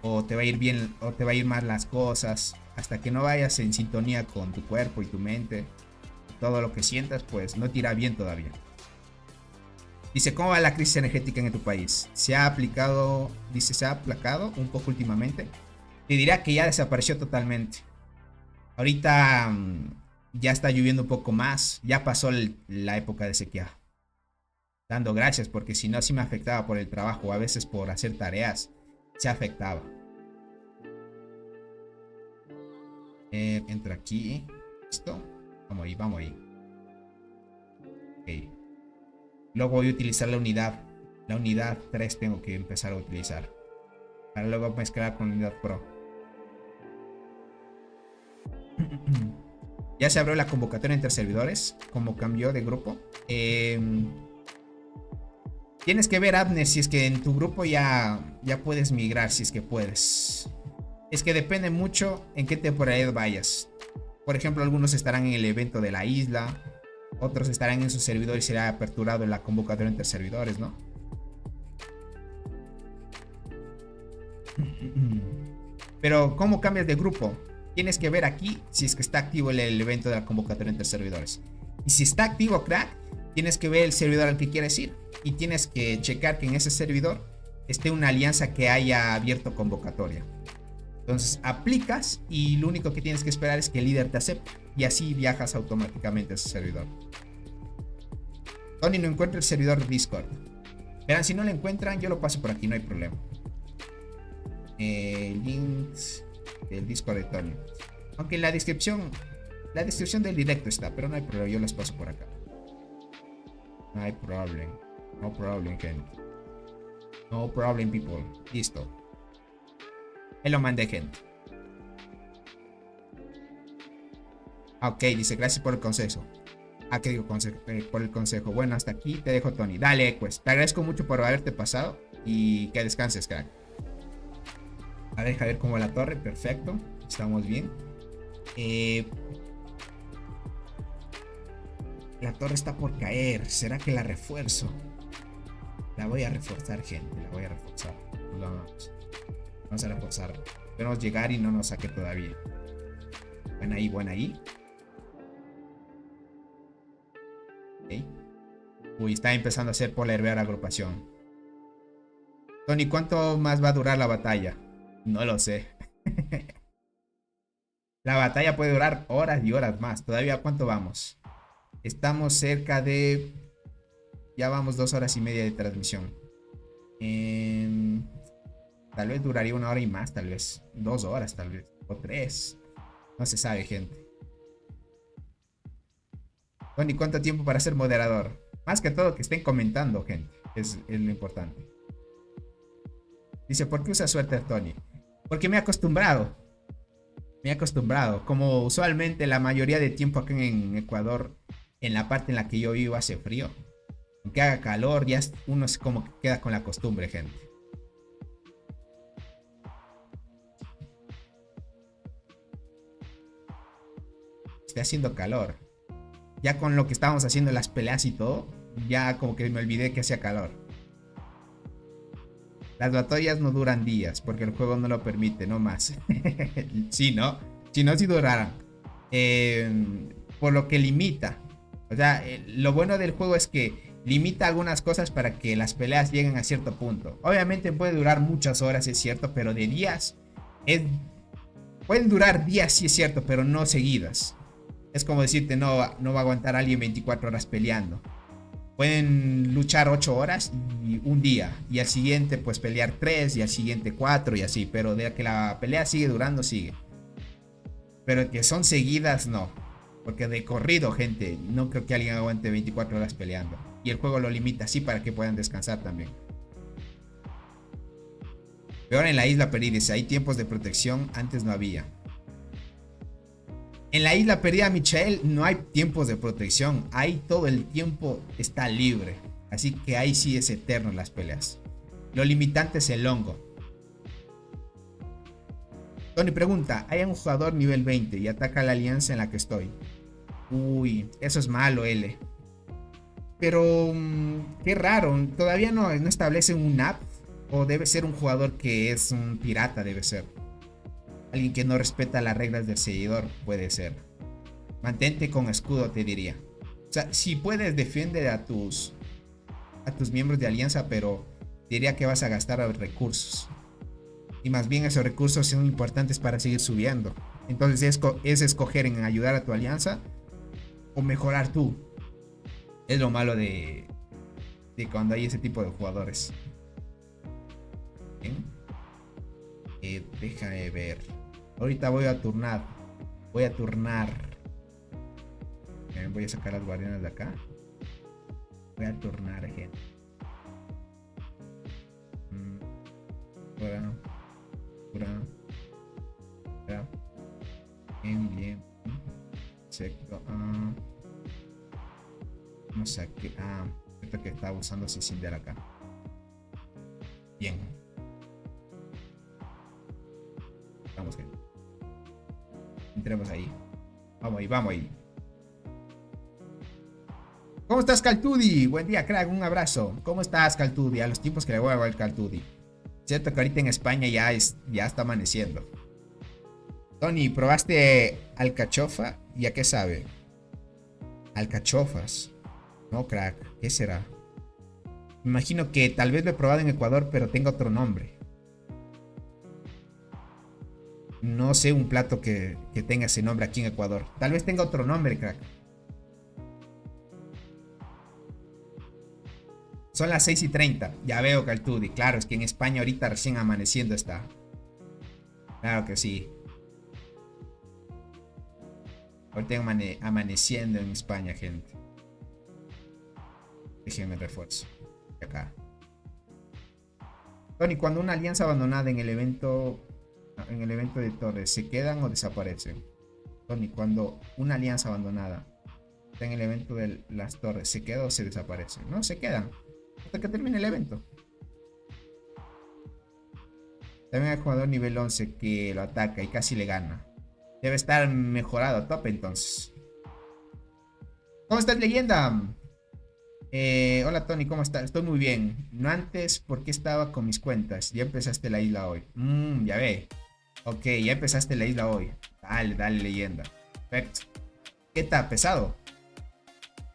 O te va a ir bien, o te va a ir mal las cosas. Hasta que no vayas en sintonía con tu cuerpo y tu mente. Todo lo que sientas pues no te irá bien todavía. Dice, ¿cómo va la crisis energética en tu país? Se ha aplacado un poco últimamente. Te dirá que ya desapareció totalmente. Ahorita Ya está lloviendo un poco más. Ya pasó la época de sequía. Dando gracias, porque si no, sí me afectaba por el trabajo. A veces por hacer tareas se afectaba. Entro aquí. ¿Listo? Vamos ahí, vamos ahí. Ok. Luego voy a utilizar la unidad. La unidad 3 tengo que empezar a utilizar. Para luego mezclar con la unidad Pro. Ya se abrió la convocatoria entre servidores. Como cambió de grupo. Tienes que ver, Abner, si es que en tu grupo ya puedes migrar, si es que puedes. Es que depende mucho en qué temporada vayas. Por ejemplo, algunos estarán en el evento de la isla. Otros estarán en su servidor y será aperturado en la convocatoria entre servidores, ¿no? Pero, ¿cómo cambias de grupo? Tienes que ver aquí si es que está activo el evento de la convocatoria entre servidores. Y si está activo, crack, tienes que ver el servidor al que quieres ir. Y tienes que checar que en ese servidor esté una alianza que haya abierto convocatoria. Entonces aplicas y lo único que tienes que esperar es que el líder te acepte. Y así viajas automáticamente a ese servidor. Tony no encuentra el servidor de Discord. Verán, si no lo encuentran, yo lo paso por aquí, no hay problema. Links del Discord de Tony. Aunque en la descripción del directo está, pero no hay problema, yo los paso por acá. No hay problema. No problem, gente. No problem, people. Listo. Ahí lo mandé, gente. Ok, dice, gracias por el consejo. Que digo por el consejo. Bueno, hasta aquí te dejo, Tony. Dale, pues. Te agradezco mucho por haberte pasado. Y que descanses, crack. A ver, Javier, cómo va la torre. Perfecto. Estamos bien. La torre está por caer. ¿Será que la refuerzo? La voy a reforzar, gente. La voy a reforzar. Vamos a reforzar. Esperemos llegar y no nos saque todavía. Buena ahí, buena ahí. Okay. Uy, está empezando a hacer polervear agrupación. Tony, ¿cuánto más va a durar la batalla? No lo sé. La batalla puede durar horas y horas más. ¿Todavía cuánto vamos? Estamos cerca de... Ya vamos 2 horas y media de transmisión. Tal vez duraría 1 hora y más, tal vez. 2 horas, tal vez. O 3. No se sabe, gente. Tony, ¿cuánto tiempo para ser moderador? Más que todo que estén comentando, gente. Es lo importante. Dice, ¿por qué usa suéter, Tony? Porque me he acostumbrado. Me he acostumbrado. Como usualmente la mayoría de tiempo aquí en Ecuador, en la parte en la que yo vivo, hace frío. Aunque haga calor, ya uno es como que queda con la costumbre, gente. Está haciendo calor. Ya con lo que estábamos haciendo, las peleas y todo, ya como que me olvidé que hacía calor. Las batallas no duran días, porque el juego no lo permite, no más. Sí, ¿no? Si no, sí duraran. Por lo que limita. O sea, lo bueno del juego es que limita algunas cosas para que las peleas lleguen a cierto punto. Obviamente puede durar muchas horas, es cierto, pero de días... Pueden durar días, sí es cierto, pero no seguidas. Es como decirte, no va a aguantar a alguien 24 horas peleando. Pueden luchar 8 horas y un día. Y al siguiente pues pelear 3 y al siguiente 4 y así. Pero de que la pelea sigue durando, sigue. Pero que son seguidas, no. Porque de corrido, gente, no creo que alguien aguante 24 horas peleando. Y el juego lo limita así para que puedan descansar también. Peor en la isla perdida, dice, hay tiempos de protección, antes no había. En la isla perdida, Michael, no hay tiempos de protección. Ahí todo el tiempo está libre. Así que ahí sí es eterno las peleas. Lo limitante es el hongo. Tony pregunta, hay un jugador nivel 20 y ataca a la alianza en la que estoy. Uy, eso es malo, L. Pero, qué raro. Todavía no establecen un app. O debe ser un jugador que es un pirata, debe ser. Alguien que no respeta las reglas del seguidor, puede ser. Mantente con escudo, te diría. O sea, si puedes, defiende a tus miembros de alianza, pero diría que vas a gastar recursos. Y más bien esos recursos son importantes para seguir subiendo. Entonces es escoger en ayudar a tu alianza o mejorar tú. Es lo malo de cuando hay ese tipo de jugadores. Bien. Déjame ver. Ahorita voy a turnar. Voy a sacar las guardianas de acá. Voy a turnar, gente. Bien. Perfecto. No sé qué. Esto que estaba usando Cinder acá. Bien. Vamos, gente. Entremos ahí. Vamos ahí. ¿Cómo estás, Caltudi? Buen día, crack. Un abrazo. ¿Cómo estás, Caltudi? A los tiempos que le voy a ver, Caltudi. Cierto que ahorita en España ya está amaneciendo. Tony, ¿probaste alcachofa? ¿Y a qué sabe? Alcachofas. No, crack. ¿Qué será? Me imagino que tal vez lo he probado en Ecuador, pero tenga otro nombre. No sé un plato que tenga ese nombre aquí en Ecuador. Tal vez tenga otro nombre, crack. Son las 6:30. Ya veo, Caltudi. Claro, es que en España ahorita recién amaneciendo está. Claro que sí. Ahorita amaneciendo en España, gente. Déjenme refuerzo. De acá. Tony, cuando una alianza abandonada en el evento de Torres, ¿se quedan o desaparecen? Tony, cuando una alianza abandonada está en el evento de las Torres, ¿se queda o se desaparece? No, se quedan. Hasta que termine el evento. También hay jugador nivel 11 que lo ataca y casi le gana. Debe estar mejorado a tope entonces. ¿Cómo estás, leyenda? Hola, Tony, ¿cómo estás? Estoy muy bien. No antes porque estaba con mis cuentas. Ya empezaste la isla hoy. Ya ve. Ok, ya empezaste la isla hoy. Dale, leyenda. Perfecto. ¿Qué tal? ¿Pesado?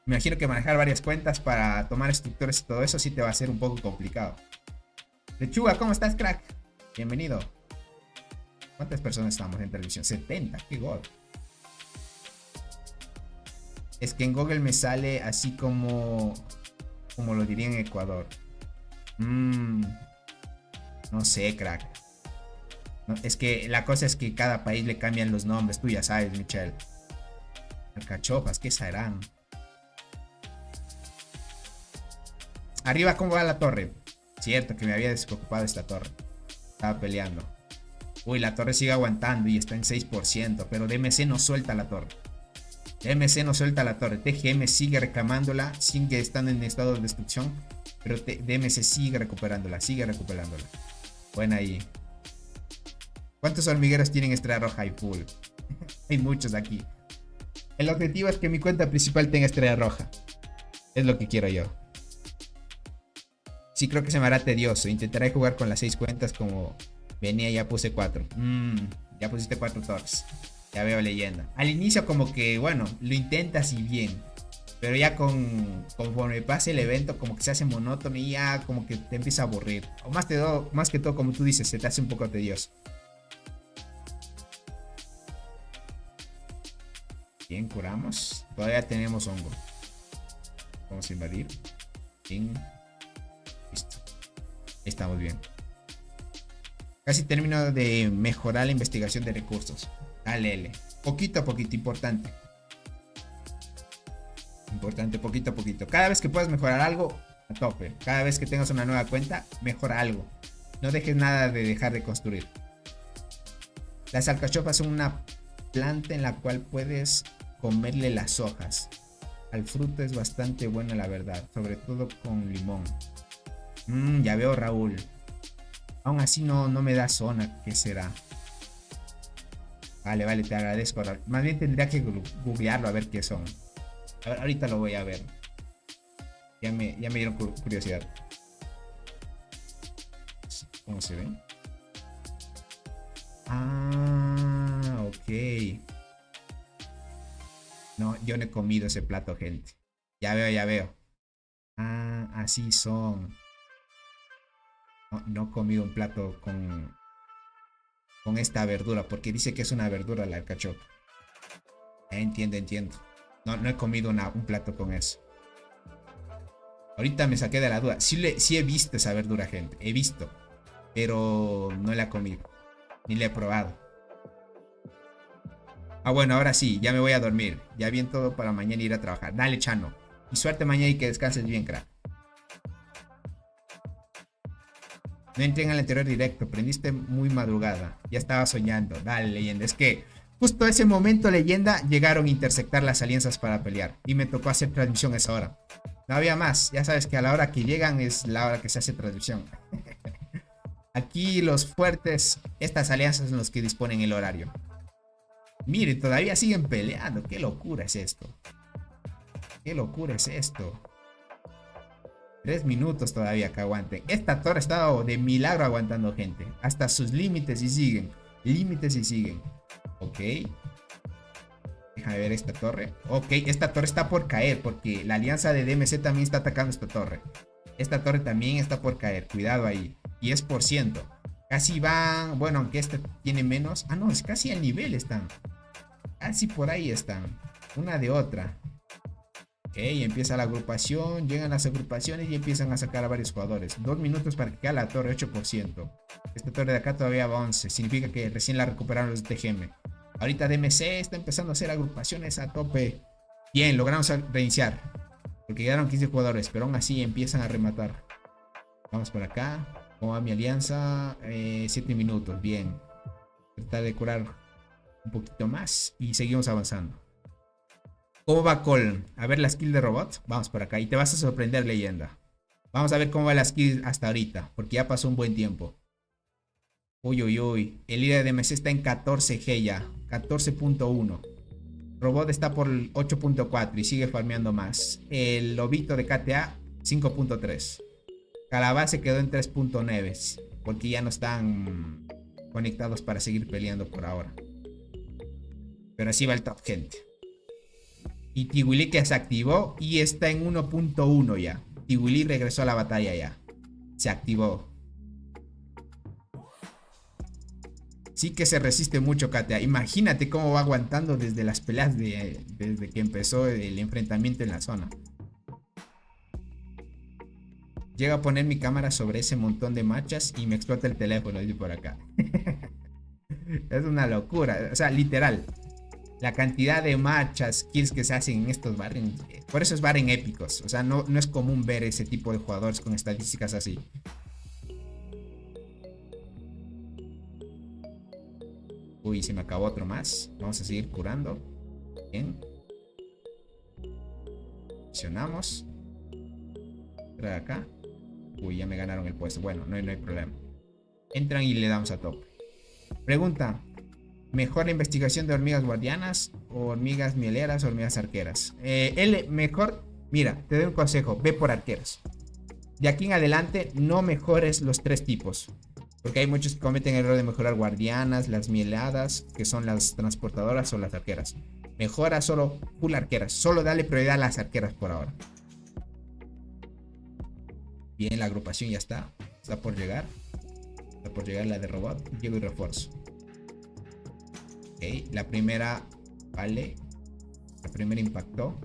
Me imagino que manejar varias cuentas para tomar estructuras y todo eso sí te va a ser un poco complicado. Lechuga, ¿cómo estás, crack? Bienvenido. ¿Cuántas personas estamos en televisión? 70, qué god. Es que en Google me sale así como lo diría en Ecuador. No sé, crack. No, es que la cosa es que cada país le cambian los nombres. Tú ya sabes, Michelle. Alcachofas, ¿qué serán? Arriba, ¿cómo va la torre? Cierto que me había desocupado esta torre. Estaba peleando. Uy, la torre sigue aguantando y está en 6%. Pero DMC no suelta la torre. TGM sigue reclamándola. Sigue estando en estado de destrucción. Pero DMC sigue recuperándola. Buena ahí. ¿Cuántos hormigueros tienen estrella roja y full? Hay muchos aquí. El objetivo es que mi cuenta principal tenga estrella roja. Es lo que quiero yo. Sí, creo que se me hará tedioso. Intentaré jugar con las 6 cuentas como venía. Ya puse 4. Ya pusiste 4 torres. Ya veo, leyenda. Al inicio como que, bueno, lo intentas y bien. Pero ya conforme pase el evento como que se hace monótono y ya como que te empieza a aburrir. O más que todo, como tú dices, se te hace un poco tedioso. Bien, curamos. Todavía tenemos hongo. Vamos a invadir. Bien. Listo. Estamos bien. Casi termino de mejorar la investigación de recursos. Dale. Poquito a poquito, importante. Poquito a poquito. Cada vez que puedas mejorar algo, a tope. Cada vez que tengas una nueva cuenta, mejora algo. No dejes nada de dejar de construir. Las alcachofas son una planta en la cual puedes comerle las hojas. Al fruto es bastante bueno, la verdad. Sobre todo con limón. Ya veo, Raúl. Aún así no me da zona. ¿Qué será? Vale, te agradezco. Más bien tendría que googlearlo a ver qué son. A ver, ahorita lo voy a ver. Ya me dieron curiosidad. ¿Cómo se ve? Ok. No, yo no he comido ese plato, gente. Ya veo. Así son. No he comido un plato con esta verdura, porque dice que es una verdura la alcachofa. Entiendo. No he comido un plato con eso. Ahorita me saqué de la duda. Sí he visto esa verdura, gente. He visto. Pero no la he comido. Ni la he probado. Ah, bueno, ahora sí. Ya me voy a dormir. Ya bien todo para mañana ir a trabajar. Dale, Chano. Y suerte mañana y que descanses bien, crack. No entré en el anterior directo. Prendiste muy madrugada. Ya estaba soñando. Dale, leyenda. Es que justo ese momento, leyenda, llegaron a intersectar las alianzas para pelear. Y me tocó hacer transmisión a esa hora. No había más. Ya sabes que a la hora que llegan es la hora que se hace transmisión. Aquí los fuertes, estas alianzas son los que disponen el horario. Mire, todavía siguen peleando. ¿Qué locura es esto? ¿Qué locura es esto? 3 minutos todavía que aguanten. Esta torre ha estado de milagro aguantando, gente. Hasta sus límites y siguen. Límites y siguen. Ok. Déjame ver esta torre. Ok, esta torre está por caer porque la alianza de DMC también está atacando esta torre. Esta torre también está por caer. Cuidado ahí. 10%. Casi van... Bueno, aunque este tiene menos. Ah, no, es casi al nivel están. Casi por ahí están. Una de otra. Ok, empieza la agrupación. Llegan las agrupaciones y empiezan a sacar a varios jugadores. 2 minutos para que caiga la torre, 8%. Esta torre de acá todavía va 11. Significa que recién la recuperaron los de TGM. Ahorita DMC está empezando a hacer agrupaciones a tope. Bien, logramos reiniciar. Porque quedaron 15 jugadores, pero aún así empiezan a rematar. Vamos por acá. ¿Cómo va mi alianza? 7 minutos, bien. Tratar de curar un poquito más y seguimos avanzando. ¿Cómo va Col? A ver la skill de robot. Vamos por acá y te vas a sorprender, leyenda. Vamos a ver cómo va la skill hasta ahorita, porque ya pasó un buen tiempo. Uy, uy, uy. El líder de DMC está en 14G ya. 14.1. Robot está por 8.4 y sigue farmeando más. El lobito de KTA 5.3. Calabaza se quedó en 3.9 porque ya no están conectados para seguir peleando por ahora. Pero así va el top, gente. Y Tiwili que se activó y está en 1.1 ya. Tiwili regresó a la batalla ya. Se activó. Sí que se resiste mucho KTA. Imagínate cómo va aguantando desde las peleas desde que empezó el enfrentamiento en la zona. Llega a poner mi cámara sobre ese montón de marchas y me explota el teléfono, dice por acá. Es una locura. O sea, literal. La cantidad de marchas, kills que se hacen en estos barren. Por eso es barren épicos. O sea, no es común ver ese tipo de jugadores con estadísticas así. Uy, se me acabó otro más. Vamos a seguir curando. Bien. Presionamos. Trae acá. Uy, ya me ganaron el puesto. Bueno, no hay problema. Entran y le damos a top. Pregunta. ¿Mejor la investigación de hormigas guardianas o hormigas mieleras o hormigas arqueras? Mejor, mira, te doy un consejo. Ve por arqueras. De aquí en adelante no mejores los 3 tipos. Porque hay muchos que cometen el error de mejorar guardianas, las mieladas, que son las transportadoras o las arqueras. Mejora solo full arqueras. Solo dale prioridad a las arqueras por ahora. Bien, la agrupación ya está. Está por llegar. Está por llegar la de robot. Llego y refuerzo. Ok, la primera. Vale. La primera impactó.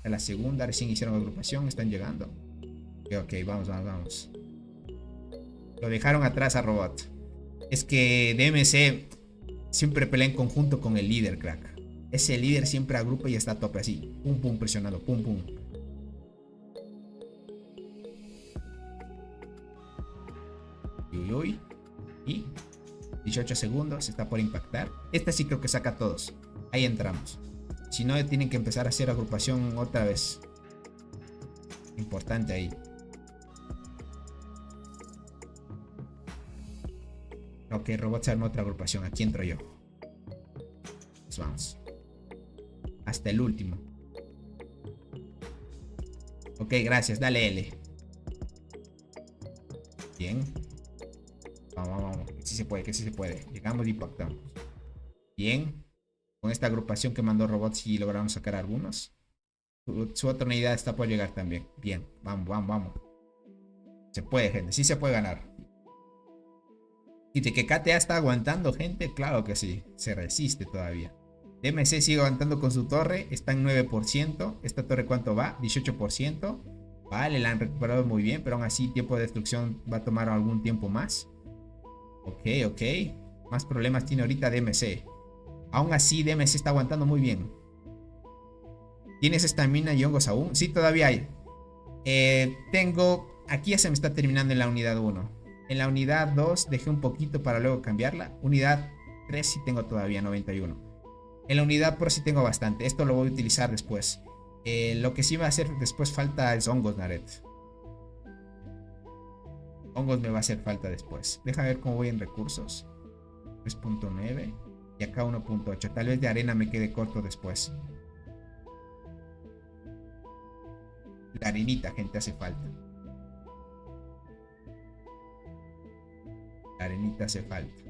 La segunda recién hicieron agrupación. Están llegando. Ok, vamos. Lo dejaron atrás a robot. Es que DMC siempre pelea en conjunto con el líder, crack. Ese líder siempre agrupa y está a tope así. Pum, pum, presionado. Pum, pum. Uy. Y 18 segundos, está por impactar. Esta sí creo que saca a todos. Ahí entramos. Si no, tienen que empezar a hacer agrupación otra vez. Importante ahí. Ok, robot se arma otra agrupación. Aquí entro yo. Pues vamos. Hasta el último. Ok, gracias. Dale L. Bien. Vamos. Que sí se puede. Llegamos y impactamos. Bien. Con esta agrupación que mandó robots sí logramos sacar algunos. Su otra unidad está por llegar también. Bien. Vamos. Se puede, gente. Sí se puede ganar. Y de que KTA está aguantando, gente. Claro que sí. Se resiste todavía. DMC sigue aguantando con su torre. Está en 9%. ¿Esta torre cuánto va? 18%. Vale, la han recuperado muy bien. Pero aún así, tiempo de destrucción va a tomar algún tiempo más. Ok. Más problemas tiene ahorita DMC. Aún así, DMC está aguantando muy bien. ¿Tienes estamina y hongos aún? Sí, todavía hay. Tengo... Aquí ya se me está terminando en la unidad 1. En la unidad 2 dejé un poquito para luego cambiarla. Unidad 3 sí tengo todavía 91. En la unidad Pro sí tengo bastante. Esto lo voy a utilizar después. Lo que sí va a hacer después falta es hongos, Naret. Hongos me va a hacer falta después. Deja ver cómo voy en recursos. 3.9 y acá 1.8. Tal vez de arena me quede corto después. La arenita, gente, hace falta. La arenita hace falta.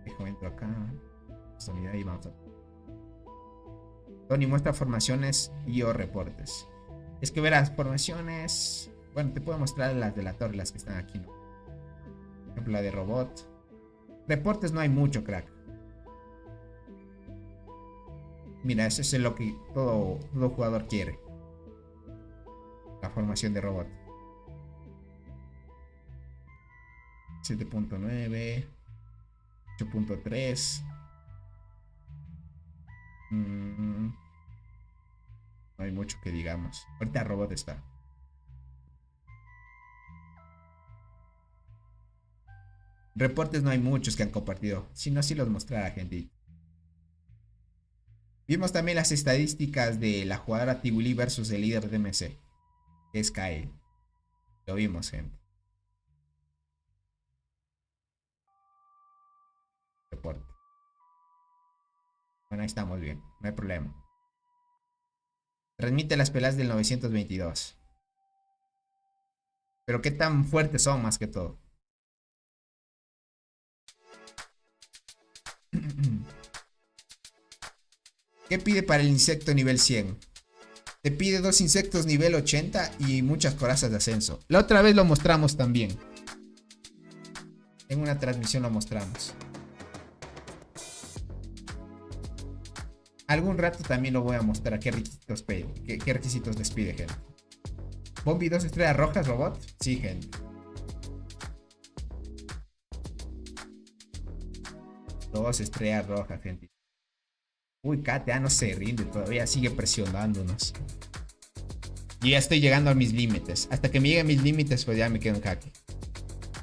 Dejo entro acá. Esta unidad y vamos a... Tony muestra formaciones y o reportes. Es que verás, formaciones... Bueno, te puedo mostrar las de la torre, las que están aquí, ¿no? Por ejemplo, la de robot. Reportes no hay mucho, crack. Mira, eso es lo que todo jugador quiere. La formación de robot. 7.9 8.3 No hay mucho que digamos. Ahorita robot está. Reportes no hay muchos que han compartido. Si no, sí los mostrará, gente. Vimos también las estadísticas de la jugadora Tiguli versus el líder de MC, que es Kael. Lo vimos, gente. Reporte. Bueno, ahí estamos bien. No hay problema. Transmite las peleas del 922. Pero qué tan fuertes son, más que todo. ¿Qué pide para el insecto nivel 100? Te pide 2 insectos nivel 80 y muchas corazas de ascenso. La otra vez lo mostramos también. En una transmisión lo mostramos. Algún rato también lo voy a mostrar qué requisitos pide, qué requisitos les pide, gente. Bombi 2 estrellas rojas, robot. Sí, gente. 2 estrellas rojas, gente. Uy, KTA no se rinde, todavía sigue presionándonos. Y ya estoy llegando a mis límites. Hasta que me lleguen mis límites, pues ya me quedo en jaque.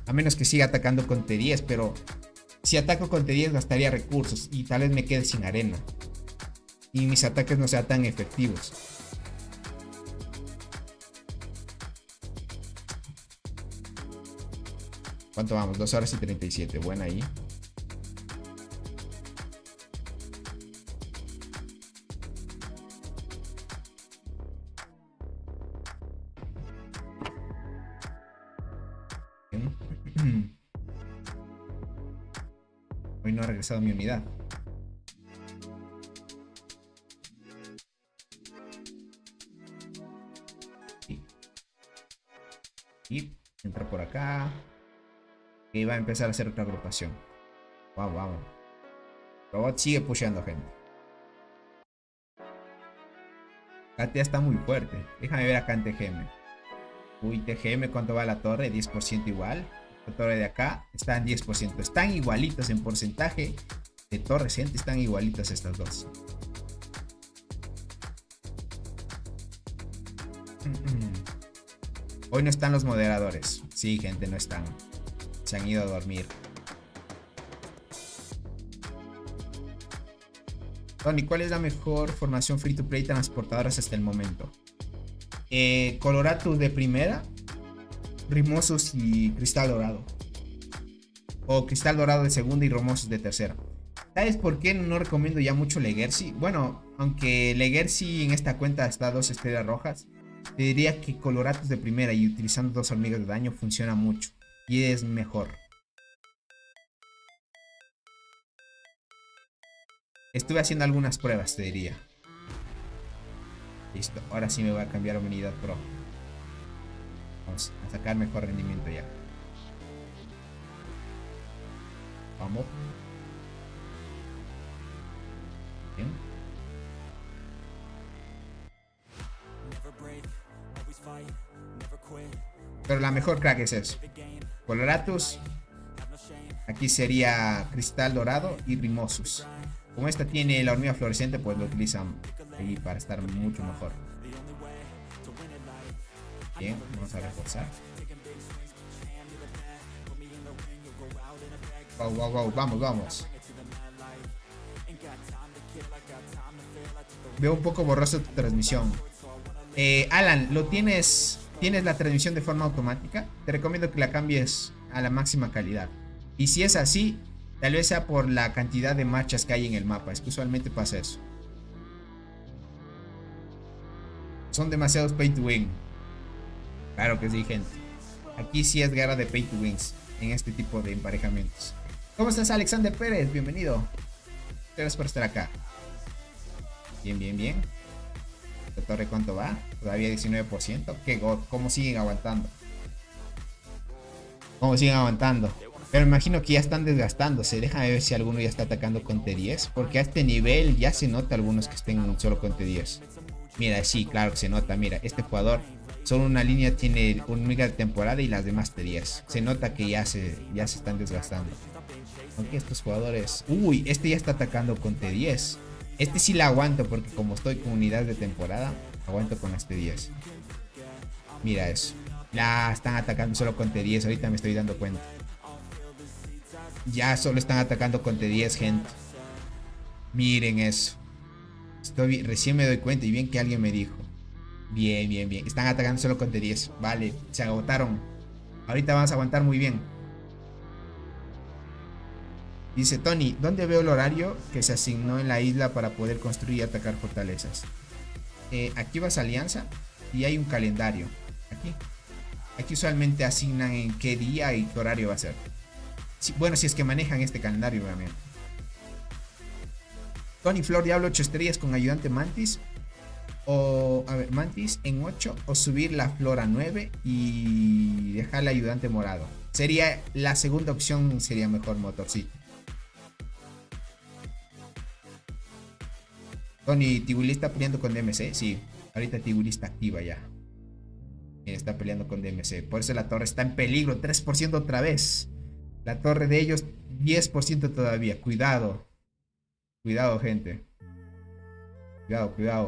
A menos que siga atacando con T10, pero si ataco con T10 gastaría recursos y tal vez me quede sin arena. Y mis ataques no sean tan efectivos. ¿Cuánto vamos? 2 horas y 37. Buena ahí. Hoy no ha regresado mi unidad. Y entra por acá. Y va a empezar a hacer otra agrupación. Vamos, vamos. Robot sigue pusheando, gente. KTA está muy fuerte. Déjame ver acá en TGM. Uy, TGM, ¿cuánto va la torre? 10% igual. La torre de acá está en 10%. Están igualitas en porcentaje de torres, gente. Están igualitas estas dos. Hoy no están los moderadores. Sí, gente, no están. Se han ido a dormir. Tony, ¿cuál es la mejor formación free to play transportadoras hasta el momento? Coloratus de primera, Rimosos y Cristal Dorado. O Cristal Dorado de segunda y Rimosos de tercera. ¿Sabes por qué no recomiendo ya mucho Legacy? Bueno, aunque Legacy en esta cuenta está 2 estrellas rojas, te diría que Coloratus de primera y utilizando 2 hormigas de daño funciona mucho. Y es mejor. Estuve haciendo algunas pruebas, te diría. Listo, ahora sí me voy a cambiar a unidad pro. Vamos a sacar mejor rendimiento ya. Vamos. Bien. Pero la mejor crack es eso. Coloratus. Aquí sería Cristal Dorado y Rimosus. Como esta tiene la hormiga fluorescente, pues lo utilizan ahí para estar mucho mejor. Bien, vamos a reforzar. Wow, vamos. Veo un poco borroso tu transmisión. Alan, ¿tienes la transmisión de forma automática? Te recomiendo que la cambies a la máxima calidad. Y si es así, tal vez sea por la cantidad de marchas que hay en el mapa. Es que usualmente pasa eso. Son demasiados pay to win. Claro que sí, gente. Aquí sí es guerra de pay to wins en este tipo de emparejamientos. ¿Cómo estás, Alexander Pérez? Bienvenido. Gracias por estar acá. Bien. ¿La torre cuánto va? Todavía 19%. ¡Qué god! ¿Cómo siguen aguantando? Pero me imagino que ya están desgastándose. Déjame ver si alguno ya está atacando con T10. Porque a este nivel ya se nota algunos que estén solo con T10. Mira, sí, claro que se nota. Mira, este jugador solo una línea tiene hormiga de temporada y las demás T10. Se nota que ya se están desgastando. Aunque estos jugadores... Uy, este ya está atacando con T10. Este sí la aguanto porque como estoy con unidades de temporada, aguanto con las T10. Mira eso. La están atacando solo con T10. Ahorita me estoy dando cuenta. Ya solo están atacando con T10, gente. Miren eso. Recién me doy cuenta y bien que alguien me dijo. Bien. Están atacando solo con T10. Vale, se agotaron. Ahorita vamos a aguantar muy bien. Dice Tony, ¿dónde veo el horario que se asignó en la isla para poder construir y atacar fortalezas? Aquí vas a Alianza y hay un calendario. Aquí usualmente asignan en qué día y qué horario va a ser. Bueno, si es que manejan este calendario, obviamente. Tony Flor Diablo 8 estrellas con ayudante Mantis. O, a ver, Mantis en 8. O subir la Flor a 9 y dejar el ayudante morado. Sería la segunda opción, sería mejor Motorcito. Tony, Tibuli está peleando con DMC. Sí, ahorita Tibuli está activa ya. Mira, está peleando con DMC. Por eso la torre está en peligro. 3% otra vez. La torre de ellos 10% todavía. Cuidado. Cuidado, gente. Cuidado, gente.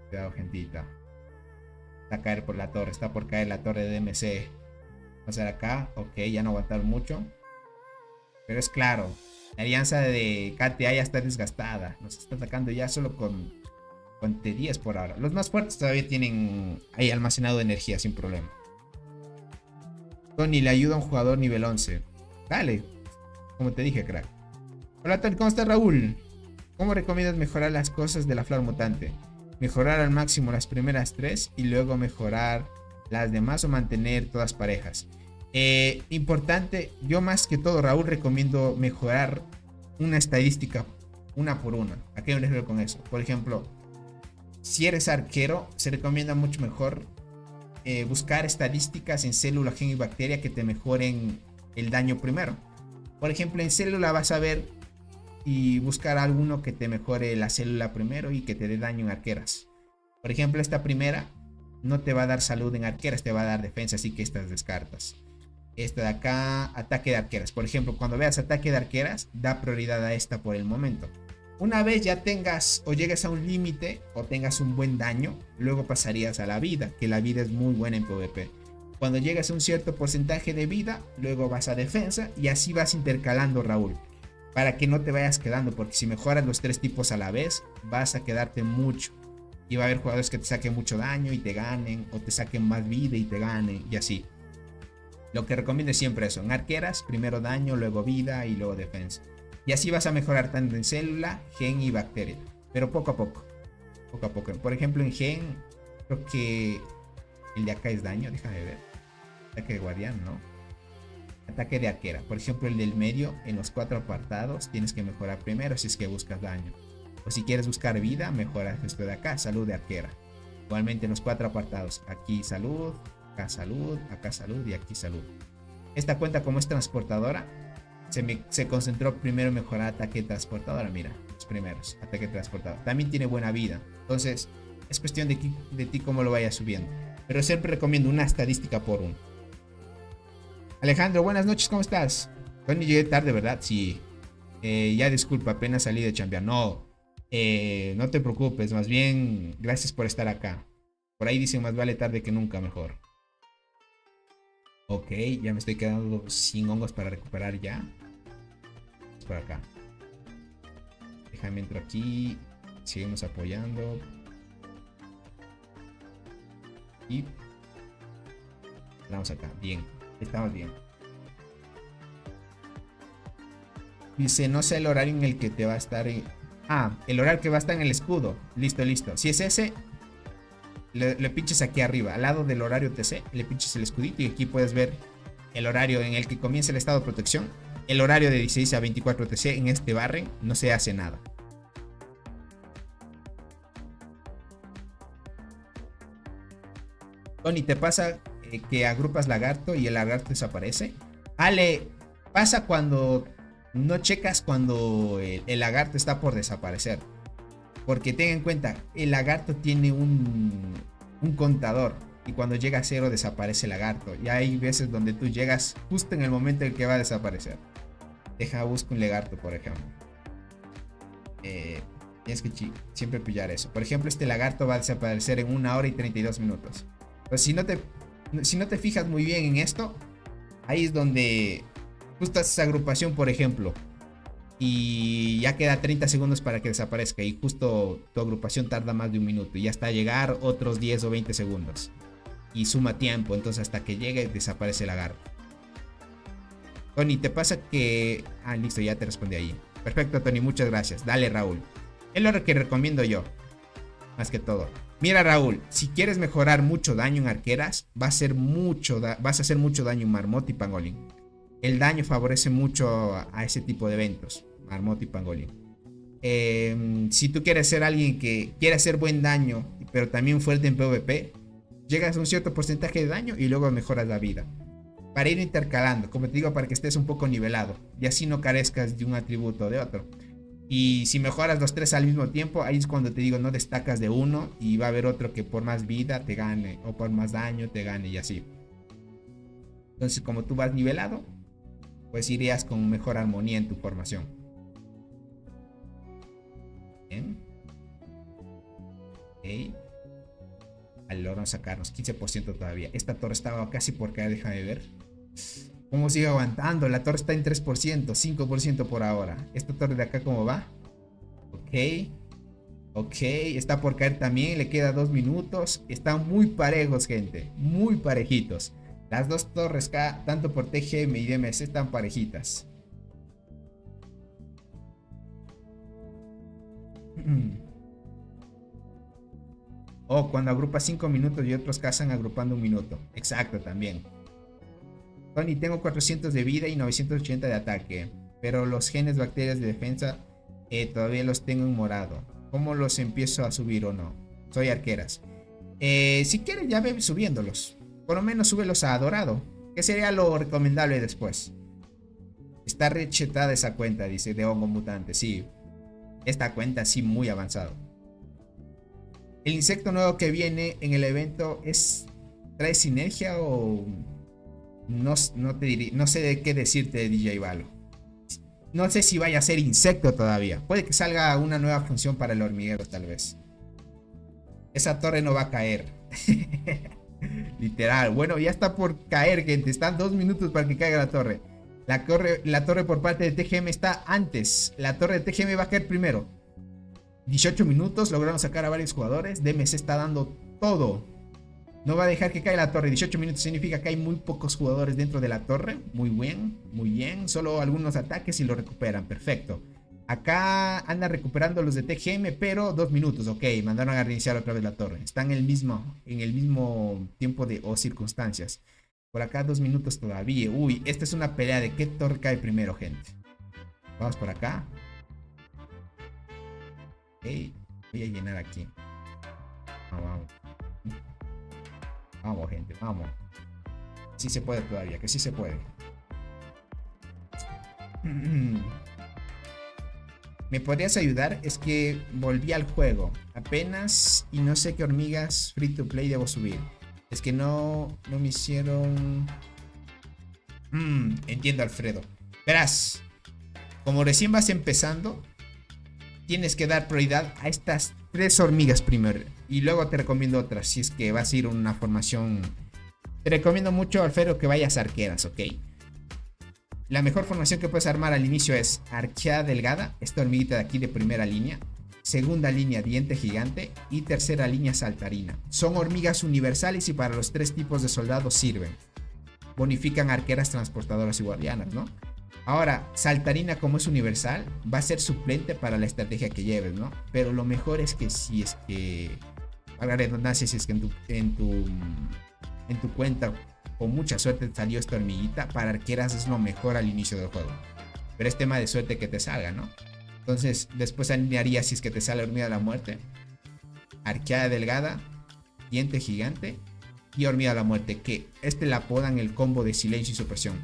Cuidado, gentita. Está a caer por la torre. Está por caer la torre de DMC. Vamos a ver acá. Ok, ya no aguantaron mucho. Pero es claro. La alianza de KTA ya está desgastada. Nos está atacando ya solo con T10 por ahora. Los más fuertes todavía tienen ahí almacenado energía sin problema. Tony, le ayuda a un jugador nivel 11. Dale. Como te dije, crack. Hola, Tony, ¿cómo está Raúl? ¿Cómo recomiendas mejorar las cosas de la flor mutante? Mejorar al máximo las primeras 3 y luego mejorar las demás o mantener todas parejas. Importante, yo más que todo, Raúl, recomiendo mejorar una estadística una por una. ¿A qué me refiero con eso? Por ejemplo, si eres arquero, se recomienda mucho mejor buscar estadísticas en célula, gen y bacteria que te mejoren el daño primero. Por ejemplo, en célula vas a ver y buscar alguno que te mejore la célula primero y que te dé daño en arqueras. Por ejemplo, esta primera no te va a dar salud en arqueras, te va a dar defensa, así que estas descartas. Esta de acá, ataque de arqueras. Por ejemplo, cuando veas ataque de arqueras, da prioridad a esta por el momento. Una vez ya tengas o llegues a un límite o tengas un buen daño, luego pasarías a la vida, que la vida es muy buena en PvP. Cuando llegas a un cierto porcentaje de vida, luego vas a defensa y así vas intercalando, Raúl. Para que no te vayas quedando, porque si mejoras los 3 tipos a la vez, vas a quedarte mucho. Y va a haber jugadores que te saquen mucho daño y te ganen, o te saquen más vida y te ganen, y así. Lo que recomiendo es siempre eso, en arqueras, primero daño, luego vida y luego defensa. Y así vas a mejorar tanto en célula, gen y bacteria. Pero poco a poco. Poco a poco. Por ejemplo, en gen, creo que el de acá es daño, déjame ver. Ataque de guardián, ¿no? Ataque de arquera. Por ejemplo, el del medio, en los 4 apartados, tienes que mejorar primero si es que buscas daño. O si quieres buscar vida, mejoras esto de acá, salud de arquera. Igualmente en los 4 apartados. Aquí salud, acá salud y aquí salud. Esta cuenta como es transportadora, se concentró primero en mejorar ataque transportadora. Mira, los primeros, ataque transportador. También tiene buena vida. Entonces, es cuestión de ti cómo lo vayas subiendo. Pero siempre recomiendo una estadística por uno. Alejandro, buenas noches, ¿cómo estás? Tony, llegué tarde, ¿verdad? Sí. Ya disculpa, apenas salí de chambear. No, no te preocupes, más bien, gracias por estar acá. Por ahí dicen más vale tarde que nunca, mejor. Ok, ya me estoy quedando sin hongos para recuperar ya. Es por acá. Déjame entro aquí. Seguimos apoyando. Y vamos acá, bien. Estamos bien. Dice, no sé el horario en el que te va a estar en... Ah, el horario que va a estar en el escudo. Listo, listo. Si es ese, le pinches aquí arriba, al lado del horario TC, le pinches el escudito y aquí puedes ver el horario en el que comienza el estado de protección. El horario de 16 a 24 TC en este barren no se hace nada. Tony, ¿te pasa que agrupas lagarto y el lagarto desaparece? Ale, pasa cuando no checas cuando el lagarto está por desaparecer. Porque ten en cuenta, el lagarto tiene un contador. Y cuando llega a 0 desaparece el lagarto. Y hay veces donde tú llegas justo en el momento en el que va a desaparecer. Deja, busco un lagarto, por ejemplo. Tienes que siempre pillar eso. Por ejemplo, este lagarto va a desaparecer en 1 hora y 32 minutos. Pues si no te fijas muy bien en esto, ahí es donde tú estás esa agrupación, por ejemplo, y ya queda 30 segundos para que desaparezca y justo tu agrupación tarda más de 1 minuto y hasta llegar otros 10 o 20 segundos y suma tiempo, entonces hasta que llegue desaparece el lagarto. Tony, ¿te pasa que...? Ah, listo, ya te respondí ahí. Perfecto, Tony, muchas gracias. Dale, Raúl. Es lo que recomiendo yo, más que todo. Mira, Raúl, si quieres mejorar mucho daño en arqueras, vas a hacer mucho daño en Marmota y Pangolin. El daño favorece mucho a ese tipo de eventos, Marmota y Pangolin. Si tú quieres ser alguien que quiere hacer buen daño, pero también fuerte en PvP, llegas a un cierto porcentaje de daño y luego mejoras la vida. Para ir intercalando, como te digo, para que estés un poco nivelado y así no carezcas de un atributo o de otro. Y si mejoras los 3 al mismo tiempo, ahí es cuando te digo, no destacas de uno y va a haber otro que por más vida te gane o por más daño te gane y así. Entonces, como tú vas nivelado, pues irías con mejor armonía en tu formación. Bien. Ok. Al logro sacarnos 15% todavía. Esta torre estaba casi por caer, déjame ver. ¿Cómo sigue aguantando? La torre está en 3%, 5% por ahora. Esta torre de acá, ¿cómo va? Ok. Ok, está por caer también. Le queda 2 minutos. Están muy parejos, gente. Muy parejitos. Las dos torres, tanto por TGM y DMC, están parejitas. Oh, cuando agrupas 5 minutos y otros cazan agrupando 1 minuto. Exacto, también. Tony, tengo 400 de vida y 980 de ataque, pero los genes bacterias de defensa todavía los tengo en morado. ¿Cómo los empiezo a subir o no? Soy arqueras. Si quieres ya ve subiéndolos. Por lo menos súbelos a dorado, que sería lo recomendable después. Está rechetada esa cuenta, dice, de hongo mutante. Sí, esta cuenta sí muy avanzado. El insecto nuevo que viene en el evento ¿trae sinergia o...? No sé de qué decirte, DJ Valo. No sé si vaya a ser insecto todavía. Puede que salga una nueva función para el hormiguero, tal vez. Esa torre no va a caer. Literal. Bueno, ya está por caer, gente. Están 2 minutos para que caiga la torre. La torre por parte de TGM está antes. La torre de TGM va a caer primero. 18 minutos. Lograron sacar a varios jugadores. DMC está dando todo. No va a dejar que caiga la torre. 18 minutos significa que hay muy pocos jugadores dentro de la torre. Muy bien, muy bien. Solo algunos ataques y lo recuperan. Perfecto. Acá anda recuperando los de TGM, pero 2 minutos. Ok, mandaron a reiniciar otra vez la torre. Están en el mismo tiempo o circunstancias. Por acá 2 minutos todavía. Uy, esta es una pelea de qué torre cae primero, gente. Vamos por acá. Ok, voy a llenar aquí. Vamos. Vamos, gente, vamos. Sí se puede todavía, que sí se puede. ¿Me podrías ayudar? Es que volví al juego apenas y no sé qué hormigas free to play debo subir. Es que no me hicieron... entiendo, Alfredo. Verás, como recién vas empezando, tienes que dar prioridad a estas 3 hormigas primero. Y luego te recomiendo otras, si es que vas a ir a una formación. Te recomiendo mucho, Alfredo, que vayas a arqueras, ¿ok? La mejor formación que puedes armar al inicio es arqueada delgada, esta hormiguita de aquí de primera línea. Segunda línea, diente gigante. Y tercera línea, saltarina. Son hormigas universales y para los 3 tipos de soldados sirven. Bonifican arqueras, transportadoras y guardianas, ¿no? Ahora, saltarina, como es universal, va a ser suplente para la estrategia que lleves, ¿no? Pero lo mejor es que si es que, para redundancia, si es que en tu cuenta con mucha suerte te salió esta hormiguita, para arqueras es lo mejor al inicio del juego. Pero es tema de suerte que te salga, ¿no? Entonces, después alinearía, si es que te sale hormiga de la muerte, arqueada delgada, diente gigante y hormiga de la muerte, que la apodan el combo de silencio y supresión.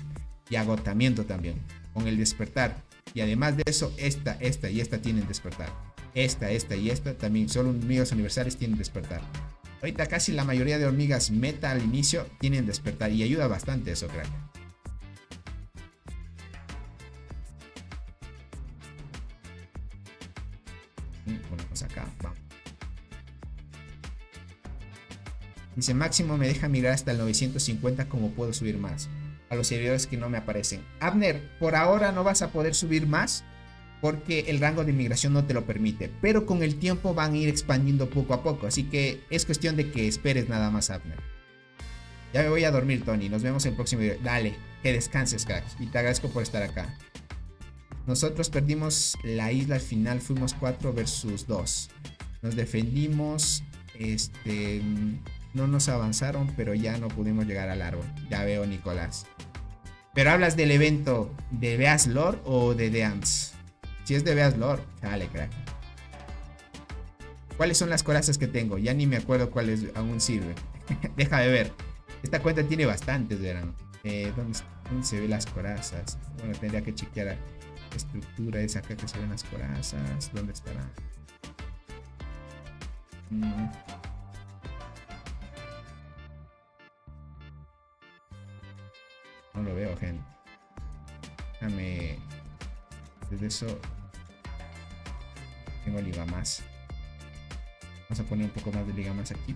Y agotamiento también, con el despertar. Y además de eso, esta y esta tienen despertar. Esta y esta también, solo hormigas universales tienen despertar. Ahorita casi la mayoría de hormigas meta al inicio tienen despertar y ayuda bastante eso, crack. Ponemos acá, vamos. Dice, máximo me deja migrar hasta el 950, como puedo subir más a los servidores que no me aparecen. Abner, por ahora no vas a poder subir más porque el rango de migración no te lo permite, pero con el tiempo van a ir expandiendo poco a poco, así que es cuestión de que esperes nada más, Abner. Ya me voy a dormir, Tony, nos vemos en el próximo video. Dale, que descanses, crack, y te agradezco por estar acá. Nosotros perdimos la isla al final, fuimos 4 versus 2. Nos defendimos, no nos avanzaron, pero ya no pudimos llegar al árbol. Ya veo, Nicolás. Pero hablas del evento de Beas Lore o de Deans. Si es de Beas Lore, dale, crack. ¿Cuáles son las corazas que tengo? Ya ni me acuerdo cuáles aún sirven. Déjame ver. Esta cuenta tiene bastantes, verán. ¿Dónde se ven las corazas? Bueno, tendría que chequear la estructura. Es acá que se ven las corazas. ¿Dónde estará? No lo veo, gente. Déjame. Desde eso. Tengo liga más. Vamos a poner un poco más de liga más aquí.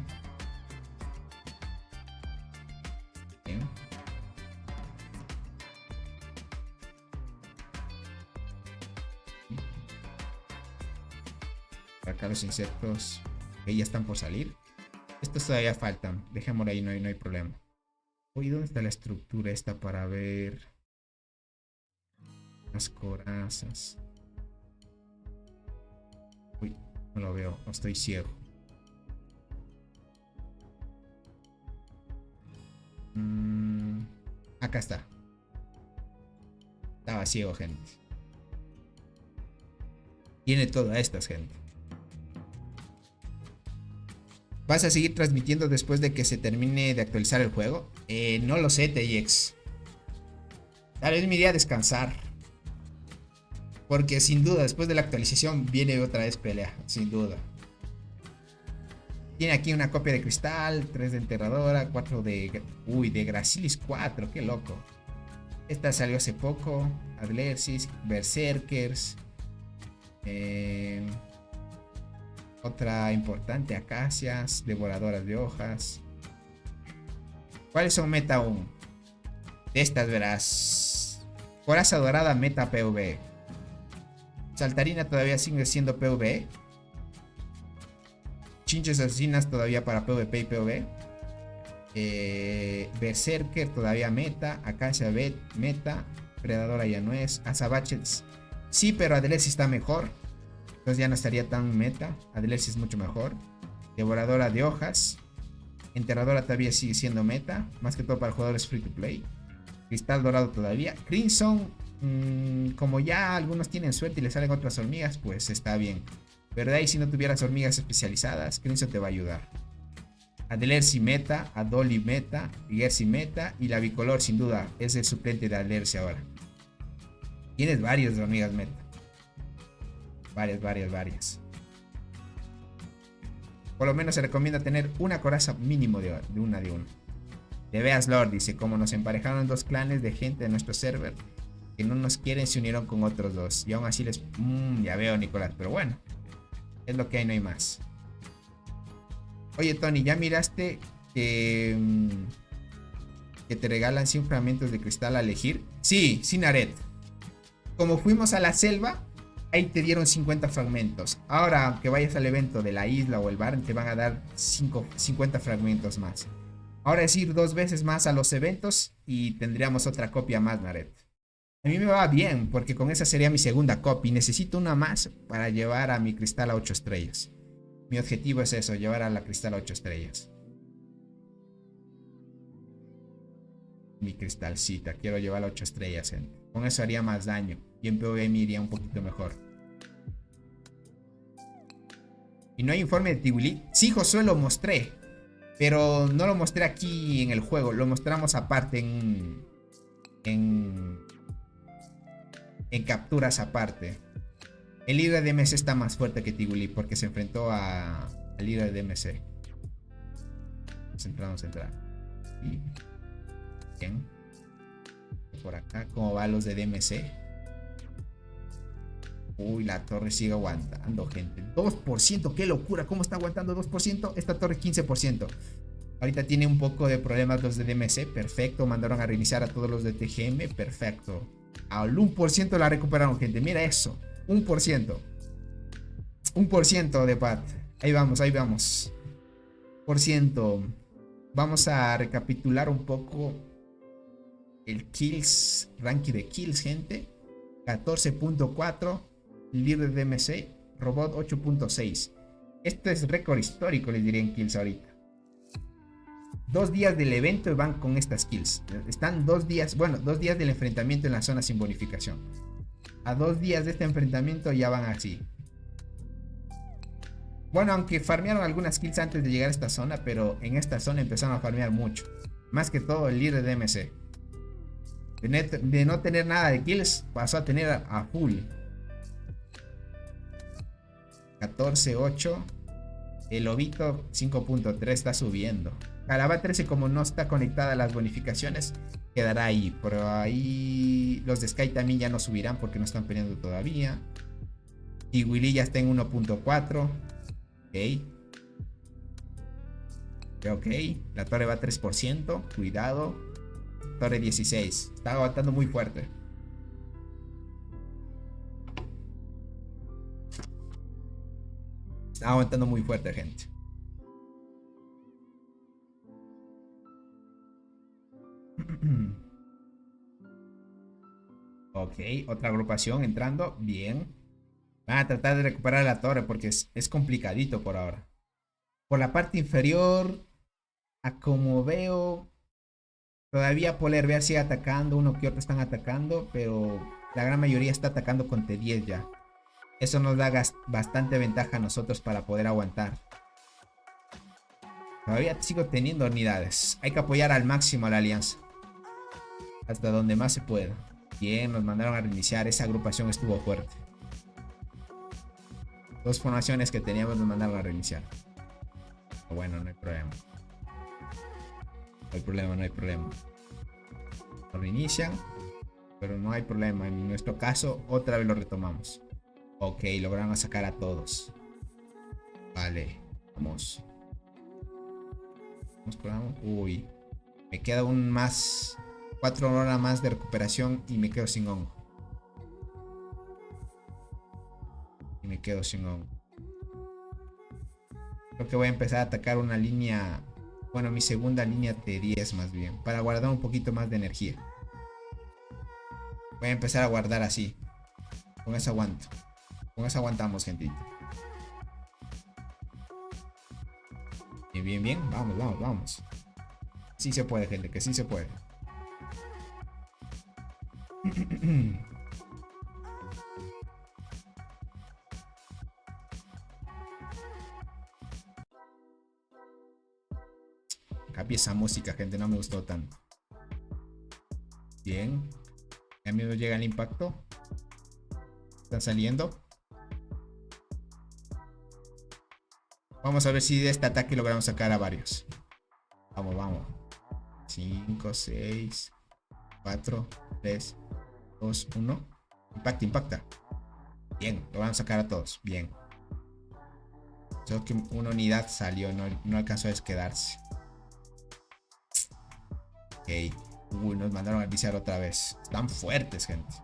Bien. Acá los insectos que ya están por salir. Estos todavía faltan. Dejémoslo ahí, no hay problema. Oye, ¿dónde está la estructura esta para ver las corazas? Uy, no lo veo, no estoy ciego. Acá está. Estaba ciego, gente. Tiene todas estas, gente. ¿Vas a seguir transmitiendo después de que se termine de actualizar el juego? No lo sé, TX. Tal vez me iría a descansar. Porque sin duda, después de la actualización viene otra vez pelea. Sin duda. Tiene aquí una copia de cristal, 3 de enterradora, 4 de... Uy, de Gracilis 4, qué loco. Esta salió hace poco. Adlersis, Berserkers. Otra importante, acacias, devoradoras de hojas. ¿Cuáles son meta aún? De estas verás. Coraza dorada meta PvE. Saltarina todavía sigue siendo PvE. Chinches asesinas todavía para PvP y PvE. Berserker todavía meta. Acacia meta. Predadora ya no es. Azabaches sí, pero Adlersis está mejor. Entonces ya no estaría tan meta. Adlersis es mucho mejor. Devoradora de hojas. Enterradora todavía sigue siendo meta. Más que todo para jugadores free to play. Cristal dorado todavía. Crimson. Como ya algunos tienen suerte y le salen otras hormigas, pues está bien. Pero de ahí, si no tuvieras hormigas especializadas, Crimson te va a ayudar. Adlersi meta. Adoli meta. Gersi meta. Y la bicolor sin duda es el suplente de Adlersi ahora. Tienes varias hormigas meta. Varias. Por lo menos se recomienda tener una coraza mínimo de una. De veas Lord, dice, como nos emparejaron dos clanes de gente de nuestro server que no nos quieren, se unieron con otros dos. Y aún así les... ya veo, Nicolás, pero bueno. Es lo que hay, no hay más. Oye, Tony, ¿ya miraste que te regalan 100 fragmentos de cristal a elegir? Sí, Naret. Como fuimos a la selva, ahí te dieron 50 fragmentos. Ahora, aunque vayas al evento de la isla o el bar, te van a dar 50 fragmentos más. Ahora es ir 2 veces más a los eventos y tendríamos otra copia más, Naret. A mí me va bien, porque con esa sería mi segunda copia. Y necesito una más para llevar a mi cristal a 8 estrellas. Mi objetivo es eso, llevar a la cristal a 8 estrellas. Mi cristalcita, quiero llevar a 8 estrellas, gente. Con eso haría más daño. Y en PvE me iría un poquito mejor. ¿Y no hay informe de Tibulit? Sí, Josué, lo mostré. Pero no lo mostré aquí en el juego. Lo mostramos aparte en capturas aparte. El líder de DMC está más fuerte que Tibulit porque se enfrentó al líder de DMC. Vamos a entrar. Y... bien. Por acá, ¿cómo va los de DMC? Uy, la torre sigue aguantando, gente. 2%, qué locura. ¿Cómo está aguantando 2%? Esta torre 15%. Ahorita tiene un poco de problemas los de DMC. Perfecto, mandaron a reiniciar a todos los de TGM. Perfecto. Al 1% la recuperaron, gente. Mira eso, 1%. 1% de pat. Ahí vamos. Por ciento. Vamos a recapitular un poco el kills, ranking de kills, gente. 14.4. Líder de DMC. Robot 8.6. Esto es récord histórico, les diría, en kills ahorita. 2 días del evento y van con estas kills. Están 2 días, bueno, 2 días del enfrentamiento en la zona sin bonificación. A 2 días de este enfrentamiento ya van así. Bueno, aunque farmearon algunas kills antes de llegar a esta zona, pero en esta zona empezaron a farmear mucho. Más que todo el líder de DMC. De no tener nada de kills, pasó a tener a full. 14.8. El Lobito 5.3 está subiendo. Calaba 13, como no está conectada a las bonificaciones, quedará ahí. Pero ahí los de Sky también ya no subirán porque no están peleando todavía. Y Willy ya está en 1.4. Ok. La torre va a 3%. Cuidado. Torre 16. Está aguantando muy fuerte. Está aguantando muy fuerte, gente. Ok, otra agrupación entrando. Bien. Van a tratar de recuperar la torre porque es complicadito por ahora. Por la parte inferior, a como veo, todavía Polar sigue atacando. Uno que otro están atacando, pero la gran mayoría está atacando con T10 ya. Eso nos da bastante ventaja a nosotros para poder aguantar. Todavía sigo teniendo unidades. Hay que apoyar al máximo a la alianza. Hasta donde más se pueda. Bien, nos mandaron a reiniciar. Esa agrupación estuvo fuerte. 2 formaciones que teníamos nos mandaron a reiniciar. Pero bueno, no hay problema. No hay problema. Lo reinician, pero no hay problema. En nuestro caso, otra vez lo retomamos. Ok, lograron sacar a todos. Vale, vamos. Uy, me queda 4 horas más de recuperación y me quedo sin hongo. Creo que voy a empezar a atacar una línea. Bueno, mi segunda línea T10 más bien. Para guardar un poquito más de energía. Voy a empezar a guardar así. Con eso aguanto. Con eso aguantamos, gentita. Bien. Vamos. Sí se puede, gente, que sí se puede. Cambia esa música, gente, no me gustó tanto. Bien. Ya mismo llega el impacto. Están saliendo. Vamos a ver si de este ataque logramos sacar a varios. Vamos, vamos. 5, 6, 4, 3, 2, 1. Impacta, impacta. Bien, lo vamos a sacar a todos. Bien. Solo que una unidad salió, no alcanzó a quedarse. Ok. Nos mandaron a viciar otra vez. Están fuertes, gente.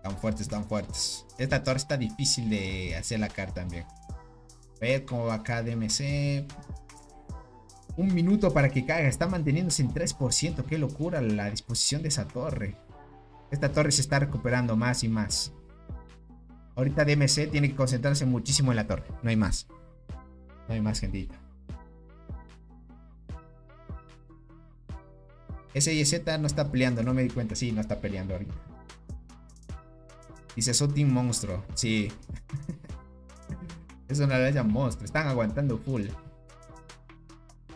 Están fuertes, están fuertes. Esta torre está difícil de hacer la carta también. A ver cómo va acá DMC. Un minuto para que caiga. Está manteniéndose en 3%. Qué locura la disposición de esa torre. Esta torre se está recuperando más y más. Ahorita DMC tiene que concentrarse muchísimo en la torre. No hay más. No hay más, gentita. SYZ no está peleando. No me di cuenta. Sí, no está peleando ahorita. Dice, son team monstruo. Sí. Es una raya monstruo. Están aguantando full.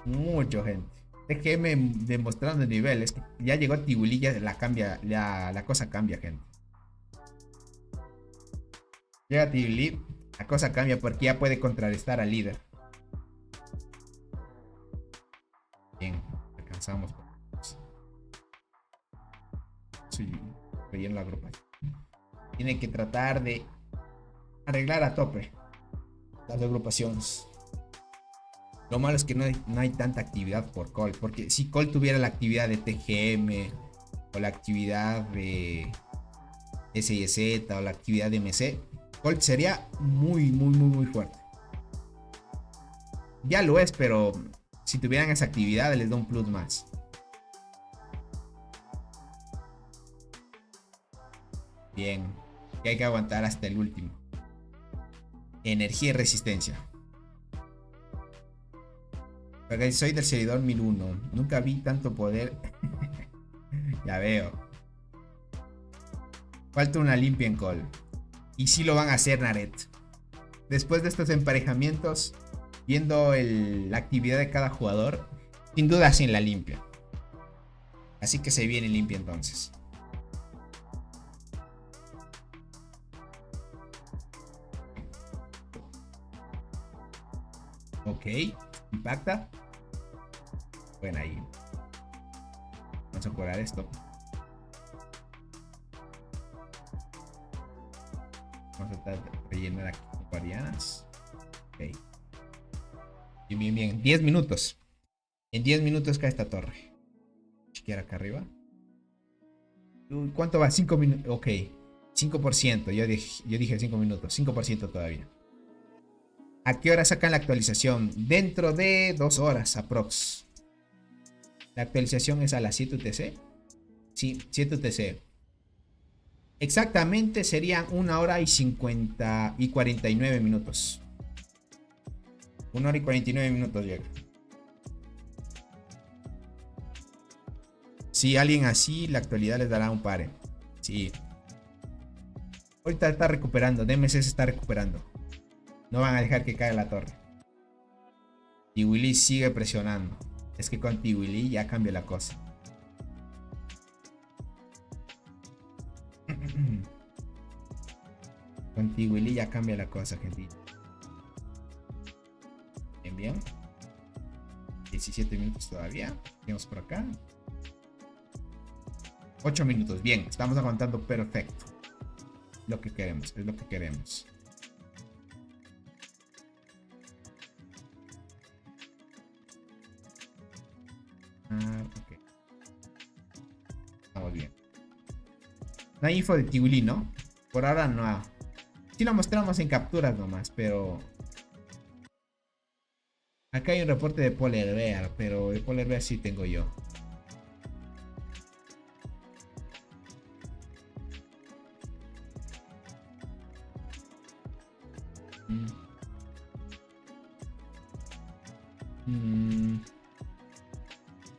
Mucho, gente. TGM demostrando el nivel. Es que ya llegó Tiwili. Ya la cosa cambia, gente. Llega Tiwili. La cosa cambia porque ya puede contrarrestar al líder. Bien. Alcanzamos. Sí. Relleno la agrupación. Tiene que tratar de arreglar a tope las agrupaciones. Lo malo es que no hay tanta actividad por Colt. Porque si Colt tuviera la actividad de TGM o la actividad de SYZ o la actividad de MC, Colt sería muy fuerte. Ya lo es, pero si tuvieran esa actividad les da un plus más. Bien. Que hay que aguantar hasta el último. Energía y resistencia. Porque soy del servidor 1001. Nunca vi tanto poder. Ya veo. Falta una limpia en Call. Y sí lo van a hacer, Naret. Después de estos emparejamientos, viendo la actividad de cada jugador, sin duda hacen la limpia. Así que se viene limpia entonces. Ok, impacta. Bueno, ahí. Vamos a curar esto. Vamos a tratar de rellenar aquí con guardianas. Ok. Bien. 10 minutos. En 10 minutos cae esta torre. Chequear acá arriba. ¿Cuánto va? 5 minutos. Ok. 5%. Yo dije 5 minutos. 5% todavía. ¿A qué hora sacan la actualización? Dentro de 2 horas aprox. La actualización es a las 7 UTC. Sí, 7 UTC. Exactamente serían 1 hora y 49 minutos. 1 hora y 49 minutos llega. Si alguien así, la actualidad les dará un pare. Sí. Ahorita está recuperando. DMC se está recuperando. No van a dejar que caiga la torre. Tiwili sigue presionando. Es que con Tiwili ya cambia la cosa. Con Tiwili ya cambia la cosa, gente. Bien. 17 minutos todavía. Vamos por acá. 8 minutos. Bien, estamos aguantando perfecto. Lo que queremos, es lo que queremos. Ok. Estamos bien. No hay info de Tiwili, ¿no? Por ahora no. Sí lo mostramos en capturas nomás, pero... Acá hay un reporte de Polar Bear, pero de Polar Bear sí tengo yo.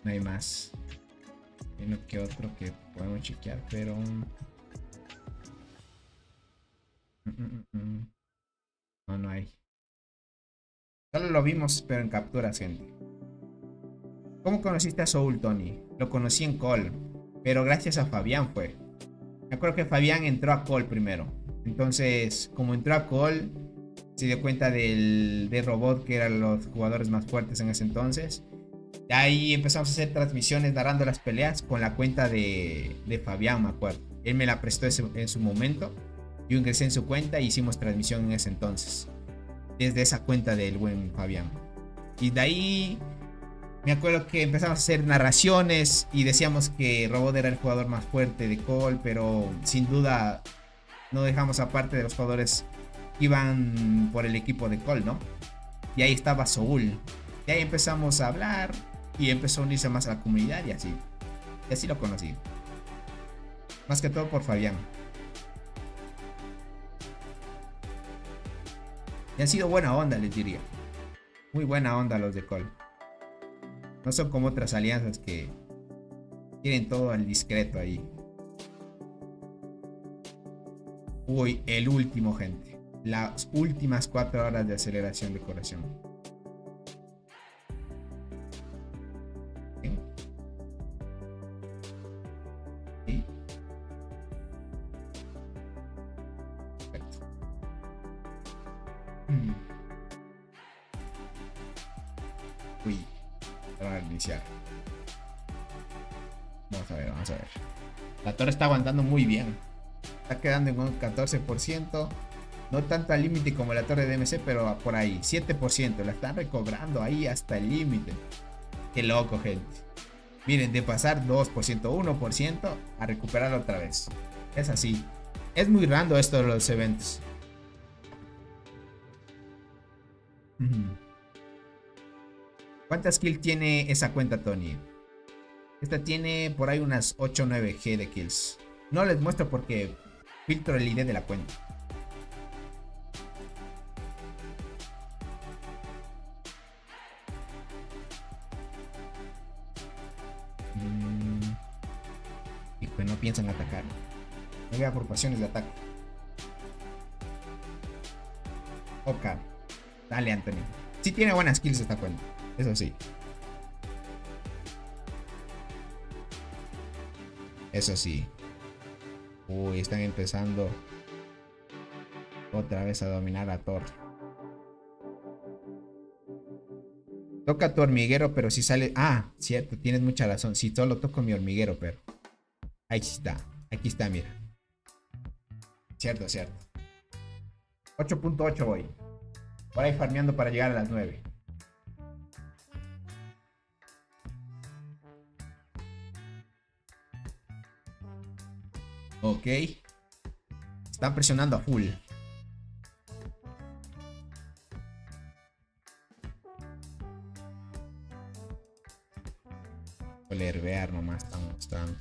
No hay más. Hay uno que otro que podemos chequear, pero... No hay. Solo lo vimos, pero en capturas, gente. ¿Cómo conociste a Soul, Tony? Lo conocí en Call, pero gracias a Fabián fue. Me acuerdo que Fabián entró a call primero. Entonces, como entró a call, se dio cuenta de Robot, que eran los jugadores más fuertes en ese entonces. De ahí empezamos a hacer transmisiones narrando las peleas con la cuenta de Fabián, me acuerdo. Él me la prestó en su momento. Yo ingresé en su cuenta e hicimos transmisión en ese entonces. Desde esa cuenta del buen Fabián. Y de ahí me acuerdo que empezamos a hacer narraciones y decíamos que Robot era el jugador más fuerte de call, pero sin duda no dejamos aparte de los jugadores que iban por el equipo de call, ¿no? Y ahí estaba Soul. Y ahí empezamos a hablar y empezó a unirse más a la comunidad y así. Y así lo conocí. Más que todo por Fabián. Y han sido buena onda, les diría. Muy buena onda los de call. No son como otras alianzas que quieren todo al discreto ahí. Uy, el último, gente. Las últimas 4 horas de aceleración de corazón. ¿Sí? Perfecto. Uy. Para iniciar. Vamos a ver, vamos a ver. La torre está aguantando muy bien. Está quedando en un 14%. No tanto al límite como la torre de DMC, pero por ahí. 7%. La están recobrando ahí hasta el límite. Qué loco, gente. Miren, de pasar 2%, 1% a recuperarlo otra vez. Es así. Es muy random esto de los eventos. ¿Cuántas kills tiene esa cuenta, Tony? Esta tiene por ahí unas 8 o 9G de kills. No les muestro porque filtro el ID de la cuenta. Y pues no piensan atacar. No veo agrupaciones de ataque. Ok. Dale, Anthony. Sí tiene buenas kills esta cuenta. Eso sí. Eso sí. Uy, están empezando otra vez a dominar a Thor. Toca tu hormiguero, pero si sale... Ah, cierto, tienes mucha razón. Si solo toco mi hormiguero, pero... Ahí está. Aquí está, mira. Cierto, cierto. 8.8 voy. Por ahí farmeando para llegar a las 9. Ok. Están presionando a full. Herbear nomás están mostrando.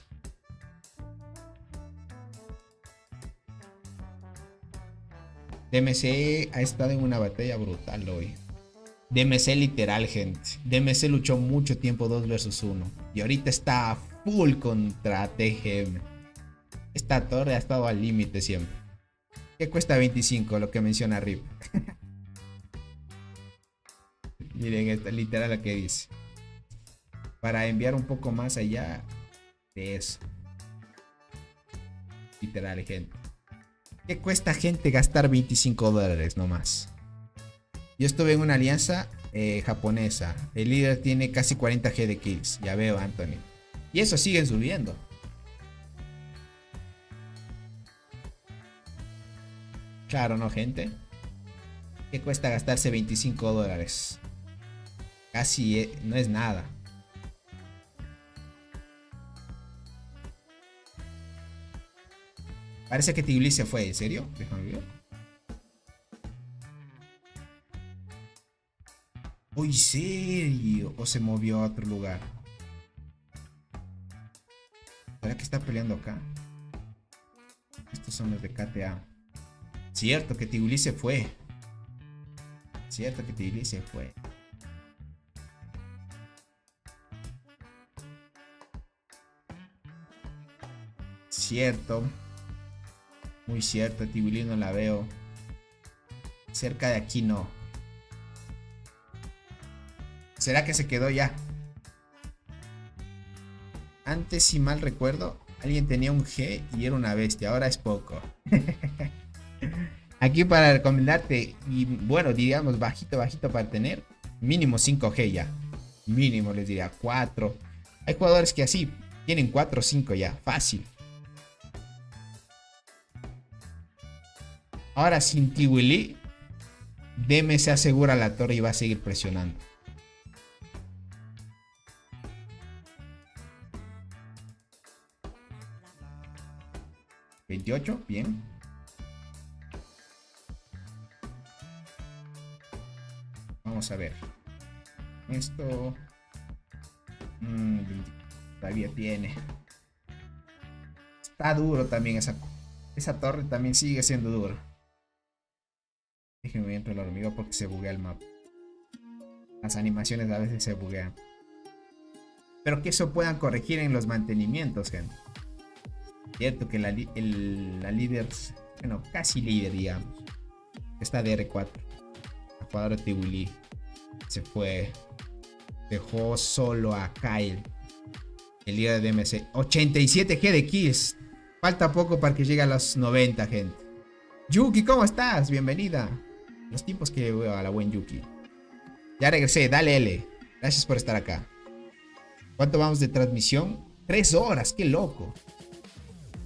DMC ha estado en una batalla brutal hoy. DMC literal, gente. DMC luchó mucho tiempo 2 versus 1. Y ahorita está a full contra TGM. Esta torre ha estado al límite siempre. ¿Qué cuesta 25? Lo que menciona Rip. Miren, esta literal lo que dice. Para enviar un poco más allá de eso. Literal, gente. ¿Qué cuesta, gente, gastar $25 nomás? Yo estuve en una alianza japonesa. El líder tiene casi 40G de kills. Ya veo, Anthony. Y eso siguen subiendo. Claro, ¿no, gente? ¿Qué cuesta gastarse $25? Casi no es nada. Parece que Tigli se fue, ¿en serio? Déjame ver. Uy, ¿serio? ¿O se movió a otro lugar? ¿Será que está peleando acá? Estos son los de KTA. Cierto que Tigli se fue. Cierto que Tigli se fue. Cierto. Muy cierto, Tibuli no la veo. Cerca de aquí no. ¿Será que se quedó ya? Antes, si mal recuerdo, Alguien tenía un G y era una bestia, ahora es poco. Aquí para recomendarte, y bueno, diríamos bajito para tener, mínimo 5G ya. Mínimo les diría 4. Hay jugadores que así tienen 4 o 5 ya, fácil. Ahora sin Tiwili, DM se asegura la torre y va a seguir presionando. ¿28? Bien. Vamos a ver. Esto... todavía tiene. Está duro también esa torre también sigue siendo dura. Déjenme entrar la hormiga porque se buguea el mapa. Las animaciones a veces se buguean. Pero que eso puedan corregir en los mantenimientos, gente. Cierto que la líder, bueno, casi líder, digamos. Está de R4. La jugadora Tiwili se fue. Dejó solo a Kyle, el líder de DMC. 87G de kills. Falta poco para que llegue a los 90, gente. Yuki, ¿cómo estás? Bienvenida. Los tiempos que veo a la buen Yuki. Ya regresé, dale L. Gracias por estar acá. ¿Cuánto vamos de transmisión? 3 horas, qué loco.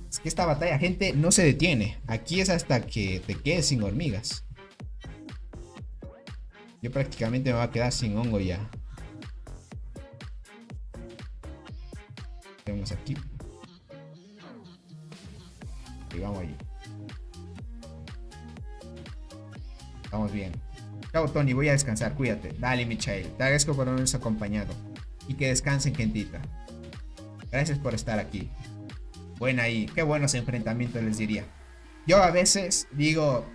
Es que esta batalla, gente, no se detiene. Aquí es hasta que te quedes sin hormigas. Yo prácticamente me voy a quedar sin hongo ya. Tenemos aquí. Y vamos allí. Vamos bien. Chao Tony, voy a descansar, cuídate. Dale Michael, te agradezco por habernos acompañado. Y que descansen, gentita. Gracias por estar aquí. Buena ahí, qué buenos enfrentamientos les diría. Yo a veces digo,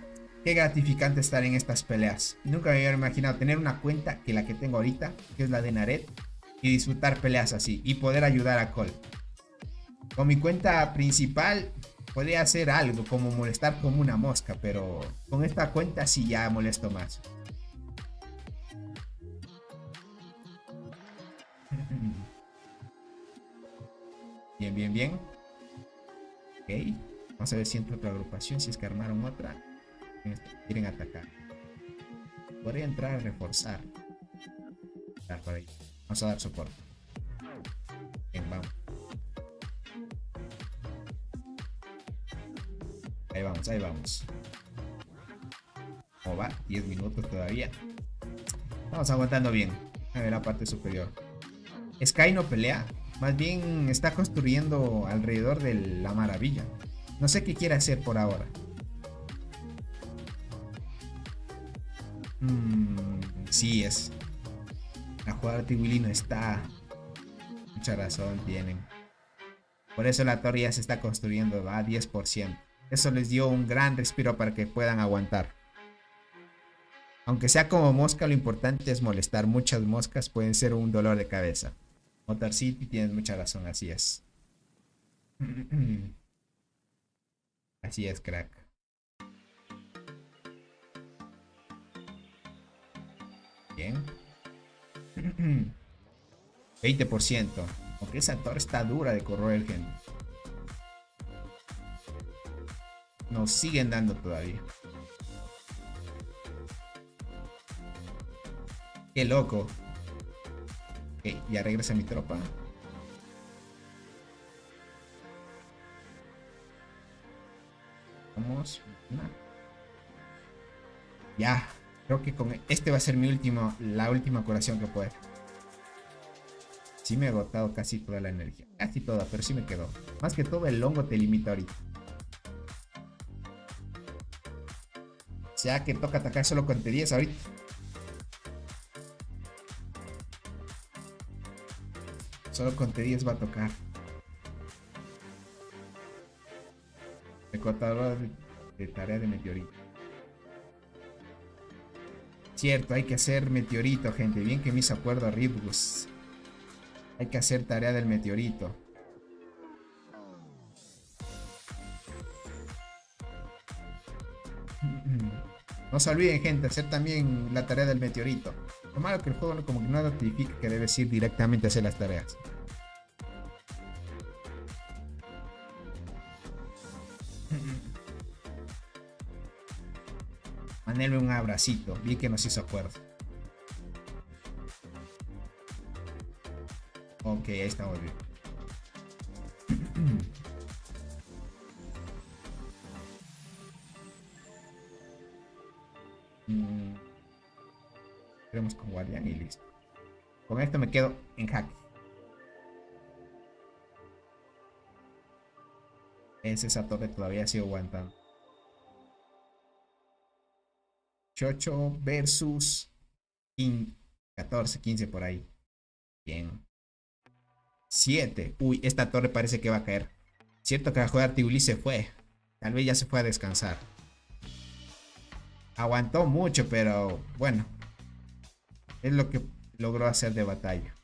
qué gratificante estar en estas peleas. Nunca me había imaginado tener una cuenta que la que tengo ahorita, que es la de Naret, y disfrutar peleas así, y poder ayudar a Cole. Con mi cuenta principal podría hacer algo como molestar como una mosca, pero con esta cuenta sí ya molesto más. Bien. Ok, vamos a ver si entra otra agrupación, si es que armaron otra. Quieren atacar. Podría entrar a reforzar. Por ahí. Vamos a dar soporte. Bien, vamos. Ahí vamos. ¿Cómo va? 10 minutos todavía. Vamos aguantando bien. A ver la parte superior. Sky no pelea. Más bien está construyendo alrededor de la maravilla. No sé qué quiere hacer por ahora. Sí es. La jugadora Tiwili no está. Mucha razón tienen. Por eso la torre ya se está construyendo a 10%. Eso les dio un gran respiro para que puedan aguantar. Aunque sea como mosca, lo importante es molestar. Muchas moscas pueden ser un dolor de cabeza. Motor City, tienes mucha razón, así es. Así es, crack. Bien. 20%. Aunque esa torre está dura de corroer, gente. Nos siguen dando todavía. Qué loco. Ok, ya regresa mi tropa. Vamos. Ya. Creo que con este va a ser la última curación que puedo. Sí me he agotado casi toda la energía. Casi toda, pero sí me quedó. Más que todo el hongo te limita ahorita. O sea que toca atacar solo con T10 ahorita. Solo con T10 va a tocar. Recortador de tarea de meteorito. Cierto, hay que hacer meteorito, gente. Bien que me hizo acuerdo a Ribgus. Hay que hacer tarea del meteorito. No se olviden, gente, hacer también la tarea del meteorito. Lo malo que el juego como que no notifica que debes ir directamente a hacer las tareas. Mandarle un abracito. Bien que nos hizo acuerdo. Ok, ahí estamos bien. Tenemos con guardián y listo. Con esto me quedo en jaque. Esa torre todavía sigue aguantando. 8 versus 14, 15 por ahí. Bien. 7. Uy, esta torre parece que va a caer. Cierto que la juega Artibuli se fue. Tal vez ya se fue a descansar. Aguantó mucho, pero bueno. Es lo que logró hacer de batalla.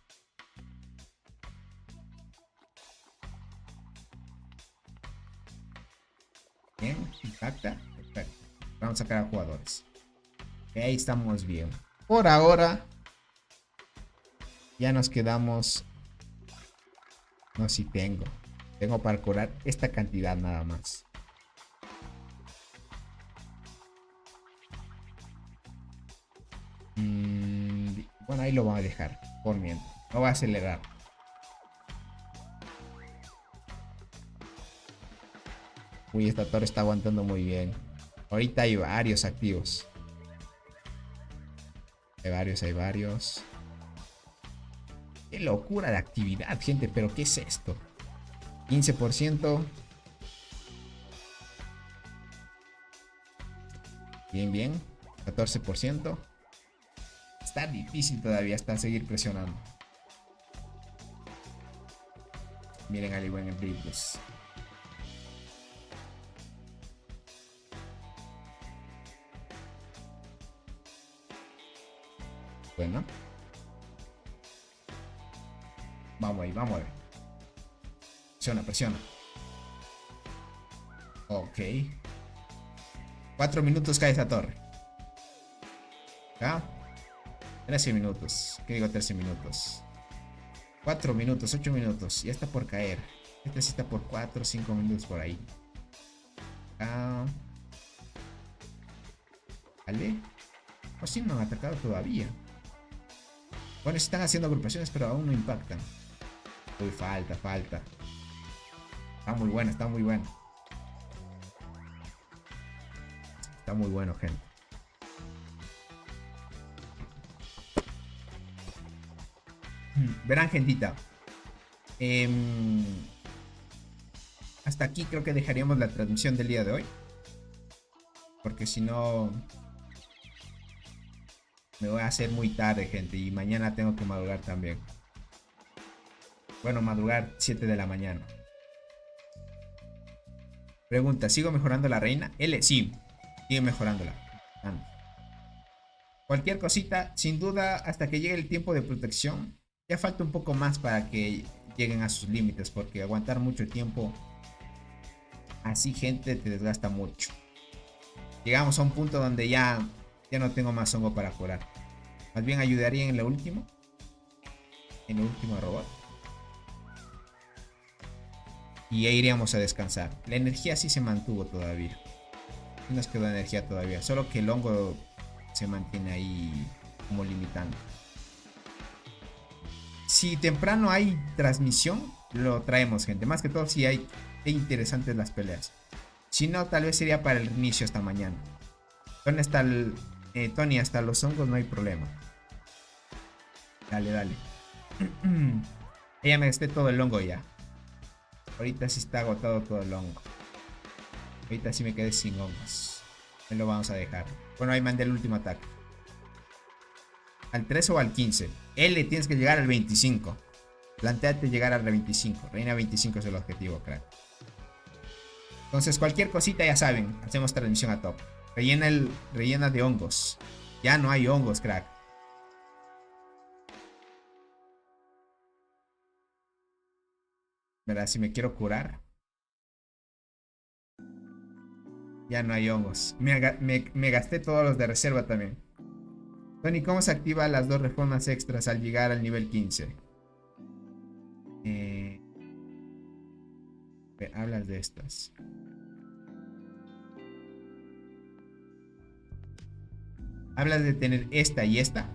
Bien, impacta. Perfecto. Vamos a sacar a jugadores. Ahí estamos bien. Por ahora. Ya nos quedamos. No, si tengo. Tengo para curar esta cantidad nada más. Bueno, ahí lo vamos a dejar. Por mientras. No voy a acelerar. Uy, esta torre está aguantando muy bien. Ahorita hay varios activos. Hay varios. Qué locura de actividad, gente. Pero ¿qué es esto? 15%. Bien, bien. 14%. Está difícil todavía hasta seguir presionando. Miren al buen Enriquez. Bueno. Vamos ahí, vamos a ver. Presiona, presiona. Ok. 4 minutos cae esa torre. ¿Ya? 13 minutos. ¿Qué digo 13 minutos? 4 minutos, 8 minutos. Ya está por caer. Este sí está por 4 o 5 minutos por ahí. ¿Vale? O si no han atacado todavía. Bueno, están haciendo agrupaciones, pero aún no impactan. Uy, falta. Está muy bueno, está muy bueno. Está muy bueno, gente. Verán, gentita. Hasta aquí creo que dejaríamos la transmisión del día de hoy. Porque si no, me voy a hacer muy tarde, gente. Y mañana tengo que madrugar también. Bueno, madrugar 7 de la mañana. Pregunta, ¿sigo mejorando la reina? Sí, sigue mejorándola. Cualquier cosita, sin duda, hasta que llegue el tiempo de protección. Ya falta un poco más para que lleguen a sus límites. Porque aguantar mucho tiempo así, gente, te desgasta mucho. Llegamos a un punto donde ya no tengo más hongo para curar. Más bien ayudaría en lo último. En el último robot. Y ahí iríamos a descansar. La energía sí se mantuvo todavía. Sí nos quedó energía todavía. Solo que el hongo se mantiene ahí como limitando. Si temprano hay transmisión, lo traemos, gente. Más que todo si hay interesantes las peleas. Si no, tal vez sería para el inicio esta mañana. Tony, hasta los hongos no hay problema. Dale. Ya me gasté todo el hongo ya. Ahorita sí está agotado todo el hongo. Ahorita sí me quedé sin hongos. Me lo vamos a dejar. Bueno, ahí mandé el último ataque. ¿Al 13 o al 15? L tienes que llegar al 25. Plantéate llegar al 25. Reina 25 es el objetivo, crack. Entonces cualquier cosita ya saben. Hacemos transmisión a top. Rellena de hongos. Ya no hay hongos, crack. ¿Verdad? Si me quiero curar. Ya no hay hongos. Me gasté todos los de reserva también. Tony, ¿cómo se activa las 2 reformas extras al llegar al nivel 15? Hablas de estas. Hablas de tener esta y esta.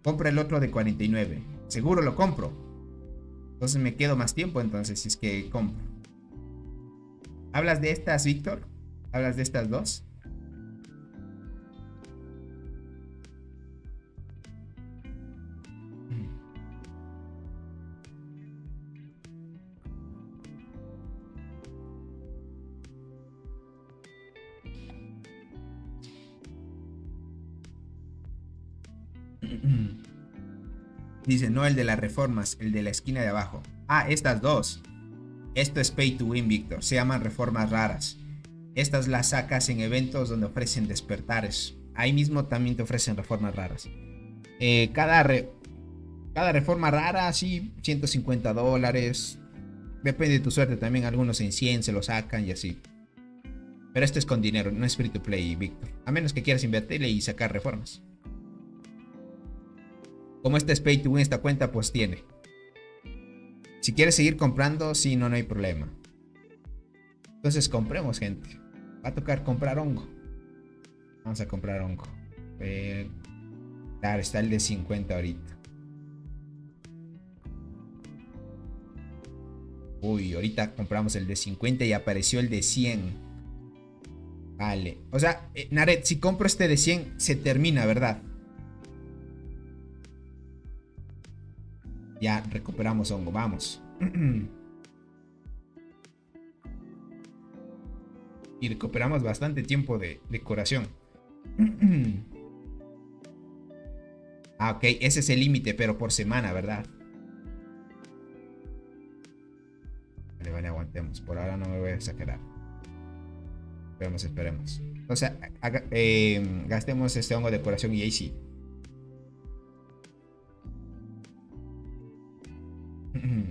Compra el otro de 49. Seguro lo compro. Entonces me quedo más tiempo entonces si es que compro. ¿Hablas de estas, Víctor? ¿Hablas de estas dos? Dice, no el de las reformas, el de la esquina de abajo. Ah, estas dos. Esto es pay to win, Víctor. Se llaman reformas raras. Estas las sacas en eventos donde ofrecen despertares. Ahí mismo también te ofrecen reformas raras. Cada reforma rara, sí, $150. Depende de tu suerte también. Algunos en 100 se lo sacan y así. Pero esto es con dinero, no es free to play, Víctor. A menos que quieras invertirle y sacar reformas. Como este es pay to win, esta cuenta pues tiene. Si quieres seguir comprando, sí, no hay problema. Entonces compremos, gente. Va a tocar comprar hongo. Vamos a comprar hongo. Claro, está el de 50 ahorita. Uy, ahorita compramos el de 50 y apareció el de 100. Vale. O sea, Naret, si compro este de 100, se termina, ¿verdad? Ya recuperamos hongo, vamos. Y recuperamos bastante tiempo de curación. Ah, ok, ese es el límite, pero por semana, ¿verdad? Vale, aguantemos. Por ahora no me voy a exagerar. Esperemos. Entonces, gastemos este hongo de curación y ahí sí.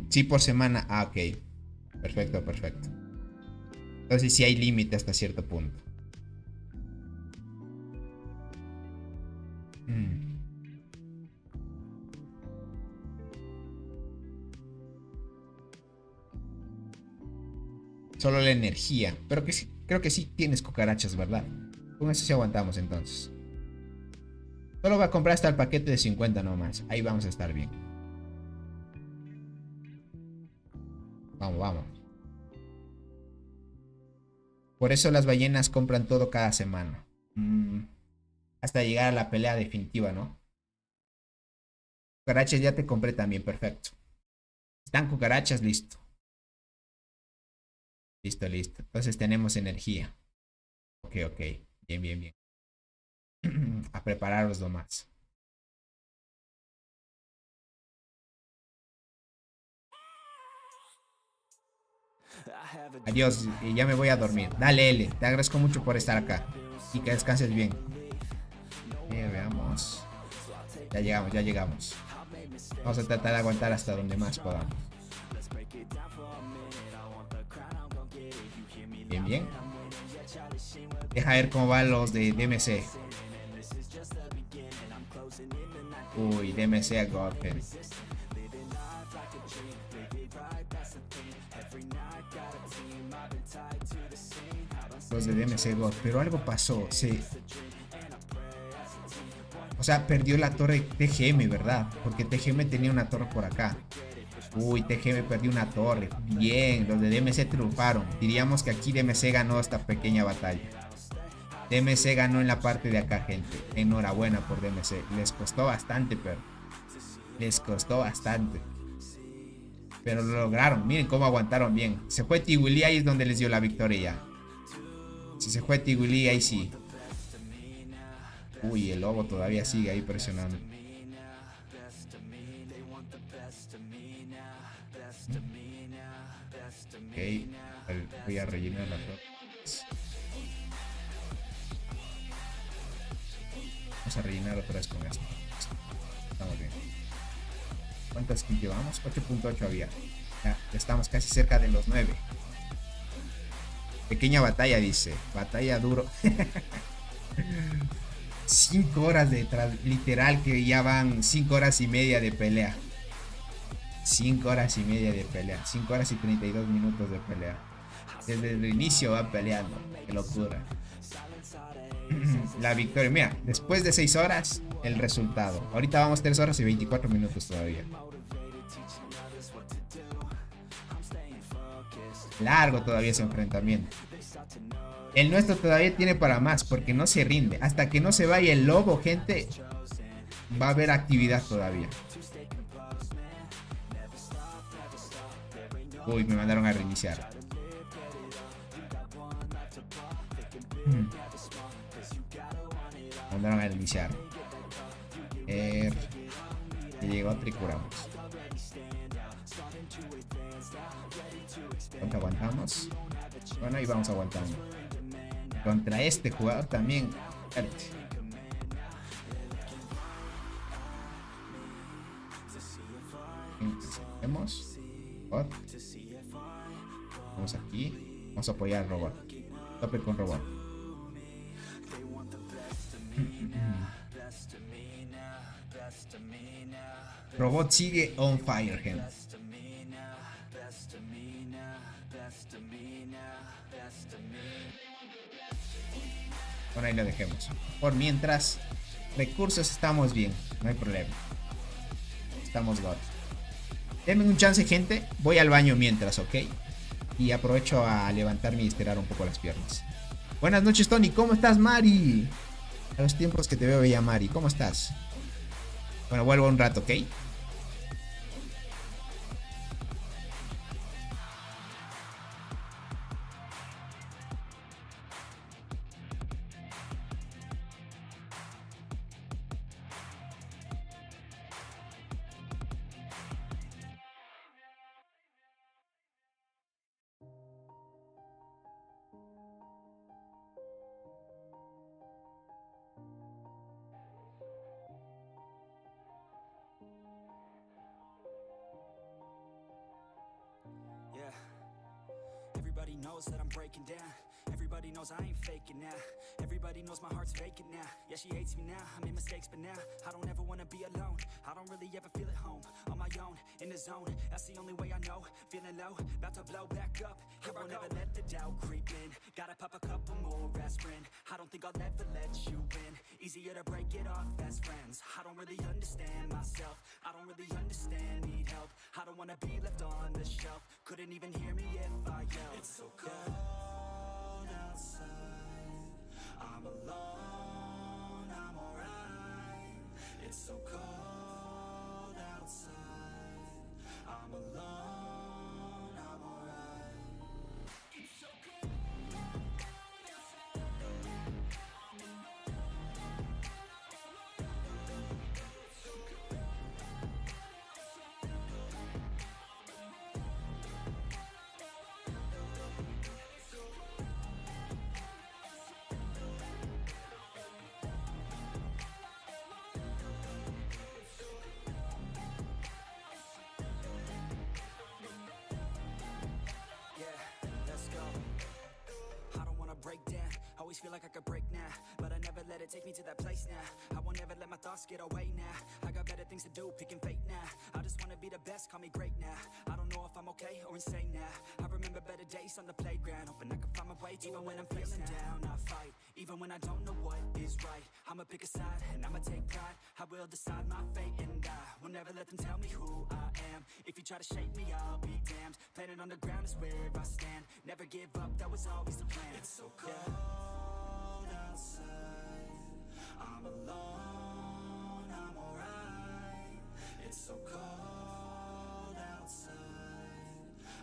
Sí, por semana. Ah, ok. Perfecto. Entonces sí hay límite hasta cierto punto. Solo la energía. Pero que sí, creo que sí tienes cucarachas, ¿verdad? Con eso sí aguantamos entonces. Solo voy a comprar hasta el paquete de 50 nomás. Ahí vamos a estar bien. Vamos. Por eso las ballenas compran todo cada semana. Hasta llegar a la pelea definitiva, ¿no? Cucarachas ya te compré también, perfecto. Están cucarachas, listo. Listo. Entonces tenemos energía. Ok. Bien. A prepararos nomás. Adiós, y ya me voy a dormir. Dale, L, te agradezco mucho por estar acá. Y que descanses bien. Veamos. Ya llegamos. Vamos a tratar de aguantar hasta donde más podamos. Bien. Deja ver cómo van los de DMC. Uy, DMC a Godhead. Los de DMC God, pero algo pasó, sí. O sea, perdió la torre TGM, ¿verdad? Porque TGM tenía una torre por acá. Uy, TGM perdió una torre. Bien, los de DMC triunfaron. Diríamos que aquí DMC ganó esta pequeña batalla. DMC ganó en la parte de acá, gente. Enhorabuena por DMC. Les costó bastante, pero Pero lo lograron. Miren cómo aguantaron bien. Se fue Tiguli, ahí es donde les dio la victoria ya. Si se fue Tiguli, ahí sí. Uy, el lobo todavía sigue ahí presionando. Ok, voy a rellenar la torre. Vamos a rellenar otra vez con esto. Estamos bien. ¿Cuántas kills llevamos? 8.8 había. Ya estamos casi cerca de los 9. Pequeña batalla, dice. Batalla duro. 5 horas de literal que ya van 5 horas y media de pelea. 5 horas y media de pelea. 5 horas y 32 minutos de pelea. Desde el inicio van peleando. Qué locura. La victoria. Mira, después de 6 horas, el resultado. Ahorita vamos 3 horas y 24 minutos todavía. Largo todavía ese enfrentamiento. El nuestro todavía tiene para más, porque no se rinde. Hasta que no se vaya el lobo, gente, va a haber actividad todavía. Uy, me mandaron a reiniciar. Mandaron a reiniciar. Y llegó otro y curamos. ¿Cuánto aguantamos? Bueno, ahí vamos aguantando. Contra este jugador también. Espérate. Vemos. Vamos aquí. Vamos a apoyar al robot. Tope con robot. Robot sigue on fire, gente. Bueno, ahí lo dejemos. Por mientras, recursos estamos bien. No hay problema. Estamos God. Denme un chance, gente. Voy al baño mientras, ¿ok? Y aprovecho a levantarme y estirar un poco las piernas. Buenas noches, Tony. ¿Cómo estás, Mari? A los tiempos que te veo ya, Mari. ¿Cómo estás? Bueno, vuelvo un rato, ¿ok? Everybody knows that I'm breaking down. Everybody knows I ain't faking now. Everybody knows my heart's vacant now. Yeah, she hates me now. I made mistakes, but now I don't ever wanna be alone. I don't really ever feel at home. On my own, in the zone. That's the only way I know. Feeling low, about to blow back up. I won't ever let the doubt creep in. Gotta pop a couple more aspirin. I don't think I'll ever let you in. Easier to break it off best friends. I don't really understand myself. I don't really understand, need help. I don't wanna be left on the shelf. Couldn't even hear me if I yelled. It's so cold outside. I'm alone, I'm alright. It's so cold outside. I'm alone, I'm alright. It's so cold outside. I'm alone. It's so cold outside. Break down, always feel like I could break now, but I never let it take me to that place now. I won't ever let my thoughts get away now. I got better things to do, picking fate now. I just wanna be the best, call me great now. I don't know if I'm okay or insane now. I remember better days on the playground, hoping I can find my way to even when I'm feeling down. I fight, even when I don't know what is right. I'ma pick a side and I'ma take pride. I will decide my fate and I will never let them tell me who I am. If you try to shape me, I'll be damned. Planet on the ground is where I stand. Never give up, that was always the plan. It's so cold outside. I'm alone, I'm alright. It's so cold outside.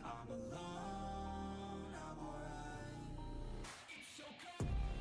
I'm alone, I'm alright. It's so cold outside.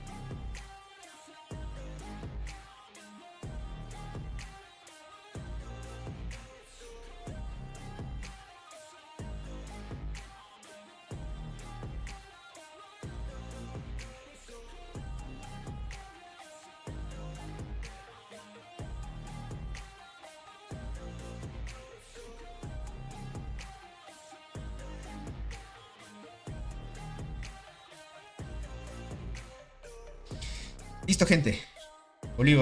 Listo, gente. Volví.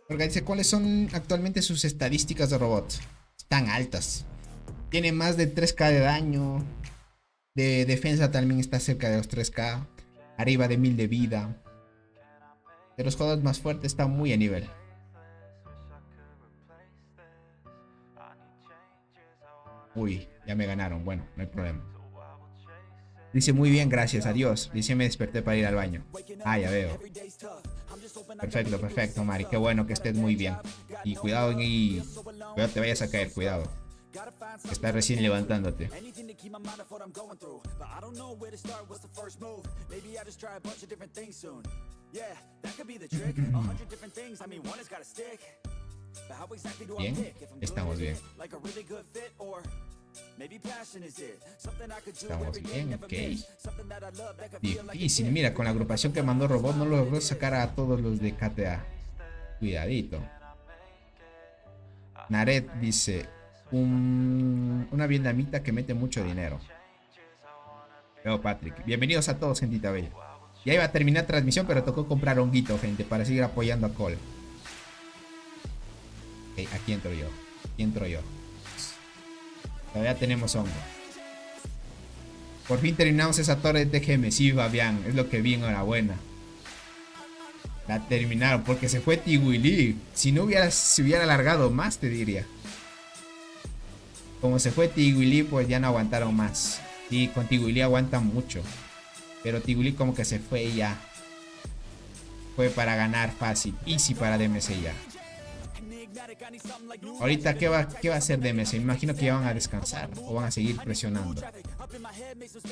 Organice, ¿cuáles son actualmente sus estadísticas de robot? Están altas. Tiene más de 3k de daño. De defensa también está cerca de los 3K. Arriba de 1000 de vida. De los jugadores más fuertes está muy a nivel. Uy, ya me ganaron. Bueno, no hay problema. Dice muy bien, gracias, adiós. Dice me desperté para ir al baño. Ah, ya veo. Perfecto, perfecto, Mari. Qué bueno que estés muy bien. Y cuidado cuidado te vayas a caer, cuidado. Estás recién levantándote. Bien, estamos bien. Estamos bien, ok. Difícil, mira, con la agrupación que mandó Robot no logró sacar a todos los de KTA. Cuidadito. Naret dice, una vietnamita que mete mucho dinero. Veo Patrick. Bienvenidos a todos, gentita bella. Ya iba a terminar transmisión, pero tocó comprar honguito, gente, para seguir apoyando a Cole. Ok, aquí entro yo. Aquí entro yo. Todavía tenemos hongo. Por fin terminamos esa torre de TGM. Sí, Fabián, es lo que vi, enhorabuena. La terminaron porque se fue Tiguili. Si no se hubiera alargado más, te diría. Como se fue Tiguili, pues ya no aguantaron más. Y con Tiguili aguantan mucho. Pero Tiguili como que se fue y ya. Fue para ganar fácil. Easy para DMC ya. Ahorita, ¿qué va a hacer DMC? Me imagino que ya van a descansar o van a seguir presionando.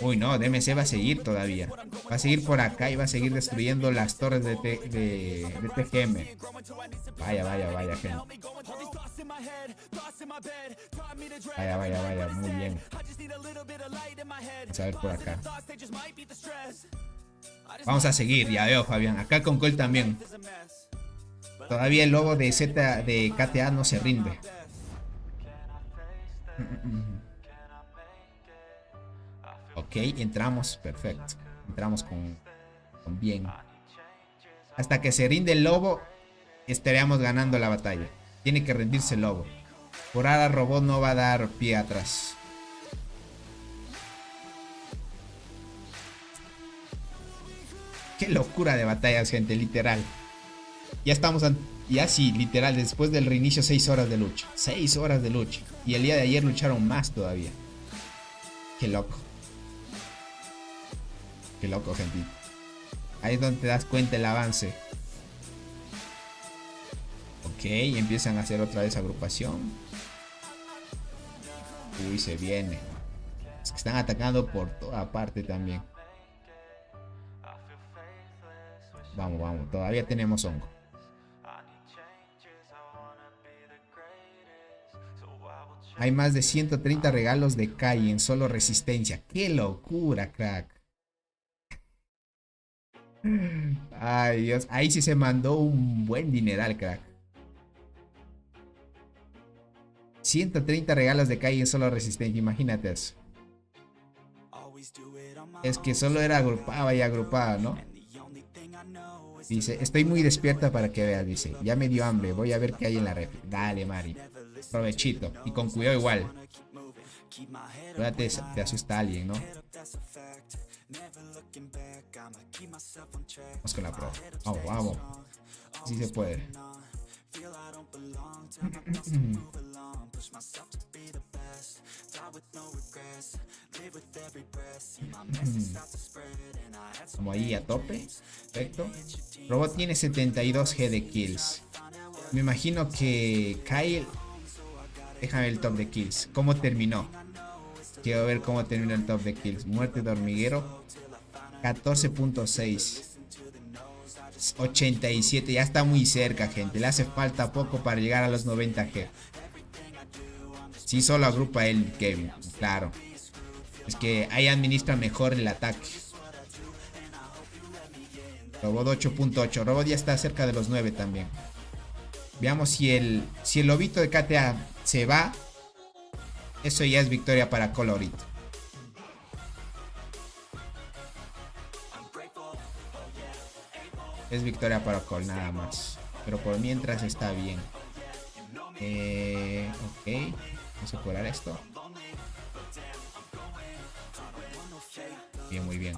Uy, no, DMC va a seguir todavía. Va a seguir por acá y va a seguir destruyendo las torres de TGM. Vaya, gente. Vaya, muy bien. Vamos a ver por acá. Vamos a seguir, ya veo, Fabián. Acá con Cole también. Todavía el lobo de KTA no se rinde. Ok, entramos, perfecto. Entramos con bien. Hasta que se rinde el lobo, estaríamos ganando la batalla. Tiene que rendirse el lobo. Por ahora Robot no va a dar pie atrás. Qué locura de batallas, gente, literal. Ya estamos, ya sí, literal, después del reinicio 6 horas de lucha. 6 horas de lucha. Y el día de ayer lucharon más todavía. Qué loco. Qué loco, gente. Ahí es donde te das cuenta el avance. Ok, empiezan a hacer otra vez agrupación. Uy, se viene. Es que están atacando por toda parte también. Vamos, todavía tenemos hongo. Hay más de 130 regalos de Kai en solo resistencia. ¡Qué locura, crack! Ay, Dios. Ahí sí se mandó un buen dineral, crack. 130 regalos de Kai en solo resistencia. Imagínate eso. Es que solo era agrupada y agrupada, ¿no? Dice, estoy muy despierta para que veas, dice. Ya me dio hambre, voy a ver qué hay en la refri. Dale, Mari. Provechito. Y con cuidado igual. Te asusta alguien, ¿no? Vamos con la prueba. Vamos. Sí se puede. Como ahí a tope. Perfecto. Robot tiene 72 G de kills. Me imagino que Kyle... Déjame ver el top de kills. ¿Cómo terminó? Quiero ver cómo terminó el top de kills. Muerte de hormiguero. 14.6. 87. Ya está muy cerca, gente. Le hace falta poco para llegar a los 90 G. Sí, solo agrupa él, Kevin. Claro. Es que ahí administra mejor el ataque. Robot 8.8. Robot ya está cerca de los 9 también. Veamos si el lobito de KTA se va. Eso ya es victoria para Cole ahorita. Es victoria para Cole, nada más. Pero por mientras está bien. Ok. Vamos a curar esto. Bien, muy bien.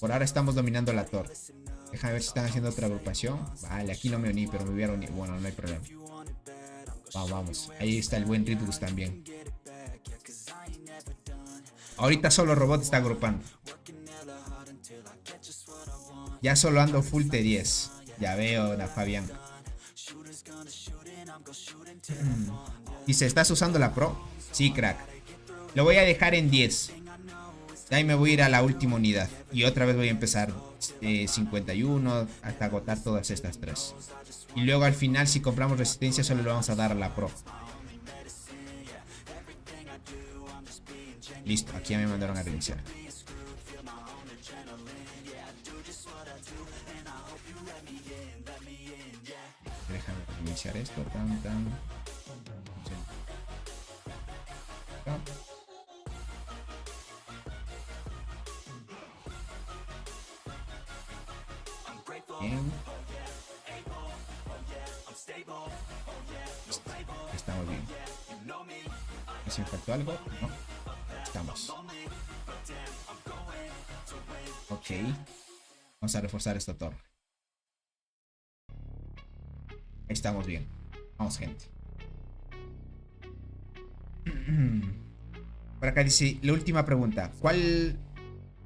Por ahora estamos dominando la torre. Déjame ver si están haciendo otra agrupación. Vale, aquí no me uní, pero me hubiera unido. Bueno, no hay problema. Vamos. Ahí está el buen Ritbus también. Ahorita solo Robot está agrupando. Ya solo ando full T10. Ya veo, Fabián. Dice, ¿estás usando la Pro? Sí, crack. Lo voy a dejar en 10. De ahí me voy a ir a la última unidad. Y otra vez voy a empezar 51 hasta agotar todas estas 3. Y luego al final, si compramos resistencia, solo le vamos a dar a la Pro. Listo, aquí ya me mandaron a reiniciar. Déjame reiniciar esto. Bien. Estamos bien. ¿Se me faltó algo? No. Estamos. Ok. Vamos a reforzar esta torre. Ahí estamos bien. Vamos, gente. Por acá dice, la última pregunta. ¿Cuál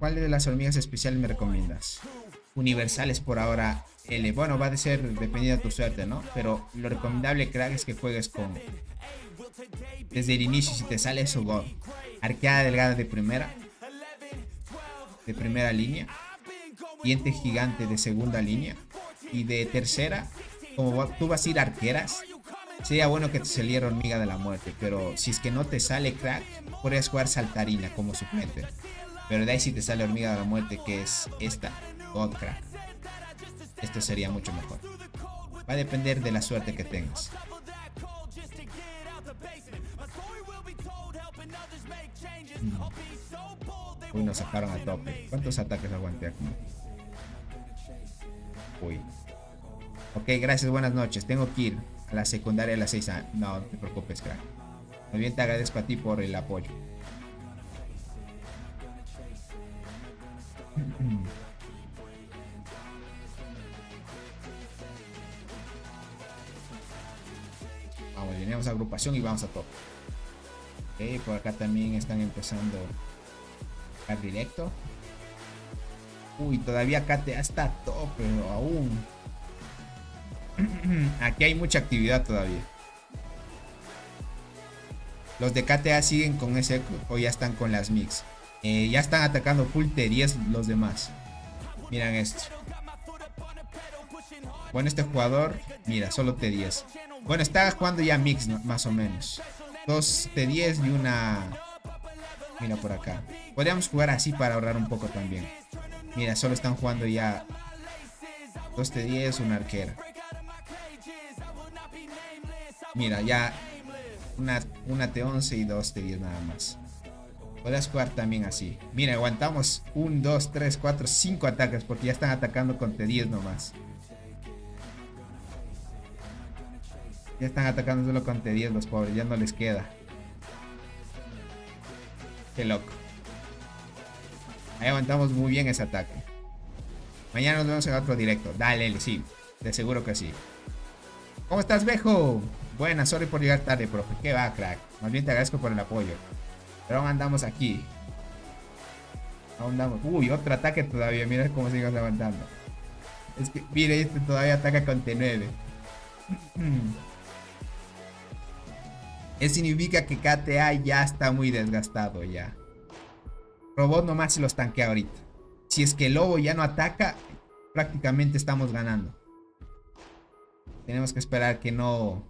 de las hormigas especiales me recomiendas? Universales por ahora. Bueno, va a ser dependiendo de tu suerte, ¿no? Pero lo recomendable, crack, es que juegues con... Desde el inicio, si te sale eso, God. Arqueada delgada de primera. De primera línea. Diente gigante de segunda línea. Y de tercera, como tú vas a ir arqueras, sería bueno que te saliera hormiga de la muerte. Pero si es que no te sale, crack, podrías jugar saltarina como suplente. Pero de ahí si te sale hormiga de la muerte, que es esta, God, crack. Esto sería mucho mejor. Va a depender de la suerte que tengas. Uy, nos sacaron a tope. ¿Cuántos ataques aguanté aquí? Uy. Ok, gracias, buenas noches. Tengo que ir a la secundaria a las 6. No te preocupes, crack. Muy bien, te agradezco a ti por el apoyo. Vamos, tenemos agrupación y vamos a tope. Ok, por acá también están empezando a directo. Uy, todavía KTA está a tope, pero aún. Aquí hay mucha actividad todavía. Los de KTA siguen con ese o ya están con las mix. Ya están atacando full T10 los demás. Miren esto. Bueno, este jugador, mira, solo T10. Bueno, está jugando ya mix, ¿no? Más o menos. 2 T10 y una... Mira por acá. Podríamos jugar así para ahorrar un poco también. Mira, solo están jugando ya 2 T10, una arquera. Mira, ya una T11 y 2 T10 nada más. Podrías jugar también así. Mira, aguantamos 1, 2, 3, 4, 5 ataques porque ya están atacando con T10 nomás. Ya están atacando solo con T10 los pobres, ya no les queda. Qué loco. Ahí aguantamos muy bien ese ataque. Mañana nos vemos en otro directo. Dale, sí, de seguro que sí. ¿Cómo estás, Bejo? Buenas, sorry por llegar tarde, profe. ¿Qué va, crack? Más bien te agradezco por el apoyo. Pero aún andamos aquí. Aún andamos. Uy, otro ataque todavía. Mira cómo sigue levantando. Es que, mira, este todavía ataca con T9. Eso significa que KTA ya está muy desgastado ya. Robot nomás se los tanquea ahorita. Si es que el lobo ya no ataca, prácticamente estamos ganando. Tenemos que esperar que no...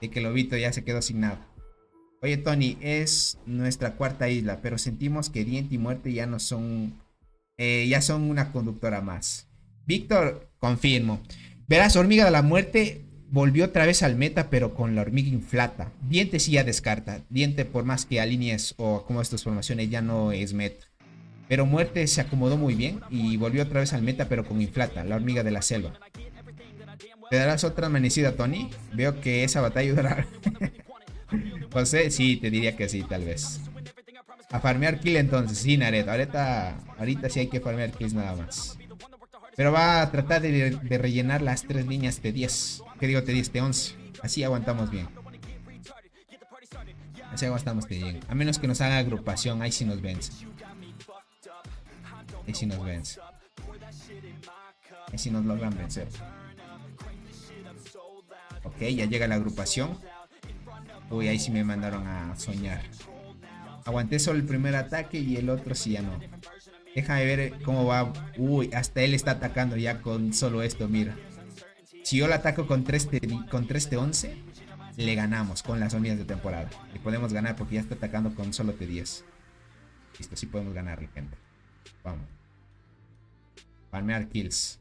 De que el lobito ya se quedó sin nada. Oye, Tony, es nuestra cuarta isla, pero sentimos que Diente y Muerte ya no son... ya son una conductora más. Víctor, confirmo. Verás, Hormiga de la Muerte volvió otra vez al meta, pero con la hormiga inflata. Diente sí ya descarta. Diente, por más que alinees o como estas formaciones, ya no es meta. Pero Muerte se acomodó muy bien y volvió otra vez al meta, pero con inflata, la hormiga de la selva. ¿Te darás otra amanecida, Tony? Veo que esa batalla durará. José, sí, te diría que sí, tal vez. A farmear kill entonces. Sí, Naret. Ahorita sí hay que farmear kills nada más. Pero va a tratar de rellenar las 3 líneas de 10. ¿Qué digo? De 10, de 11. Así aguantamos bien. Así aguantamos bien. A menos que nos haga agrupación. Ahí sí nos vence. Ahí sí nos vence. Ahí sí nos logran vencer. Ok, ya llega la agrupación. Uy, ahí sí me mandaron a soñar. Aguanté solo el primer ataque y el otro sí ya no. Déjame ver cómo va. Uy, hasta él está atacando ya con solo esto, mira. Si yo lo ataco con 3 de 11, le ganamos con las hormigas de temporada. Le podemos ganar porque ya está atacando con solo T10. Listo, sí podemos ganarle, gente. Vamos. Farmear kills.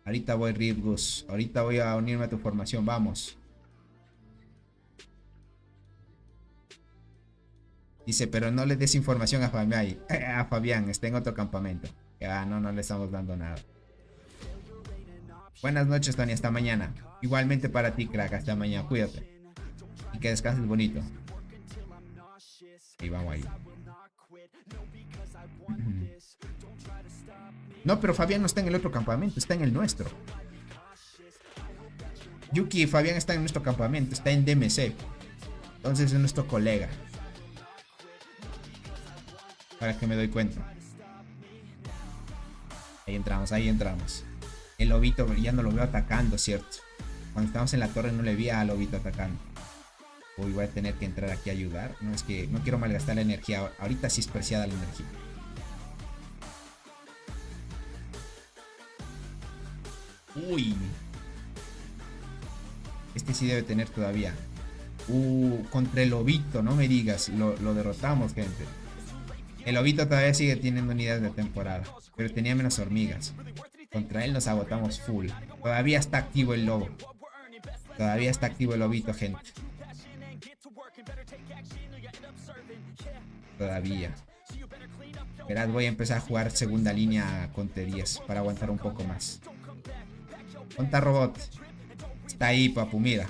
Ahorita voy, Ridgus. Ahorita voy a unirme a tu formación. Vamos. Dice, pero no le des información a Fabián. A Fabián, está en otro campamento. No le estamos dando nada. Buenas noches, Tony. Hasta mañana. Igualmente para ti, crack. Hasta mañana. Cuídate. Y que descanses bonito. Y vamos ahí. No, pero Fabián no está en el otro campamento. Está en el nuestro. Yuki y Fabián están en nuestro campamento. Está en DMC. Entonces es nuestro colega. Para que me doy cuenta. Ahí entramos, ahí entramos. El lobito ya no lo veo atacando, ¿cierto? Cuando estábamos en la torre no le vi al lobito atacando. Uy, voy a tener que entrar aquí a ayudar. No, es que no quiero malgastar la energía. Ahorita sí es preciada la energía. Uy. Este sí debe tener todavía. Contra el lobito, no me digas. Lo derrotamos, gente. El lobito todavía sigue teniendo unidades de temporada, pero tenía menos hormigas. Contra él nos agotamos full. Todavía está activo el lobo. Todavía está activo el lobito, gente. Todavía. Verás, voy a empezar a jugar segunda línea con T10 para aguantar un poco más. Conta robot. Está ahí, papu, mira.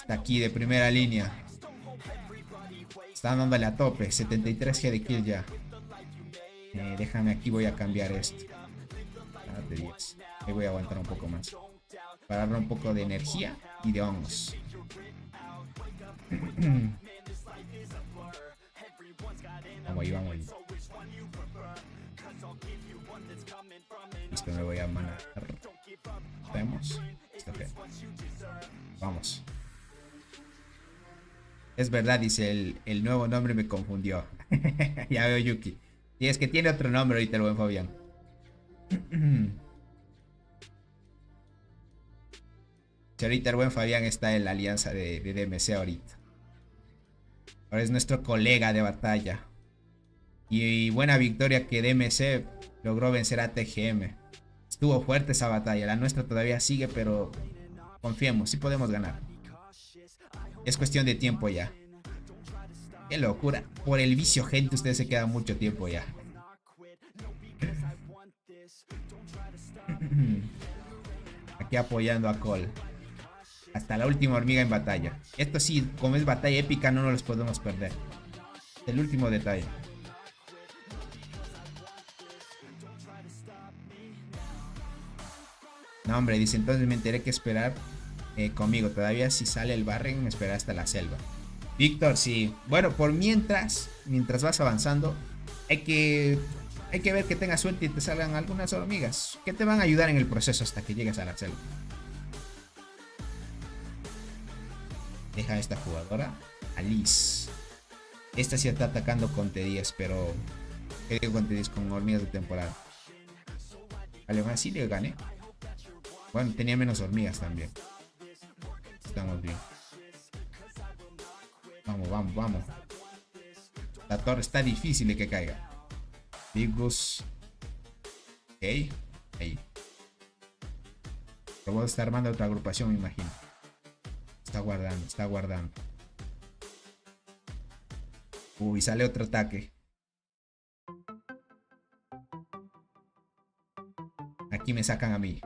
Está aquí de primera línea. Está dándole a tope. 73 G de kill ya. Déjame aquí, voy a cambiar esto. T10. Ahí voy a aguantar un poco más. Para darle un poco de energía y de hongos. Vamos ahí, vamos ahí. Listo, me voy a manar. Vemos. Listo, okay. Vamos. Es verdad, dice el nuevo nombre me confundió. Ya veo, Yuki. Y es que tiene otro nombre ahorita el buen Fabián. Si ahorita el buen Fabián está en la alianza de DMC ahorita. Ahora es nuestro colega de batalla. Y buena victoria que DMC logró vencer a TGM. Estuvo fuerte esa batalla. La nuestra todavía sigue, pero confiemos, sí podemos ganar. Es cuestión de tiempo ya. Qué locura. Por el vicio, gente, ustedes se quedan mucho tiempo ya. Aquí apoyando a Cole. Hasta la última hormiga en batalla. Esto sí, como es batalla épica, no nos los podemos perder. El último detalle. No, hombre, dice, entonces me enteré que esperar conmigo. Todavía si sale el Barren, me espera hasta la selva. Víctor, sí. Bueno, por mientras vas avanzando, hay que ver que tengas suerte y te salgan algunas hormigas que te van a ayudar en el proceso hasta que llegues a la selva. Deja a esta jugadora, Alice. Esta sí está atacando con T10, pero... ¿qué digo con T10? Con hormigas de temporada. Vale, aún así le gané. Bueno, tenía menos hormigas también. Estamos bien. Vamos, vamos, vamos. La torre está difícil de que caiga. Big Bus. Ok. Ahí. Luego está armando otra agrupación, me imagino. Está guardando, está guardando. Uy, sale otro ataque. Aquí me sacan a mí.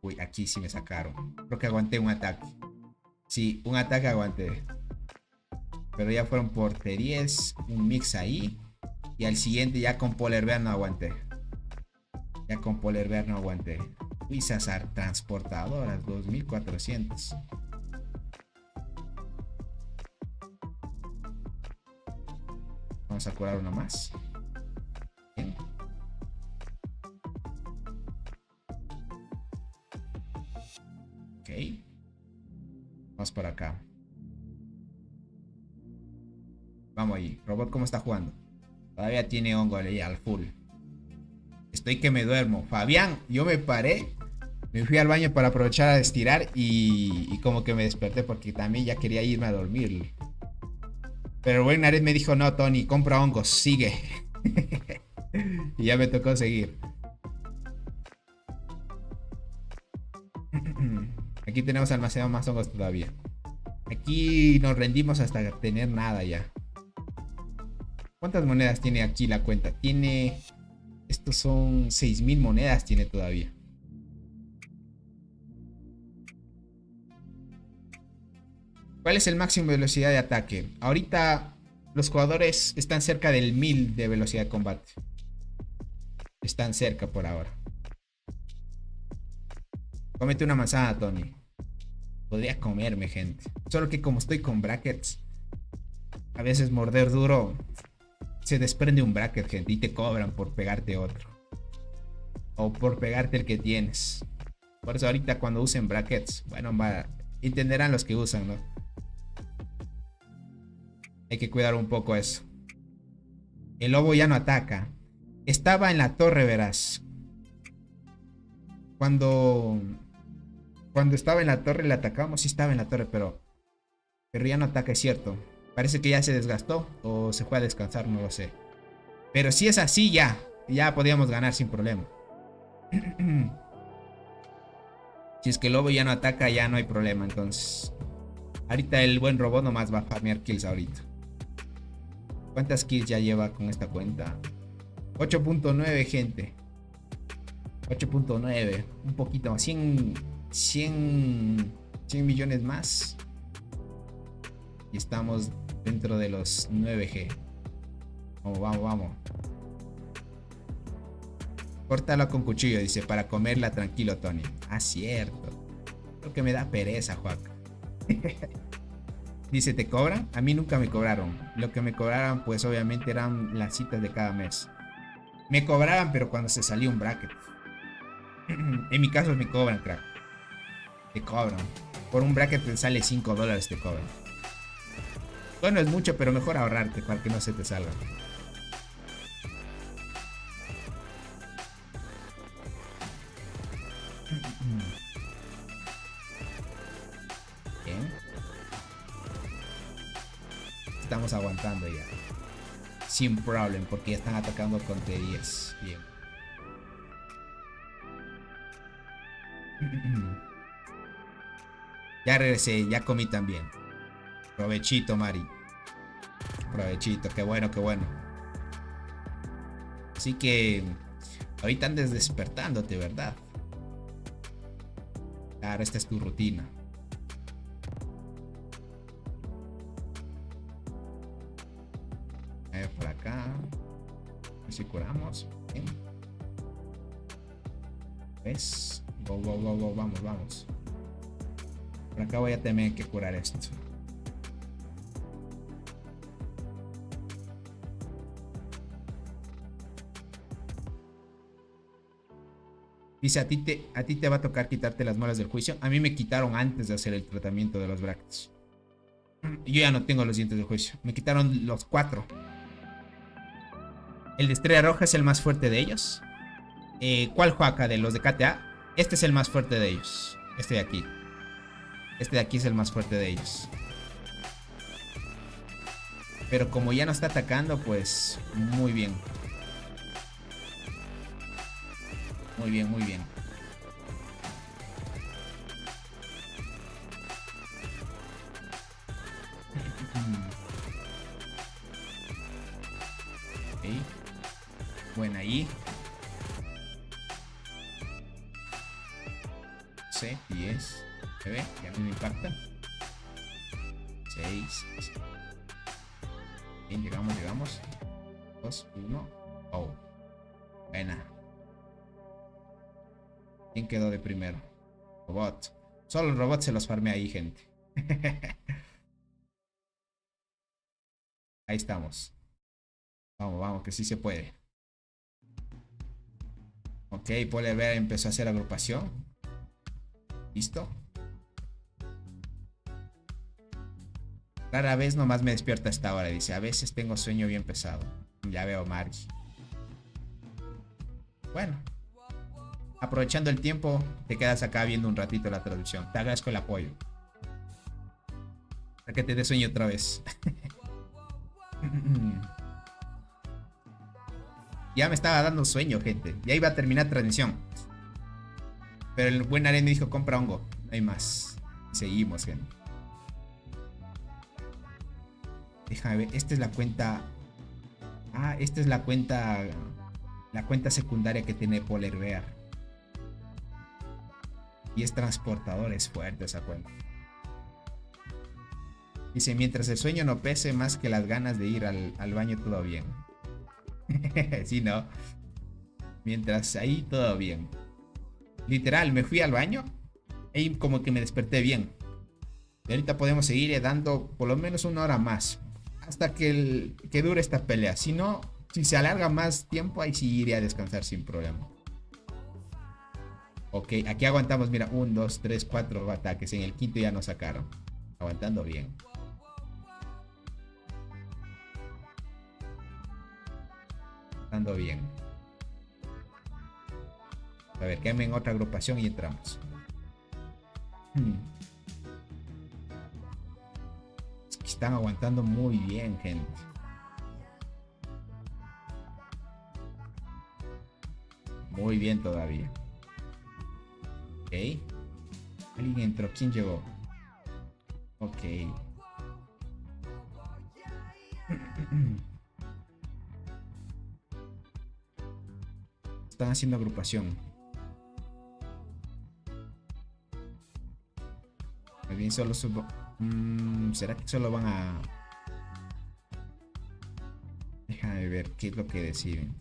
Uy, aquí sí me sacaron. Creo que aguanté un ataque. Sí, un ataque aguanté. Pero ya fueron por T10. Un mix ahí. Y al siguiente ya con Polar Bear no aguanté. Ya con Polar Bear no aguanté. Pisas transportadoras, 2400. Vamos a curar una más. Bien. Ok. Vamos por acá. Vamos ahí. Robot, ¿cómo está jugando? Todavía tiene hongo ahí al full. Estoy que me duermo. Fabián, yo me paré. Me fui al baño para aprovechar a estirar y como que me desperté porque también ya quería irme a dormir. Pero el buen Nared me dijo, no, Tony, compra hongos, sigue. Y ya me tocó seguir. Aquí tenemos almacenado más hongos todavía. Aquí nos rendimos hasta tener nada ya. ¿Cuántas monedas tiene aquí la cuenta? Tiene... Estos son 6000 monedas tiene todavía. ¿Cuál es el máximo de velocidad de ataque? Ahorita los jugadores están cerca del 1000 de velocidad de combate. Están cerca por ahora. Cómete una manzana, Tony. Podría comerme, gente. Solo que como estoy con brackets, a veces morder duro se desprende un bracket, gente, y te cobran por pegarte otro. O por pegarte el que tienes. Por eso ahorita cuando usen brackets, bueno, entenderán los que usan, ¿no? Hay que cuidar un poco eso. El lobo ya no ataca. Estaba en la torre, verás. Cuando estaba en la torre le atacamos. Sí estaba en la torre, pero ya no ataca, es cierto. Parece que ya se desgastó o se fue a descansar, no lo sé. Pero si es así, ya podíamos ganar sin problema. Si es que el lobo ya no ataca, ya no hay problema. Entonces, ahorita el buen robot nomás va a farmear kills ahorita. ¿Cuántas kills ya lleva con esta cuenta? 8.9, gente. 8.9. Un poquito más. 100 millones más. Y estamos dentro de los 9G. Vamos. Córtala con cuchillo, dice, para comerla tranquilo, Tony. Ah, cierto. Creo que me da pereza, Juac. Dice, ¿te cobran? A mí nunca me cobraron. Lo que me cobraron, pues obviamente eran las citas de cada mes. Me cobraban, pero cuando se salía un bracket. En mi caso me cobran, crack. Te cobran. Por un bracket te sale $5, te cobran. Bueno, es mucho, pero mejor ahorrarte para que no se te salga. Bien. Estamos aguantando ya. Sin problem, porque ya están atacando con T10. Bien. Ya regresé, ya comí también. Provechito, Mari. Provechito, qué bueno, qué bueno. Así que ahorita andes despertándote, ¿verdad? Claro, esta es tu rutina. A ver, por acá. A ver si curamos. Bien. ¿Ves? Go, vamos. Por acá voy a tener que curar esto. Dice, a ti te va a tocar quitarte las muelas del juicio. A mí me quitaron antes de hacer el tratamiento de los brackets. Yo ya no tengo los dientes del juicio. Me quitaron los 4. El de estrella roja es el más fuerte de ellos. ¿Cuál juaca de los de KTA? Este es el más fuerte de ellos. Este de aquí. Este de aquí es el más fuerte de ellos. Pero como ya no está atacando, pues muy bien. Muy bien. Okay. Buena ahí. 11, 10, 9, ya no me impacta. 6. Bien, llegamos. 2, 1. Oh. Buena. ¿Quién quedó de primero? Robot. Solo el robot se los farmea ahí, gente. Ahí estamos. Vamos, que sí se puede. Ok, Polar Bear empezó a hacer agrupación. ¿Listo? Rara vez nomás me despierto a esta hora. Dice, a veces tengo sueño bien pesado. Ya veo, Margie. Bueno. Aprovechando el tiempo, te quedas acá viendo un ratito la traducción. Te agradezco el apoyo. Para que te dé sueño otra vez. Ya me estaba dando sueño, gente. Ya iba a terminar transmisión. Pero el buen Aren me dijo, compra hongo. No hay más. Seguimos, gente. Déjame ver. Esta es la cuenta. Ah, esta es la cuenta. La cuenta secundaria que tiene Polar Bear. Y es transportador, es fuerte esa cuenta. Dice, mientras el sueño no pese más que las ganas de ir al baño, todo bien. Sí, ¿no? Mientras ahí, todo bien. Literal, me fui al baño y como que me desperté bien. Y ahorita podemos seguir dando por lo menos 1 hora más. Hasta que dure esta pelea. Si no, si se alarga más tiempo, ahí sí iré a descansar sin problema. Ok, aquí aguantamos, mira, 1, 2, 3, 4 ataques. En el quinto ya nos sacaron. Aguantando bien. Aguantando bien. A ver, quédame en otra agrupación y entramos. Es que están aguantando muy bien, gente. Muy bien todavía. Ok. Alguien entró. ¿Quién llegó? Ok. Están haciendo agrupación. Muy bien, solo subo. ¿Será que solo van a...? Déjame ver qué es lo que deciden.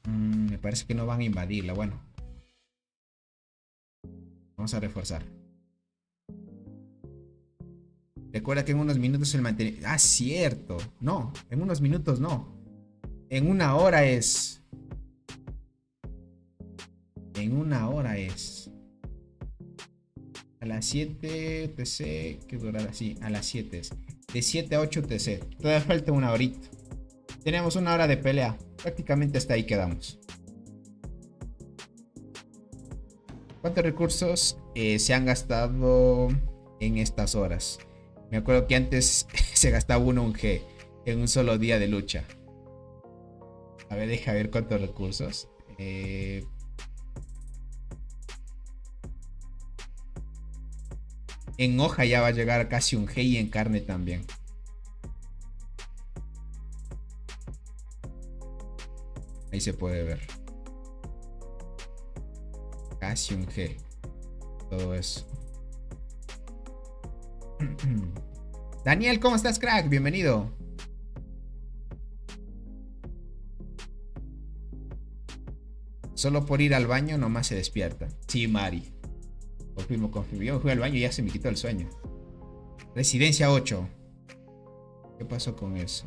Me parece que no van a invadirla. Bueno. Vamos a reforzar. Recuerda que en unos minutos el mantenimiento... Ah, cierto. No, en unos minutos no. En 1 hora es... En 1 hora es... A las 7 TC... ¿Qué durará? Sí, a las 7 es. De 7 a 8 TC. Todavía falta 1 horita. Tenemos 1 hora de pelea. Prácticamente hasta ahí quedamos. ¿Cuántos recursos se han gastado en estas horas? Me acuerdo que antes se gastaba un G en un solo día de lucha. A ver, deja ver cuántos recursos. En hoja ya va a llegar casi un G y en carne también. Ahí se puede ver. Casi un G. Todo eso. Daniel, ¿cómo estás, crack? Bienvenido. Solo por ir al baño nomás se despierta. Sí, Mari. Confirmo. Yo me fui al baño y ya se me quitó el sueño. Residencia 8. ¿Qué pasó con eso?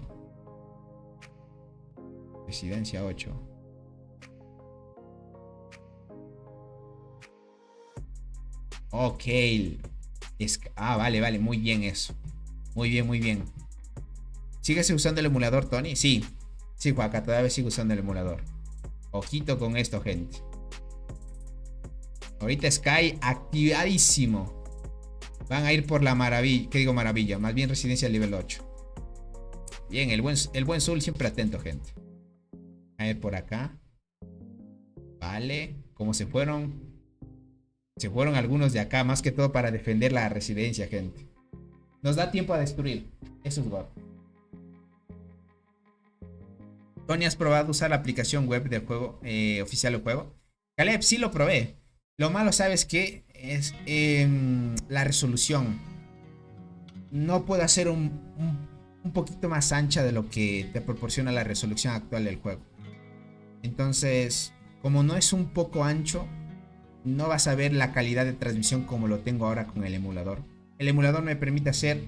Residencia 8. Ok. Vale, muy bien eso. Muy bien. ¿Sigues usando el emulador, Tony? Sí, Juaca, todavía sigo usando el emulador. Ojito con esto, gente. Ahorita Sky activadísimo. Van a ir por la maravilla. ¿Qué digo maravilla? Más bien residencia nivel 8. Bien, el buen Zul siempre atento, gente. A ver por acá. Vale. Como se fueron. Se fueron algunos de acá. Más que todo para defender la residencia, gente. Nos da tiempo a destruir. Eso es God. Tony, ¿has probado usar la aplicación web del juego oficial del juego? Caleb, sí lo probé. Lo malo, ¿sabes qué? Es la resolución. No puedo hacer un poquito más ancha de lo que te proporciona la resolución actual del juego. Entonces, como no es un poco ancho, no vas a ver la calidad de transmisión como lo tengo ahora con el emulador. El emulador me permite hacer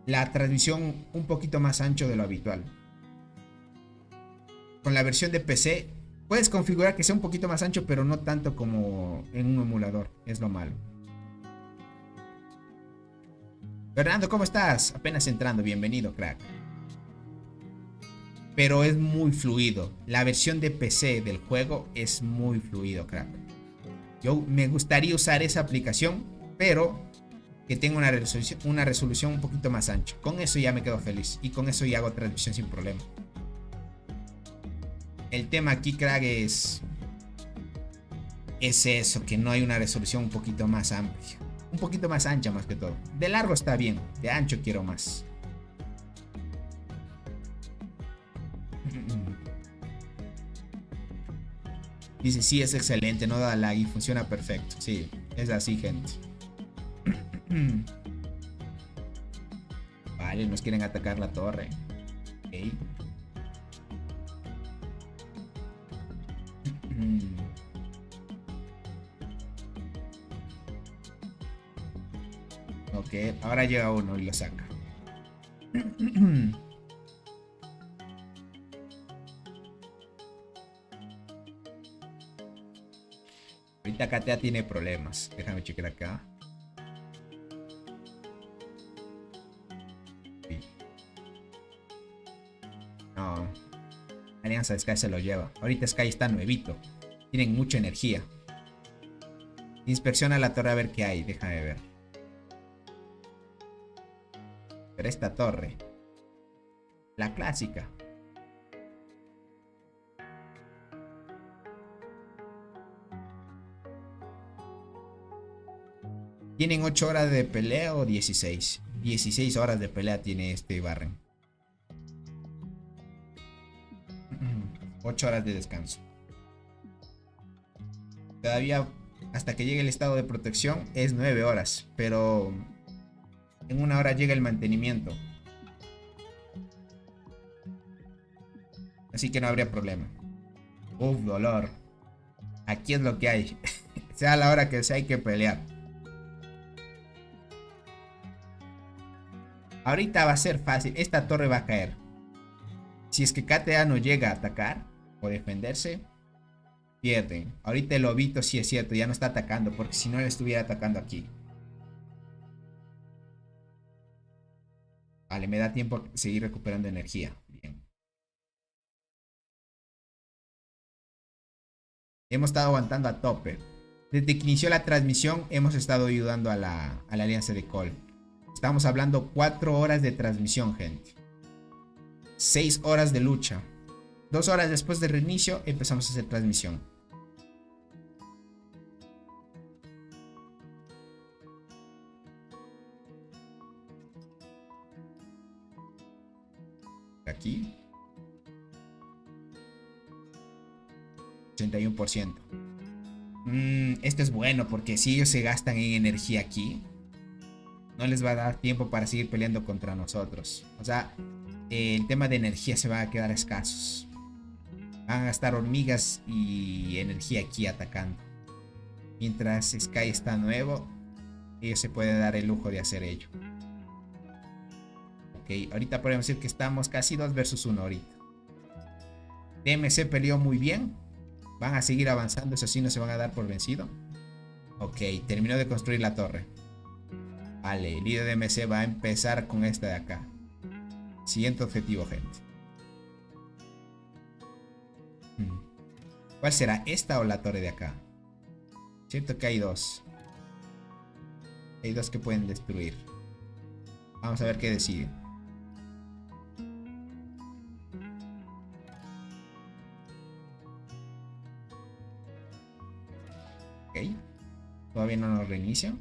la transmisión un poquito más ancho de lo habitual. Con la versión de PC puedes configurar que sea un poquito más ancho, pero no tanto como en un emulador. Es lo malo. Fernando, ¿cómo estás? Apenas entrando, bienvenido, crack. Pero es muy fluido. La versión de PC del juego es muy fluido, crack. Yo me gustaría usar esa aplicación, pero que tenga una resolución un poquito más ancha. Con eso ya me quedo feliz. Y con eso ya hago transmisión sin problema. El tema aquí, crack, es eso, que no hay una resolución un poquito más amplia. Un poquito más ancha más que todo. De largo está bien, de ancho quiero más. Dice, sí, es excelente, no da lag y funciona perfecto. Sí, es así, gente. Vale, nos quieren atacar la torre. Ok. Ok, ahora llega uno y lo saca. Ahorita Katea tiene problemas. Déjame chequear acá. Sí. No. Alianza de Sky se lo lleva. Ahorita Sky está nuevito. Tienen mucha energía. Inspecciona la torre a ver qué hay. Déjame ver. Pero esta torre. La clásica. ¿Tienen 8 horas de pelea o 16? 16 horas de pelea tiene este Barren. 8 horas de descanso. Todavía hasta que llegue el estado de protección es 9 horas. Pero en 1 hora llega el mantenimiento. Así que no habría problema. Uf, dolor. Aquí es lo que hay. Sea la hora que sea, hay que pelear. Ahorita va a ser fácil. Esta torre va a caer. Si es que KTA no llega a atacar o defenderse, pierden. Ahorita el lobito sí es cierto, ya no está atacando, porque si no le estuviera atacando aquí. Vale, me da tiempo a seguir recuperando energía. Bien. Hemos estado aguantando a tope. Desde que inició la transmisión hemos estado ayudando a la alianza de Cole. Estamos hablando 4 horas de transmisión, gente. 6 horas de lucha. 2 horas después del reinicio empezamos a hacer transmisión. Aquí 81%. Esto es bueno porque si ellos se gastan en energía aquí, no les va a dar tiempo para seguir peleando contra nosotros. O sea, el tema de energía se va a quedar escasos. Van a gastar hormigas y energía aquí atacando. Mientras Sky está nuevo, ellos se pueden dar el lujo de hacer ello. Ok, ahorita podemos decir que estamos casi 2 versus 1 ahorita. DMC peleó muy bien. Van a seguir avanzando, eso sí, no se van a dar por vencido. Ok, terminó de construir la torre. Vale, el líder de MC va a empezar con esta de acá. Siguiente objetivo, gente. ¿Cuál será? ¿Esta o la torre de acá? Cierto que hay 2. Hay 2 que pueden destruir. Vamos a ver qué decide. Ok. Todavía no nos reinicia.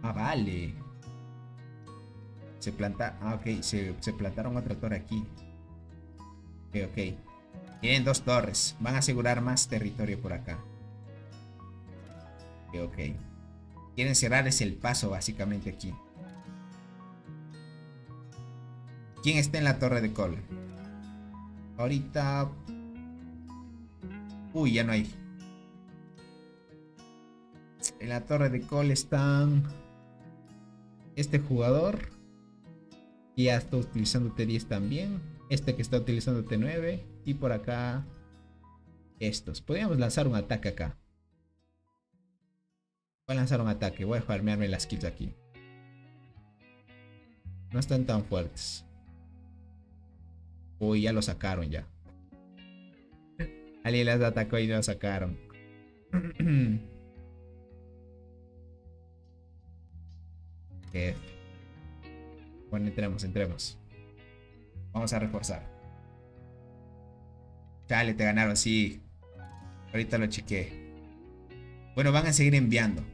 Ah, vale. Se planta. Ah, ok. Se plantaron otra torre aquí. Ok, ok. Tienen 2 torres. Van a asegurar más territorio por acá. Ok. Quieren cerrarles el paso básicamente aquí. ¿Quién está en la torre de Col? Ahorita... Uy, ya no hay. En la torre de Col están... Este jugador. Y ya está utilizando T10 también. Este que está utilizando T9. Y por acá... Estos. Podríamos lanzar un ataque acá. Voy a lanzar un ataque. Voy a farmearme las kills aquí. No están tan fuertes. Uy, ya lo sacaron ya. Alguien las atacó y lo sacaron. Bueno, entremos. Vamos a reforzar. Chale, te ganaron, sí. Ahorita lo chequé. Bueno, van a seguir enviando.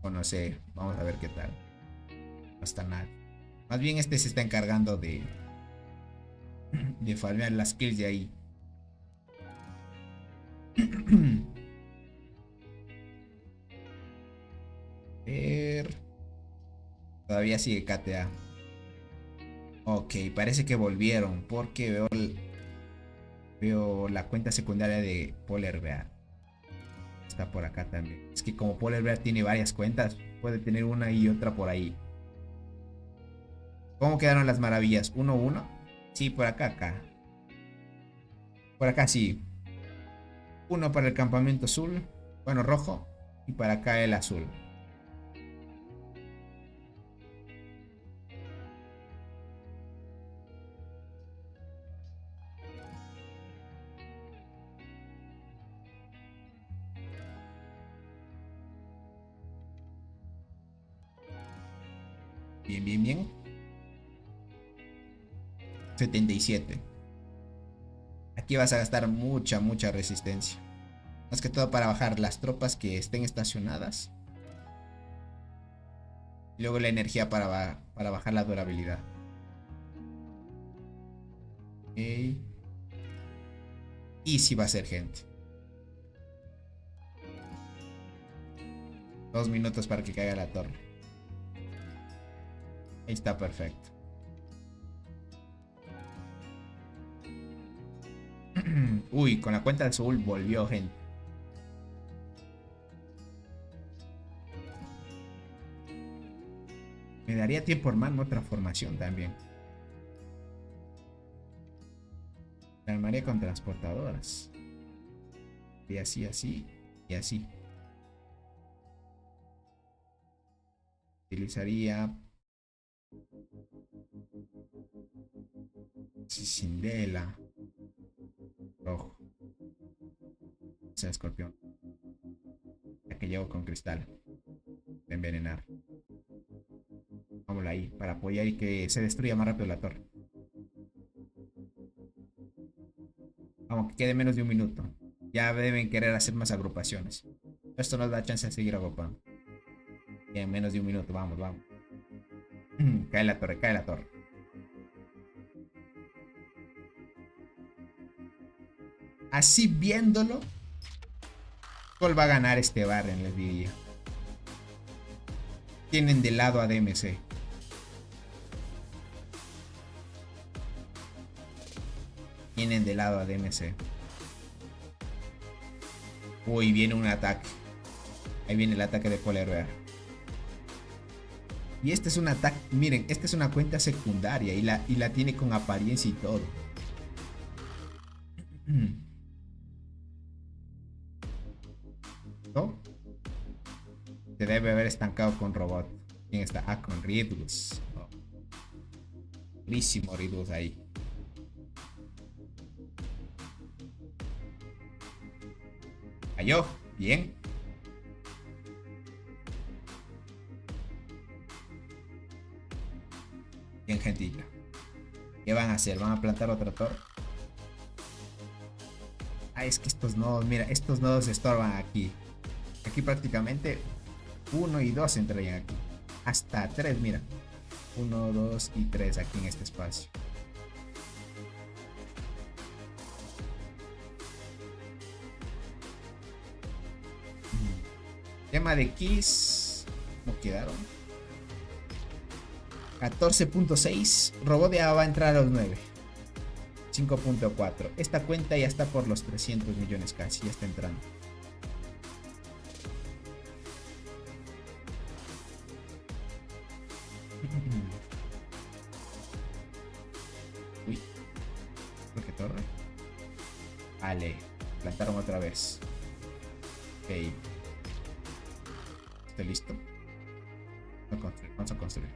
O no sé, vamos a ver qué tal. No está nada. Más bien este se está encargando de farmear las kills de ahí. Todavía sigue KTA. Ok, parece que volvieron porque veo la cuenta secundaria de Polar Bear. Está por acá también. Es que como Polar Bear tiene varias cuentas, puede tener una y otra por ahí. ¿Cómo quedaron las maravillas? ¿1-1? Sí, por acá. Por acá sí. Uno para el campamento azul. Bueno, rojo. Y para acá el azul. Bien. 77. Aquí vas a gastar mucha resistencia. Más que todo para bajar las tropas que estén estacionadas. Y luego la energía para bajar la durabilidad. Okay. Y sí va a ser, gente. 2 minutos para que caiga la torre. Ahí está, perfecto. Uy, con la cuenta de Soul volvió, gente. Me daría tiempo armarme otra formación también. Me armaría con transportadoras. Y así. Utilizaría Cindela. Rojo. O sea, escorpión. La que llevo con cristal. De envenenar. Vámonos ahí. Para apoyar y que se destruya más rápido la torre. Vamos, que quede menos de 1 minuto. Ya deben querer hacer más agrupaciones. Esto nos da chance de seguir agrupando. Y en menos de 1 minuto. Vamos. Cae la torre. Así viéndolo, Col va a ganar este barrio, les diría. Tienen de lado a DMC. Uy, viene un ataque. Ahí viene el ataque de Polar Bear. Y este es un ataque. Miren, esta es una cuenta secundaria. Y la tiene con apariencia y todo. ¿No? Se debe haber estancado con robot. ¿Quién está? Ah, con Ridus. Oh. Buenísimo Ridus ahí. Cayó. Bien. Bien, gentita. ¿Qué van a hacer? ¿Van a plantar otra torre? Ah, es que estos nodos, mira, estos nodos estorban aquí. Aquí prácticamente 1 y 2 entrarían aquí. Hasta 3, mira. 1, 2 y 3 aquí en este espacio. Tema de keys. ¿Cómo quedaron? 14.6. Robot de va a entrar a los 9. 5.4. Esta cuenta ya está por los 300 millones casi. Ya está entrando. Uy. ¿Por qué torre? Vale. Plantaron otra vez. Ok. ¿Estoy listo? Vamos a construir.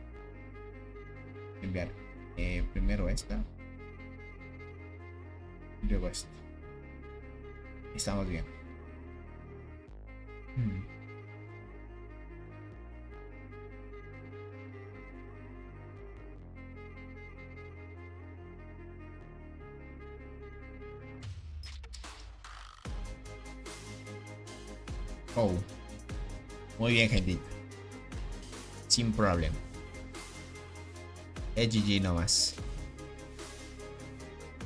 Enviar. Primero esta. Y luego esta. Estamos bien. Oh. Muy bien, gentita. Sin problema. GG nomás.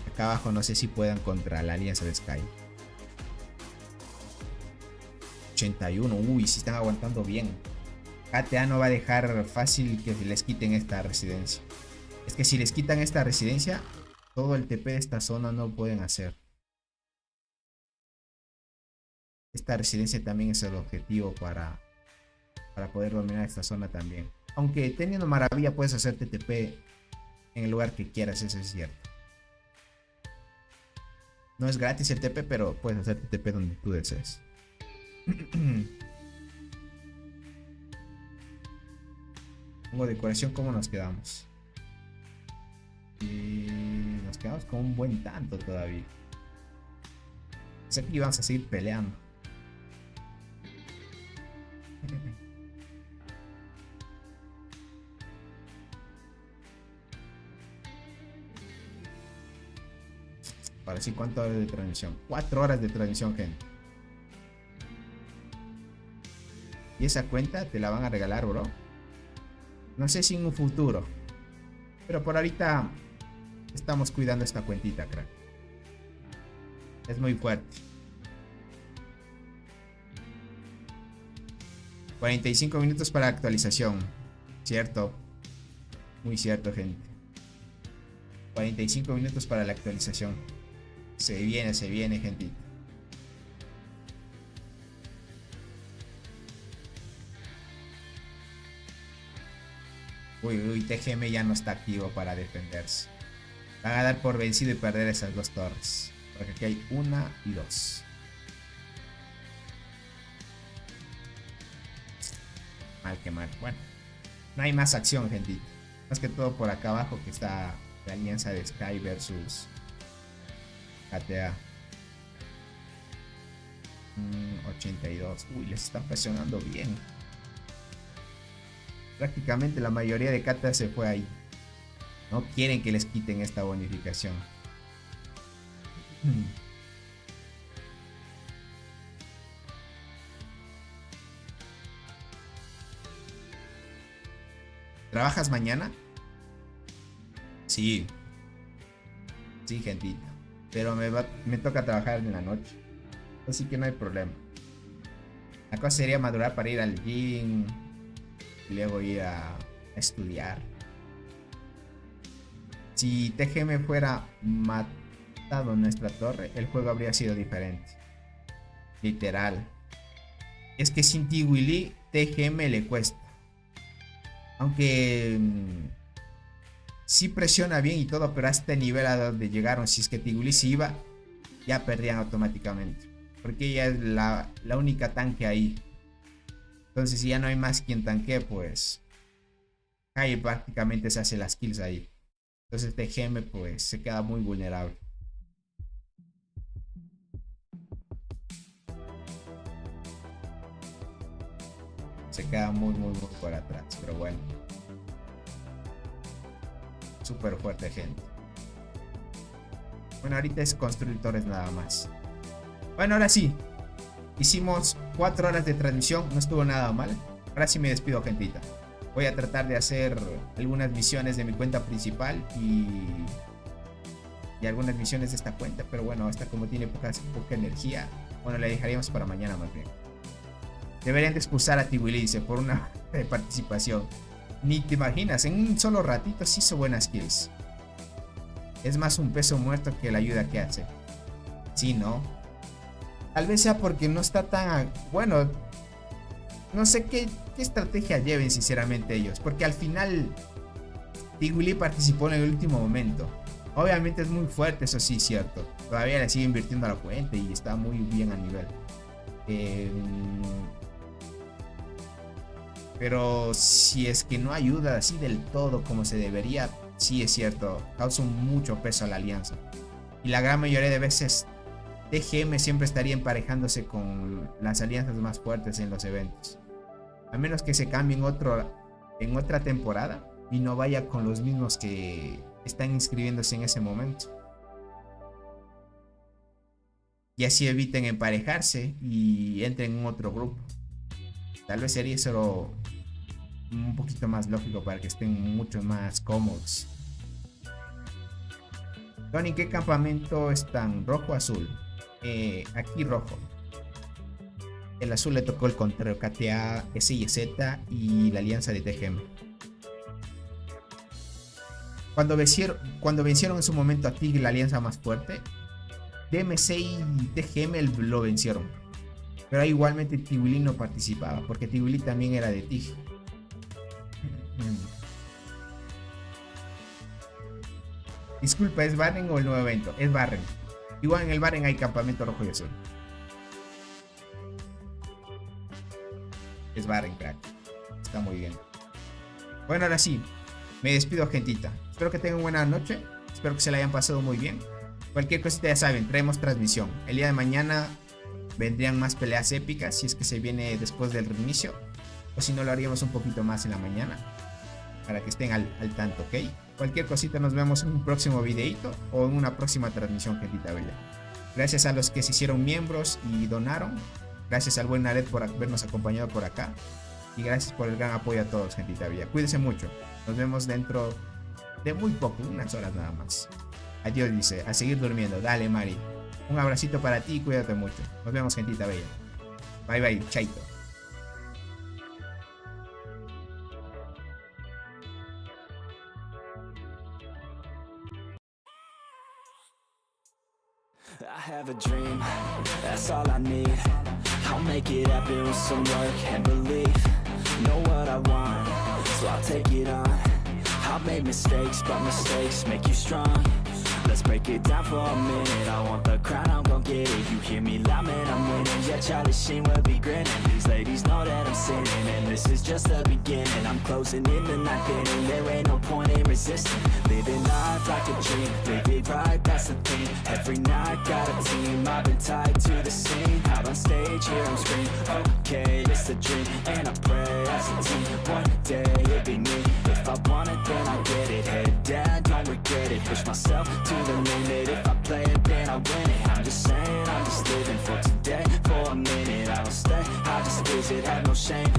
Acá abajo no sé si puedan contra la alianza de Sky. 81. Uy, si están aguantando bien. KTA no va a dejar fácil que les quiten esta residencia. Es que si les quitan esta residencia, todo el TP de esta zona no pueden hacer. Esta residencia también es el objetivo para poder dominar esta zona también. Aunque teniendo maravilla puedes hacer TP en el lugar que quieras, eso es cierto. No es gratis el TP, pero puedes hacer TP donde tú desees. Pongo decoración, ¿cómo nos quedamos? Y nos quedamos con un buen tanto todavía. Sé que íbamos a seguir peleando. Para sí, ¿cuántas horas de transmisión? 4 horas de transmisión, gente. Y esa cuenta te la van a regalar, bro. No sé si en un futuro, pero por ahorita estamos cuidando esta cuentita, crack. Es muy fuerte. 45 minutos para actualización. Cierto. Muy cierto, gente. 45 minutos para la actualización. Se viene, gente. Uy, TGM ya no está activo para defenderse. Van a dar por vencido y perder esas dos torres. Porque aquí hay 1 y 2. Mal que mal. Bueno, no hay más acción, gente. Más que todo por acá abajo que está la alianza de Sky versus KTA. 82. Uy, les están presionando bien. Prácticamente la mayoría de KTA se fue ahí. No quieren que les quiten esta bonificación. ¿Trabajas mañana? Sí. Sí, gentita. Pero me toca trabajar en la noche. Así que no hay problema. La cosa sería madurar para ir al gym. Y luego ir a estudiar. Si TGM fuera matado en nuestra torre, el juego habría sido diferente. Literal. Es que sin Tiwili, TGM le cuesta. Aunque sí presiona bien y todo, pero a este nivel a donde llegaron, si es que Tiwili se iba, ya perdían automáticamente. Porque ella es la única tanque ahí. Entonces si ya no hay más quien tanquee, pues Kai prácticamente se hace las kills ahí. Entonces TGM pues se queda muy vulnerable. Se queda muy por atrás, pero bueno. Súper fuerte, gente. Bueno, ahorita es construir torres nada más. Bueno, ahora sí. Hicimos 4 horas de transmisión, no estuvo nada mal. Ahora sí me despido, gentita. Voy a tratar de hacer algunas misiones de mi cuenta principal y algunas misiones de esta cuenta. Pero bueno, esta como tiene poca energía, bueno, la dejaríamos para mañana más bien. Deberían de expulsar a Tiwili, dice, por una participación. Ni te imaginas, en un solo ratito sí hizo buenas kills. Es más un peso muerto que la ayuda que hace. Sí, ¿no? Tal vez sea porque no está tan... Bueno, no sé qué estrategia lleven sinceramente ellos. Porque al final Tiwili participó en el último momento. Obviamente es muy fuerte, eso sí, cierto. Todavía le sigue invirtiendo a la cuenta y está muy bien a nivel. Pero si es que no ayuda así del todo como se debería, sí es cierto, causa mucho peso a la alianza. Y la gran mayoría de veces TGM siempre estaría emparejándose con las alianzas más fuertes en los eventos. A menos que se cambie en otra temporada y no vaya con los mismos que están inscribiéndose en ese momento. Y así eviten emparejarse y entren en otro grupo. Tal vez sería eso un poquito más lógico para que estén mucho más cómodos. Tony, ¿qué campamento están? ¿Rojo o azul? Aquí rojo. El azul le tocó el contrario, KTA, SYZ y la alianza de TGM. Cuando vencieron en su momento a TIG, la alianza más fuerte, DMC y TGM lo vencieron. Pero igualmente Tiwili no participaba, porque Tiwili también era de TIG. Disculpa, ¿es Barren o el nuevo evento? Es Barren. Igual en el Barren hay campamento rojo y azul. Es Barren, crack. Está muy bien. Bueno, ahora sí. Me despido, gentita. Espero que tengan buena noche. Espero que se la hayan pasado muy bien. Cualquier cosita ya saben, traemos transmisión. El día de mañana vendrían más peleas épicas si es que se viene después del reinicio. O si no, lo haríamos un poquito más en la mañana. Para que estén al tanto, ¿ok? Cualquier cosita nos vemos en un próximo videito o en una próxima transmisión, gentita bella. Gracias a los que se hicieron miembros y donaron. Gracias al buen Nared por habernos acompañado por acá. Y gracias por el gran apoyo a todos, gentita bella. Cuídense mucho. Nos vemos dentro de muy poco, unas horas nada más. Adiós, dice. A seguir durmiendo. Dale, Mari. Un abracito para ti y cuídate mucho. Nos vemos, gentita bella. Bye, bye. Chaito. I have a dream, that's all I need. I'll make it happen with some work and belief. Know what I want, so I'll take it on. I'll make mistakes, but mistakes make you strong. Let's break it down for a minute. I want the crown, I'm gon' get it. You hear me loud, man, I'm winning. Yeah, Charlie Sheen will be grinning. These ladies know that I'm sinning, and this is just the beginning. I'm closing in the ninth inning. There ain't no point in resisting. Living life like a dream, live it right, that's the thing. Every night got a team, I've been tied to the scene. Out on stage, here I'm screaming. Okay, it's a dream, and I pray as a team. One day it'll be me. If I want it, then I get it. Head down, don't regret it. Push myself to the limit. If I play it, then I win it. I'm just saying, I'm just living for today. For a minute, I don't stay, I just visit. Have no shame